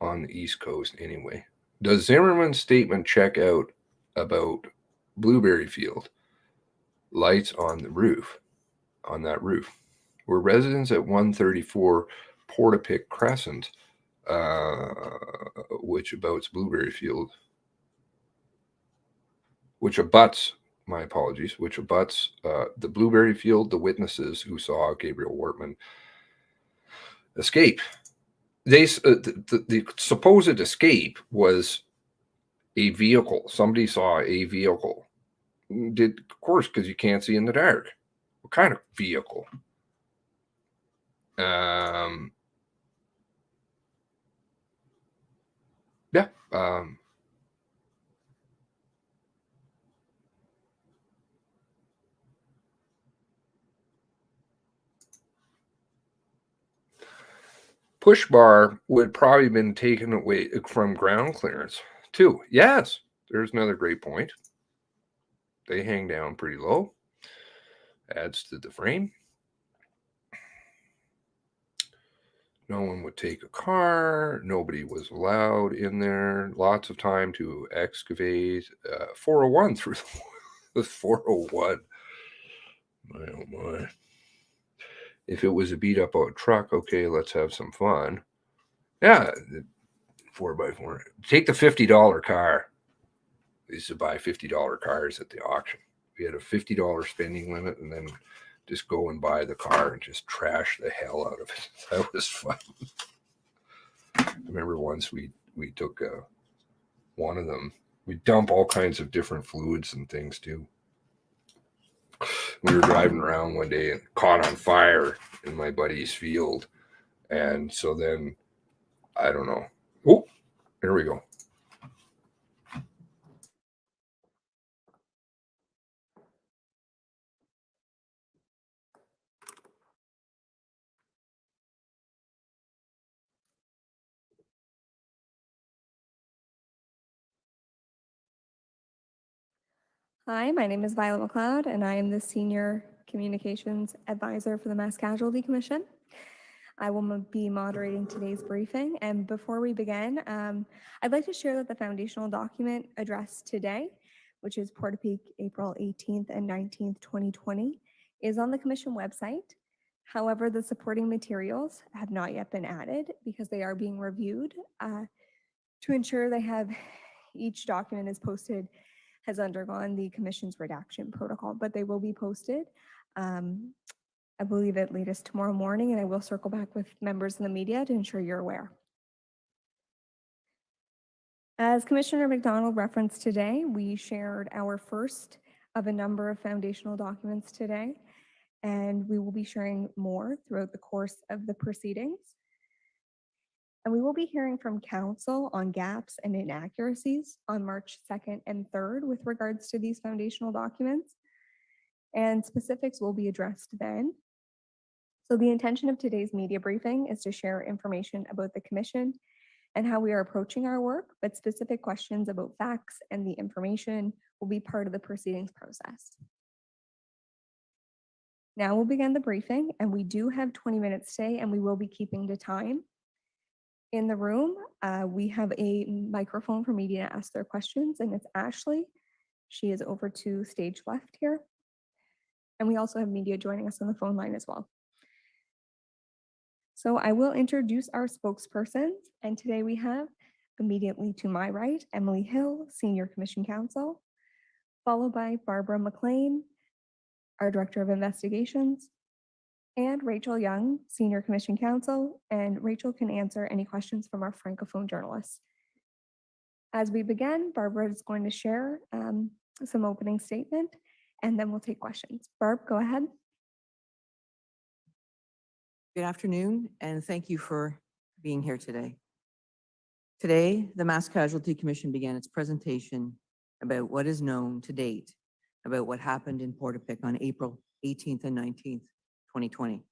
on the East Coast anyway. Does Zimmerman's statement check out about Blueberry Field? Lights on the roof, on that roof. Were residents at 134 Portapique Crescent, which abuts Blueberry Field, which abuts the Blueberry Field, the witnesses who saw Gabriel Wortman escape. The supposed escape was a vehicle. Somebody saw a vehicle. Of course, because you can't see in the dark. What kind of vehicle? Yeah. Push bar would probably been taken away from ground clearance too. Yes, there's another great point. They hang down pretty low. Adds to the frame. No one would take a car. Nobody was allowed in there. Lots of time to excavate. 401 through the 401. My oh my. If it was a beat up old truck, okay, let's have some fun. Yeah, 4x4. Take the $50 car. We used to buy $50 cars at the auction. We had a $50 spending limit, and then just go and buy the car and just trash the hell out of it. That was fun. I remember once we took one of them. We dump all kinds of different fluids and things too. We were driving around one day and caught on fire in my buddy's field, and so then I don't know. Oh, here we go. Hi, my name is Violet McLeod, and I am the Senior Communications Advisor for the Mass Casualty Commission. I will be moderating today's briefing, and before we begin, I'd like to share that the foundational document addressed today, which is Portapique, April 18th and 19th, 2020, is on the Commission website. However, the supporting materials have not yet been added because they are being reviewed to ensure each document is posted, has undergone the Commission's redaction protocol, but they will be posted, I believe at latest tomorrow morning, and I will circle back with members of the media to ensure you're aware. As Commissioner McDonald referenced today, we shared our first of a number of foundational documents today, and we will be sharing more throughout the course of the proceedings. And we will be hearing from counsel on gaps and inaccuracies on March 2nd and 3rd with regards to these foundational documents, and specifics will be addressed then. So the intention of today's media briefing is to share information about the Commission and how we are approaching our work, but specific questions about facts and the information will be part of the proceedings process. Now we'll begin the briefing, and we do have 20 minutes today, and we will be keeping to time. In the room, we have a microphone for media to ask their questions, and it's Ashley. She is over to stage left here. And we also have media joining us on the phone line as well. So I will introduce our spokespersons, and today we have immediately to my right, Emily Hill, Senior Commission Counsel, followed by Barbara McLean, our Director of Investigations, and Rachel Young, Senior Commission Counsel, and Rachel can answer any questions from our Francophone journalists. As we begin, Barbara is going to share some opening statement, and then we'll take questions. Barb, go ahead. Good afternoon, and thank you for being here today. Today, the Mass Casualty Commission began its presentation about what is known to date about what happened in Portapique on April 18th and 19th, 2020.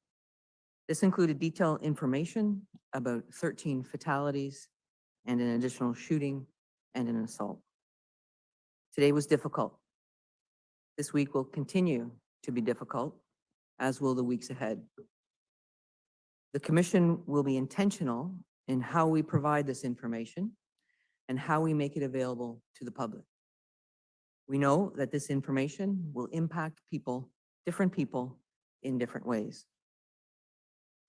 This included detailed information about 13 fatalities and an additional shooting and an assault. Today was difficult. This week will continue to be difficult, as will the weeks ahead. The Commission will be intentional in how we provide this information and how we make it available to the public. We know that this information will impact different people in different ways.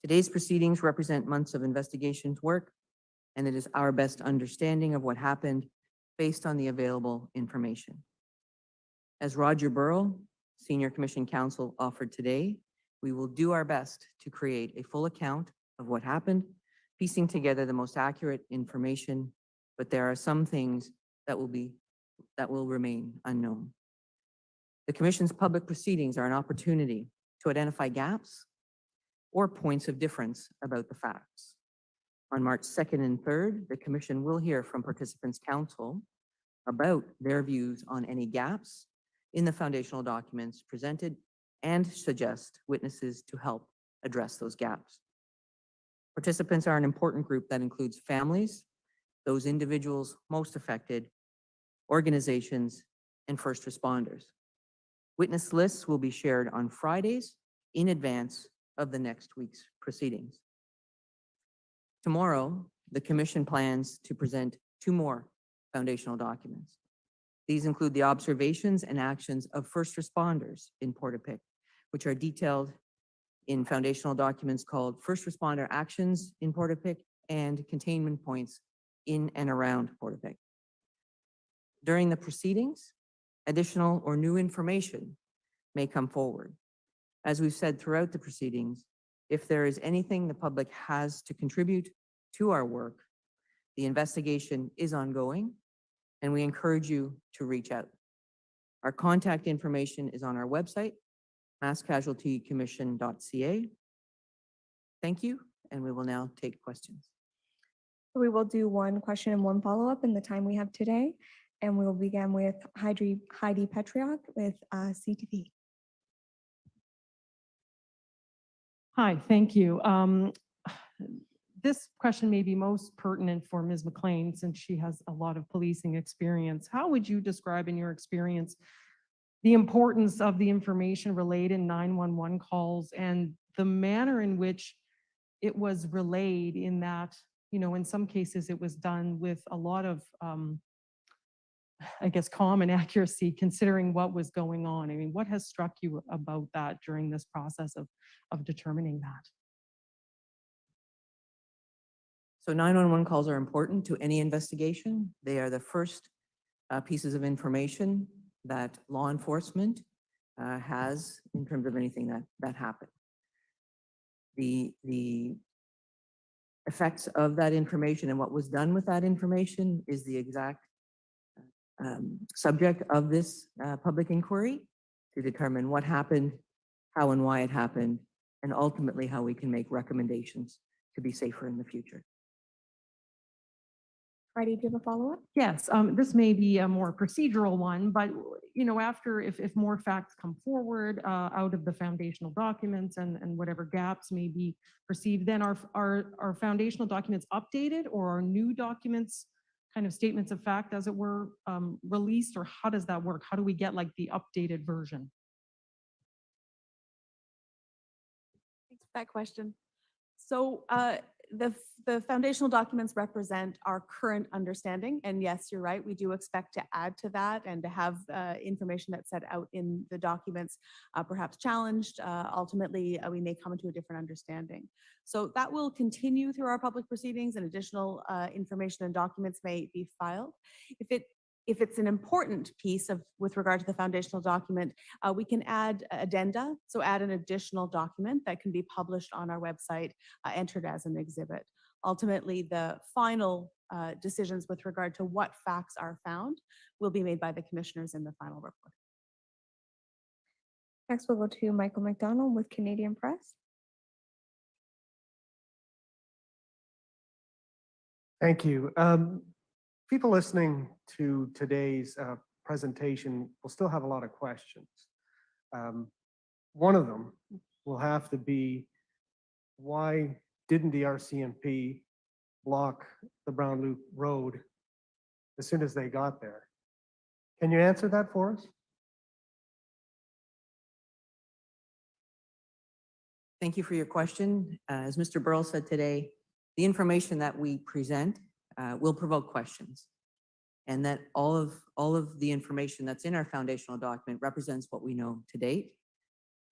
Today's proceedings represent months of investigations work, and it is our best understanding of what happened based on the available information. As Roger Burrell, Senior Commission Counsel, offered today, we will do our best to create a full account of what happened, piecing together the most accurate information, but there are some things that will remain unknown. The Commission's public proceedings are an opportunity to identify gaps or points of difference about the facts. On March 2nd and 3rd, the Commission will hear from participants' counsel about their views on any gaps in the foundational documents presented and suggest witnesses to help address those gaps. Participants are an important group that includes families, those individuals most affected, organizations, and first responders. Witness lists will be shared on Fridays in advance of the next week's proceedings. Tomorrow, the Commission plans to present 2 more foundational documents. These include the observations and actions of first responders in Portapique, which are detailed in foundational documents called First Responder Actions in Portapique and Containment Points in and around Portapique. During the proceedings, additional or new information may come forward. As we've said throughout the proceedings, if there is anything the public has to contribute to our work, the investigation is ongoing, and we encourage you to reach out. Our contact information is on our website, masscasualtycommission.ca. Thank you, and we will now take questions. We will do one question and one follow-up in the time we have today, and we will begin with Heidi Petriak with CTV. Hi, thank you. This question may be most pertinent for Ms. McLean since she has a lot of policing experience. How would you describe in your experience the importance of the information relayed in 911 calls and the manner in which it was relayed, in that, you know, in some cases it was done with a lot of, I guess, calm and accuracy considering what was going on? I mean, what has struck you about that during this process of determining that? So 911 calls are important to any investigation. They are the first pieces of information that law enforcement has in terms of anything that happened. The effects of that information and what was done with that information is the exact subject of this public inquiry, to determine what happened, how and why it happened, and ultimately how we can make recommendations to be safer in the future. Heidi, do you have a follow-up? Yes, this may be a more procedural one, but you know, after if more facts come forward out of the foundational documents and whatever gaps may be perceived, then are foundational documents updated, or are new documents, kind of statements of fact, as it were, released, or how does that work? How do we get like the updated version? Thanks for that question. So the foundational documents represent our current understanding, and yes, you're right, we do expect to add to that and to have information that's set out in the documents perhaps challenged. Ultimately, we may come to a different understanding. So that will continue through our public proceedings, and additional information and documents may be filed. If it's an important piece with regard to the foundational document, we can add addenda, so add an additional document that can be published on our website, entered as an exhibit. Ultimately, the final decisions with regard to what facts are found will be made by the commissioners in the final report. Next, we'll go to Michael McDonald with Canadian Press. Thank you. People listening to today's presentation will still have a lot of questions. One of them will have to be, why didn't the RCMP block the Brown Loop Road as soon as they got there? Can you answer that for us? Thank you for your question. As Mr. Burrell said today, the information that we present will provoke questions, and that all of the information that's in our foundational document represents what we know to date.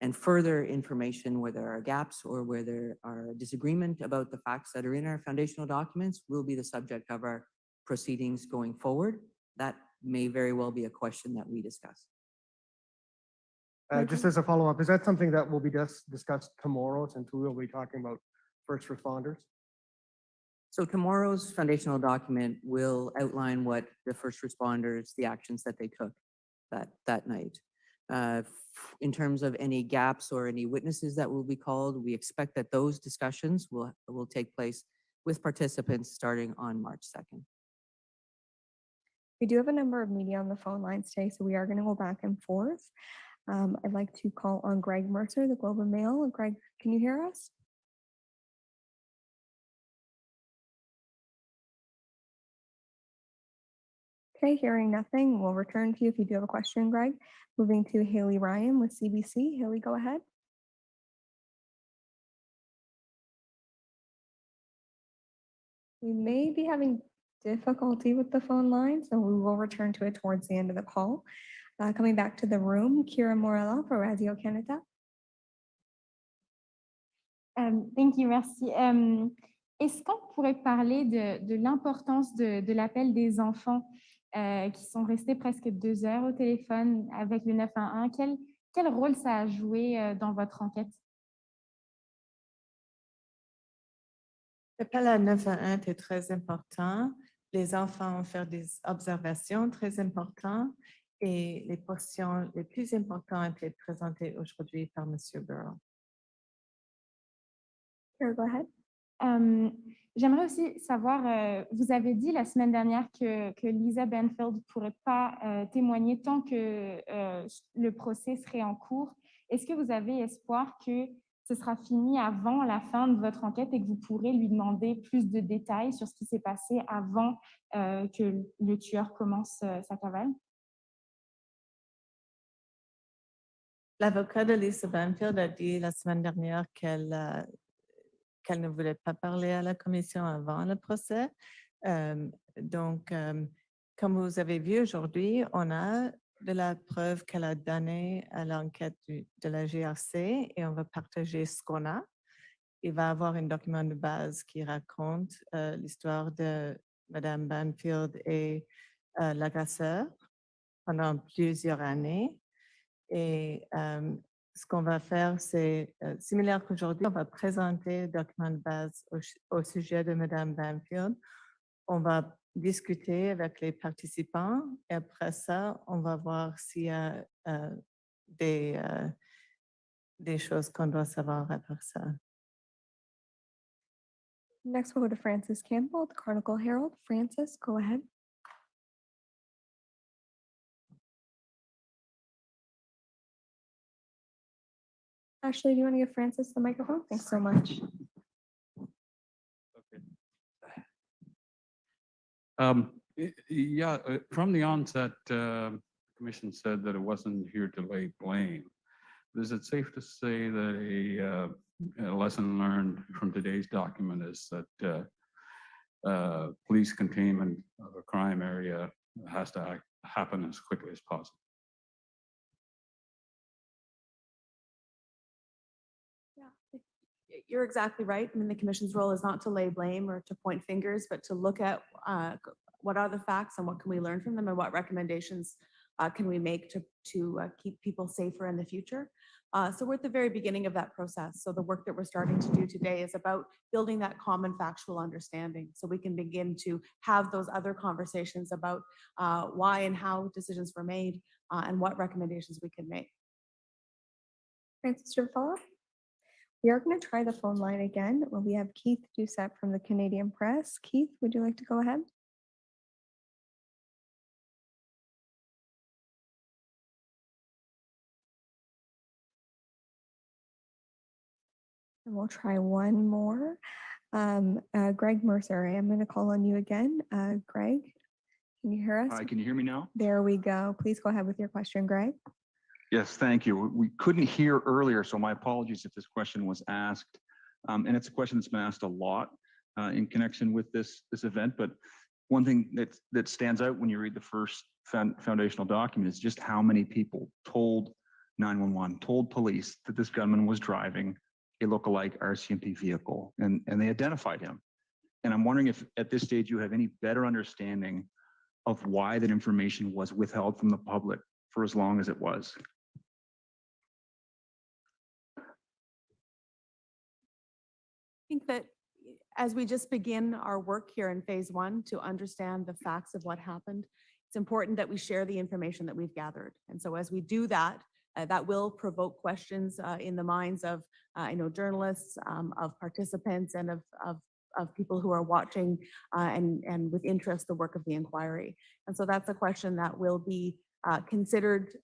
And further information, where there are gaps or where there are disagreement about the facts that are in our foundational documents, will be the subject of our proceedings going forward. That may very well be a question that we discuss. Just as a follow-up, is that something that will be discussed tomorrow, since we will be talking about first responders? So tomorrow's foundational document will outline what the first responders, the actions that they took that night. In terms of any gaps or any witnesses that will be called, we expect that those discussions will take place with participants starting on March 2nd. We do have a number of media on the phone lines today, so we are going to go back and forth. I'd like to call on Greg Mercer, the Globe and Mail. Greg, can you hear us? Okay, hearing nothing, we'll return to you if you do have a question, Greg. Moving to Haley Ryan with CBC. Haley, go ahead. We may be having difficulty with the phone line, so we will return to it towards the end of the call. Coming back to the room, Kira Morella for Radio Canada. Thank you, merci. Est-ce qu'on pourrait parler de l'importance de l'appel des enfants qui sont restés presque 2 heures au téléphone avec le 911? Quel rôle ça a joué dans votre enquête? L'appel à 911 est très important. Les enfants ont fait des observations très importantes et les portions les plus importantes ont été présentées aujourd'hui par M. Burrow. Sure, go ahead. J'aimerais aussi savoir, vous avez dit la semaine dernière que Lisa Banfield ne pourrait pas témoigner tant que le procès serait en cours. Est-ce que vous avez espoir que ce sera fini avant la fin de votre enquête et que vous pourrez lui demander plus de détails sur ce qui s'est passé avant que le tueur commence sa cavale? L'avocat de Lisa Banfield a dit la semaine dernière qu'elle ne voulait pas parler à la commission avant le procès. Donc, comme vous avez vu aujourd'hui, on a de la preuve qu'elle a donnée à l'enquête de la GRC et on va partager ce qu'on a. Il va y avoir un document de base qui raconte l'histoire de Mme Banfield et l'agresseur pendant plusieurs années. Et ce qu'on va faire, c'est similaire qu'aujourd'hui, on va présenter le document de base au sujet de Mme Banfield. On va discuter avec les participants et après ça, on va voir s'il y a des choses qu'on doit savoir après ça. Next, we'll go to Francis Campbell, the Chronicle Herald. Francis, go ahead. Ashley, do you want to give Francis the microphone? Thanks so much. From the onset, the commission said that it wasn't here to lay blame. Is it safe to say that a lesson learned from today's document is that police containment of a crime area has to happen as quickly as possible? You're exactly right. I mean, the commission's role is not to lay blame or to point fingers, but to look at what are the facts and what can we learn from them and what recommendations can we make to keep people safer in the future. So we're at the very beginning of that process. So the work that we're starting to do today is about building that common factual understanding so we can begin to have those other conversations about why and how decisions were made and what recommendations we can make. Francis, do you have a follow-up? We are going to try the phone line again. We have Keith Doucette from the Canadian Press. Keith, would you like to go ahead? And we'll try one more. Greg Mercer, I am going to call on you again. Greg, can you hear us? Hi, can you hear me now? There we go. Please go ahead with your question, Greg. Yes, thank you. We couldn't hear earlier, so my apologies if this question was asked. And it's a question that's been asked a lot in connection with this event. But one thing that stands out when you read the first foundational document is just how many people told 911, told police that this gunman was driving a lookalike RCMP vehicle, and they identified him. And I'm wondering if at this stage you have any better understanding of why that information was withheld from the public for as long as it was. I think that as we just begin our work here in phase one to understand the facts of what happened, it's important that we share the information that we've gathered. And so as we do that, that will provoke questions in the minds of journalists, of participants, and of people who are watching and with interest the work of the inquiry. And so that's a question that will be considered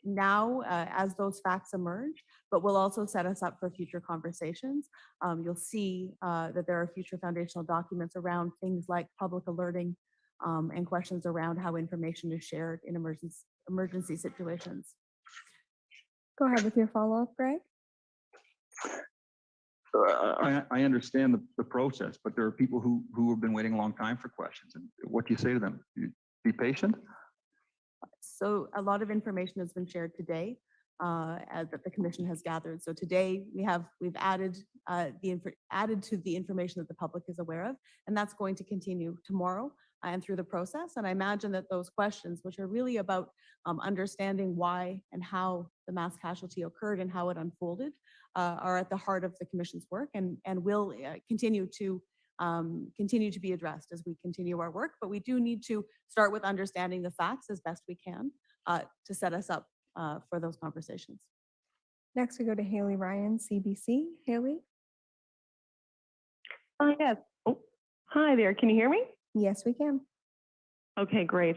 now as those facts emerge, but will also set us up for future conversations. You'll see that there are future foundational documents around things like public alerting and questions around how information is shared in emergency situations. Go ahead with your follow-up, Greg. I understand the process, but there are people who have been waiting a long time for questions. And what do you say to them? Be patient? So a lot of information has been shared today that the commission has gathered. So today we've added added to the information that the public is aware of, and that's going to continue tomorrow and through the process. And I imagine that those questions, which are really about understanding why and how the mass casualty occurred and how it unfolded, are at the heart of the commission's work and will continue to be addressed as we continue our work. But we do need to start with understanding the facts as best we can to set us up for those conversations. Next, we go to Haley Ryan, CBC. Haley? Yes. Oh, hi there. Can you hear me? Yes, we can. Okay, great.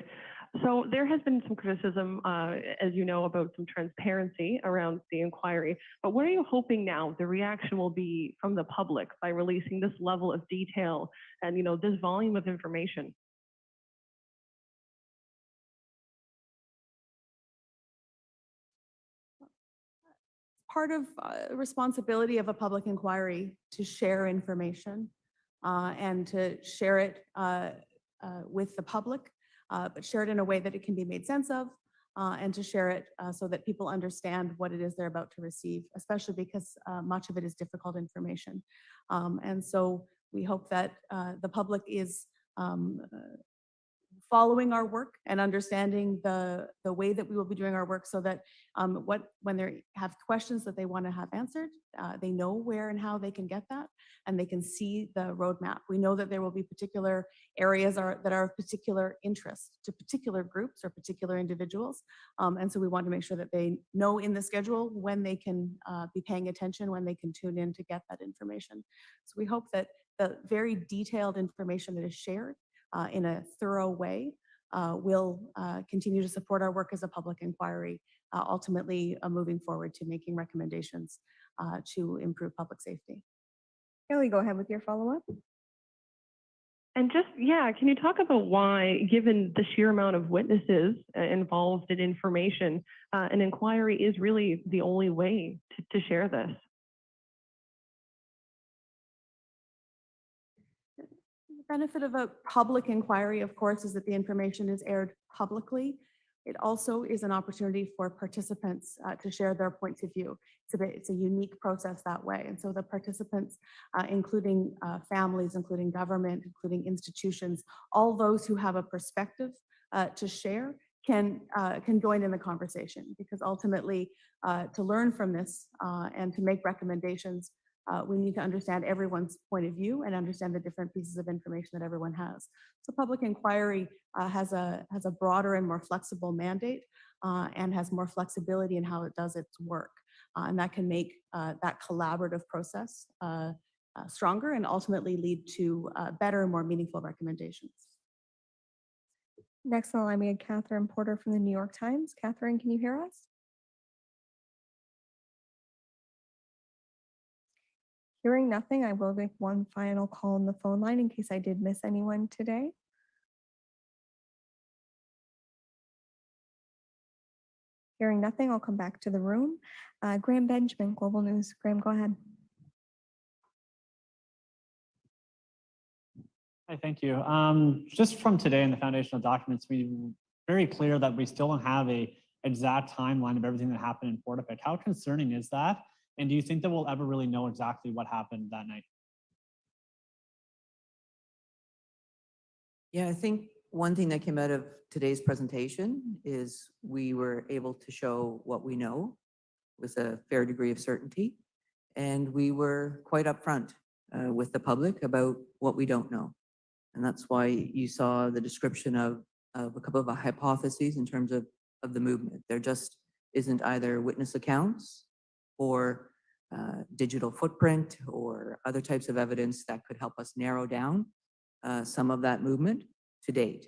So there has been some criticism, as you know, about some transparency around the inquiry. But what are you hoping now the reaction will be from the public by releasing this level of detail and, this volume of information? Part of responsibility of a public inquiry to share information and to share it with the public, but share it in a way that it can be made sense of and to share it so that people understand what it is they're about to receive, especially because much of it is difficult information. And so we hope that the public is following our work and understanding the way that we will be doing our work so that when they have questions that they want to have answered, they know where and how they can get that and they can see the roadmap. We know that there will be particular areas that are of particular interest to particular groups or particular individuals. And so we want to make sure that they know in the schedule when they can be paying attention, when they can tune in to get that information. So we hope that the very detailed information that is shared in a thorough way will continue to support our work as a public inquiry, ultimately moving forward to making recommendations to improve public safety. Haley, go ahead with your follow-up. And can you talk about why, given the sheer amount of witnesses involved in information, an inquiry is really the only way to share this? The benefit of a public inquiry, of course, is that the information is aired publicly. It also is an opportunity for participants to share their points of view. It's a unique process that way. And so the participants, including families, including government, including institutions, all those who have a perspective to share can join in the conversation, because ultimately to learn from this and to make recommendations, we need to understand everyone's point of view and understand the different pieces of information that everyone has. So public inquiry has a broader and more flexible mandate and has more flexibility in how it does its work. And that can make that collaborative process stronger and ultimately lead to better and more meaningful recommendations. Next on the line, we had Catherine Porter from the New York Times. Catherine, can you hear us? Hearing nothing, I will make one final call on the phone line in case I did miss anyone today. Hearing nothing, I'll come back to the room. Graham Benjamin, Global News. Graham, go ahead. Hi, thank you. Just from today in the foundational documents, we very clear that we still don't have an exact timeline of everything that happened in Portapique. How concerning is that? And do you think that we'll ever really know exactly what happened that night? Yeah, I think one thing that came out of today's presentation is we were able to show what we know with a fair degree of certainty. And we were quite upfront with the public about what we don't know. And that's why you saw the description of a couple of hypotheses in terms of the movement. There just isn't either witness accounts or digital footprint or other types of evidence that could help us narrow down some of that movement to date.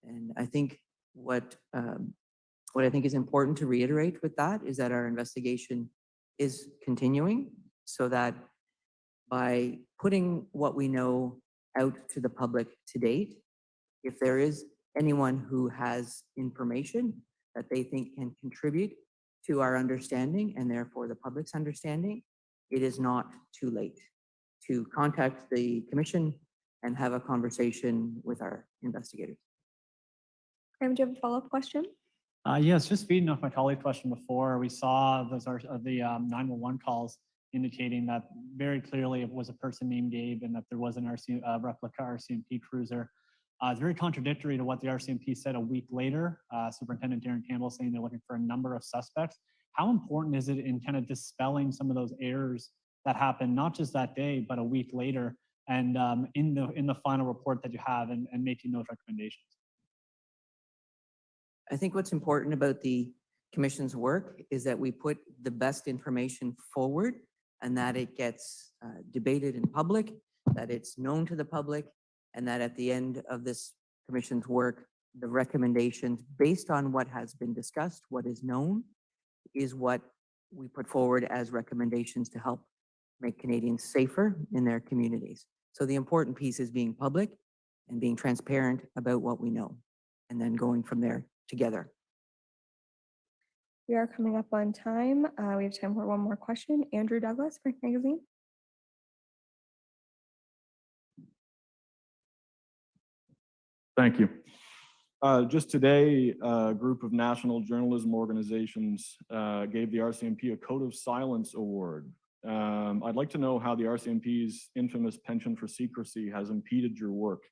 And I think what I think is important to reiterate with that is that our investigation is continuing, so that by putting what we know out to the public to date, if there is anyone who has information that they think can contribute to our understanding and therefore the public's understanding, it is not too late to contact the commission and have a conversation with our investigators. Graham, do you have a follow-up question? Yes, just feeding off my colleague's question before, we saw those are the 911 calls indicating that very clearly it was a person named Gabe and that there was an replica RCMP cruiser. It's very contradictory to what the RCMP said a week later. Superintendent Darren Campbell saying they're looking for a number of suspects. How important is it in kind of dispelling some of those errors that happened, not just that day, but a week later, and in the final report that you have and making those recommendations? I think what's important about the commission's work is that we put the best information forward and that it gets debated in public, that it's known to the public, and that at the end of this commission's work, the recommendations based on what has been discussed, what is known, is what we put forward as recommendations to help make Canadians safer in their communities. So the important piece is being public and being transparent about what we know, and then going from there together. We are coming up on time. We have time for one more question. Andrew Douglas, Frank Magazine. Thank you. Just today, a group of national journalism organizations gave the RCMP a Code of Silence Award. I'd like to know how the RCMP's infamous penchant for secrecy has impeded your work.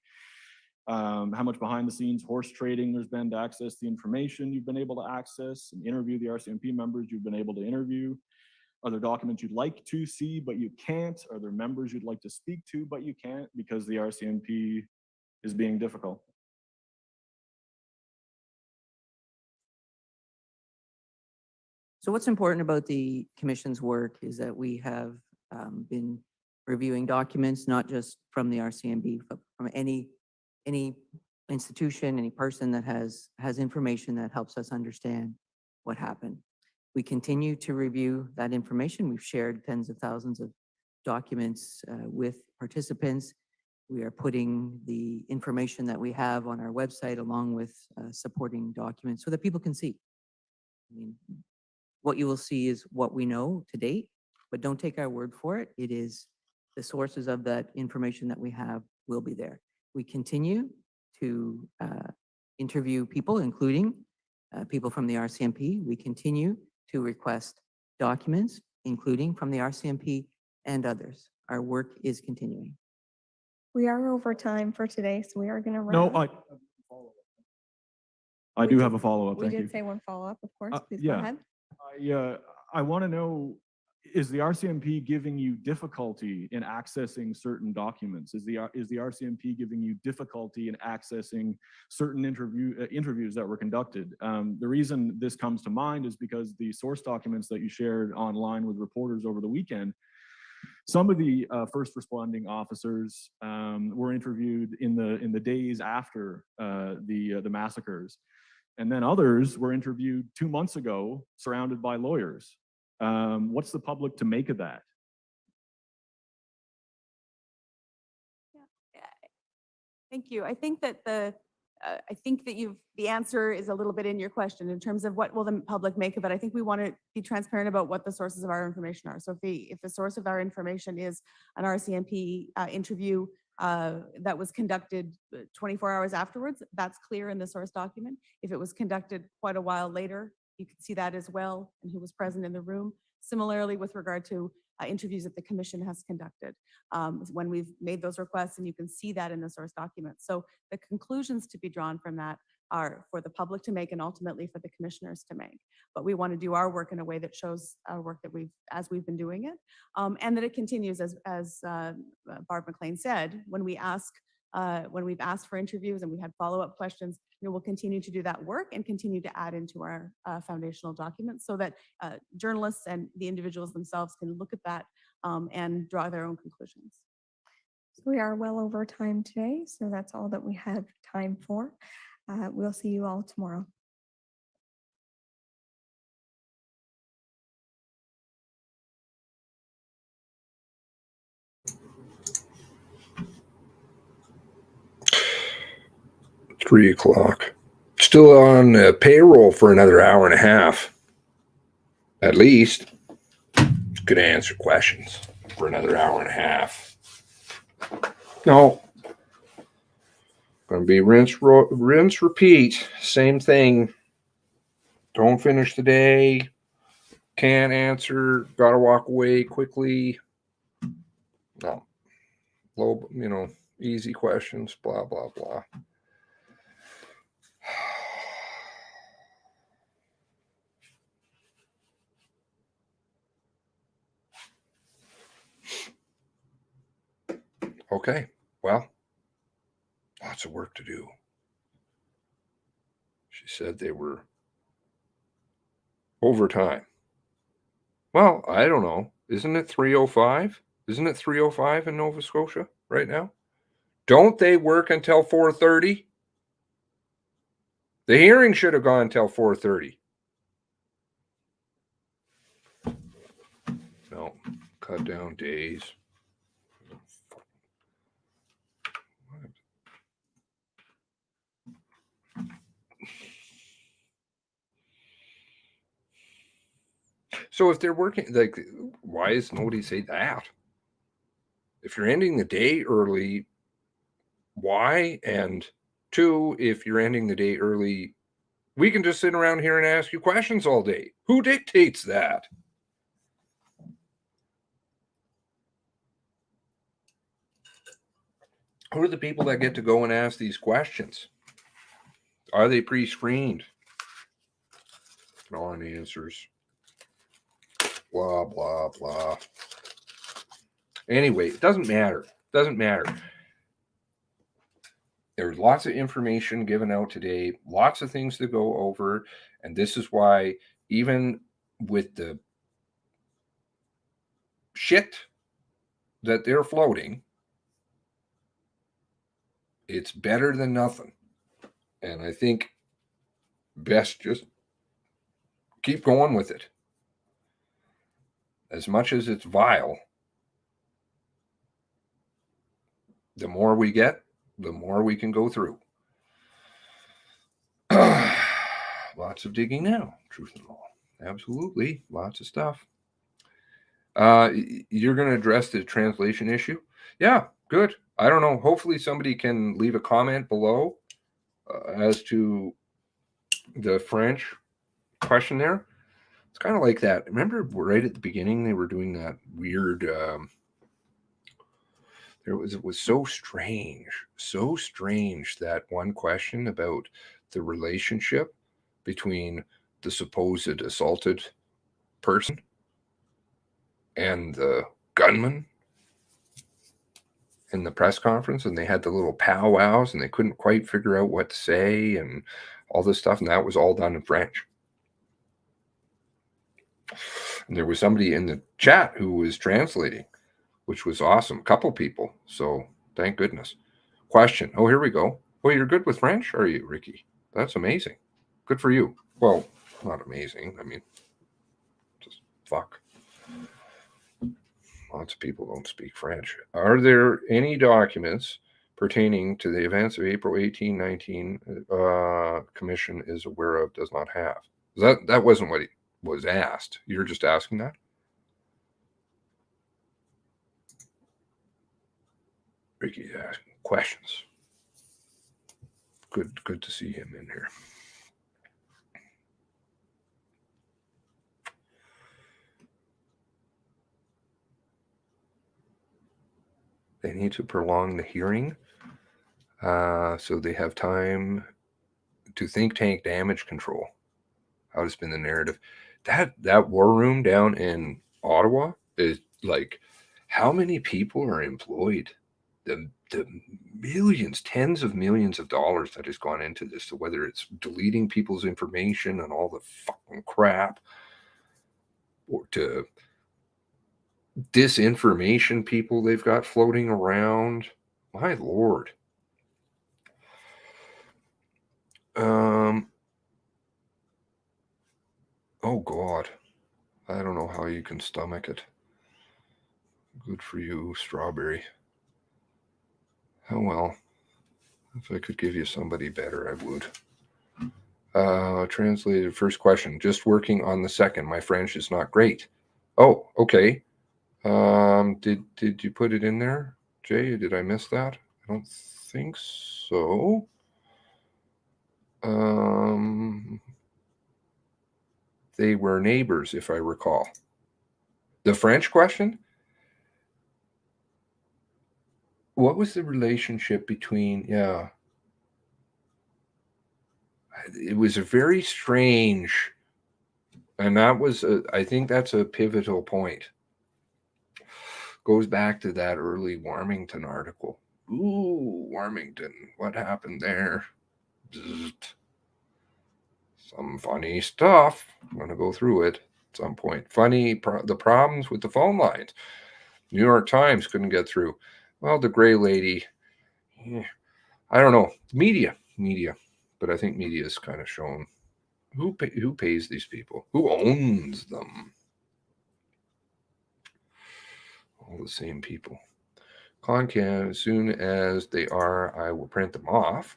How much behind the scenes horse trading there's been to access the information you've been able to access and interview the RCMP members you've been able to interview. Are there documents you'd like to see but you can't? Are there members you'd like to speak to but you can't because the RCMP is being difficult? So what's important about the commission's work is that we have been reviewing documents, not just from the RCMP, but from any institution, any person that has information that helps us understand what happened. We continue to review that information. We've shared tens of thousands of documents with participants. We are putting the information that we have on our website along with supporting documents so that people can see. I mean, what you will see is what we know to date, but don't take our word for it. It is the sources of that information that we have will be there. We continue to interview people, including people from the RCMP. We continue to request documents, including from the RCMP and others. Our work is continuing. We are over time for today, so we are going to wrap. No, I do have a follow-up. We Thank you. did say one follow-up, of course. Please yeah. go ahead. I want to know, is the RCMP giving you difficulty in accessing certain documents? Is the RCMP giving you difficulty in accessing certain interviews that were conducted? The reason this comes to mind is because the source documents that you shared online with reporters over the weekend, some of the first responding officers were interviewed in the days after the massacres. And then others were interviewed 2 months ago, surrounded by lawyers. What's the public to make of that? Thank you. I think that the answer is a little bit in your question in terms of what will the public make of it. I think we want to be transparent about what the sources of our information are. So if the source of our information is an RCMP interview that was conducted 24 hours afterwards, that's clear in the source document. If it was conducted quite a while later, you can see that as well, and who was present in the room. Similarly, with regard to interviews that the commission has conducted, when we've made those requests, and you can see that in the source document. So the conclusions to be drawn from that are for the public to make and ultimately for the commissioners to make. But we want to do our work in a way that shows our work that as we've been doing it, and that it continues as Barb McLean said, when we've asked for interviews and we had follow-up questions, we'll continue to do that work and continue to add into our foundational documents so that journalists and the individuals themselves can look at that and draw their own conclusions. So we are well over time today, so that's all that we have time for. We'll see you all tomorrow. Three o'clock. Still on payroll for another hour and a half, at least. could answer questions for another hour and a half. No. Going to be rinse, repeat. Same thing. Don't finish the day. Can't answer. Got to walk away quickly. No. Low, easy questions, blah, blah, blah. Okay, well, lots of work to do. She said they were overtime. Well, I don't know. Isn't it 3:05? Isn't it 3:05 in Nova Scotia right now? Don't they work until 4:30? The hearing should have gone until 4:30. No, cut down days. So if they're working, like, why does nobody say that? If you're ending the day early, why? And two, if you're ending the day early, we can just sit around here and ask you questions all day. Who dictates that? Who are the people that get to go and ask these questions? Are they pre-screened? Non-answers. Blah, blah, blah. Anyway, it doesn't matter. Doesn't matter. There's lots of information given out today, lots of things to go over, and this is why even with the shit that they're floating, it's better than nothing. And I think best just keep going with it. As much as it's vile, the more we get, the more we can go through. Lots of digging now, truth and all. Absolutely, lots of stuff. You're going to address the translation issue? Yeah, good. I don't know. Hopefully somebody can leave a comment below as to the French question there. It's kind of like that. Remember right at the beginning, they were doing that weird... it was so strange that one question about the relationship between the supposed assaulted person and the gunman in the press conference, and they had the little powwows and they couldn't quite figure out what to say and all this stuff, and that was all done in French. And there was somebody in the chat who was translating, which was awesome. A couple people, so thank goodness. Question. Oh, here we go. Well, you're good with French, are you, Ricky? That's amazing. Good for you. Well, not amazing. I mean, just fuck. Lots of people don't speak French. Are there any documents pertaining to the events of April 1819 Commission is aware of, does not have? That wasn't what he was asked. You're just asking that? Ricky's asking questions. Good to see him in here. They need to prolong the hearing so they have time to think tank damage control. How to spin the narrative. That war room down in Ottawa is like, how many people are employed? The millions, tens of millions of dollars that has gone into this, so whether it's deleting people's information and all the fucking crap, or to disinformation people they've got floating around. My Lord. Oh God. I don't know how you can stomach it. Good for you, Strawberry. Oh well. If I could give you somebody better, I would. Translated first question. Just working on the second. My French is not great. Oh, okay. Did you put it in there, Jay? Did I miss that? I don't think so. They were neighbors, if I recall. The French question? What was the relationship between, yeah. It was a very strange, and that was, I think that's a pivotal point. Goes back to that early Warmington article. Ooh, Warmington, what happened there? Bzzzt. Some funny stuff. I'm going to go through it at some point. The problems with the phone lines. New York Times couldn't get through. Well, the gray lady, I don't know. Media. But I think media is kind of shown who pays these people, who owns them. All the same people. Concan, as soon as they are, I will print them off.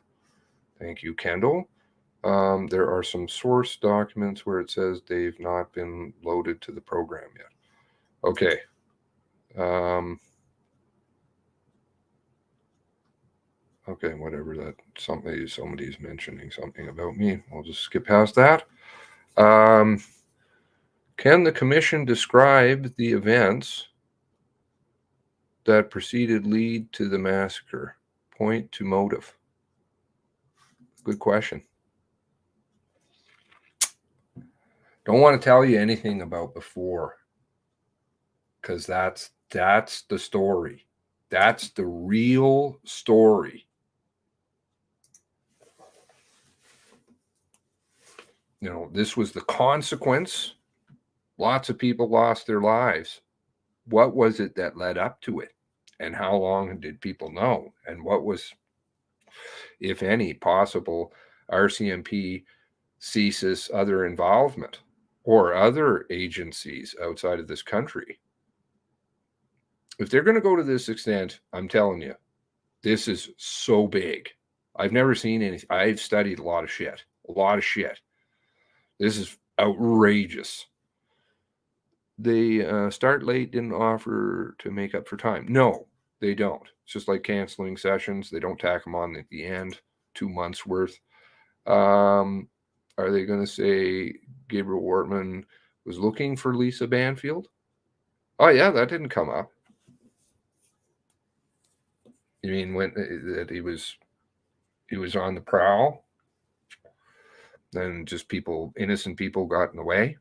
Thank you, Kendall. There are some source documents where it says they've not been loaded to the program yet. Okay. Okay, whatever that, somebody's mentioning something about me. I'll just skip past that. Can the commission describe the events that preceded lead to the massacre? Point to motive. Good question. Don't want to tell you anything about before, because that's the story. That's the real story. You know, this was the consequence. Lots of people lost their lives. What was it that led up to it? And how long did people know? And what was, if any, possible RCMP, CSIS, other involvement, or other agencies outside of this country? If they're going to go to this extent, I'm telling you, this is so big. I've never seen anything. I've studied a lot of shit. This is outrageous. They start late, didn't offer to make up for time. No, they don't. It's just like canceling sessions. They don't tack them on at the end, 2 months worth. Are they going to say Gabriel Wortman was looking for Lisa Banfield? Oh, yeah, that didn't come up. You mean when that he was on the prowl? Then just innocent people got in the way?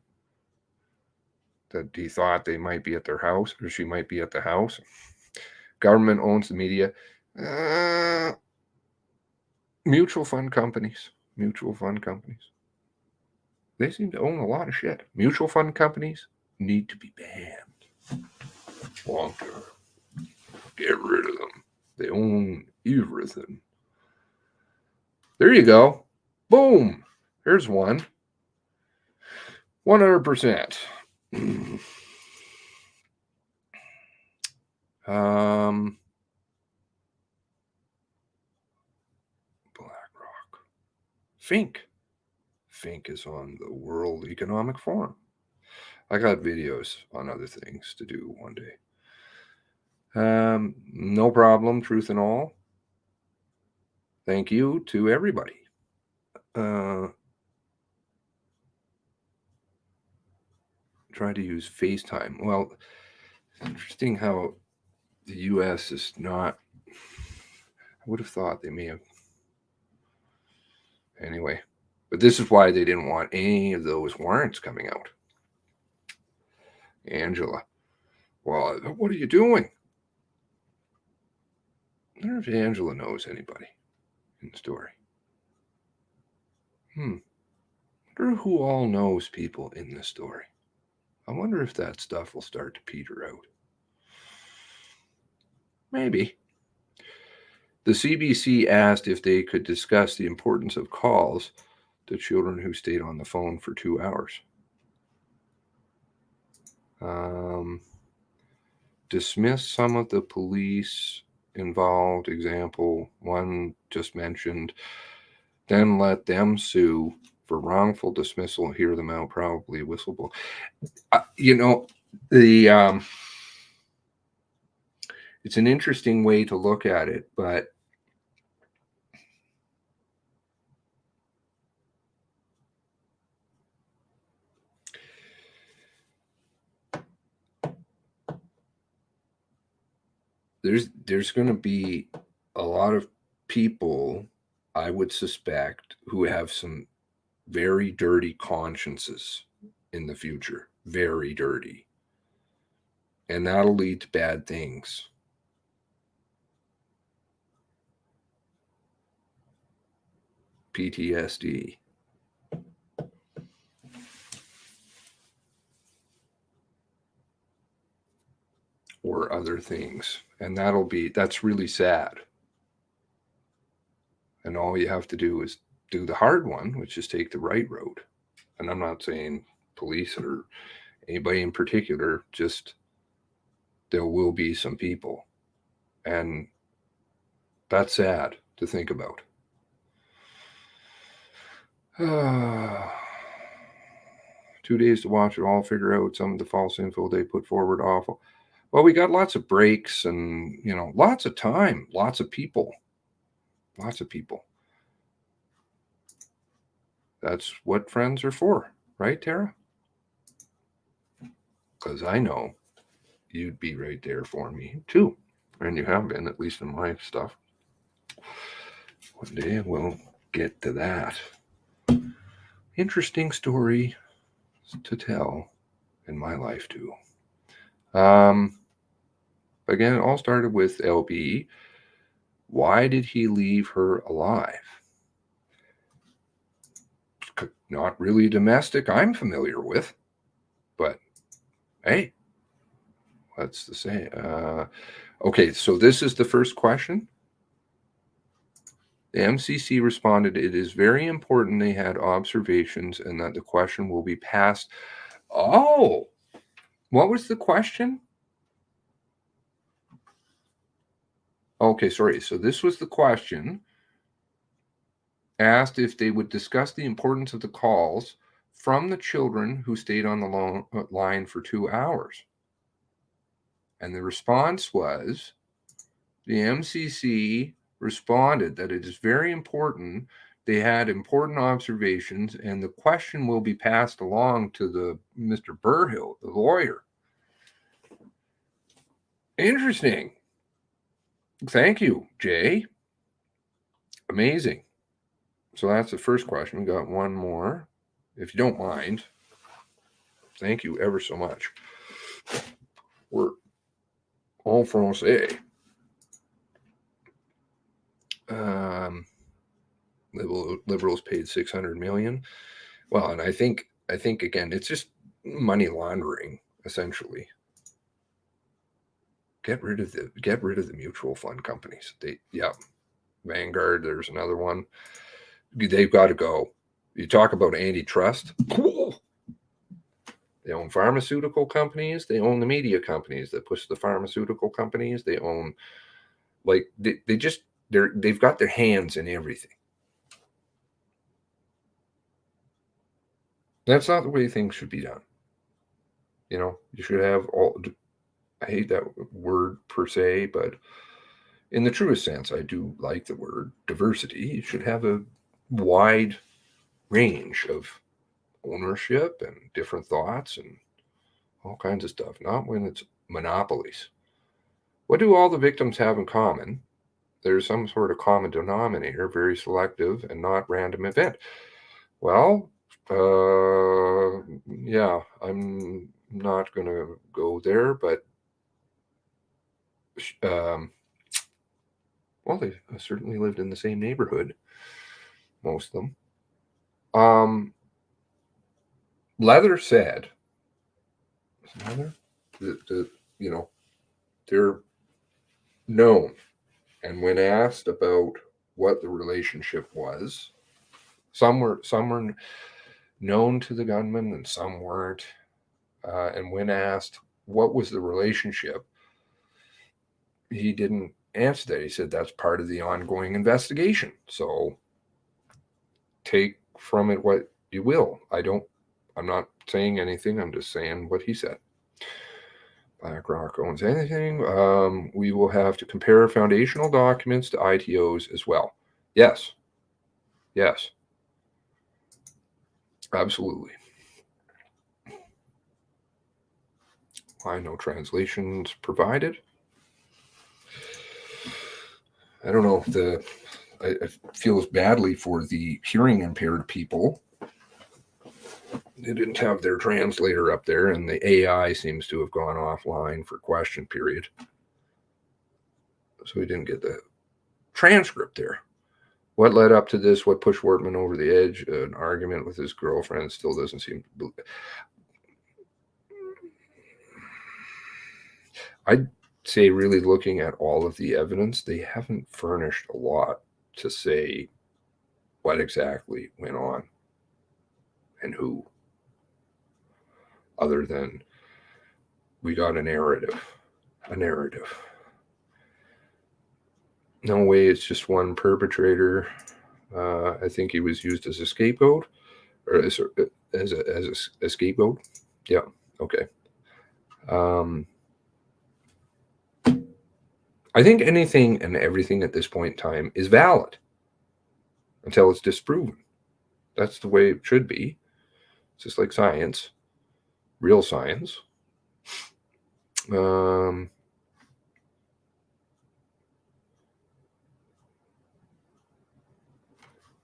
That he thought they might be at their house, or she might be at the house. Government owns the media. Mutual fund companies. They seem to own a lot of shit. Mutual fund companies need to be banned. Long term. Get rid of them. They own everything. There you go. Boom. Here's one. 100%. BlackRock. Fink is on the World Economic Forum. I got videos on other things to do one day. No problem, truth and all. Thank you to everybody. Try to use FaceTime. Well, it's interesting how the U.S. is not. I would have thought they may have. Anyway, but this is why they didn't want any of those warrants coming out. Angela, well, what are you doing? I wonder if Angela knows anybody in the story. I wonder who all knows people in this story. I wonder if that stuff will start to peter out. Maybe. The CBC asked if they could discuss the importance of calls to children who stayed on the phone for 2 hours. Dismiss some of the police involved. Example, one just mentioned. Then let them sue for wrongful dismissal. Hear them out, probably a whistleblower. It's an interesting way to look at it, but there's going to be a lot of people, I would suspect, who have some very dirty consciences in the future, very dirty. And that'll lead to bad things. PTSD. Or other things. And that's really sad. And all you have to do is do the hard one, which is take the right road. And I'm not saying police or anybody in particular, just there will be some people. And that's sad to think about. 2 days to watch it all, figure out some of the false info they put forward. Awful. Well, we got lots of breaks and, lots of time, lots of people. Lots of people. That's what friends are for, right, Tara? Because I know you'd be right there for me, too. And you have been, at least in my stuff. One day we'll get to that. Interesting story to tell in my life, too. Again, it all started with LB. Why did he leave her alive? Not really domestic I'm familiar with, but hey, what's the say? Okay, so this is the first question. The MCC responded, it is very important they had observations and that the question will be passed. Oh, what was the question? Okay, sorry. So this was the question. Asked if they would discuss the importance of the calls from the children who stayed on the line for 2 hours. And the response was, the MCC responded that it is very important. They had important observations, and the question will be passed along to the Mr. Burhill, the lawyer. Interesting. Thank you, Jay. Amazing. So that's the first question. We got one more, if you don't mind. Thank you ever so much. We're all français. Liberals paid $600 million. Well, and I think again, it's just money laundering essentially. Get rid of the mutual fund companies. Vanguard. There's another one. They've got to go. You talk about antitrust. Cool. They own pharmaceutical companies. They own the media companies that push the pharmaceutical companies. They own, they've got their hands in everything. That's not the way things should be done. You should have all, I hate that word per se, but in the truest sense, I do like the word diversity. You should have a wide range of ownership and different thoughts and all kinds of stuff, not when it's monopolies. What do all the victims have in common? There's some sort of common denominator, very selective and not random event. Well, yeah, I'm not going to go there, but well, they certainly lived in the same neighborhood, most of them. Leather said, they're known. And when asked about what the relationship was, some were known to the gunman and some weren't. And when asked what was the relationship, he didn't answer that. He said that's part of the ongoing investigation. So take from it what you will. I'm not saying anything. I'm just saying what he said. BlackRock owns anything. We will have to compare foundational documents to ITOs as well. Yes. Yes. Absolutely. Why no translations provided? I don't know if I feel as badly for the hearing impaired people. They didn't have their translator up there, and the AI seems to have gone offline for question period. So we didn't get the transcript there. What led up to this? What pushed Wortman over the edge? An argument with his girlfriend still doesn't seem to believe. I'd say, really looking at all of the evidence, they haven't furnished a lot to say what exactly went on and who, other than we got a narrative. No way it's just one perpetrator. I think he was used as a scapegoat, or as a scapegoat. Yeah, okay. I think anything and everything at this point in time is valid until it's disproven. That's the way it should be. It's just like science, real science.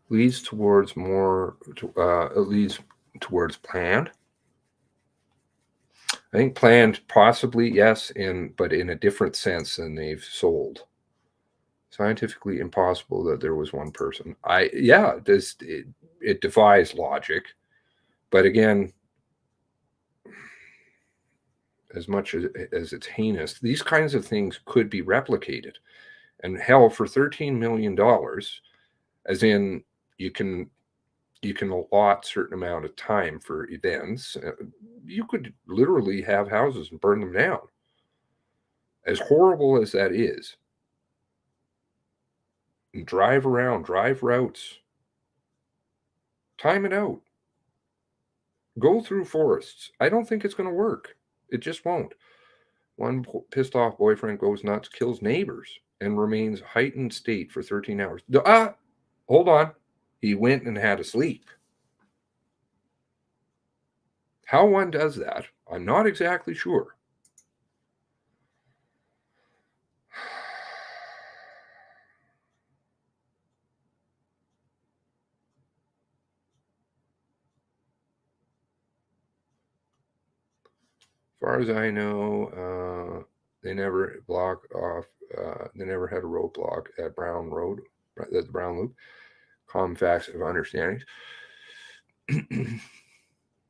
Leads towards planned. I think planned, possibly, yes, but in a different sense than they've sold. Scientifically impossible that there was one person. It defies logic, but again, as much as it's heinous, these kinds of things could be replicated. And hell, for $13 million, as in you can allot certain amount of time for events. You could literally have houses and burn them down. As horrible as that is, and drive around, drive routes, time it out, go through forests. I don't think it's going to work. It just won't. One pissed off boyfriend goes nuts, kills neighbors, and remains heightened state for 13 hours. Hold on. He went and had a sleep. How one does that, I'm not exactly sure. As far as I know, they never blocked off. They never had a roadblock at Brown Road, at the Brown Loop. Common facts of understandings.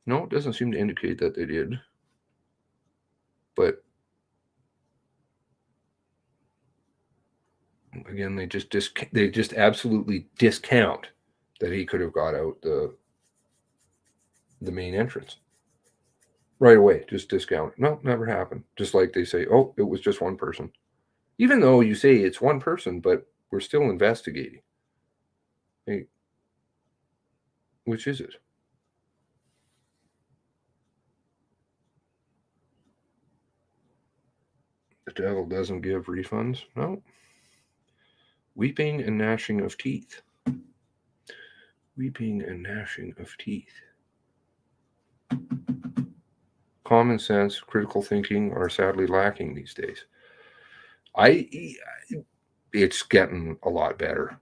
No, it doesn't seem to indicate that they did. But again, they just absolutely discount that he could have got out the main entrance right away. Just discount. No, never happened. Just like they say, oh, it was just one person. Even though you say it's one person, but we're still investigating. Hey, which is it? The devil doesn't give refunds? No. Weeping and gnashing of teeth. Weeping and gnashing of teeth. Common sense, critical thinking are sadly lacking these days. It's getting a lot better.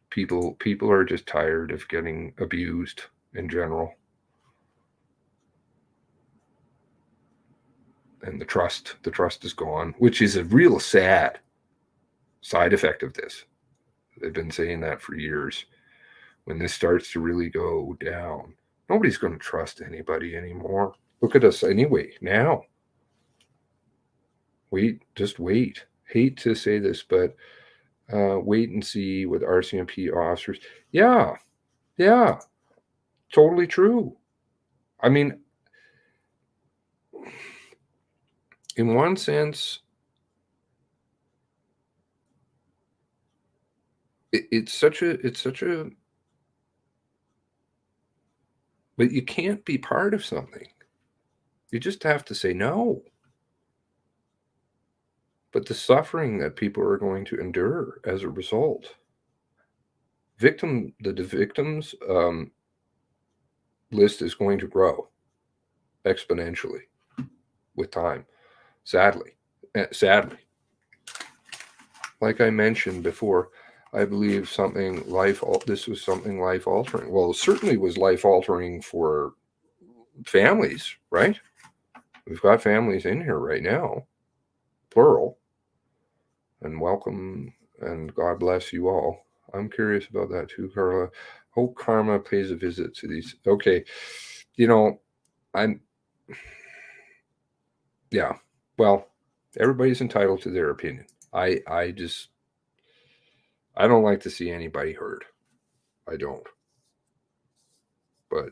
People are just tired of getting abused in general. And the trust is gone, which is a real sad side effect of this. They've been saying that for years. When this starts to really go down, nobody's going to trust anybody anymore. Look at us anyway now. Just wait. Hate to say this, but wait and see with RCMP officers. Yeah, totally true. I mean, in one sense, it's such a, but you can't be part of something. You just have to say no. but the suffering that people are going to endure as a result. The victims list is going to grow exponentially with time, sadly. Like I mentioned before, I believe this was something life-altering. Well, it certainly was life-altering for families, right? We've got families in here right now, plural, and welcome, and God bless you all. I'm curious about that too, Carla. Hope karma pays a visit to these. Okay, yeah, well, everybody's entitled to their opinion. I don't like to see anybody hurt. I don't. But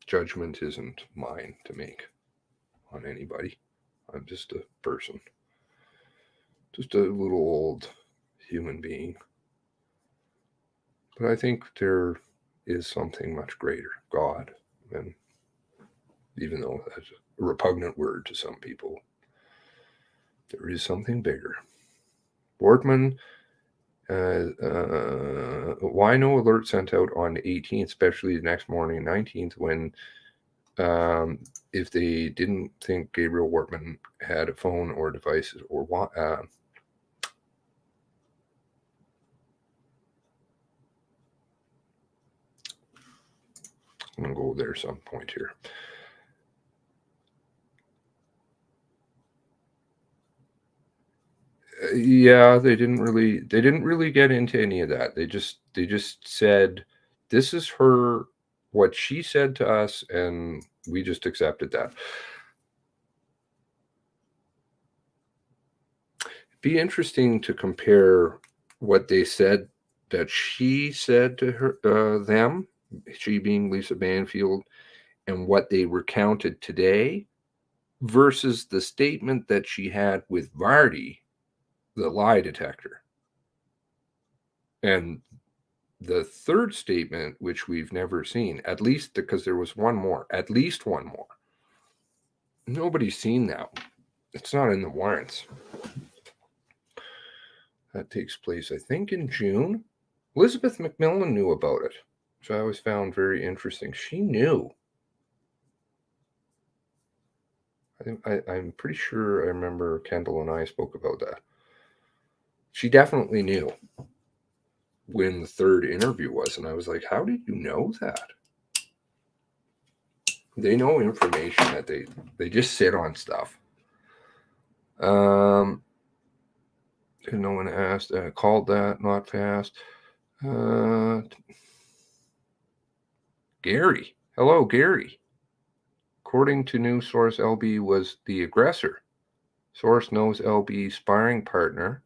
judgment isn't mine to make on anybody. I'm just a person. Just a little old human being. But I think there is something much greater, God. And even though that's a repugnant word to some people, there is something bigger. Boardman, why no alert sent out on the 18th, especially the next morning, 19th, when if they didn't think Gabriel Wortman had a phone or devices or what? I'm going to go there some point here. Yeah, they didn't really get into any of that. They just said, this is what she said to us, and we just accepted that. It'd be interesting to compare what they said that she said to them, she being Lisa Banfield, and what they recounted today versus the statement that she had with Vardy, the lie detector. And the third statement, which we've never seen, at least because there was at least one more. Nobody's seen that. It's not in the warrants. That takes place, I think, in June. Elizabeth McMillan knew about it, which I always found very interesting. She knew. I'm pretty sure I remember Kendall and I spoke about that. She definitely knew when the third interview was, and I was like, how did you know that? They know information that they just sit on stuff. No one asked, called that, not fast. Gary. Hello, Gary. According to news source, LB was the aggressor. Source knows LB's sparring partner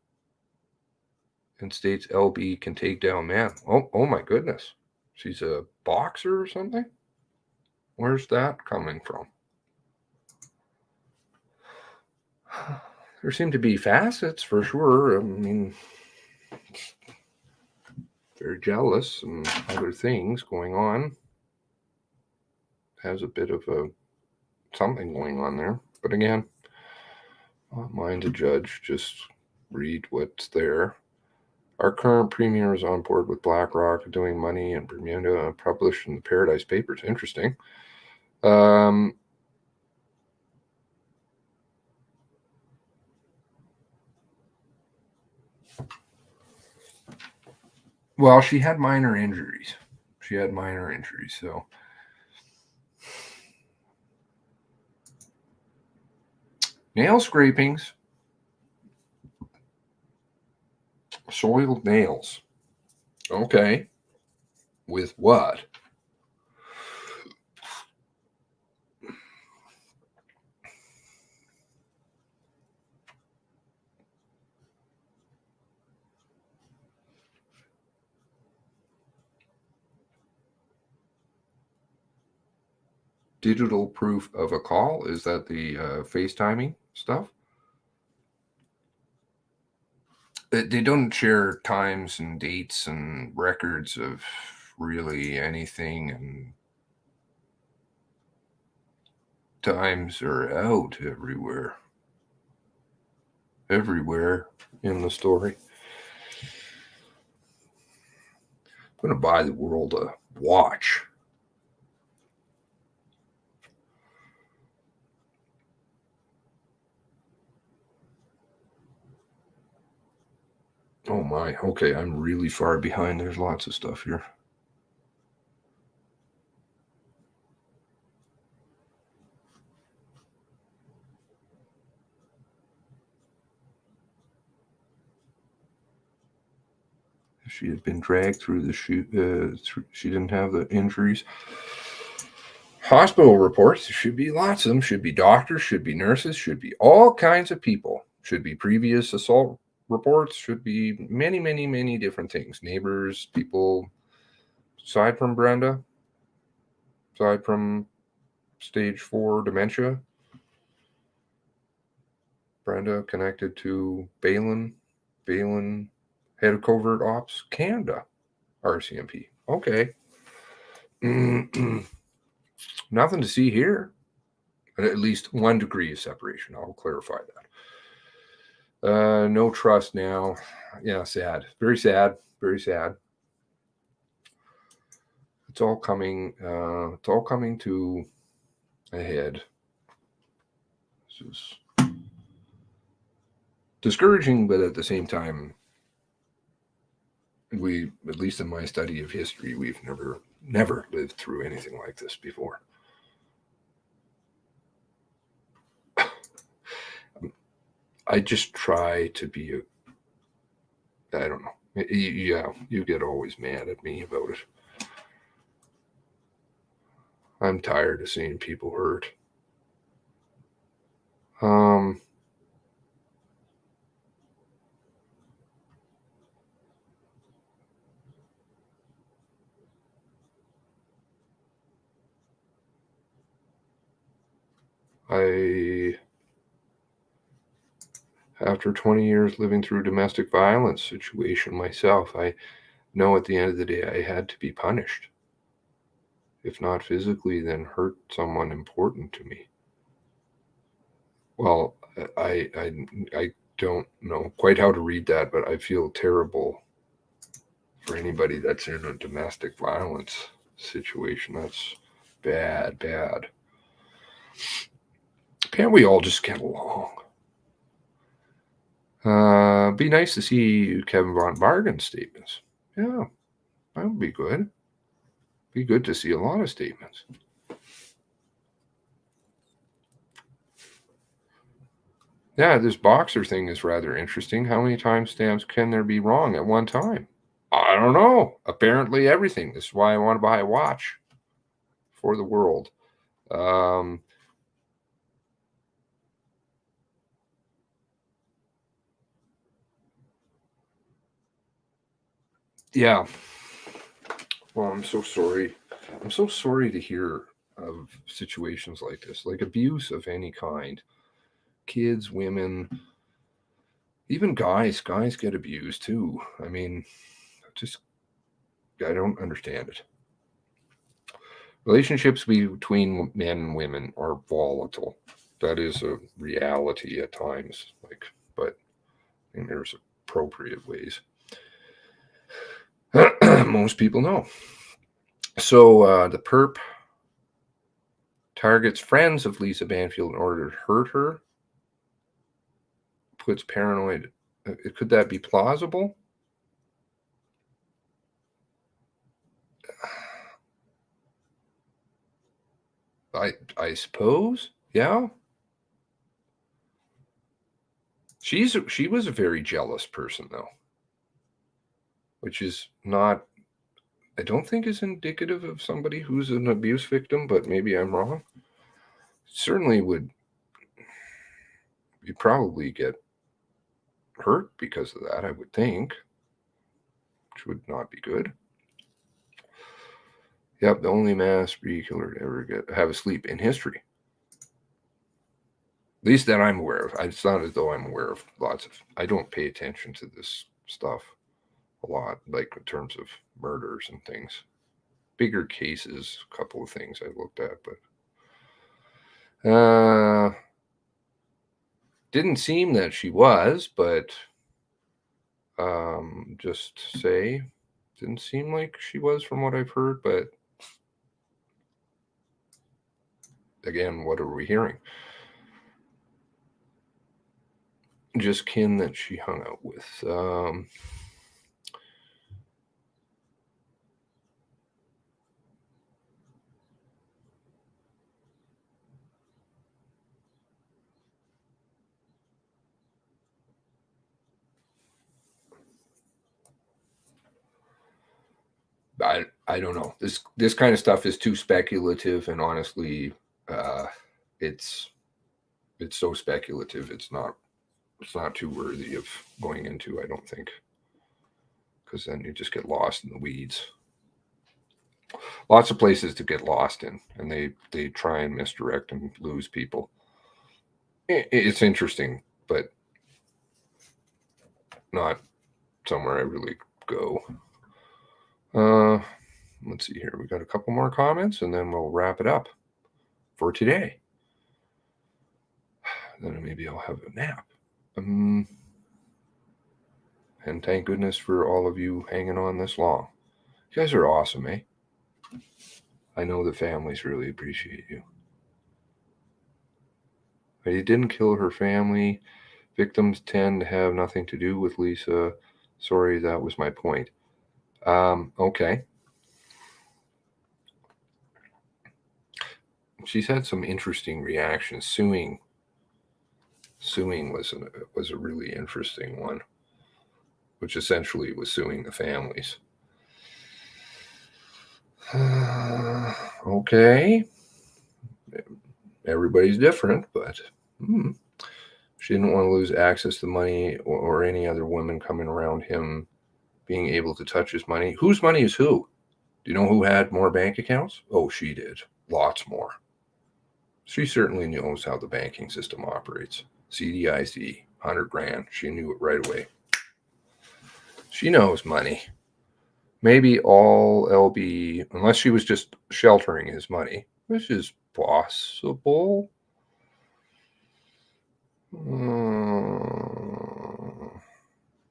and states LB can take down man. Oh my goodness. She's a boxer or something? Where's that coming from? There seem to be facets for sure. I mean, very jealous and other things going on. Has a bit of something going on there. But again, not mine to judge. Just read what's there. Our current premier is on board with BlackRock doing money in Bermuda, published in the Paradise Papers. Interesting. Well, she had minor injuries. So nail scrapings, soiled nails. Okay. With what? Digital proof of a call? Is that the FaceTiming stuff? They don't share times and dates and records of really anything, and times are out everywhere. everywhere in the story. I'm going to buy the world a watch. Oh my, okay, I'm really far behind. There's lots of stuff here. If she had been dragged through the shoot, she didn't have the injuries. Hospital reports, there should be lots of them, should be doctors, should be nurses, should be all kinds of people, should be previous assault reports, should be many, many, many different things. Neighbors, people, aside from Brenda, aside from stage 4 dementia, Brenda connected to Balin, head of covert ops, Canada, RCMP. Okay. Nothing to see here. At least 1 degree of separation. I'll clarify that. No trust now. Yeah, sad. Very sad. Very sad. It's all coming to a head. This is discouraging, but at the same time, we, at least in my study of history, we've never lived through anything like this before. I just try to be I don't know. Yeah, you get always mad at me about it. I'm tired of seeing people hurt. After 20 years living through domestic violence situation myself, I know at the end of the day I had to be punished. If not physically, then hurt someone important to me. Well, I don't know quite how to read that, but I feel terrible for anybody that's in a domestic violence situation. That's bad. Can't we all just get along? Be nice to see Kevin Von Bargen's statements. Yeah, that would be good. Be good to see a lot of statements. Yeah, this boxer thing is rather interesting. How many timestamps can there be wrong at one time? I don't know. Apparently everything. This is why I want to buy a watch for the world. Yeah. Well, I'm so sorry. I'm so sorry to hear of situations like this, like abuse of any kind. Kids, women, even guys get abused too. I mean, I don't understand it. Relationships between men and women are volatile. That is a reality at times. But I think there's appropriate ways. Most people know. So the perp targets friends of Lisa Banfield in order to hurt her. Puts paranoid. Could that be plausible? I suppose. Yeah. She was a very jealous person, though, which is not, I don't think is indicative of somebody who's an abuse victim, but maybe I'm wrong. Certainly would, you'd probably get hurt because of that, I would think, which would not be good. Yep, the only mass spree killer to ever have a sleep in history. At least that I'm aware of. It's not as though I'm aware of lots of, I don't pay attention to this stuff a lot, like in terms of murders and things. Bigger cases, a couple of things I looked at, but Didn't seem that she was, but just say, didn't seem like she was from what I've heard, but again, what are we hearing? Just kin that she hung out with. I don't know. This kind of stuff is too speculative, and honestly, it's so speculative. It's not too worthy of going into, I don't think, because then you just get lost in the weeds. Lots of places to get lost in, and they try and misdirect and lose people. It's interesting, but not somewhere I really go. Let's see here. We got a couple more comments, and then we'll wrap it up for today. Then maybe I'll have a nap. And thank goodness for all of you hanging on this long. You guys are awesome, eh? I know the families really appreciate you. But he didn't kill her family. Victims tend to have nothing to do with Lisa. Sorry, that was my point. Okay. She's had some interesting reactions. Suing was a really interesting one, which essentially was suing the families. Okay. Everybody's different, but she didn't want to lose access to money or any other women coming around him being able to touch his money. Whose money is who? Do you know who had more bank accounts? Oh, she did. Lots more. She certainly knows how the banking system operates. CDIC, 100 grand. She knew it right away. She knows money. Maybe all LB, unless she was just sheltering his money, which is possible.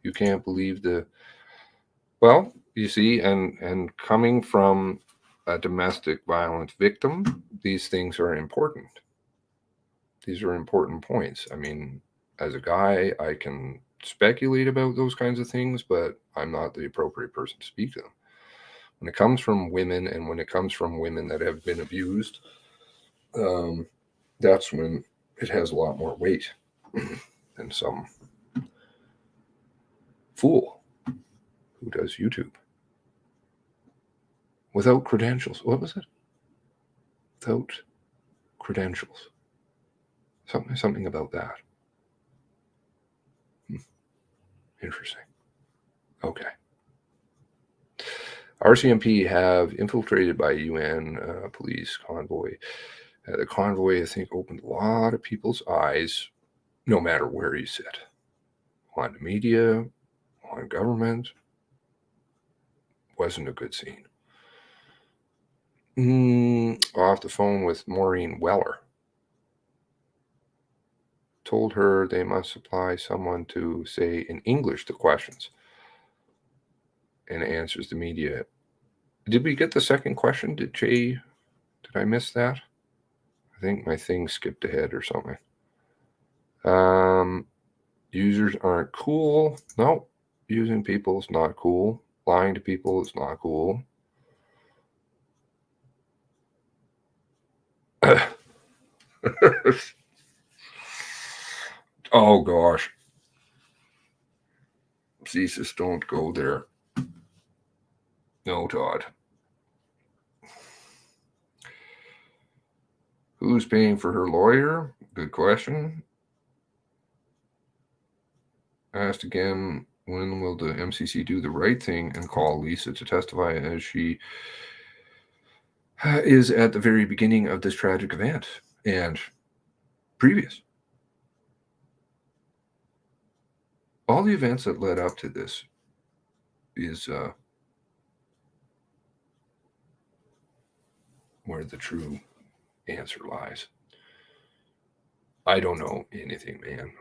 You can't believe well, you see, and coming from a domestic violence victim, these things are important. These are important points. I mean, as a guy, I can speculate about those kinds of things, but I'm not the appropriate person to speak to them. When it comes from women, and when it comes from women that have been abused, that's when it has a lot more weight than some fool who does YouTube without credentials. What was it? Without credentials. Something about that. Interesting. Okay. RCMP have infiltrated by UN police convoy. The convoy, I think, opened a lot of people's eyes, no matter where you sit. On the media, on government. Wasn't a good scene. Off the phone with Maureen Weller. Told her they must supply someone to say in English the questions and answers the media. Did we get the second question? Did I miss that? I think my thing skipped ahead or something. Users aren't cool. No, using people is not cool. Lying to people is not cool. Oh gosh. Jesus, don't go there. No, Todd. Who's paying for her lawyer? Good question. Asked again, when will the MCC do the right thing and call Lisa to testify, as she is at the very beginning of this tragic event and previous. All the events that led up to this is where the true answer lies. I don't know anything, man.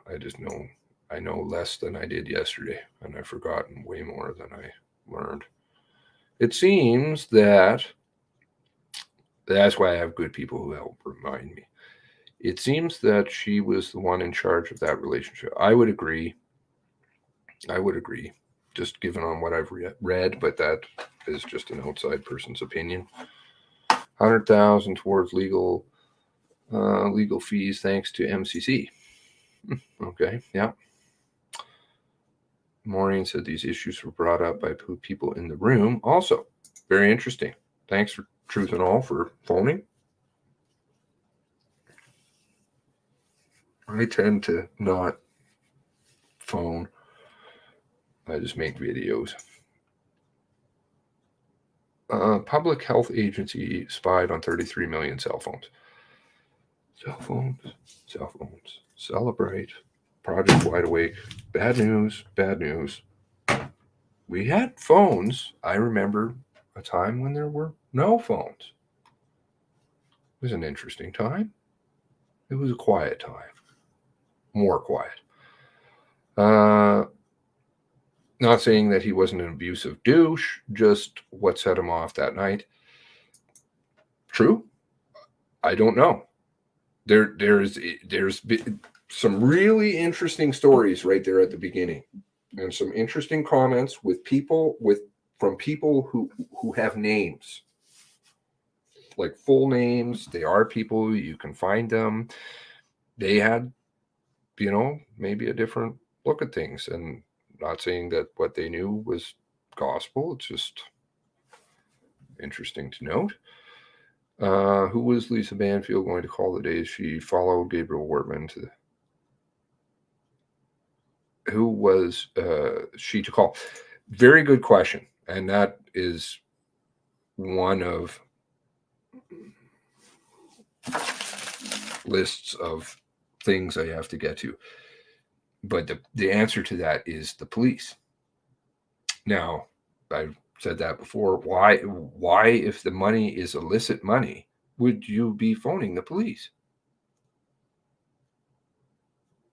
I know less than I did yesterday, and I've forgotten way more than I learned. It seems that that's why I have good people who help remind me. It seems that she was the one in charge of that relationship. I would agree. Just given on what I've read, but that is just an outside person's opinion. 100,000 towards legal fees thanks to MCC. Okay, yeah. Maureen said these issues were brought up by people in the room. Also, very interesting. Thanks for Truth and All for phoning. I tend to not phone. I just make videos. Public health agency spied on 33 million cell phones. Cell phones. Celebrate. Project Wide Awake. Bad news. We had phones. I remember a time when there were no phones. It was an interesting time. It was a quiet time. More quiet. Not saying that he wasn't an abusive douche, just what set him off that night. True. I don't know. There's some really interesting stories right there at the beginning, and some interesting comments from people who have names, like full names. They are people, you can find them. They had, maybe a different look at things, and not saying that what they knew was gospel. It's just interesting to note. Who was Lisa Banfield going to call the days she followed Gabriel Wortman to? Who was she to call? Very good question, and that is one of lists of things I have to get to. But the answer to that is the police. Now, I've said that before. Why, if the money is illicit money, would you be phoning the police?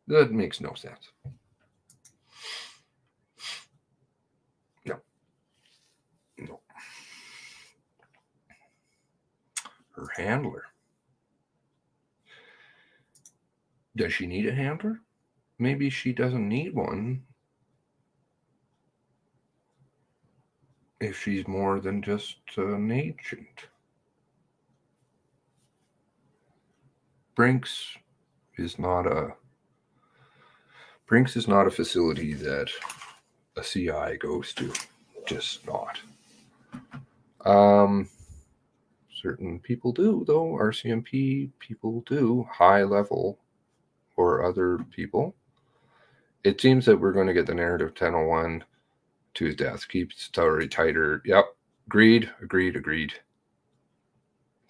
That makes no sense. No. Her handler. Does she need a handler? Maybe she doesn't need one if she's more than just an agent. Brinks is not a facility that a CI goes to. Just not. Certain people do, though. RCMP people do. High level or other people. It seems that we're going to get the narrative 1001 to his death. Keep the story tighter. Yep. Agreed.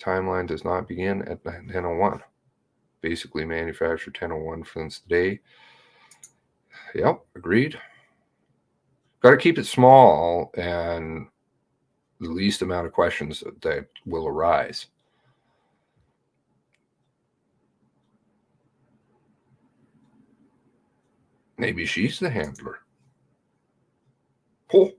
Timeline does not begin at 1001. Basically manufactured 1001 since the day. Yep. Agreed. Got to keep it small and the least amount of questions that will arise. Maybe she's the handler. Oh.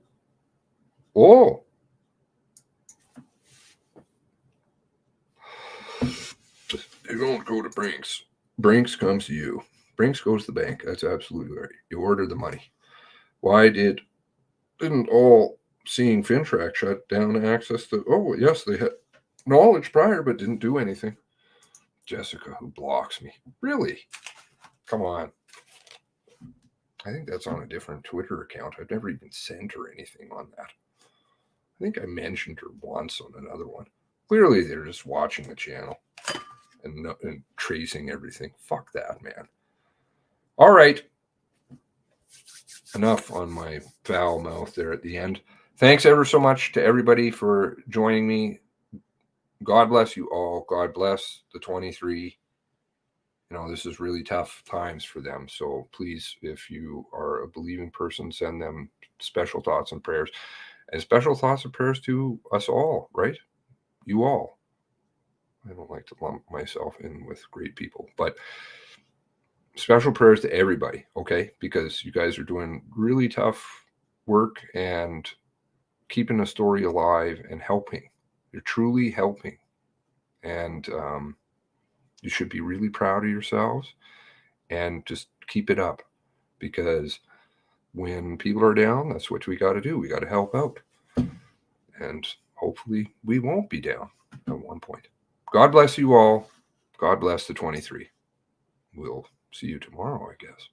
You don't go to Brinks. Brinks comes to you. Brinks goes to the bank. That's absolutely right. You order the money. Why didn't all Seeing FinTrack shut down access to? Oh, yes, they had knowledge prior, but didn't do anything. Jessica, who blocks me. Really? Come on. I think that's on a different Twitter account. I've never even sent her anything on that. I think I mentioned her once on another one. Clearly, they're just watching the channel and tracing everything. Fuck that, man. All right. Enough on my foul mouth there at the end. Thanks ever so much to everybody for joining me. God bless you all. God bless the 23. This is really tough times for them. So please, if you are a believing person, send them special thoughts and prayers. And special thoughts and prayers to us all, right? You all. I don't like to lump myself in with great people, but special prayers to everybody, okay? Because you guys are doing really tough work and keeping the story alive and helping. You're truly helping. And you should be really proud of yourselves and just keep it up, because when people are down, that's what we got to do. We got to help out. And hopefully we won't be down at one point. God bless you all. God bless the 23. We'll see you tomorrow, I guess.